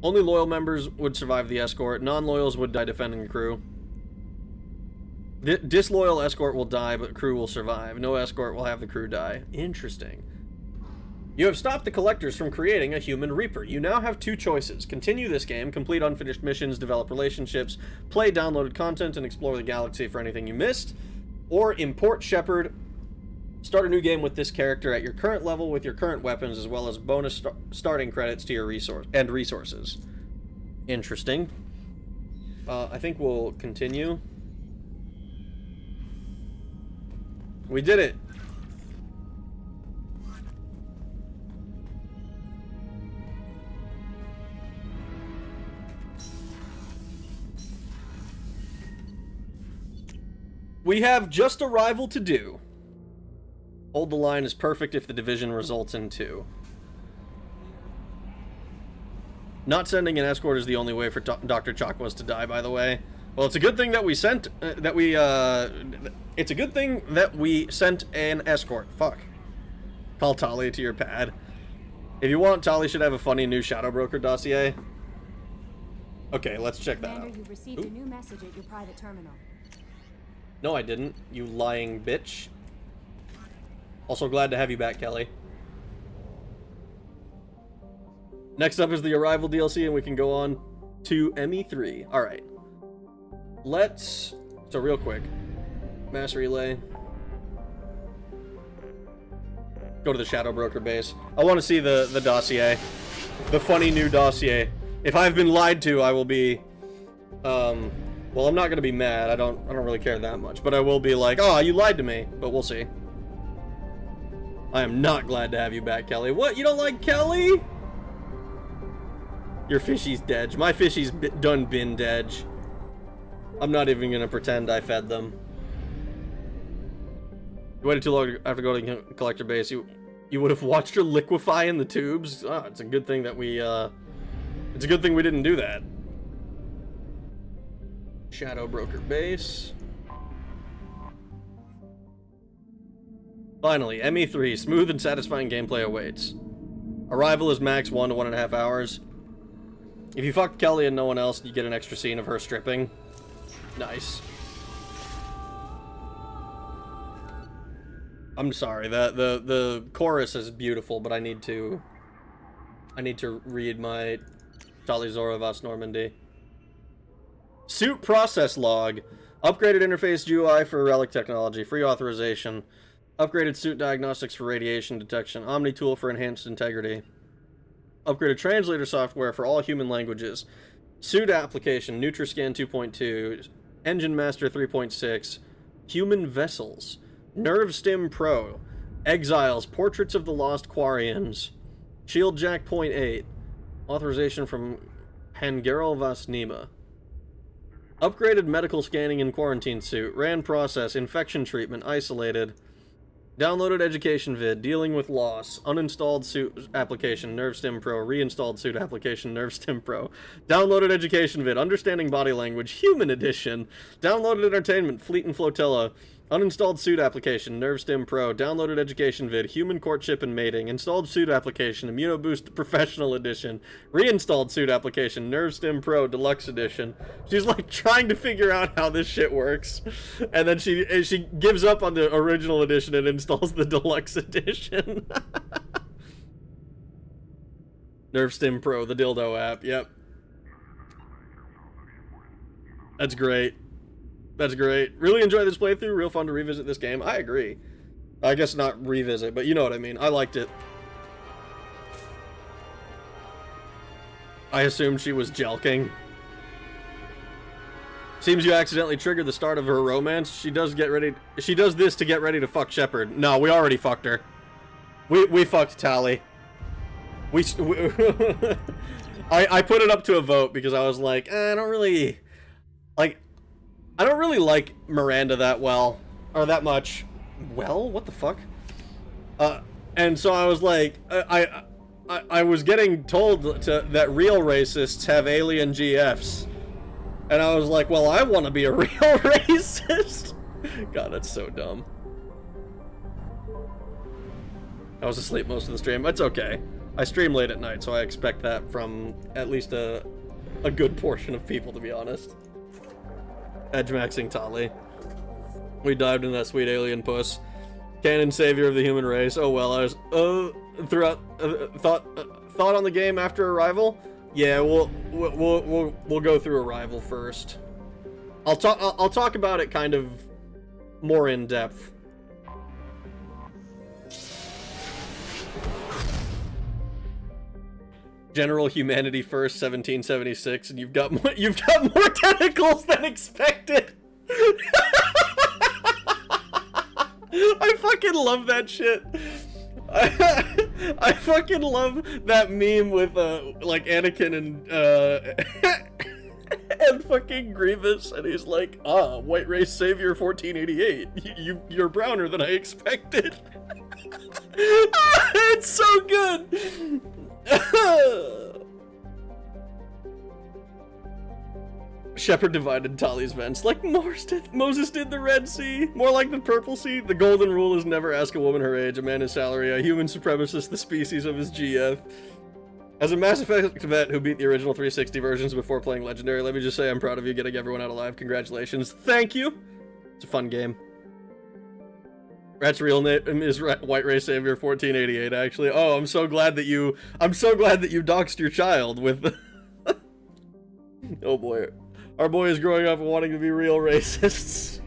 Only loyal members would survive the escort. Non-loyals would die defending the crew. Disloyal escort will die, but crew will survive. No escort will have the crew die. Interesting. You have stopped the Collectors from creating a human Reaper. You now have 2 choices. Continue this game, complete unfinished missions, develop relationships, play downloaded content, and explore the galaxy for anything you missed. Or import Shepard, start a new game with this character at your current level with your current weapons, as well as bonus starting credits to your resources. Interesting. I think we'll continue. We did it! We have just a rival to do. Hold the line is perfect if the division results in 2. Not sending an escort is the only way for Dr. Chakwas to die, by the way. Well, it's a good thing that we sent... it's a good thing that we sent an escort. Fuck. Call Tali to your pad. If you want, Tali should have a funny new Shadow Broker dossier. Okay, let's check that out. You've received a new message at your private terminal. No, I didn't, you lying bitch. Also glad to have you back, Kelly. Next up is the Arrival DLC, and we can go on to ME3. Alright. So real quick. Mass relay. Go to the Shadow Broker base. I want to see the dossier. The funny new dossier. If I've been lied to, I will be... well, I'm not gonna be mad. I don't really care that much, but I will be like, oh, you lied to me. But we'll see. I am not glad to have you back, Kelly. What? You don't like Kelly? Your fishy's dead. My fishy's done been dead. I'm not even gonna pretend I fed them. You waited too long after going to the collector base. You would have watched her liquefy in the tubes. Oh, it's a good thing that we it's a good thing we didn't do that. Shadow Broker base. Finally, ME3, smooth and satisfying gameplay awaits. Arrival is max 1 to 1.5 hours. If you fuck Kelly and no one else, you get an extra scene of her stripping. Nice. I'm sorry, the chorus is beautiful, but I need to read my Tali Zora Vas Normandy. Suit process log. Upgraded interface GUI for relic technology. Free authorization. Upgraded suit diagnostics for radiation detection. Omni tool for enhanced integrity. Upgraded translator software for all human languages. Suit application. Nutriscan 2.2. Engine Master 3.6. Human vessels. Nerve Stim Pro. Exiles. Portraits of the Lost Quarians. Shield Jack 0.8. Authorization from Hangaro Vas Nima. Upgraded medical scanning and quarantine suit. RAN process. Infection treatment. Isolated. Downloaded education vid. Dealing with loss. Uninstalled suit application. Nerve Stim Pro. Reinstalled suit application. Nerve Stim Pro. Downloaded education vid. Understanding body language. Human edition. Downloaded entertainment. Fleet and Flotilla. Uninstalled suit application, Nerve Stim Pro, downloaded education vid, human courtship and mating, installed suit application, Immunoboost Professional Edition, reinstalled suit application, Nerve Stim Pro Deluxe Edition. She's like trying to figure out how this shit works, and then she gives up on the original edition and installs the Deluxe Edition. Nerve Stim Pro, the dildo app, yep. That's great. That's great. Really enjoyed this playthrough. Real fun to revisit this game. I agree. I guess not revisit, but you know what I mean. I liked it. I assumed she was jelking. Seems you accidentally triggered the start of her romance. She does this to get ready to fuck Shepard. No, we already fucked her. We fucked Tali. I put it up to a vote because I was like, I don't really like Miranda that well, or that much. Well, what the fuck? And so I was like, I was getting told that real racists have alien GFs, and I was like, well, I want to be a real racist. God, that's so dumb. I was asleep most of the stream. That's okay. I stream late at night, so I expect that from at least a good portion of people, to be honest. Edge-maxing Tali. We dived into that sweet alien puss. Canon savior of the human race. Oh well, I was thought on the game after Arrival. Yeah, we'll go through Arrival first. I'll talk about it kind of more in depth. General Humanity First, 1776, and you've got more tentacles than expected. I fucking love that shit. I fucking love that meme with like Anakin and fucking Grievous, and he's like, white race savior 1488. You're browner than I expected. It's so good. Shepard divided Tali's vents like Moses did the Red Sea. More like the Purple Sea. The golden rule is never ask a woman her age, a man his salary, a human supremacist the species of his GF. As a Mass Effect vet who beat the original 360 versions before playing Legendary, let me just say I'm proud of you getting everyone out alive. Congratulations. Thank you. It's a fun game. Rat's real name is White Race Savior 1488, actually. Oh, I'm so glad that you doxed your child with Oh boy. Our boy is growing up and wanting to be real racists.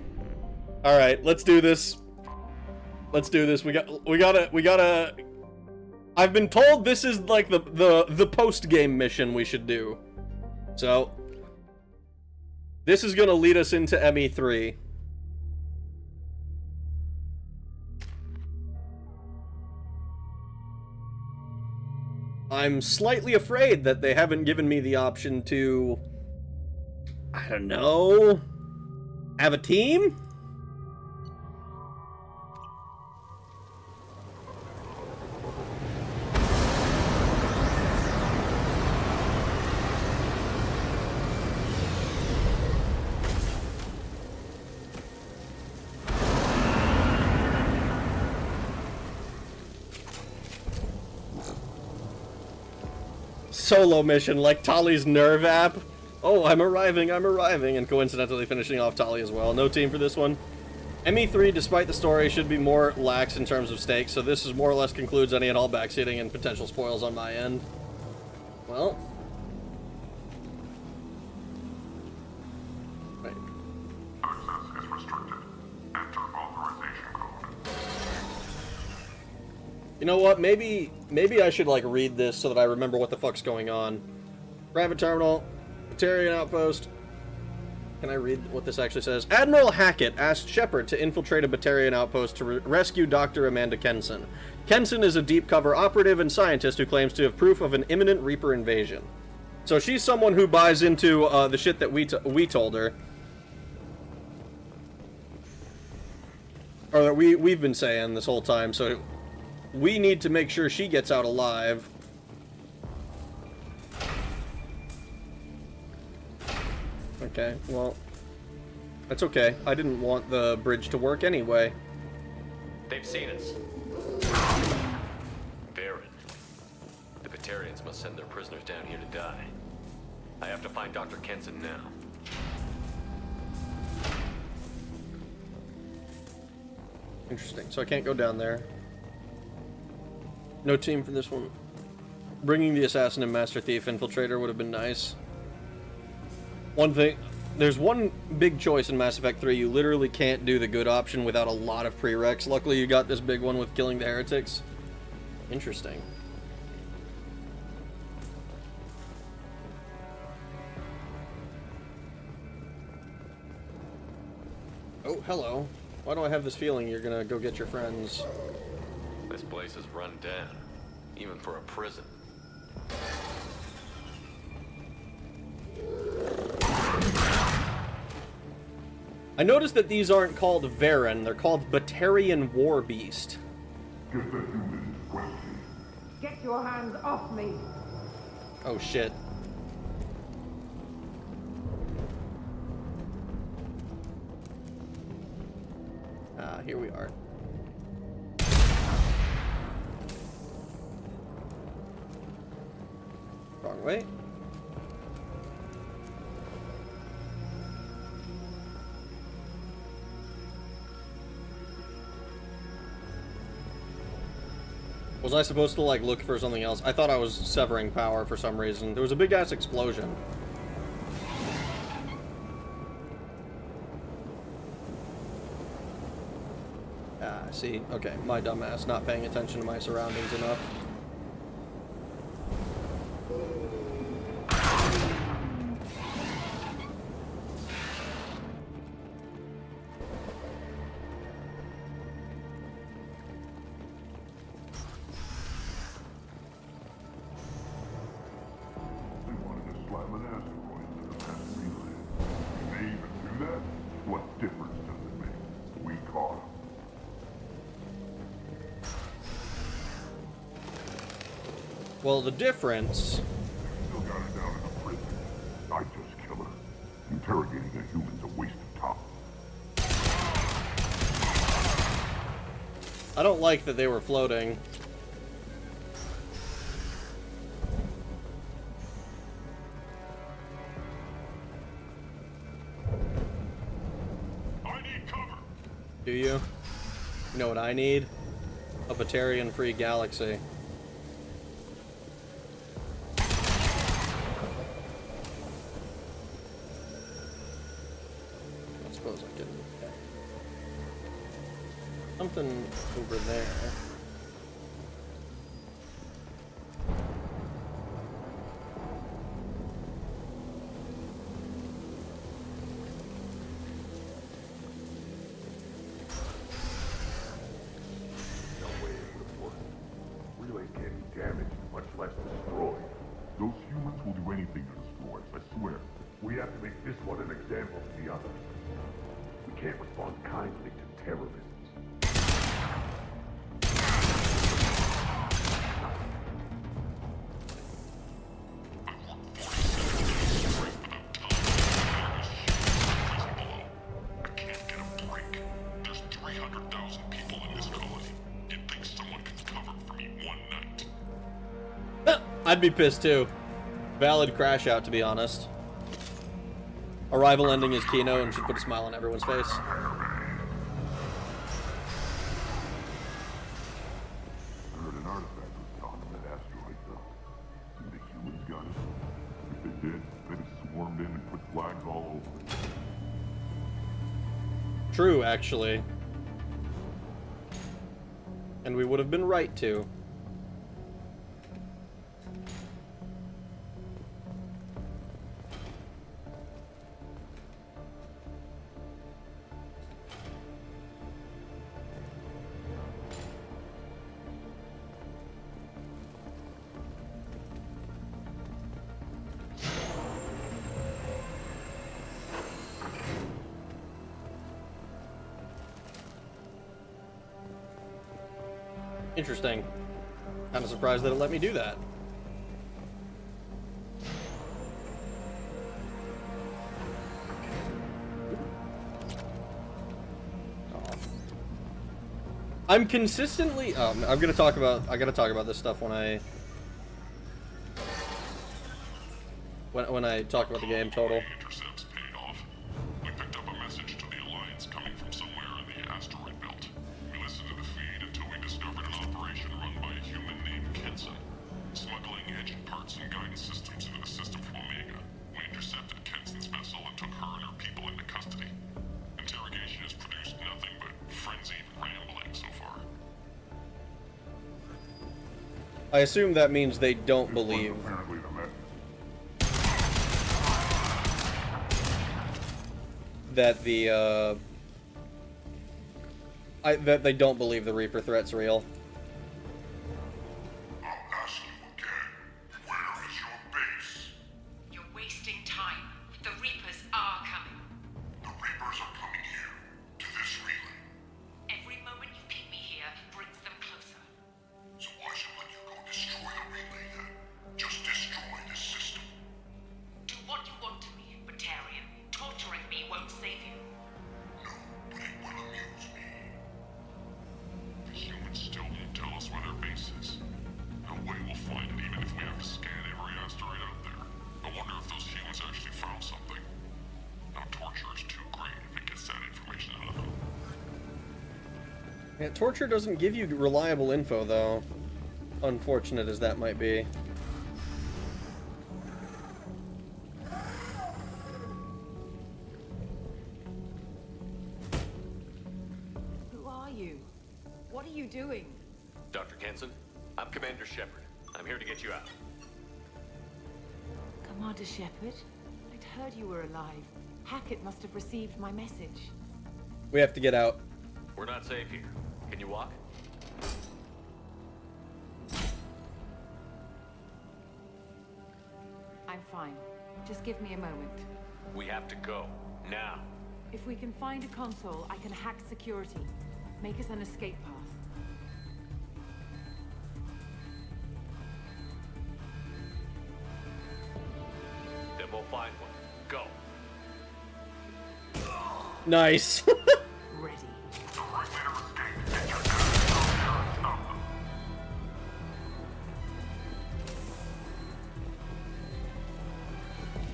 Alright, let's do this. Let's do this. We gotta I've been told this is like the post-game mission we should do. So this is gonna lead us into ME3. I'm slightly afraid that they haven't given me the option to, I don't know, Have a team? Solo mission, like Tali's Nerve app. Oh, I'm arriving, and coincidentally finishing off Tali as well. No team for this one. ME3, despite the story, should be more lax in terms of stakes, so this is more or less concludes any and all backseating and potential spoils on my end. Well. Right. Access is restricted. Enter authorization code. You know what? Maybe I should, like, read this so that I remember what the fuck's going on. Private terminal. Batarian outpost. Can I read what this actually says? Admiral Hackett asked Shepard to infiltrate a Batarian outpost to rescue Dr. Amanda Kenson. Kenson is a deep cover operative and scientist who claims to have proof of an imminent Reaper invasion. So she's someone who buys into the shit that we told her. Or that we've been saying this whole time, so we need to make sure she gets out alive. Okay, well, that's okay. I didn't want the bridge to work anyway. They've seen us. Baron. The Batarians must send their prisoners down here to die. I have to find Dr. Kenson now. Interesting. So I can't go down there. No team for this one. Bringing the Assassin and Master Thief Infiltrator would have been nice. One thing, there's one big choice in Mass Effect 3. You literally can't do the good option without a lot of prereqs. Luckily, you got this big one with killing the heretics. Interesting. Oh, hello. Why do I have this feeling you're gonna go get your friends? This place is run down, even for a prison. I noticed that these aren't called Varen, they're called Batarian War Beast. Get the humans questioned. Get your hands off me! Oh shit. Ah, here we are. Wrong way. Was I supposed to, like, look for something else? I thought I was severing power for some reason. There was a big-ass explosion. Ah, see? Okay, my dumbass not paying attention to my surroundings enough. Well, the difference... Still got her down in a prison. I just kill her. Interrogating a human's a waste of time. I don't like that they were floating. I need cover. Do you? You know what I need? A Batarian-free galaxy. Something over there. No way it would have worked. Relays can't be damaged, much less destroyed. Those humans will do anything to destroy us, I swear. We have to make this one an example to the others. kindly to terrorists. I'd be pissed too. Valid crash out, to be honest. Arrival ending is Kino and should put a smile on everyone's face. I heard an artifact was found on that asteroid though. Think the humans got it? If they did, they'd have swarmed in and put flags all over it. True, actually. And we would have been right to. Interesting. Kind of surprised that it let me do that. I'm consistently. I gotta talk about this stuff when I talk about the game total. Intercepts paid off. We picked up a message to the Alliance coming from somewhere in the asteroid belt. We listened to the feed until we discovered an operation run by a human named Kensa, smuggling engine parts and guidance systems into the system from Omega. We intercepted Kenson's vessel and took her and her people into custody. Interrogation has produced nothing but frenzied rambling so far. I assume that means they don't believe Apparently the message. that that they don't believe the Reaper threat's real. I'll ask you again. Where is your base? You're wasting time. The Reapers are coming. The Reapers are coming here, to this relay. Every moment you keep me here brings them closer. So why should let you go destroy the relay then? Just destroy this system. Do what you want to me, Batarian. Torturing me won't save you. No, but it will amuse me. The humans still won't tell us where their base is. No way we'll find it even if we have to scan every asteroid out there. I wonder if those humans actually found something. Now torture is too great if it gets that information out of them. Yeah, torture doesn't give you reliable info, though. Unfortunate as that might be. Who are you? What are you doing? Dr. Kenson, I'm Commander Shepard. I'm here to get you out. Commander Shepard? I'd heard you were alive. Hackett must have received my message. We have to get out. We're not safe here. Can you walk? I'm fine. Just give me a moment. We have to go. Now. If we can find a console, I can hack security. Make us an escape path. Then we'll find one. Go. Nice. Ready.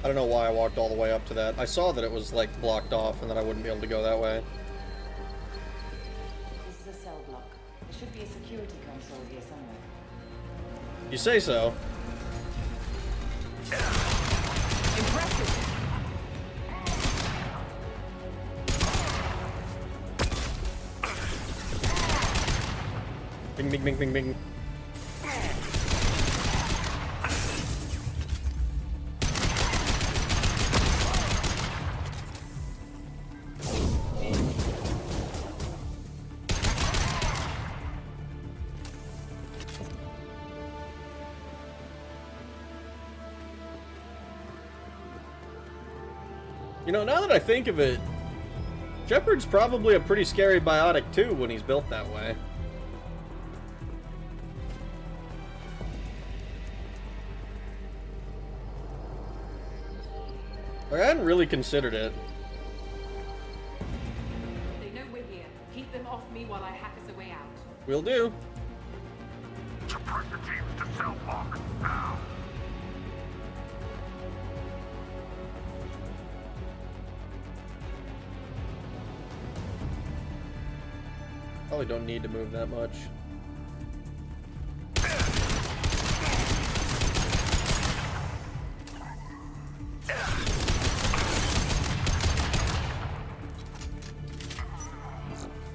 I don't know why I walked all the way up to that. I saw that it was, like, blocked off and that I wouldn't be able to go that way. This is a cell block. There should be a security console here somewhere. You say so. Impressive! Bing, bing, bing, bing, bing. You know, now that I think of it, Shepard's probably a pretty scary biotic too when he's built that way. Like, I hadn't really considered it. They know we're here. Keep them off me while I hack us a way out. Will do. Support the teams to cell block now. Probably don't need to move that much.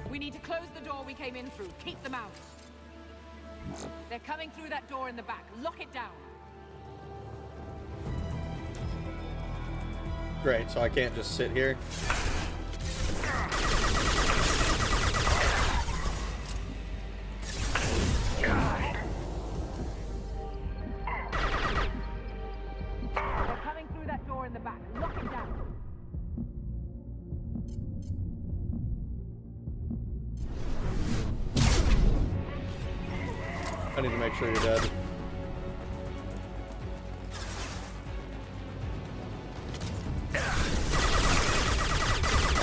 We need to close the door we came in through. Keep them out. They're coming through that door in the back. Lock it down. Great, so I can't just sit here. They're coming through that door in the back. Lock it down. I need to make sure you're dead.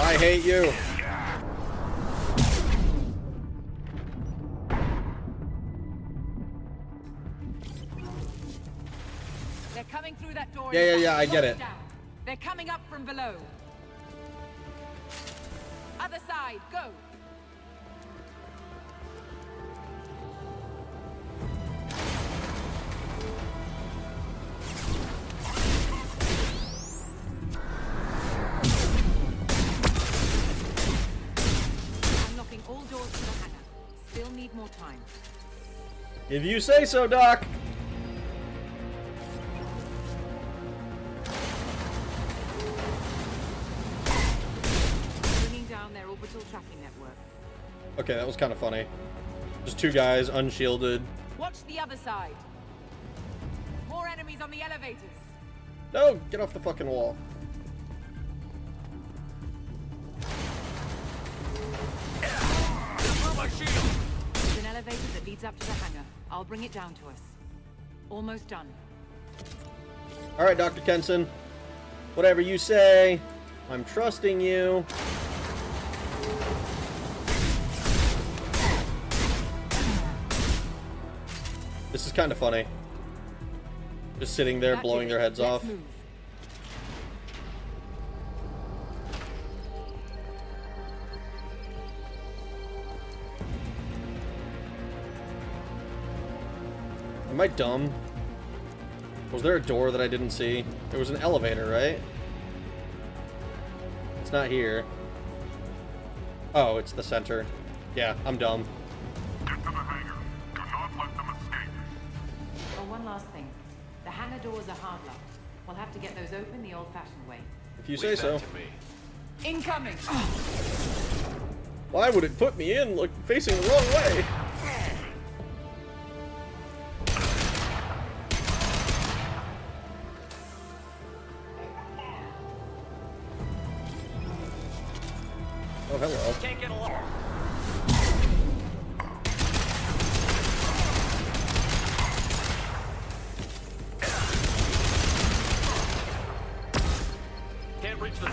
I hate you. They're coming through that door. Yeah, I get it. Down. They're coming up from below. Other side, go. Unlocking all doors to the hangar. Still need more time. If you say so, Doc. Bringing down their orbital tracking network. Okay, that was kind of funny. Just two guys, unshielded. Watch the other side. More enemies on the elevators. No, get off the fucking wall. My shield. There's an elevator that leads up to the hangar. I'll bring it down to us. Almost done. Alright, Dr. Kenson. Whatever you say. I'm trusting you. This is kind of funny. Just sitting there, blowing their heads off. Move. Am I dumb? Was there a door that I didn't see? There was an elevator, right? It's not here. Oh, it's the center. Yeah, I'm dumb. Get to the hangar. Do not let them escape. Oh, one last thing. The hangar doors are hard locked. We'll have to get those open the old-fashioned way. If you say so. Incoming! Why would it put me in, like, facing the wrong way? Oh, hello. Can't get along. Can't reach the...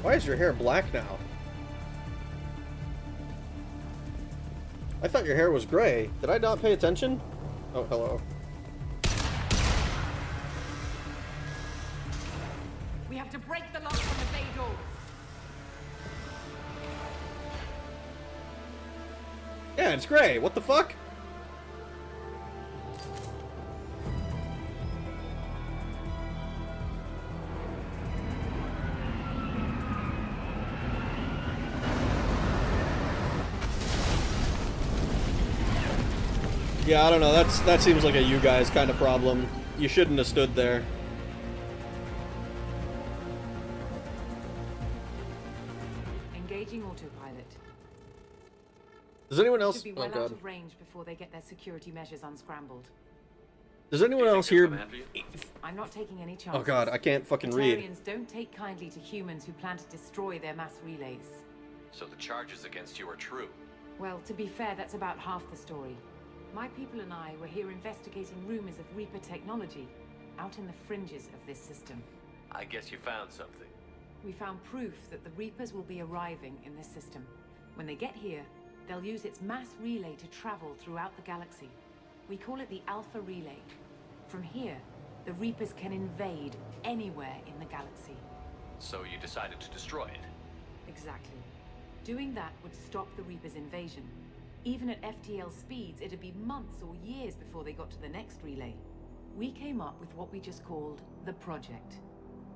Why is your hair black now? I thought your hair was gray. Did I not pay attention? Oh, hello. We have to break the lock on the bay doors. Yeah, it's gray. What the fuck? Yeah, I don't know. That seems like a you guys kind of problem. You shouldn't have stood there. Engaging autopilot. Does anyone else? Should be well out of range before they get their security measures unscrambled. Does anyone else here? I'm not taking any chances. Oh god, I can't fucking read. Batarians don't take kindly to humans who plan to destroy their mass relays. So the charges against you are true. Well, to be fair, that's about half the story. My people and I were here investigating rumors of Reaper technology out in the fringes of this system. I guess you found something. We found proof that the Reapers will be arriving in this system. When they get here, they'll use its mass relay to travel throughout the galaxy. We call it the Alpha Relay. From here, the Reapers can invade anywhere in the galaxy. So you decided to destroy it? Exactly. Doing that would stop the Reapers' invasion. Even at FTL speeds, it'd be months or years before they got to the next relay. We came up with what we just called the Project.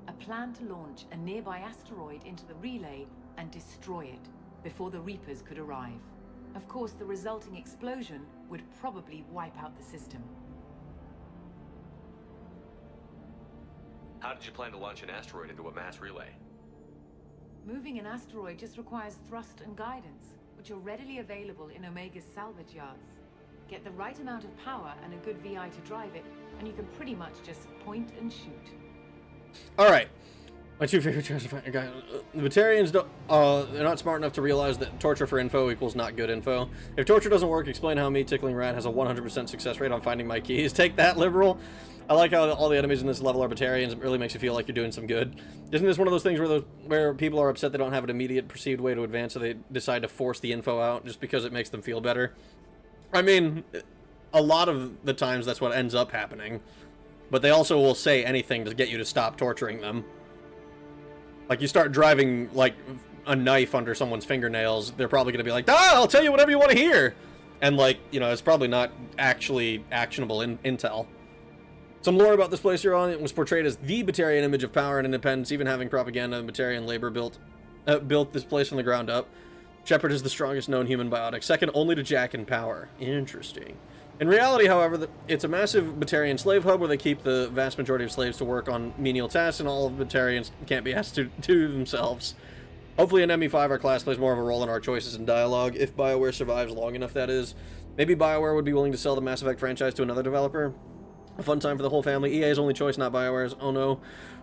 A plan to launch a nearby asteroid into the relay and destroy it before the Reapers could arrive. Of course, the resulting explosion would probably wipe out the system. How did you plan to launch an asteroid into a mass relay? Moving an asteroid just requires thrust and guidance, which are readily available in Omega's salvage yards. Get the right amount of power and a good VI to drive it, and you can pretty much just point and shoot. Alright. My two favorite choices guys. The Batarians don't, they're not smart enough to realize that torture for info equals not good info. If torture doesn't work, explain how me, Tickling Rat, has a 100% success rate on finding my keys. Take that, liberal. I like how all the enemies in this level are Batarians. It really makes you feel like you're doing some good. Isn't this one of those things where people are upset they don't have an immediate perceived way to advance, so they decide to force the info out just because it makes them feel better? I mean, a lot of the times that's what ends up happening. But they also will say anything to get you to stop torturing them. Like, you start driving, like, a knife under someone's fingernails, they're probably going to be like, I'll tell you whatever you want to hear! And, like, you know, it's probably not actually actionable intel. Some lore about this place you're on, it was portrayed as the Batarian image of power and independence, even having propaganda and Batarian labor built this place from the ground up. Shepard is the strongest known human biotic, second only to Jack in power. Interesting. In reality, however, it's a massive Batarian slave hub where they keep the vast majority of slaves to work on menial tasks, and all of Batarians can't be asked to do themselves. Hopefully in ME5 our class plays more of a role in our choices and dialogue, if BioWare survives long enough, that is. Maybe BioWare would be willing to sell the Mass Effect franchise to another developer. A fun time for the whole family. EA's only choice, not BioWare's. Oh no.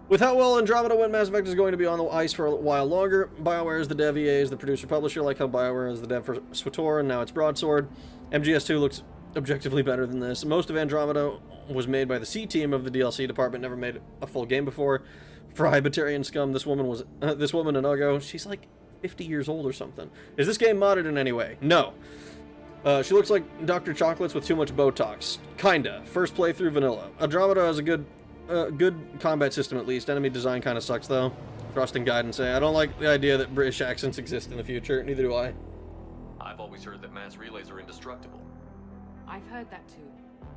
With how well Andromeda went, Mass Effect is going to be on the ice for a while longer. BioWare is the dev, EA is the producer-publisher, like how BioWare is the dev for SWTOR, and now it's Broadsword. MGS2 looks objectively better than this. Most of Andromeda was made by the C team of the DLC department, never made a full game before. Fry Batarian scum. This woman an Ugo. She's like 50 years old or something. Is this game modded in any way? No. She looks like Dr. Chocolates with too much Botox. Kinda. First playthrough vanilla. Andromeda has a good combat system at least. Enemy design kind of sucks though. Thrust and guidance. I don't like the idea that British accents exist in the future. Neither do I. I've always heard that mass relays are indestructible. I've heard that too,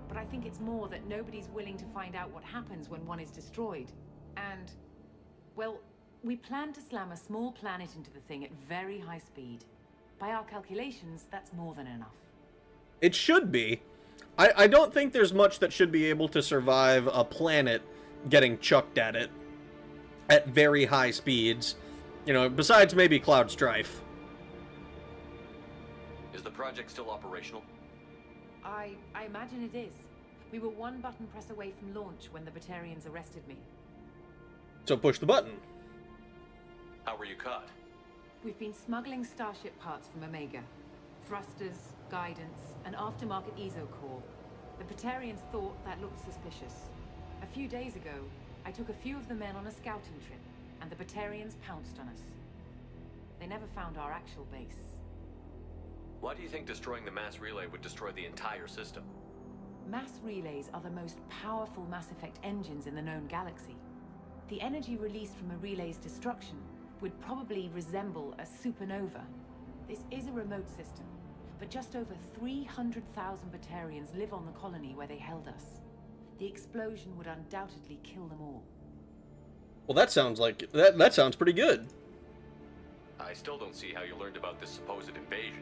but I think it's more that nobody's willing to find out what happens when one is destroyed. And, well, we plan to slam a small planet into the thing at very high speed. By our calculations, that's more than enough. It should be. I don't think there's much that should be able to survive a planet getting chucked at it at very high speeds. You know, besides maybe Cloud Strife. Is the project still operational? I imagine it is. We were one button press away from launch when the Batarians arrested me. So push the button. How were you caught? We've been smuggling Starship parts from Omega. Thrusters, guidance, and aftermarket ESO core. The Batarians thought that looked suspicious. A few days ago, I took a few of the men on a scouting trip, and the Batarians pounced on us. They never found our actual base. Why do you think destroying the mass relay would destroy the entire system? Mass relays are the most powerful Mass Effect engines in the known galaxy. The energy released from a relay's destruction would probably resemble a supernova. This is a remote system, but just over 300,000 Batarians live on the colony where they held us. The explosion would undoubtedly kill them all. Well, that sounds like that sounds pretty good. I still don't see how you learned about this supposed invasion.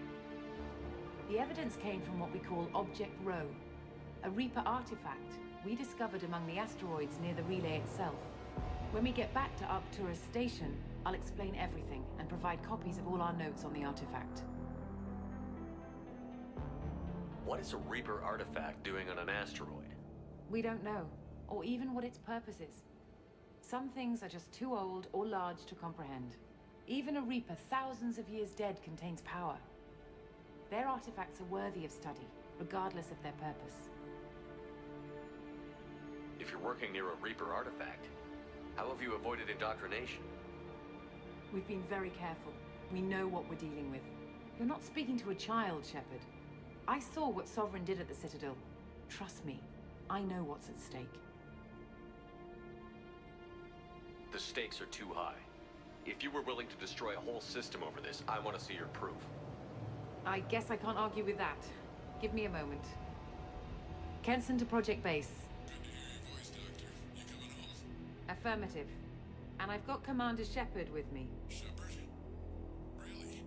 The evidence came from what we call Object Rho, a Reaper artifact we discovered among the asteroids near the relay itself. When we get back to Arcturus Station, I'll explain everything and provide copies of all our notes on the artifact. What is a Reaper artifact doing on an asteroid? We don't know, or even what its purpose is. Some things are just too old or large to comprehend. Even a Reaper thousands of years dead contains power. Their artifacts are worthy of study, regardless of their purpose. If you're working near a Reaper artifact, how have you avoided indoctrination? We've been very careful. We know what we're dealing with. You're not speaking to a child, Shepard. I saw what Sovereign did at the Citadel. Trust me, I know what's at stake. The stakes are too high. If you were willing to destroy a whole system over this, I want to see your proof. I guess I can't argue with that. Give me a moment. Kenson to Project Base. Affirmative. And I've got Commander Shepard with me. Shepard? Really?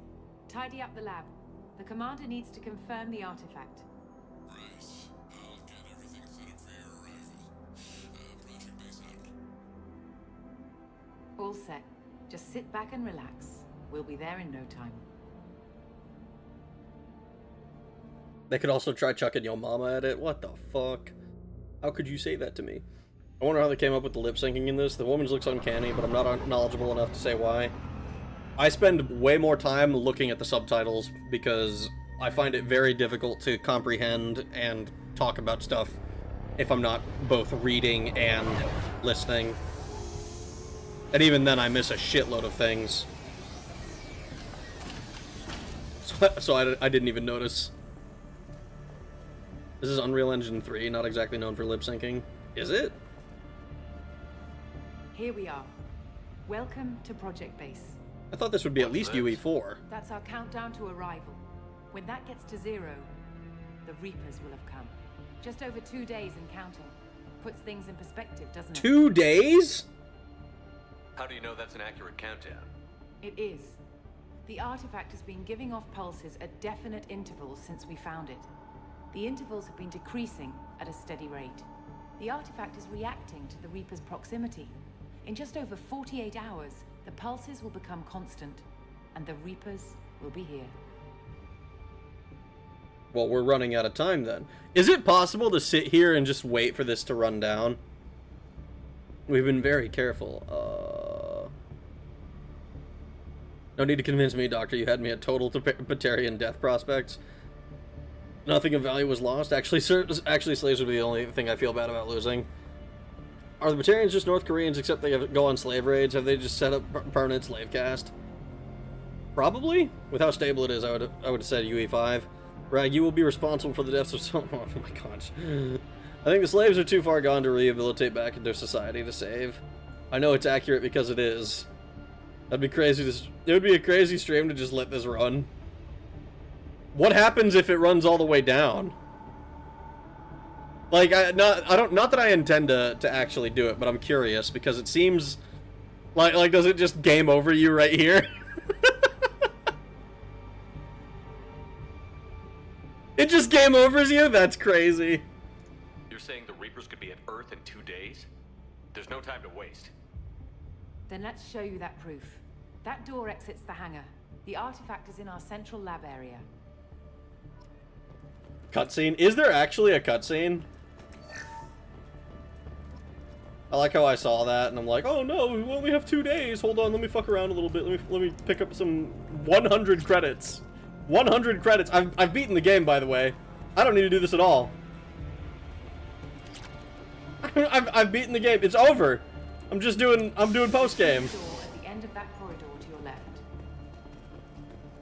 Tidy up the lab. The Commander needs to confirm the artifact. Right. I'll get everything set up for your arrival. Project Base out. All set. Just sit back and relax. We'll be there in no time. They could also try chucking Yo Mama at it. What the fuck? How could you say that to me? I wonder how they came up with the lip syncing in this. The woman's looks uncanny, but I'm not knowledgeable enough to say why. I spend way more time looking at the subtitles because I find it very difficult to comprehend and talk about stuff if I'm not both reading and listening. And even then I miss a shitload of things. So I didn't even notice. This is Unreal Engine 3, not exactly known for lip syncing. Is it? Here we are. Welcome to Project Base. I thought this would be at least UE4. That's our countdown to arrival. When that gets to 0, the Reapers will have come. Just over 2 days and counting. Puts things in perspective, doesn't it? 2 days? How do you know that's an accurate countdown? It is. The artifact has been giving off pulses at definite intervals since we found it. The intervals have been decreasing at a steady rate. The artifact is reacting to the Reaper's proximity. In just over 48 hours, the pulses will become constant, and the Reapers will be here. Well, we're running out of time then. Is it possible to sit here and just wait for this to run down? We've been very careful. No need to convince me, Doctor. You had me at total Batarian death prospects. Nothing of value was lost. Actually, slaves would be the only thing I feel bad about losing. Are the Batarians just North Koreans except they go on slave raids? Have they just set up permanent slave caste? Probably. With how stable it is, I would have said UE5. Rag, you will be responsible for the deaths of some... Oh my gosh. I think the slaves are too far gone to rehabilitate back into society to save. I know it's accurate because it is. That'd be crazy. It would be a crazy stream to just let this run. What happens if it runs all the way down? Like, not that I intend to actually do it, but I'm curious because it seems like does it just game over you right here? It just game overs you? That's crazy. You're saying the Reapers could be at Earth in 2 days? There's no time to waste. Then let's show you that proof. That door exits the hangar. The artifact is in our central lab area. Cutscene? Is there actually a cutscene? I like how I saw that and I'm like, oh no, we only have 2 days. Hold on, let me fuck around a little bit. Let me pick up some 100 credits. 100 credits. I've beaten the game, by the way. I don't need to do this at all. I've beaten the game. It's over. I'm doing post game. At the end of that corridor to your left.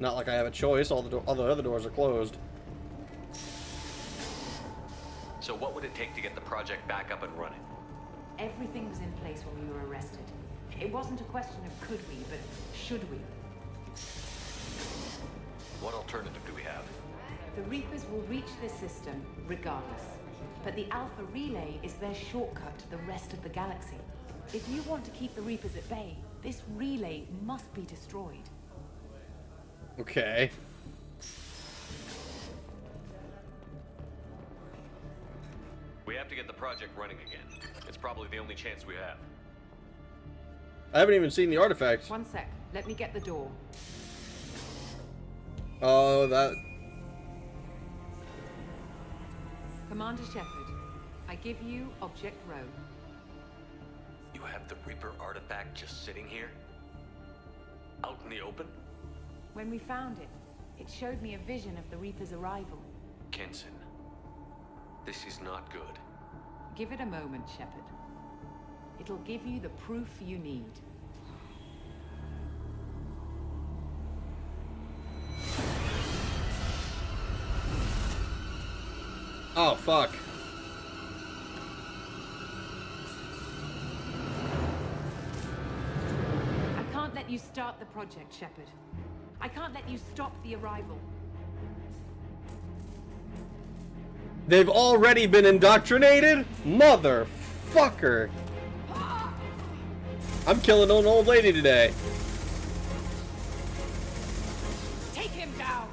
Not like I have a choice. All the other doors are closed. So what would it take to get the project back up and running? Everything was in place when we were arrested. It wasn't a question of could we, but should we. What alternative do we have? The Reapers will reach this system regardless. But the Alpha Relay is their shortcut to the rest of the galaxy. If you want to keep the Reapers at bay, this relay must be destroyed. Okay. We have to get the project running again. It's probably the only chance we have. I haven't even seen the artifacts. One sec. Let me get the door. Oh, that... Commander Shepard, I give you Object Row. You have the Reaper artifact just sitting here? Out in the open? When we found it, it showed me a vision of the Reaper's arrival. Kenson, this is not good. Give it a moment, Shepard. It'll give you the proof you need. Oh, fuck. I can't let you start the project, Shepard. I can't let you stop the arrival. They've already been indoctrinated? Motherfucker. I'm killing an old lady today. Take him down!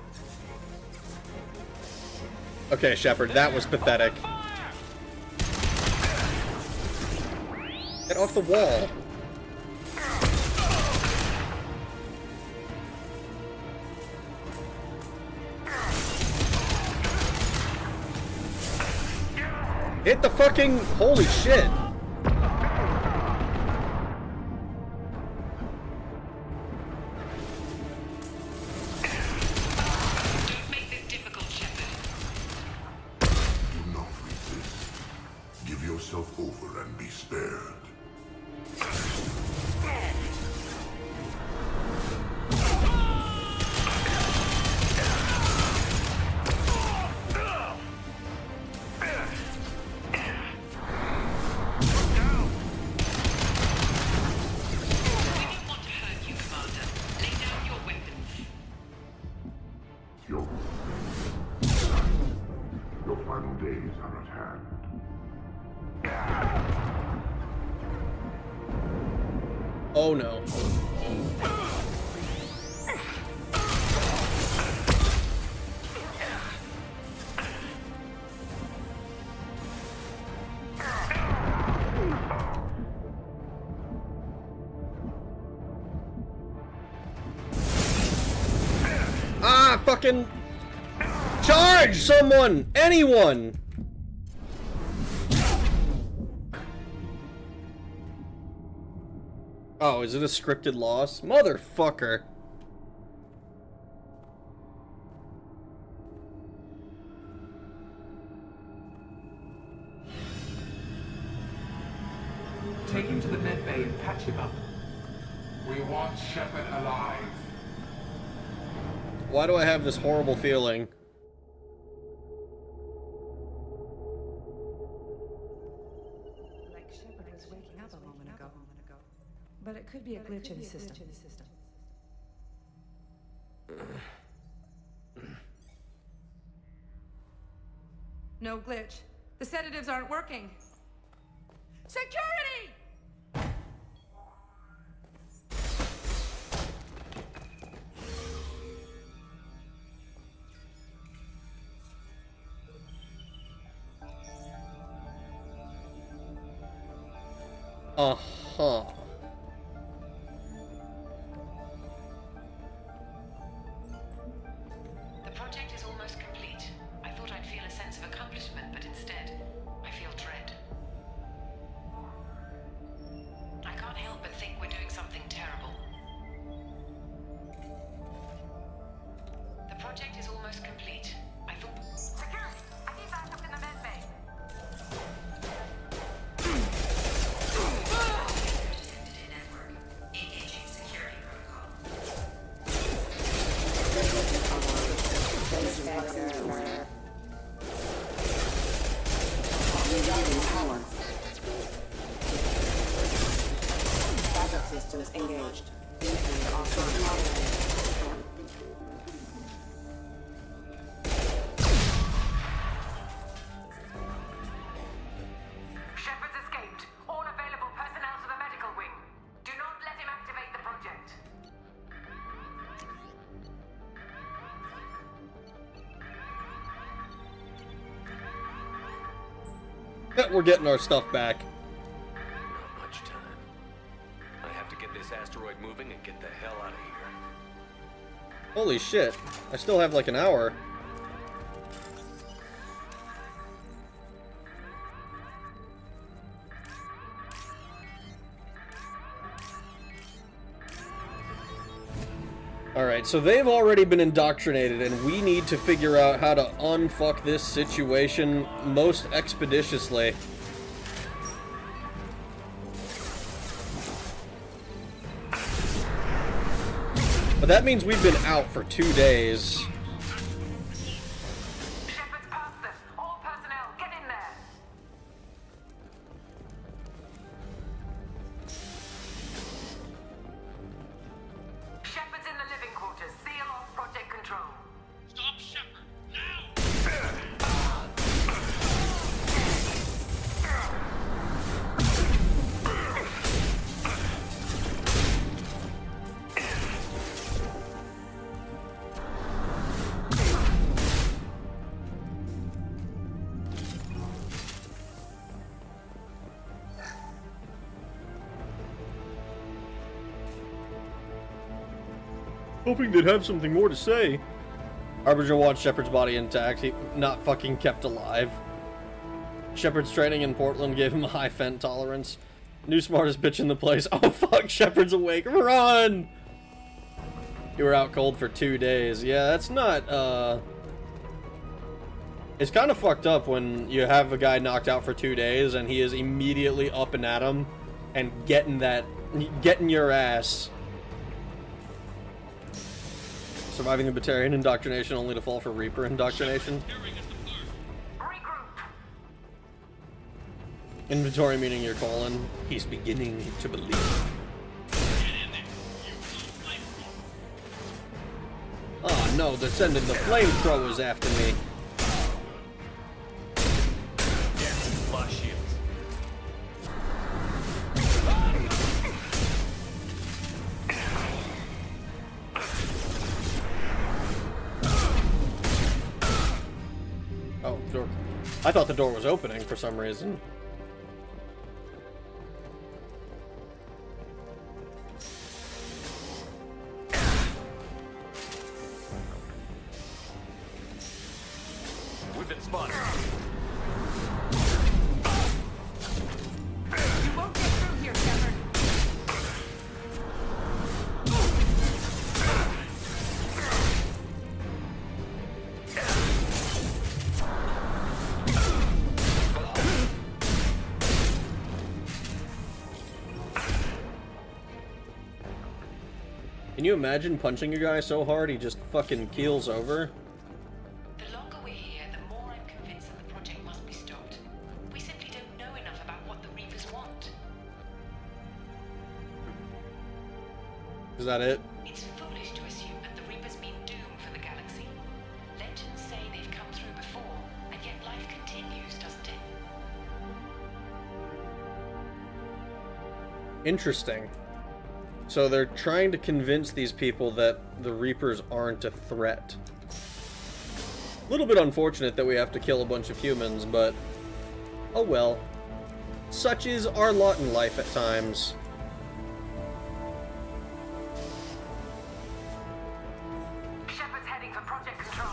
Okay, Shepard, that was pathetic. Get off the wall. Hit the fucking... Holy shit. Don't make this difficult, Shepard. Do not resist. Give yourself over and be spared. Your final days are at hand. Oh no. Ah, fucking... Charge someone! Anyone! Oh, is it a scripted loss? Motherfucker. Take him to the med bay and patch him up. We want Shepard alive. Why do I have this horrible feeling? Like Shepard was waking up a moment ago. But it could be a glitch in the system. No glitch. The sedatives aren't working. Security! Uh-huh. The project is almost complete. I thought I'd feel a sense of accomplishment, but instead, I feel dread. I can't help but think we're doing something terrible. The project is almost complete. I thought... Security! I need backup in the med bay! Backup system is engaged. Shepard's escaped. All available personnel to the medical wing. Do not let him activate the project. We're getting our stuff back. Not much time. I have to get get the hell out of here. Holy shit. I still have like an hour. Alright, so they've already been indoctrinated, and we need to figure out how to unfuck this situation most expeditiously. But that means we've been out for 2 days. Shepard's past us. All personnel, get in there. Shepard's in the living quarters. Seal off Project Control. Stop Shepard, now! Hoping they'd have something more to say. Harbinger wants Shepard's body intact. He not fucking kept alive. Shepard's training in Portland gave him a high fent tolerance. New smartest bitch in the place. Oh fuck, Shepard's awake. Run! You were out cold for 2 days. Yeah, that's not, it's kind of fucked up when you have a guy knocked out for 2 days and he is immediately up and at him and getting your ass. Surviving the Batarian indoctrination only to fall for Reaper indoctrination. Inventory meaning your colon. He's beginning to believe. Oh no, they're sending the flamethrowers after me. Flash shields. Oh, door. I thought the door was opening for some reason. We've been spotted. You won't get through here, Shepard. Can you imagine punching a guy so hard he just fucking keels over? The longer we're here, the more I'm convinced that the project must be stopped. We simply don't know enough about what the Reapers want. Is that it? It's foolish to assume that the Reapers mean doom for the galaxy. Legends say they've come through before, and yet life continues, doesn't it? Interesting. So they're trying to convince these people that the Reapers aren't a threat. A little bit unfortunate that we have to kill a bunch of humans, but oh well. Such is our lot in life at times. Shepard's heading for Project Control.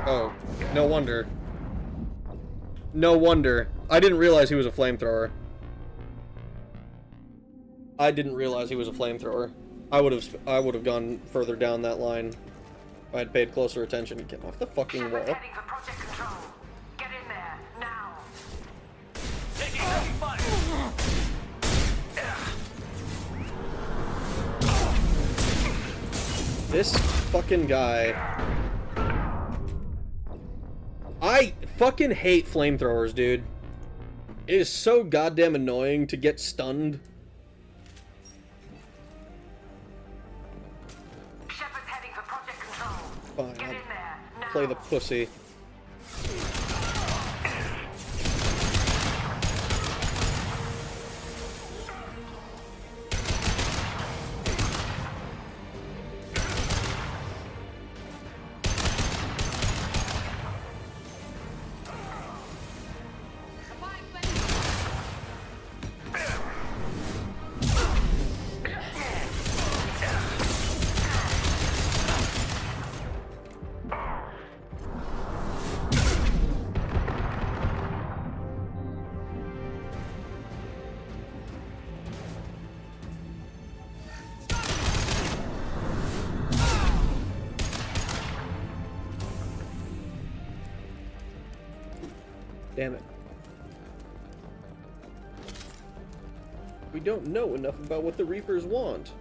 Oh, no wonder. No wonder. I didn't realize he was a flamethrower. I didn't realize he was a flamethrower. I would have gone further down that line if I had paid closer attention. Get off the fucking wall. Heading for Project Control. Get in there now. Taking heavy fire. This fucking guy. I fucking hate flamethrowers, dude. It is so goddamn annoying to get stunned. Shepard's heading for Project Control. Fine, Get in there now. I'll play the pussy. Damn it. We don't know enough about what the Reapers want.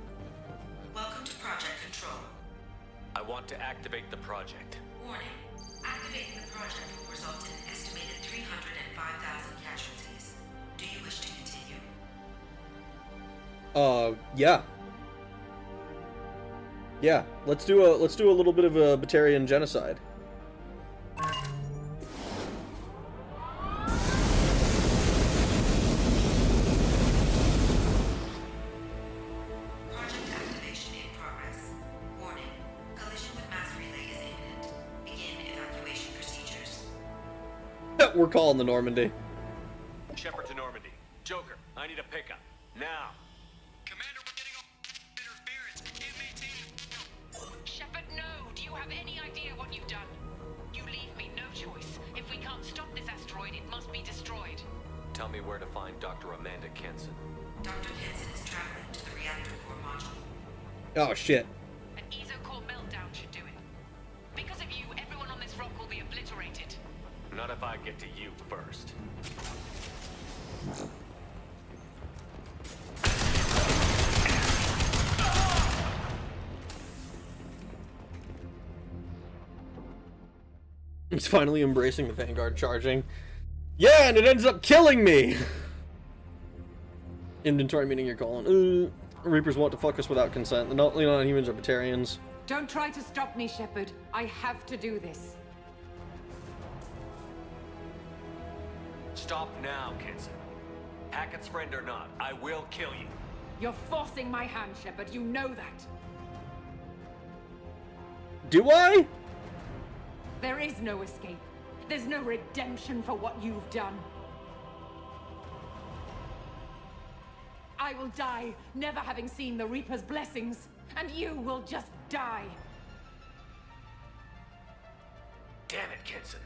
Welcome to Project Control. I want to activate the project. Warning. Activating the project will result in an estimated 305,000 casualties. Do you wish to continue? Yeah. Yeah, let's do a little bit of a Batarian genocide. Project activation in progress. Warning. Collision with mass relay is imminent. Begin evacuation procedures. We're calling the Normandy. Shepard to Normandy. Joker, I need a pickup. Now. Shepard, no! Do you have any idea what you've done? You leave me no choice. If we can't stop this asteroid, it must be destroyed. Tell me where to find Dr. Amanda Kenson. Dr. Kenson is traveling to the reactor core module. Oh, shit. An ESO-core meltdown should do it. Because of you, everyone on this rock will be obliterated. Not if I get to you first. He's finally embracing the Vanguard charging. Yeah, and it ends up killing me! Inventory meaning you're calling. Reapers want to fuck us without consent. The non-humans are Batarians. Don't try to stop me, Shepard. I have to do this. Stop now, Kenson. Hackett's friend or not, I will kill you. You're forcing my hand, Shepard. You know that. Do I? There is no escape. There's no redemption for what you've done. I will die, never having seen the Reaper's blessings, and you will just die. Damn it, Kenson.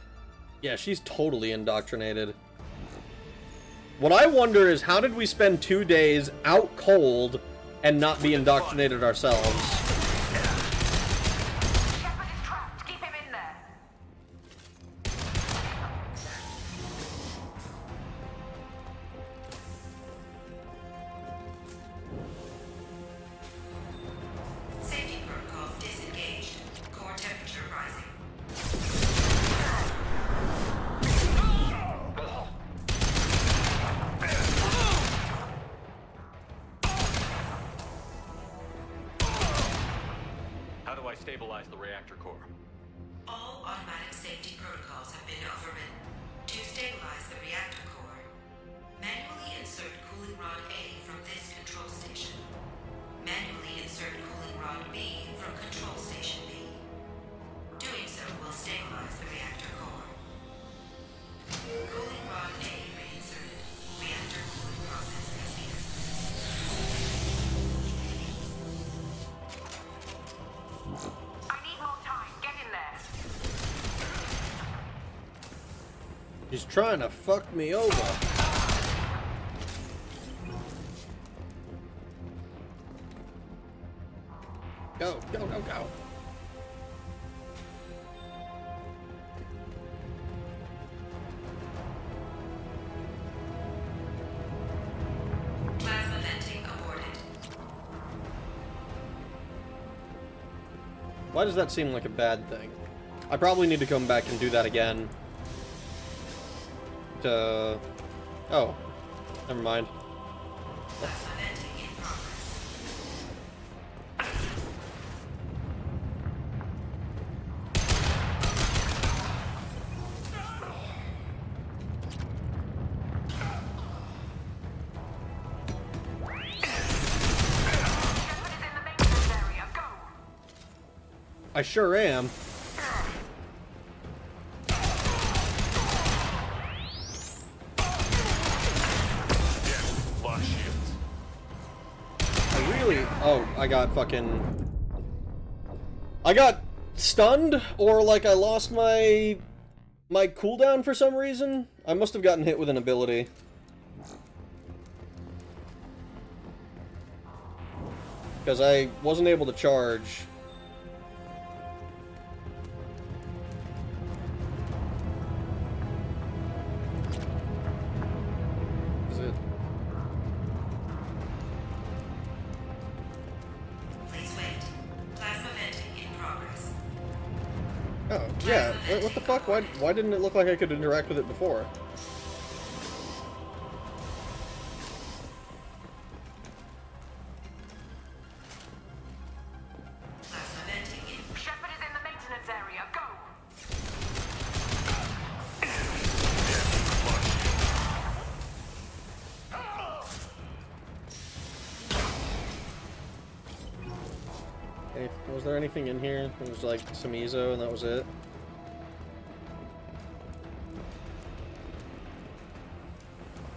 Yeah, she's totally indoctrinated. What I wonder is, how did we spend 2 days out cold and not be indoctrinated ourselves? Safety protocols disengaged. Core temperature rising. How do I stabilize the reactor core? All automatic safety protocols have been overridden. To stabilize the reactor core, manually insert cooling rod A from this control station. Manually insert cooling rod B from control station B. Doing so will stabilize the reactor core. Cooling rod A reinserted. Reactor cooling process has begun. I need more time. Get in there. He's trying to fuck me over. Go, go, go, go. Plasma venting aborted. Why does that seem like a bad thing? I probably need to come back and do that again. Oh. Never mind. Plasma venting in progress. I sure am. Oh, I got fucking... I got stunned, or like I lost my cooldown for some reason. I must have gotten hit with an ability. Because I wasn't able to charge. Yeah, what the fuck? Why didn't it look like I could interact with it before? Shepard is in the maintenance area. Go! Was there anything in here? It was like some EZO and that was it.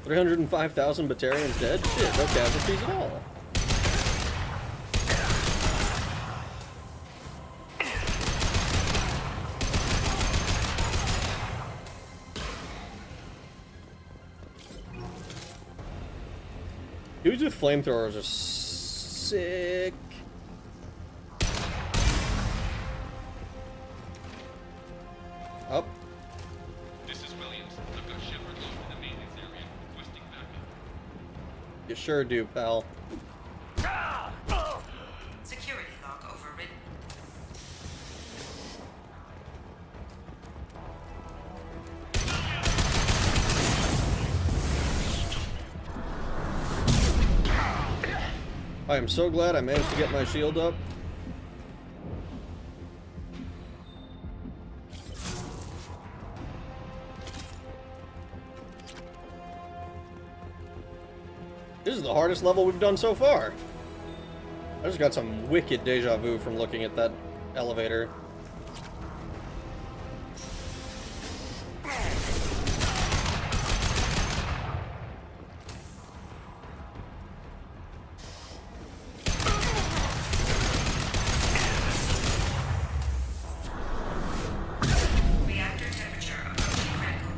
$305,000 Batarians dead? Shit, no casualties at all. Dudes with flamethrowers are sick. Up. This is Williams. I've got Shepard locked in the maintenance area, requesting backup. You sure do, pal. Security log overridden. I am so glad I managed to get my shield up. This is the hardest level we've done so far. I just got some wicked deja vu from looking at that elevator. Reactor temperature approaching critical.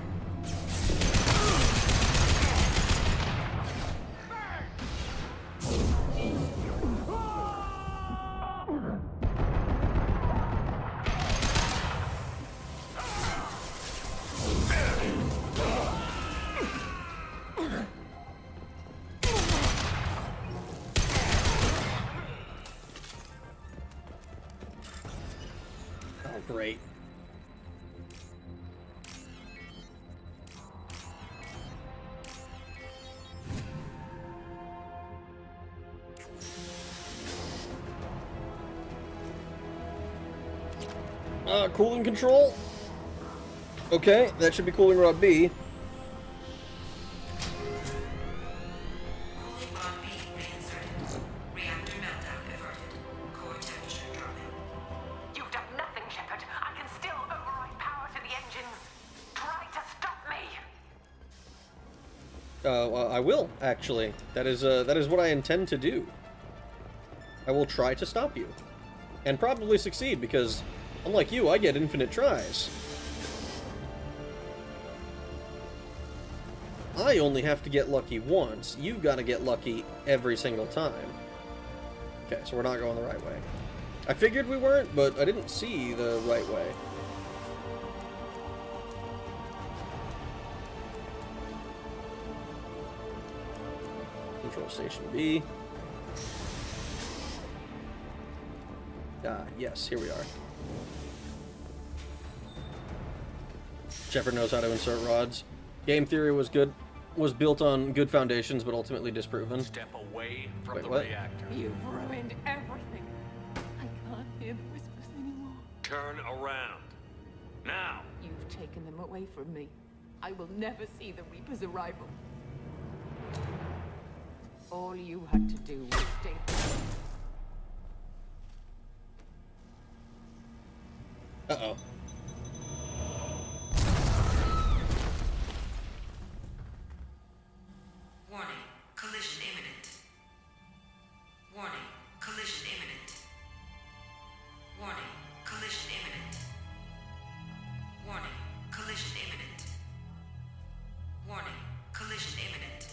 Oh, great. Cooling control. Okay, that should be cooling rod B. Cooling rod B reinserted. Reactor meltdown averted. Core temperature dropping. You've done nothing, Shepard. I can still override power to the engines. Try to stop me. I will, actually. That is what I intend to do. I will try to stop you. And probably succeed, because, unlike you, I get infinite tries. I only have to get lucky once. You've got to get lucky every single time. Okay, so we're not going the right way. I figured we weren't, but I didn't see the right way. Control Station B. Ah, yes, here we are. Shepard knows how to insert rods. Game theory was built on good foundations, but ultimately disproven. Step away from Wait, the what? reactor. You've ruined everything. I can't hear the whispers anymore. Turn around. Now. You've taken them away from me. I will never see the Reaper's arrival. All you had to do was stay there. Uh-oh. Warning. Collision imminent. Warning. Collision imminent. Warning. Collision imminent. Warning. Collision imminent. Warning. Collision imminent.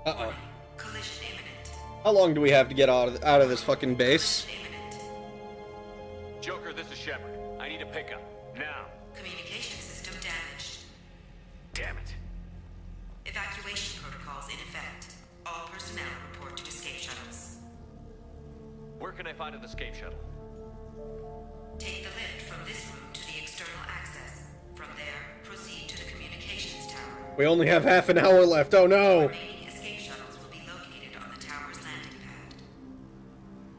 Uh-oh. Collision imminent. How long do we have to get out of this fucking base? Joker, this is Shepard. I need a pickup. Now. Communication system damaged. Damn it. Evacuation protocols in effect. All personnel report to escape shuttles. Where can I find an escape shuttle? Take the lift from this room We only have half an hour left. Oh no! Remaining escape shuttles will be located on the tower's landing pad.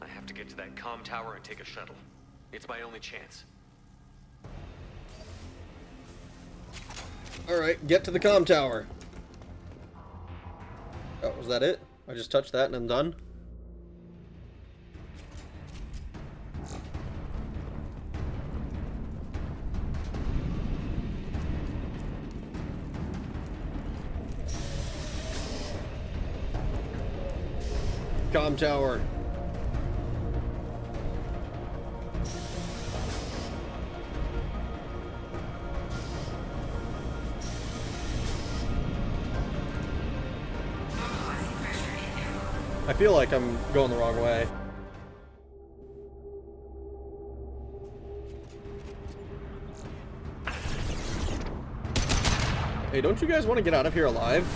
I have to get to that comm tower and take a shuttle. It's my only chance. Alright, get to the comm tower. Oh, was that it? I just touched that and I'm done? Comm tower. I feel like I'm going the wrong way. Hey, don't you guys want to get out of here alive?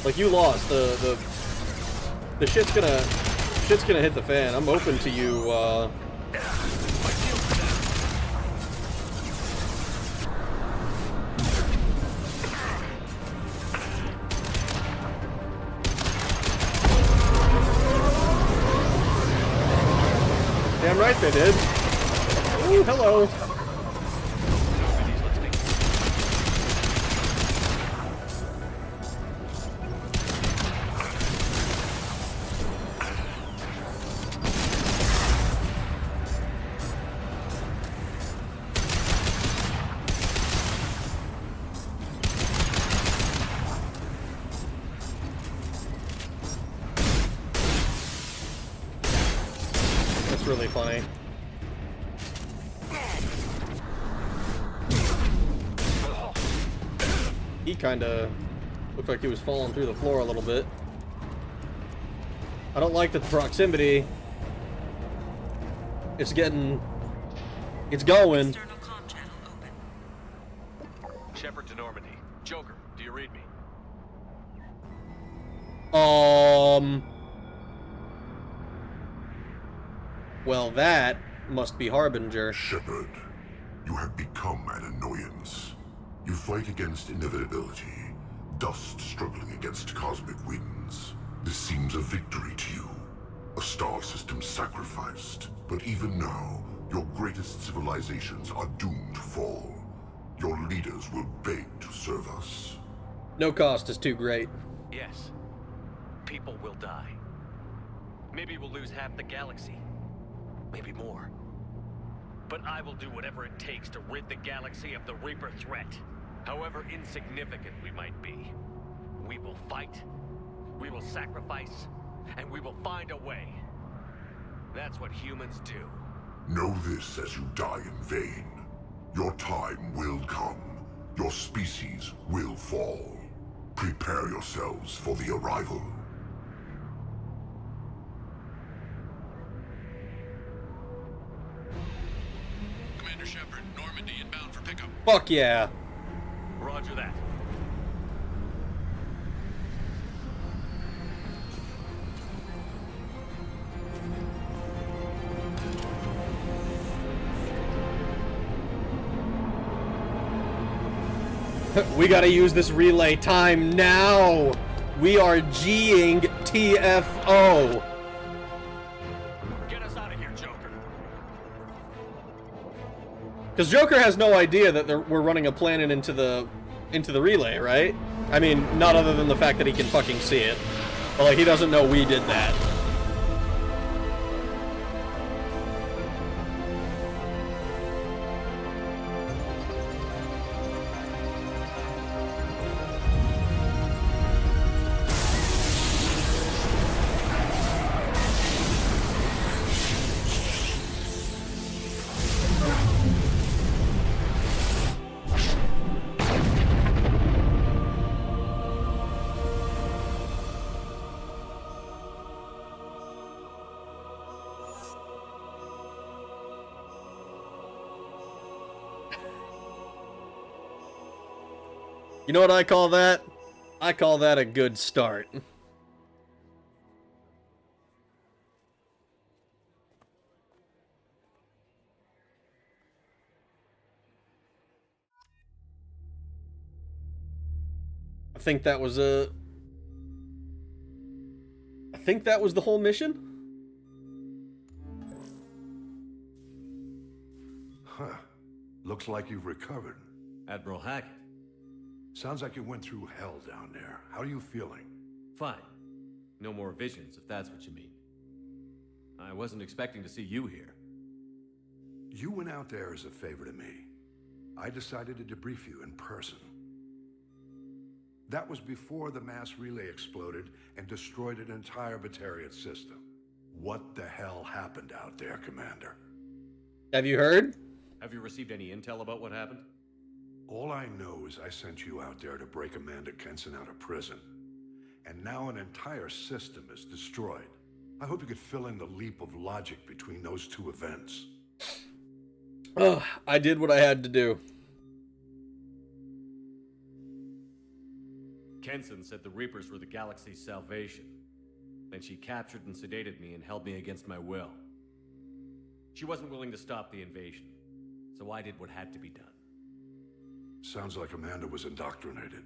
Like, you lost. The shit's gonna hit the fan. I'm open to you, Damn right they did. Ooh, hello. That's really funny. He kinda looked like he was falling through the floor a little bit. I don't like that the proximity. It's going. Shepard to Normandy. Joker, do you read me? Well, that must be Harbinger. Shepard, you have become an annoyance. You fight against inevitability, dust struggling against cosmic winds. This seems a victory to you, a star system sacrificed. But even now, your greatest civilizations are doomed to fall. Your leaders will beg to serve us. No cost is too great. Yes. People will die. Maybe we'll lose half the galaxy. Maybe more. But I will do whatever it takes to rid the galaxy of the Reaper threat. However insignificant we might be. We will fight, we will sacrifice, and we will find a way. That's what humans do. Know this as you die in vain. Your time will come. Your species will fall. Prepare yourselves for the arrival. Commander Shepard, Normandy inbound for pickup. Fuck yeah. Roger that. We gotta use this relay time now! We are G-ing TFO! Get us out of here, Joker. Because Joker has no idea that we're running a planet into the relay, right? I mean, not other than the fact that he can fucking see it. But, like, he doesn't know we did that. You know what I call that? I call that a good start. I think that was the whole mission? Huh. Looks like you've recovered. Admiral Hackett. Sounds like you went through hell down there. How are you feeling? Fine. No more visions, if that's what you mean. I wasn't expecting to see you here. You went out there as a favor to me. I decided to debrief you in person. That was before the mass relay exploded and destroyed an entire Batarian system. What the hell happened out there, Commander? Have you heard? Have you received any intel about what happened? All I know is I sent you out there to break Amanda Kenson out of prison. And now an entire system is destroyed. I hope you could fill in the leap of logic between those two events. Ugh, I did what I had to do. Kenson said the Reapers were the galaxy's salvation. Then she captured and sedated me and held me against my will. She wasn't willing to stop the invasion, so I did what had to be done. Sounds like Amanda was indoctrinated.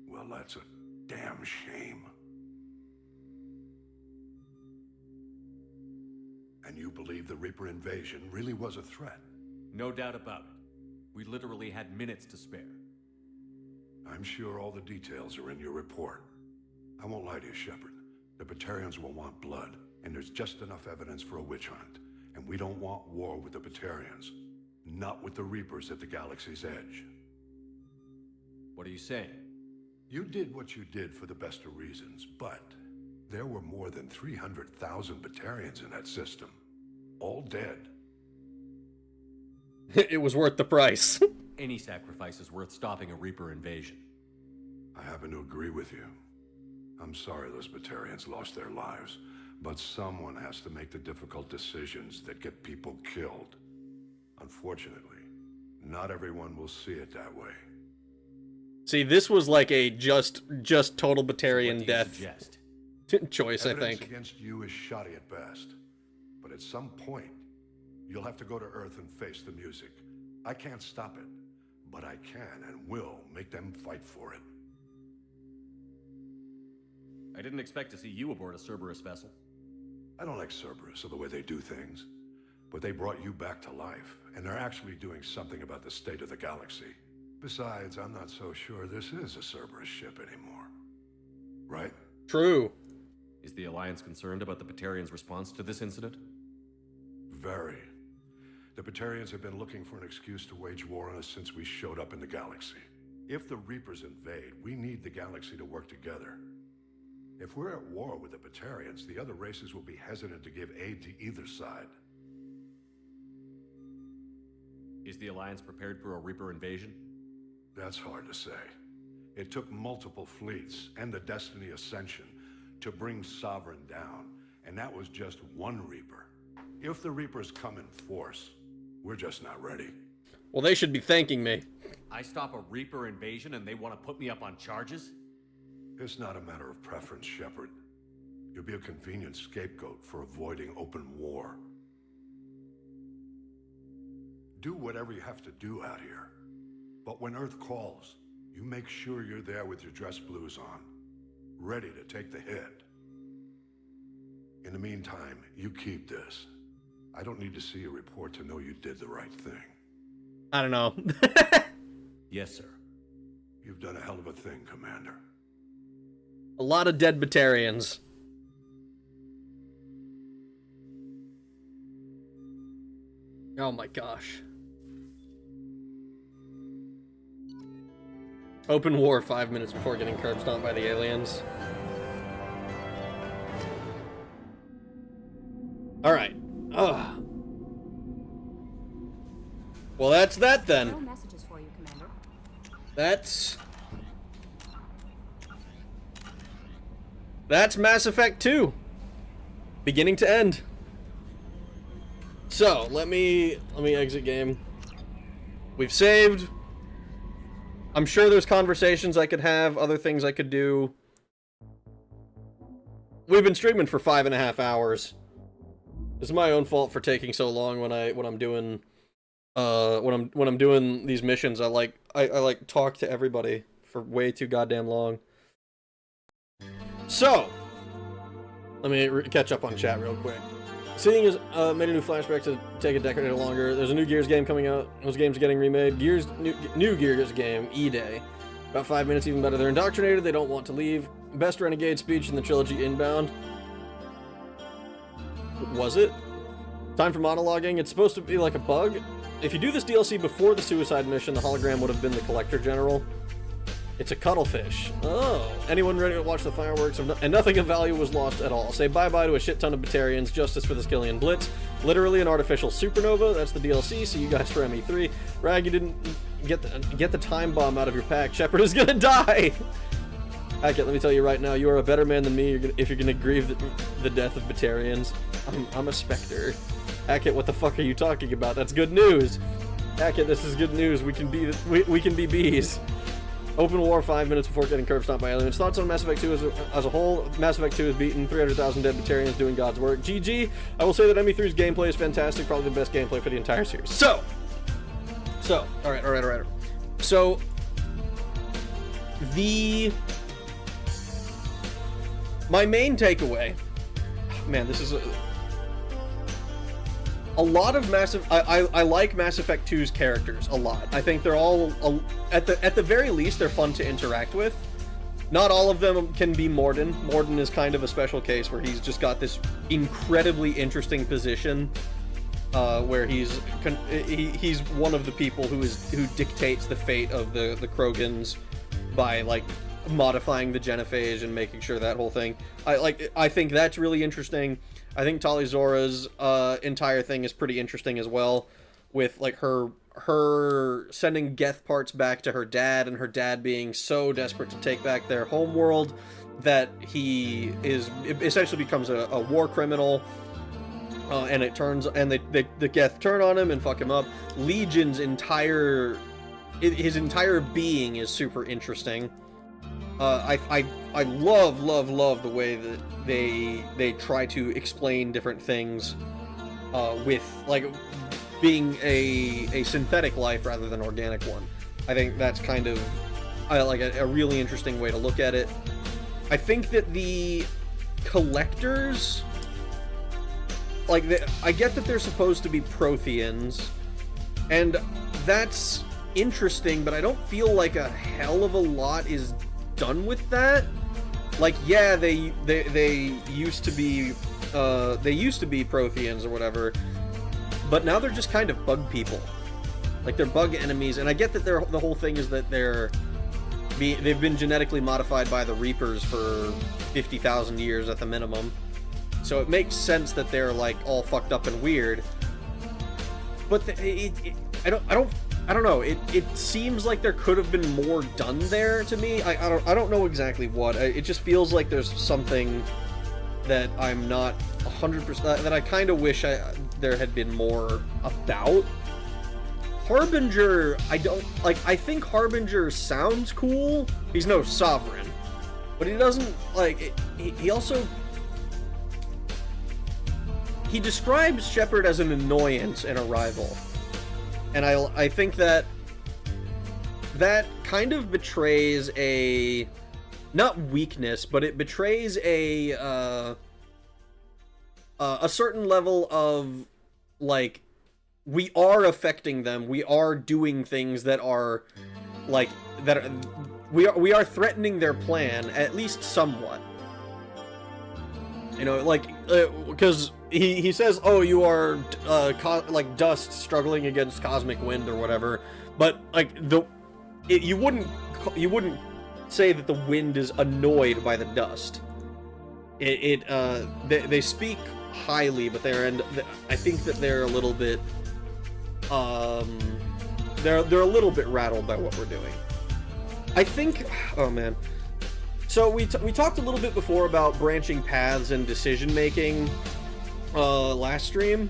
Well, that's a damn shame. And you believe the Reaper invasion really was a threat? No doubt about it. We literally had minutes to spare. I'm sure all the details are in your report. I won't lie to you, Shepard. The Batarians will want blood, and there's just enough evidence for a witch hunt. And we don't want war with the Batarians. Not with the Reapers at the galaxy's edge. What are you saying? You did what you did for the best of reasons, but there were more than 300,000 Batarians in that system. All dead. It was worth the price. Any sacrifice is worth stopping a Reaper invasion. I happen to agree with you. I'm sorry those Batarians lost their lives, but someone has to make the difficult decisions that get people killed. Unfortunately, not everyone will see it that way. See, this was like a just total Batarian So death choice, Evidence I think. against you is shoddy at best, but at some point, you'll have to go to Earth and face the music. I can't stop it, but I can and will make them fight for it. I didn't expect to see you aboard a Cerberus vessel. I don't like Cerberus or the way they do things, but they brought you back to life, and they're actually doing something about the state of the galaxy. Besides, I'm not so sure this is a Cerberus ship anymore. Right? True. Is the Alliance concerned about the Batarians' response to this incident? Very. The Batarians have been looking for an excuse to wage war on us since we showed up in the galaxy. If the Reapers invade, we need the galaxy to work together. If we're at war with the Batarians, the other races will be hesitant to give aid to either side. Is the Alliance prepared for a Reaper invasion? That's hard to say. It took multiple fleets and the Destiny Ascension to bring Sovereign down, and that was just one Reaper. If the Reapers come in force, we're just not ready. Well, they should be thanking me. I stop a Reaper invasion and they want to put me up on charges? It's not a matter of preference, Shepard. You'll be a convenient scapegoat for avoiding open war. Do whatever you have to do out here. But when Earth calls, you make sure you're there with your dress blues on, ready to take the hit. In the meantime, you keep this. I don't need to see a report to know you did the right thing. I don't know. Yes, sir. You've done a hell of a thing, Commander. A lot of dead Batarians. Oh my gosh. Open war 5 minutes before getting curb stomped by the aliens. Alright. Ugh. Well, that's that then. No messages for you, Commander. That's Mass Effect 2. Beginning to end. So, let me exit game. We've saved. I'm sure there's conversations I could have, other things I could do. We've been streaming for 5.5 hours. It's my own fault for taking so long when I'm doing these missions. I like talk to everybody for way too goddamn long. So, let me catch up on chat real quick. Seeing as made a new flashback to take a decade or longer. There's a new Gears game coming out. Those games are getting remade. New Gears game, E-Day. About 5 minutes even better. They're indoctrinated. They don't want to leave. Best Renegade speech in the trilogy Inbound. Was it? Time for monologuing. It's supposed to be like a bug. If you do this DLC before the suicide mission, the hologram would have been the Collector General. It's a cuttlefish. Oh. Anyone ready to watch the fireworks? And nothing of value was lost at all. Say bye-bye to a shit ton of Batarians. Justice for the Skillian Blitz. Literally an artificial supernova. That's the DLC. See you guys for ME3. Rag, you didn't get the time bomb out of your pack. Shepard is gonna die! Hackett, let me tell you right now, you are a better man than me if you're gonna grieve the death of Batarians. I'm a Spectre. Hackett, what the fuck are you talking about? That's good news! Hackett, this is good news. We can be bees. Open war 5 minutes before getting curb stomped by aliens. Thoughts on Mass Effect 2 as a whole? Mass Effect 2 has beaten 300,000 dead Batarians doing God's work. GG. I will say that ME3's gameplay is fantastic. Probably the best gameplay for the entire series. So, alright. So, my main takeaway, man, this is a lot of I like Mass Effect 2's characters a lot. I think they're all, at the very least, they're fun to interact with. Not all of them can be Mordin. Mordin is kind of a special case where he's just got this incredibly interesting position, where he's one of the people who dictates the fate of the Krogans by like modifying the genophage and making sure that whole thing. I think that's really interesting. I think Tali Zora's entire thing is pretty interesting as well, with like her sending Geth parts back to her dad, and her dad being so desperate to take back their homeworld that he essentially becomes a war criminal, and the Geth turn on him and fuck him up. Legion's entire being is super interesting. I love the way that they try to explain different things with like being a synthetic life rather than organic one. I think that's kind of a really interesting way to look at it. I think that the collectors, I get that they're supposed to be Protheans, and that's interesting, but I don't feel like a hell of a lot is done with that. Like, yeah, they used to be Protheans or whatever, but now they're just kind of bug people. Like, they're bug enemies, and I get that the whole thing is that they've been genetically modified by the Reapers for 50,000 years at the minimum, so it makes sense that they're like all fucked up and weird. But I don't know. It seems like there could have been more done there to me. I don't know exactly what. It just feels like there's something that I'm not 100% that I kind of wish there had been more about. Harbinger, I think Harbinger sounds cool. He's no sovereign, but he doesn't he also describes Shepard as an annoyance and a rival. And I think that kind of betrays a, not weakness, but it betrays a certain level of, like, we are affecting them, we are doing things that are, like, we are threatening their plan, at least somewhat. You know, like, because he says, oh, you are, like, dust struggling against cosmic wind or whatever, but, like, you wouldn't say that the wind is annoyed by the dust. They speak highly, but I think that they're a little bit, they're a little bit rattled by what we're doing. I think, oh man. So we talked a little bit before about branching paths and decision making last stream,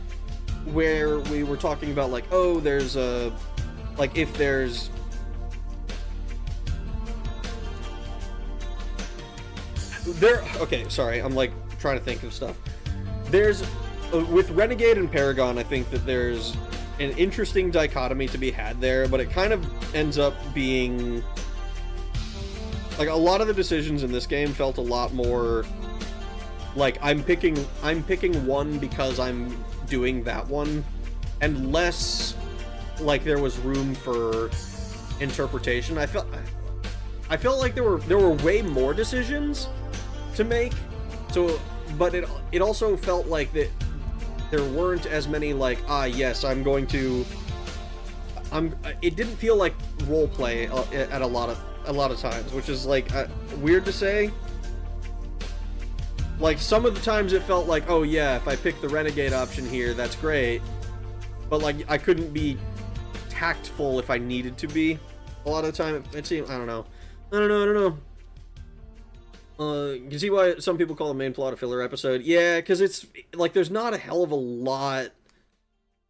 where we were talking about, like, oh, there's if there's okay, sorry, I'm like trying to think of stuff. There's with Renegade and Paragon, I think that there's an interesting dichotomy to be had there, but it kind of ends up being like, a lot of the decisions in this game felt a lot more like I'm picking one because I'm doing that one, and less like there was room for interpretation. I felt like there were way more decisions to make. So, but it also felt like that there weren't as many like, yes, it didn't feel like role play at a lot of times, which is like weird to say. Like, some of the times it felt like, oh yeah, if I pick the renegade option here, that's great. But like, I couldn't be tactful if I needed to be. A lot of the time it seemed, I don't know. You can see why some people call the main plot a filler episode. Yeah, because it's like there's not a hell of a lot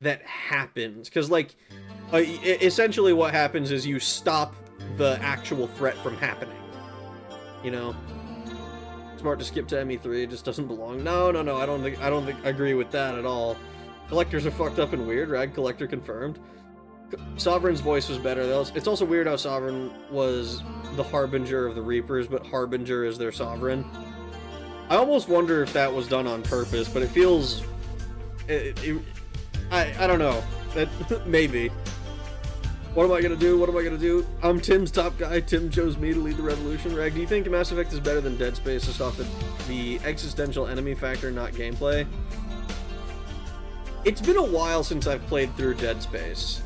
that happens. Because like, essentially what happens is you stop the actual threat from happening. You know, smart to skip to ME3. It just doesn't belong. No. I don't think I agree with that at all. Collectors are fucked up and weird. Rag Collector confirmed. Sovereign's voice was better. It's also weird how Sovereign was the Harbinger of the Reapers, but Harbinger is their Sovereign. I almost wonder if that was done on purpose, but it feels... I don't know. Maybe. What am I gonna do? I'm Tim's top guy. Tim chose me to lead the revolution. Rag, do you think Mass Effect is better than Dead Space just off the existential enemy factor, not gameplay? It's been a while since I've played through Dead Space.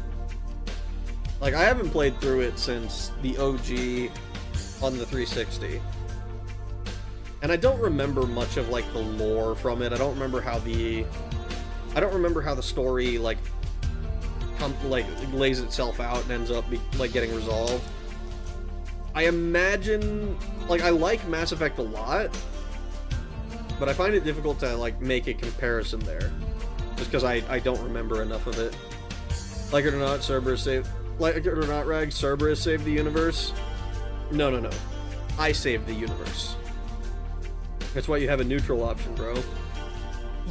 Like, I haven't played through it since the OG on the 360. And I don't remember much of, like, the lore from it. I don't remember how the story, like, lays itself out and ends up, getting resolved. I imagine... Like, I like Mass Effect a lot, but I find it difficult to, like, make a comparison there. Just because I don't remember enough of it. Like it or not, Cerberus saved... Like it or not, Rag, Cerberus saved the universe? No. I saved the universe. That's why you have a neutral option, bro.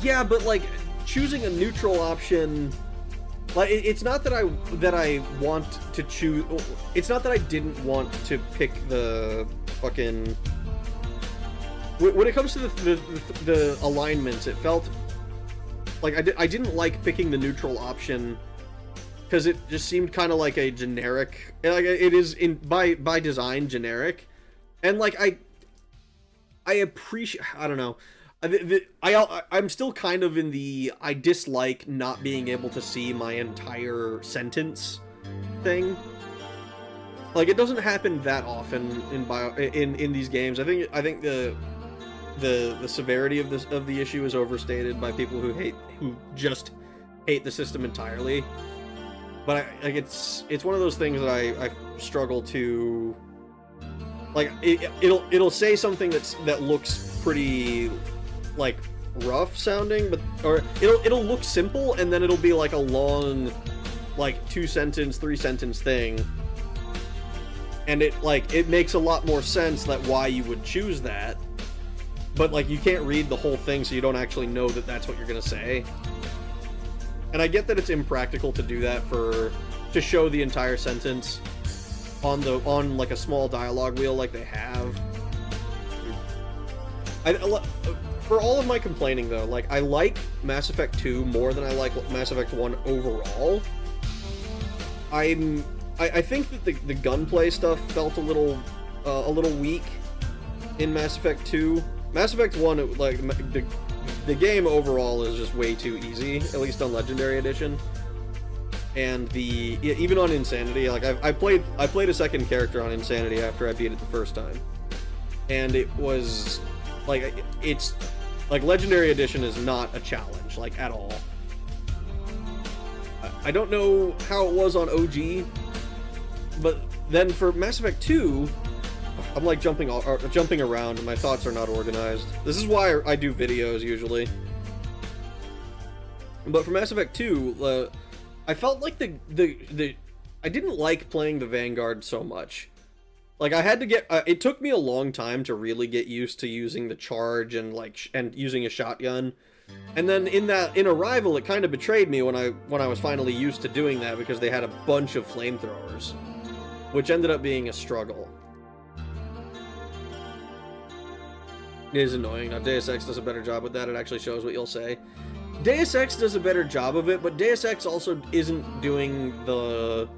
Yeah, but, like, choosing a neutral option... Like, it's not that I want to choose... It's not that I didn't want to pick the fucking... When it comes to the alignments, it felt... Like, I didn't like picking the neutral option... Because it just seemed kind of like a generic, like it is by design generic, and like I appreciate, I don't know, I'm still kind of in the I dislike not being able to see my entire sentence thing. Like, it doesn't happen that often in these games. I think the severity of the issue is overstated by people who just hate the system entirely. But it's one of those things that I struggle to, like, it'll say something that looks pretty, like, rough sounding, or it'll look simple, and then it'll be like a long, like, 2-sentence, 3-sentence thing, and it makes a lot more sense that why you would choose that, but like, you can't read the whole thing, so you don't actually know that that's what you're gonna say. And I get that it's impractical to do that to show the entire sentence on like a small dialogue wheel like they have. For all of my complaining though, like, I like Mass Effect 2 more than I like Mass Effect 1 overall. I think that the gunplay stuff felt a little weak in Mass Effect 2. Mass Effect 1, like, the game overall is just way too easy, at least on Legendary Edition. And even on Insanity, like, I played a second character on Insanity after I beat it the first time. And it was, like, it's, like, Legendary Edition is not a challenge, like, at all. I don't know how it was on OG, but then for Mass Effect 2, I'm like jumping around and my thoughts are not organized. This is why I do videos usually. But for Mass Effect 2, I felt like I didn't like playing the Vanguard so much. Like, I had to get it took me a long time to really get used to using the charge and using a shotgun. And then in Arrival, it kind of betrayed me when I was finally used to doing that, because they had a bunch of flamethrowers, which ended up being a struggle. It is annoying. Now, Deus Ex does a better job with that. It actually shows what you'll say. Deus Ex does a better job of it, but Deus Ex also isn't doing the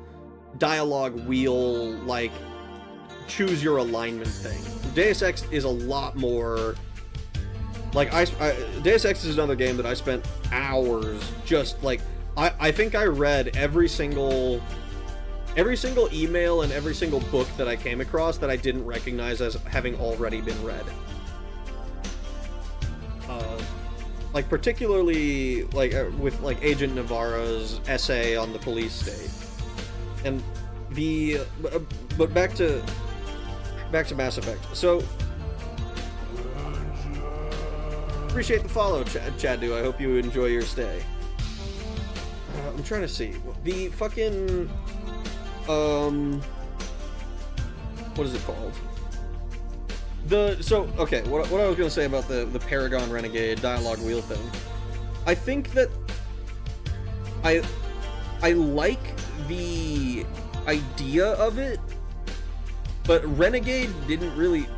dialogue wheel, like, choose your alignment thing. Deus Ex is a lot more... Like, Deus Ex is another game that I spent hours just, like... I think I read every single email and every single book that I came across that I didn't recognize as having already been read. Like, particularly, like, with, like, Agent Navarro's essay on the police state. And the... But back to Mass Effect. So... Appreciate the follow, Chadu. I hope you enjoy your stay. I'm trying to see. The fucking... What is it called? Okay, what I was gonna say about the Paragon Renegade dialogue wheel thing. I think that I like the idea of it, but Renegade didn't really...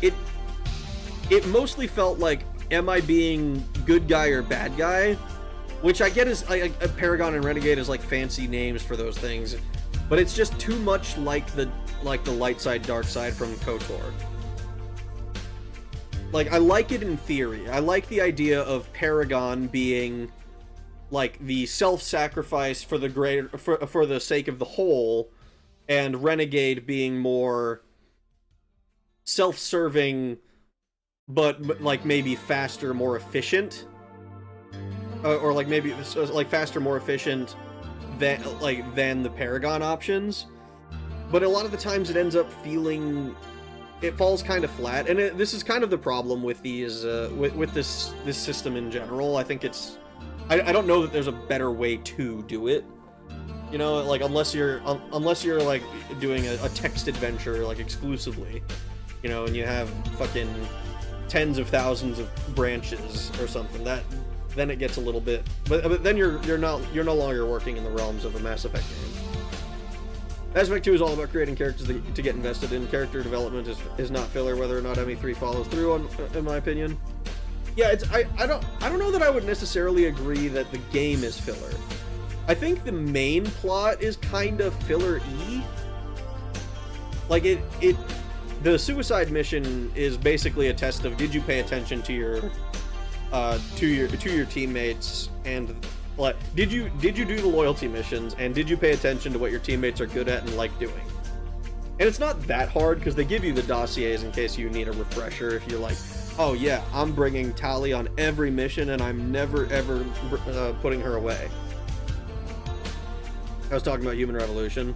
It mostly felt like, am I being good guy or bad guy? Which I get is... Paragon and Renegade is like fancy names for those things, but it's just too much like the light side, dark side from KOTOR. Like, I like it in theory. I like the idea of Paragon being, like, the self-sacrifice for the greater, for the sake of the whole, and Renegade being more self-serving, but like, maybe faster, more efficient. Or, like, maybe, like, faster, more efficient than the Paragon options. But a lot of the times it ends up feeling... It falls kind of flat, and this is kind of the problem with these, with this system in general. I think it's... I don't know that there's a better way to do it. You know, like, unless you're like, doing a text adventure, like, exclusively. You know, and you have fucking tens of thousands of branches or something. Then it gets a little bit... But then you're no longer working in the realms of a Mass Effect game. Mass Effect 2 is all about creating characters to get invested in. Character development is not filler, whether or not ME3 follows through, in my opinion. Yeah, I don't know that I would necessarily agree that the game is filler. I think the main plot is kind of filler-y. Like, the suicide mission is basically a test of, did you pay attention to your teammates, and like, did you do the loyalty missions, and did you pay attention to what your teammates are good at and like doing? And it's not that hard, because they give you the dossiers in case you need a refresher. If you're like, oh yeah, I'm bringing Tali on every mission and I'm never ever putting her away. I was talking about Human Revolution.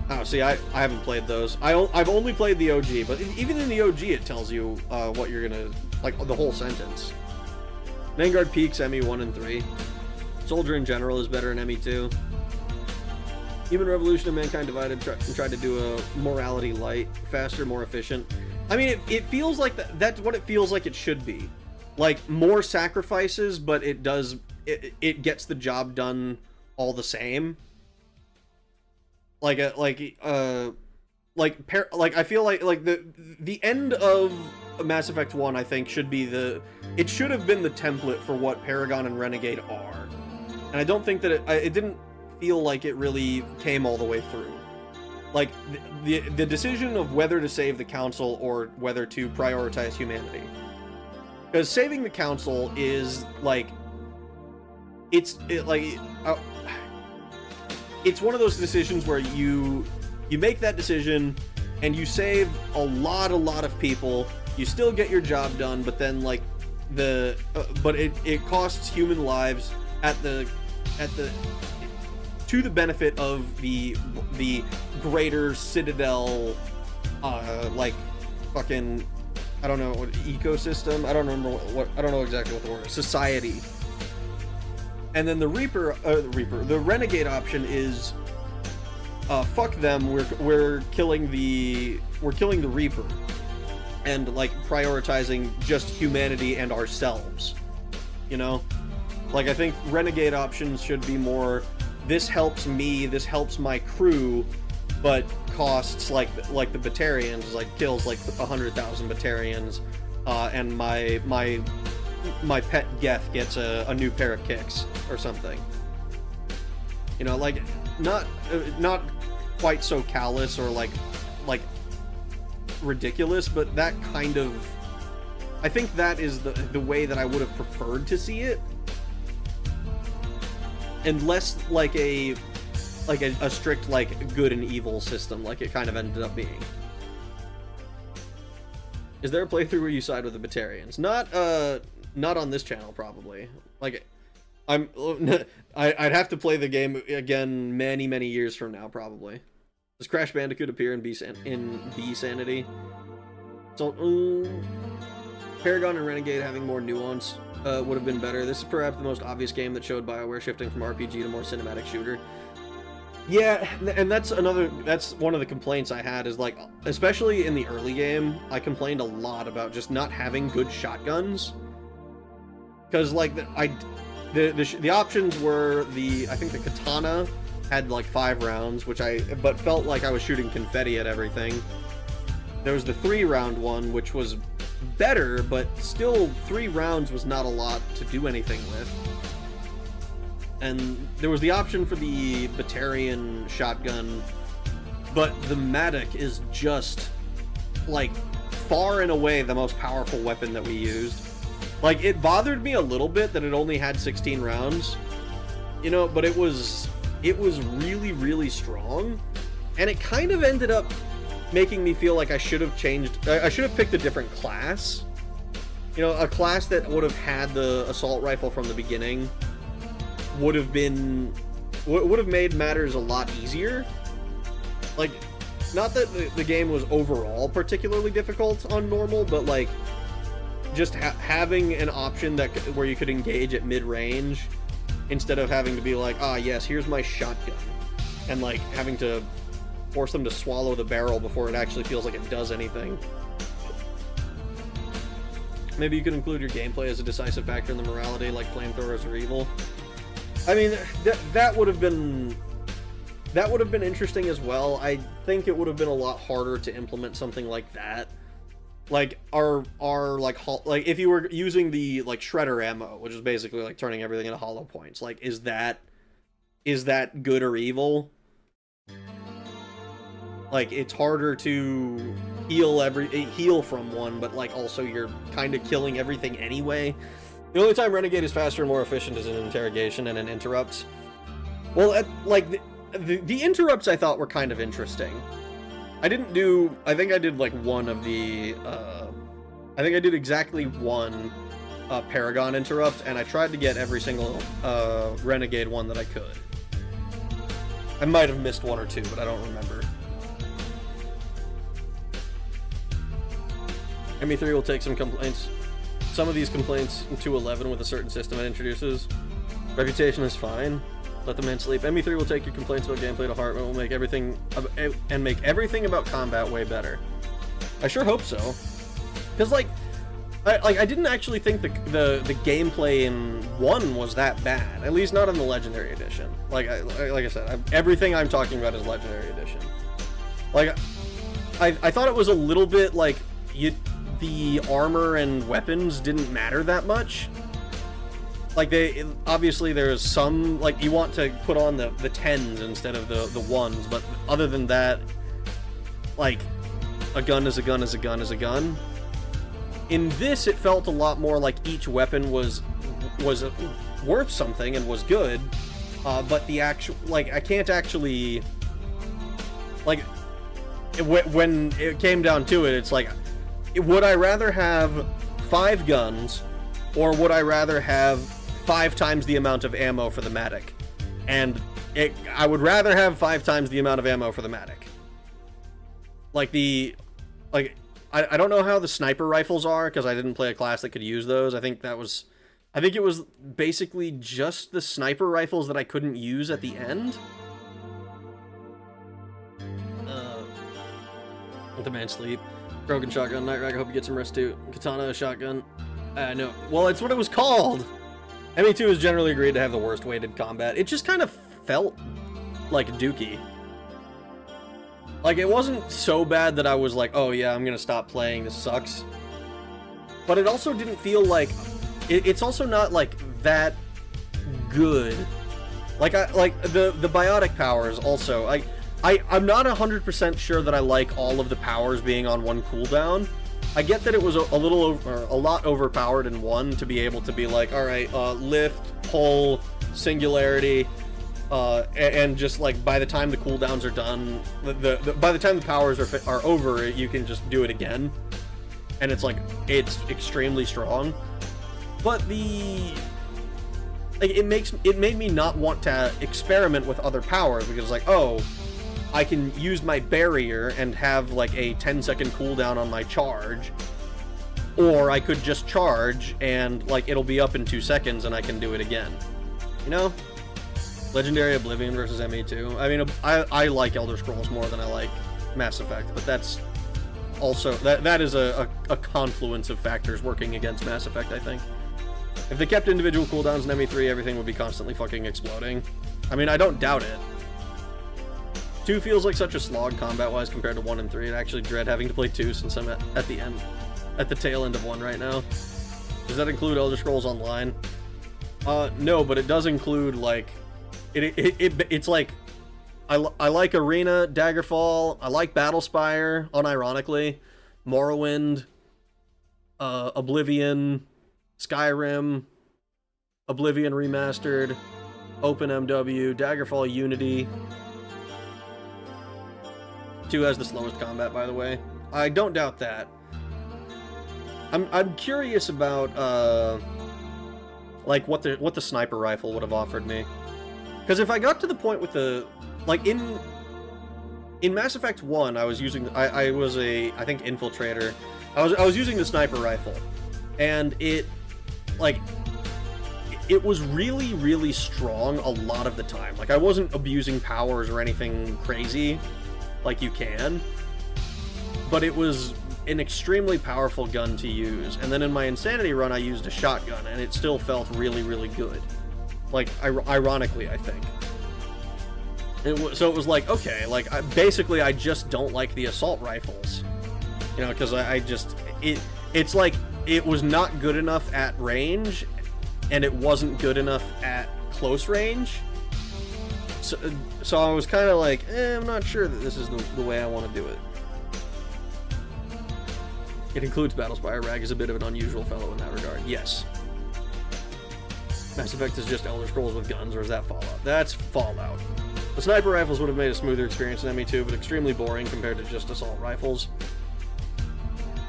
Oh, see, I haven't played those. I've only played the OG, but even in the OG it tells you what you're gonna, like, the whole sentence. Vanguard peaks ME1 and 3. Soldier in general is better in ME2. Human Revolution and Mankind Divided tried to do a morality light, faster, more efficient. I mean, it feels like that's what it feels like it should be. Like, more sacrifices, but it gets the job done all the same. I feel like the end of Mass Effect 1, I think, should be it should have been the template for what Paragon and Renegade are. And I don't think that it didn't feel like it really came all the way through. Like, the decision of whether to save the Council or whether to prioritize humanity. Because saving the Council is, like, it's one of those decisions where you make that decision and you save a lot of people. You still get your job done, but then, like, but it costs human lives to the benefit of the greater Citadel, like, fucking, I don't know, what ecosystem. I don't remember I don't know exactly what the word is. Society. And then the Renegade option is, fuck them. We're killing the Reaper, and, like, prioritizing just humanity and ourselves. You know, like, I think Renegade options should be more, this helps me, this helps my crew, but costs, like the Batarians, like, kills like 100,000 Batarians, and my pet Geth gets a new pair of kicks or something. You know, like, not quite so callous or like ridiculous, but that kind of, I think that is the way that I would have preferred to see it, and less like a strict like good and evil system like it kind of ended up being. Is there a playthrough where you side with the Batarians? Not on this channel, probably. Like, I'd have to play the game again many years from now, probably. Does Crash Bandicoot appear in B Sanity? So, Paragon and Renegade having more nuance would have been better. This is perhaps the most obvious game that showed BioWare shifting from RPG to more cinematic shooter. Yeah, and that's one of the complaints I had, is like, especially in the early game, I complained a lot about just not having good shotguns. Because, like, the options were I think the katana had like 5 rounds, but felt like I was shooting confetti at everything. There was the 3-round one, which was better, but still 3 rounds was not a lot to do anything with. And there was the option for the Batarian shotgun, but the Matic is just, like, far and away the most powerful weapon that we used. Like, it bothered me a little bit that it only had 16 rounds, you know, but it was really strong, and it kind of ended up making me feel like I should have picked a different class. You know, a class that would have had the assault rifle from the beginning would have made matters a lot easier. Like, not that the game was overall particularly difficult on normal, but like, just having an option where you could engage at mid-range instead of having to be like, yes, here's my shotgun, and like having to force them to swallow the barrel before it actually feels like it does anything. Maybe you could include your gameplay as a decisive factor in the morality, like flamethrowers are evil. I mean, that would have been interesting as well. I think it would have been a lot harder to implement something like that. Like, like if you were using the like shredder ammo, which is basically like turning everything into hollow points, like, is that good or evil? Like, it's harder to heal from one, but like also you're kind of killing everything anyway. The only time Renegade is faster and more efficient is in interrogation and in interrupts. Well, like the interrupts I thought were kind of interesting. I think I did like one of the, I think I did exactly one Paragon interrupt, and I tried to get every single Renegade one that I could. I might have missed 1 or 2, but I don't remember. ME3 will take some of these complaints to 11 with a certain system it introduces. Reputation is fine. Let the man sleep. ME3 will take your complaints about gameplay to heart and will make everything about combat way better. I sure hope so. Because I didn't actually think the gameplay in 1 was that bad. At least not in the Legendary Edition. Like I said, everything I'm talking about is Legendary Edition. Like, I thought it was a little bit like the armor and weapons didn't matter that much. Like, obviously there's some, like, you want to put on the 10s instead of the 1s, but other than that, like, a gun is a gun is a gun is a gun. In this, it felt a lot more like each weapon was worth something and was good, but the actual, like, I can't actually, like, when it came down to it, it's like, would I rather have 5 guns, or would I rather have 5 times the amount of ammo for the Matic? And I would rather have 5 times the amount of ammo for the Matic. I don't know how the sniper rifles are, because I didn't play a class that could use those. I think it was basically just the sniper rifles that I couldn't use at the end. Let the man sleep. Broken shotgun, Night Rag, I hope you get some rest too. Katana, shotgun. No. Well, it's what it was called. ME2 is generally agreed to have the worst weighted combat. It just kind of felt like Dookie. Like, it wasn't so bad that I was like, oh yeah, I'm gonna stop playing, this sucks. but it also didn't feel like it's also not like that good. Like the biotic powers also. I'm not 100% sure that I like all of the powers being on one cooldown. I get that it was a lot overpowered in one to be able to be like, all right, lift, pull, singularity, and just like by the time the cooldowns are done, by the time the powers are over, you can just do it again, and it's like it's extremely strong. But it made me not want to experiment with other powers because it's like, oh, I can use my barrier and have like a 10-second cooldown on my charge, or I could just charge and like it'll be up in 2 seconds and I can do it again. You know? Legendary Oblivion versus ME2. I mean, I like Elder Scrolls more than I like Mass Effect, but that's also that is a confluence of factors working against Mass Effect, I think. If they kept individual cooldowns in ME3, everything would be constantly fucking exploding. I mean, I don't doubt it. 2 feels like such a slog combat-wise compared to 1 and 3. I actually dread having to play 2 since I'm at the tail end of 1 right now. Does that include Elder Scrolls Online? No, but it does include, like, it's like, I like Arena, Daggerfall, I like Battlespire, unironically, Morrowind, Oblivion, Skyrim, Oblivion Remastered, OpenMW, Daggerfall Unity. 2 has the slowest combat, by the way. I don't doubt that. I'm curious about like what the sniper rifle would have offered me. Because if I got to the point with the like in Mass Effect 1, I was using I was a I think infiltrator. I was using the sniper rifle, and it was really, really strong a lot of the time. Like, I wasn't abusing powers or anything crazy like you can, but it was an extremely powerful gun to use. And then in my Insanity run, I used a shotgun, and it still felt really, really good. Like, ironically, I think. So it was like, okay, like, basically I just don't like the assault rifles. You know, because it's like, it was not good enough at range, and it wasn't good enough at close range. So I was kind of like, I'm not sure that this is the way I want to do it. It includes Battlespire. Rag is a bit of an unusual fellow in that regard. Yes. Mass Effect is just Elder Scrolls with guns, or is that Fallout? That's Fallout. The sniper rifles would have made a smoother experience in ME2, but extremely boring compared to just assault rifles.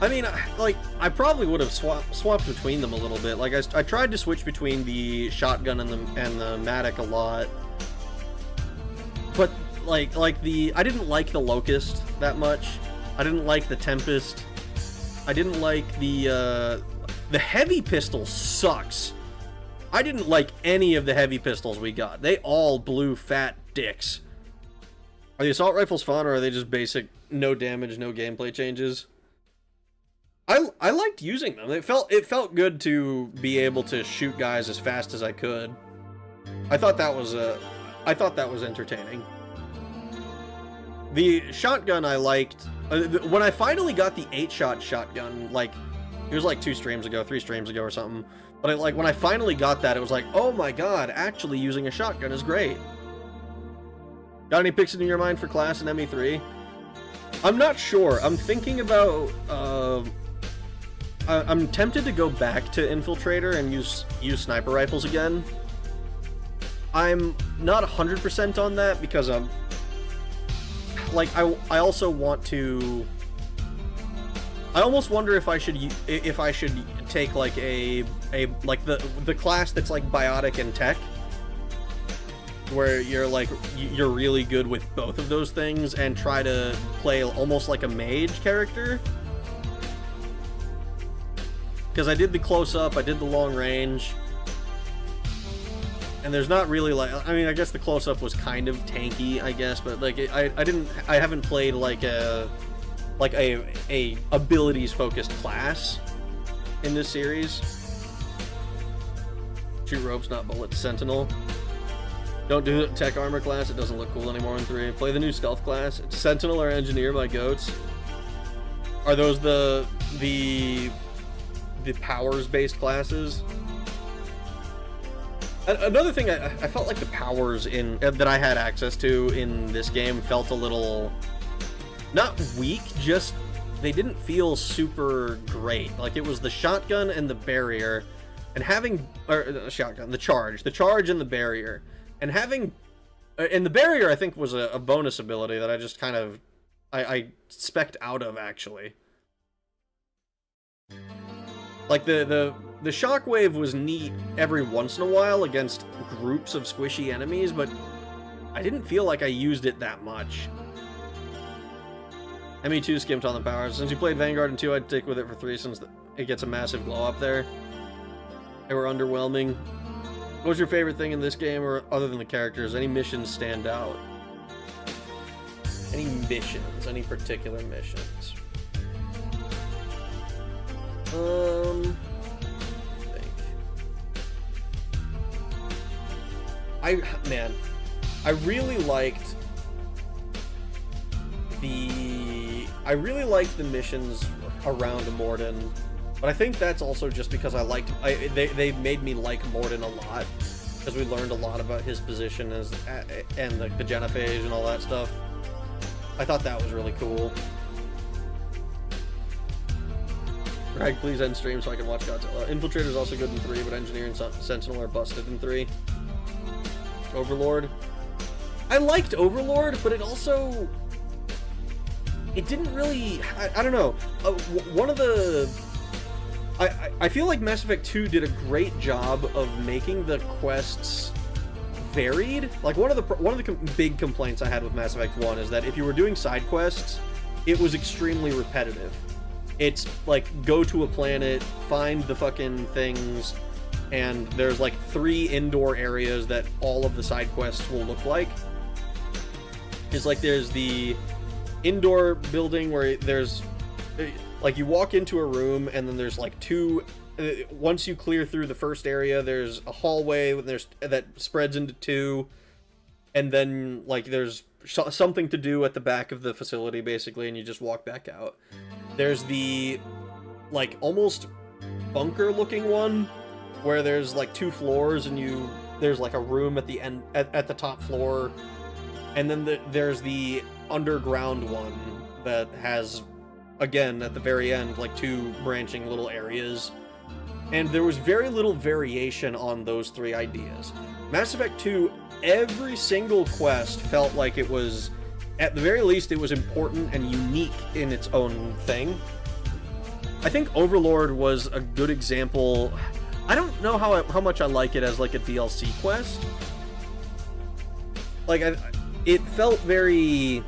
I mean, like, I probably would have swapped between them a little bit. Like, I tried to switch between the shotgun and the Matic a lot. But, like I didn't like the Locust that much. I didn't like the Tempest. I didn't like the Heavy Pistol sucks. I didn't like any of the Heavy Pistols we got. They all blew fat dicks. Are the assault rifles fun, or are they just basic, no damage, no gameplay changes? I liked using them. It felt good to be able to shoot guys as fast as I could. I thought that was entertaining. The shotgun I liked when I finally got the 8-shot shotgun. Like, it was like 3 streams ago or something. But when I finally got that, it was like, oh my god, actually using a shotgun is great. Got any picks in your mind for class in ME3? I'm not sure. I'm thinking about I'm tempted to go back to Infiltrator and use sniper rifles again. I'm not 100% on that because like I also want to. I almost wonder if I should take like like the class that's like biotic and tech, where you're really good with both of those things, and try to play almost like a mage character. Because I did the close-up, I did the long range, and there's not really like, I mean, I guess the close-up was kind of tanky, I guess, but like I haven't played like a abilities-focused class in this series. Shoot ropes, not bullets. Sentinel. Don't do it tech armor class, it doesn't look cool anymore in 3. Play the new stealth class. It's Sentinel or Engineer by Goats. Are those the the powers-based classes. Another thing, I felt like the powers that I had access to in this game felt a little, not weak, just they didn't feel super great. Like, it was the shotgun and the barrier, and having, or the shotgun, the charge and the barrier, and having, and the barrier I think was a bonus ability that I just kind of, I spec'd out of, actually. Like, the shockwave was neat every once in a while against groups of squishy enemies, but I didn't feel like I used it that much. ME2 skimped on the powers. Since you played Vanguard in 2, I'd stick with it for 3 since it gets a massive glow up there. They were underwhelming. What was your favorite thing in this game, or other than the characters? Any missions stand out? Any missions? Any particular missions? I really liked the missions around Morden, but I think that's also just because they made me like Morden a lot, because we learned a lot about his position and the genophage and all that stuff. I thought that was really cool. Greg, please end stream so I can watch Godzilla. Infiltrator's also good in 3, but Engineer and Sentinel are busted in 3. Overlord. I liked Overlord, but it also... It didn't really... I don't know. One of the... I feel like Mass Effect 2 did a great job of making the quests varied. Like, one of the big complaints I had with Mass Effect 1 is that if you were doing side quests, it was extremely repetitive. It's like, go to a planet, find the fucking things, and there's like 3 indoor areas that all of the side quests will look like. It's like, there's the indoor building where there's, like, you walk into a room and then there's like 2, once you clear through the first area, there's a hallway that spreads into 2, and then like there's something to do at the back of the facility basically, and you just walk back out. There's the, like, almost bunker-looking one, where there's, like, 2 floors, and there's, like, a room at the end, at the top floor, and then there's the underground one that has, again, at the very end, like, 2 branching little areas, and there was very little variation on those 3 ideas. Mass Effect 2, every single quest felt like it was... At the very least, it was important and unique in its own thing. I think Overlord was a good example. I don't know how much I like it as like a DLC quest. Like, it felt very...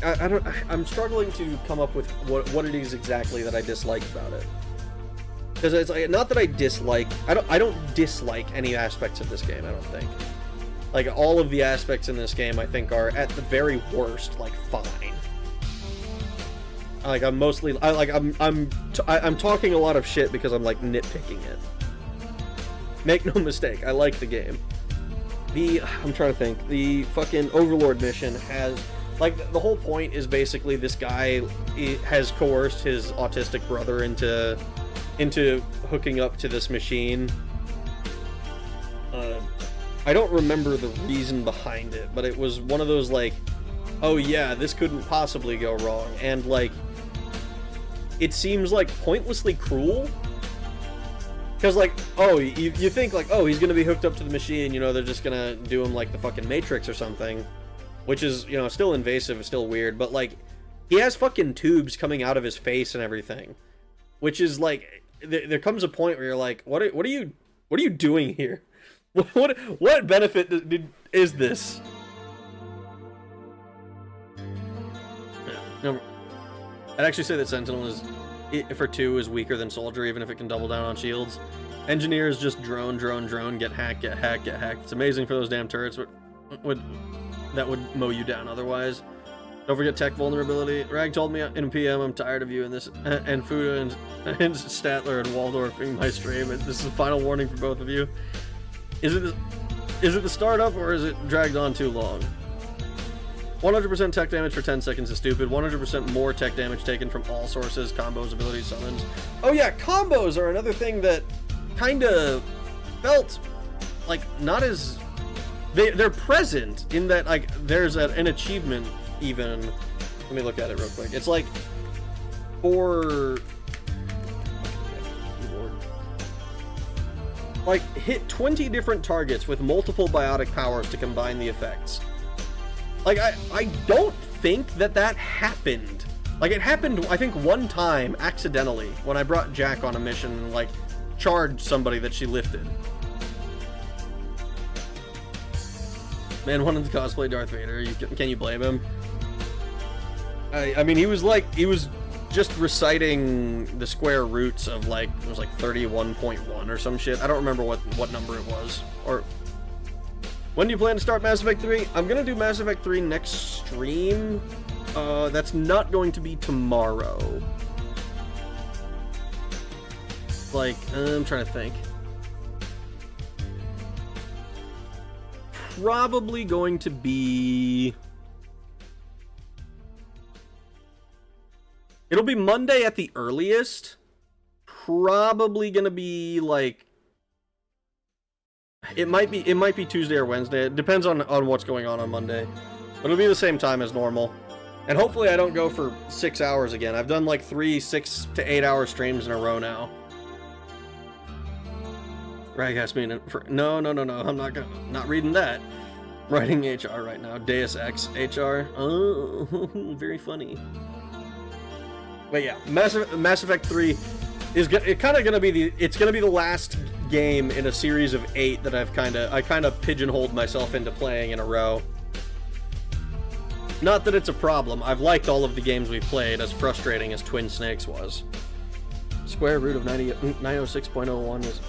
I'm struggling to come up with what it is exactly that I dislike about it. Because it's like, not that I dislike... I don't dislike any aspects of this game, I don't think. Like, all of the aspects in this game, I think, are, at the very worst, like, fine. Like, I'm mostly... I'm talking a lot of shit because I'm, like, nitpicking it. Make no mistake, I like the game. I'm trying to think. The fucking Overlord mission has... Like, the whole point is basically this guy has coerced his autistic brother into hooking up to this machine. I don't remember the reason behind it, but it was one of those, like, oh yeah, this couldn't possibly go wrong, and, like, it seems, like, pointlessly cruel, because, like, oh, you think, like, oh, he's gonna be hooked up to the machine, you know, they're just gonna do him like the fucking Matrix or something, which is, you know, still invasive, still weird, but, like, he has fucking tubes coming out of his face and everything, which is, like, there comes a point where you're like, what are you doing here? What benefit is this? No, I'd actually say that Sentinel for 2 is weaker than Soldier, even if it can double down on shields. Engineer is just drone, get hacked. It's amazing for those damn turrets that would mow you down otherwise. Don't forget tech vulnerability. Rag told me in PM I'm tired of you and this, and Fuda and Statler and Waldorfing my stream. And this is a final warning for both of you. Is it the startup, or is it dragged on too long? 100% tech damage for 10 seconds is stupid. 100% more tech damage taken from all sources, combos, abilities, summons. Oh yeah, combos are another thing that kind of felt like not as... They're present in that, like, there's an achievement even... Let me look at it real quick. It's like, for... Like, hit 20 different targets with multiple biotic powers to combine the effects. Like, I don't think that happened. Like, it happened, I think, one time, accidentally, when I brought Jack on a mission and, like, charged somebody that she lifted. Man wanted to cosplay Darth Vader. Can you blame him? I mean, he was just reciting the square roots of, like, it was like 31.1 or some shit. I don't remember what number it was. Or, when do you plan to start Mass Effect 3? I'm gonna do Mass Effect 3 next stream. That's not going to be tomorrow. Like, I'm trying to think. Probably going to be... It'll be Monday at the earliest. Probably gonna be like... It might be Tuesday or Wednesday. It depends on what's going on Monday. But it'll be the same time as normal. And hopefully I don't go for 6 hours again. I've done like 6 to 8 hour streams in a row now. Rag asked me no, I'm not reading that. I'm writing HR right now. Deus Ex HR. Oh, very funny. But yeah, Mass Effect 3 is kind of gonna be the last game in a series of 8 that I kind of pigeonholed myself into playing in a row. Not that it's a problem. I've liked all of the games we've played, as frustrating as Twin Snakes was. Square root of 906.01 is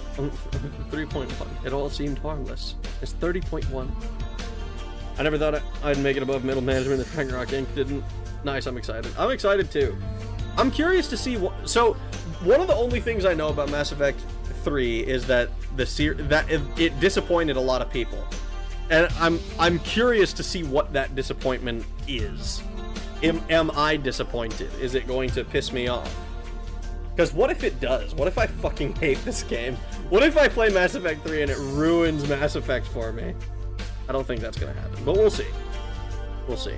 3.1. It all seemed harmless. It's 30.1. I never thought I'd make it above middle management if Ragnarok Inc. didn't. Nice, I'm excited. I'm excited too. I'm curious to see what... So, one of the only things I know about Mass Effect 3 is that it disappointed a lot of people. And I'm curious to see what that disappointment is. Am I disappointed? Is it going to piss me off? Because what if it does? What if I fucking hate this game? What if I play Mass Effect 3 and it ruins Mass Effect for me? I don't think that's going to happen, but we'll see. We'll see.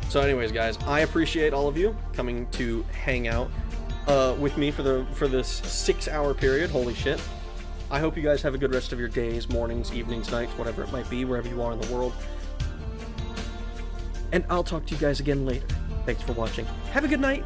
So anyways, guys, I appreciate all of you coming to hang out with me for this 6-hour period. Holy shit. I hope you guys have a good rest of your days, mornings, evenings, nights, whatever it might be, wherever you are in the world. And I'll talk to you guys again later. Thanks for watching. Have a good night.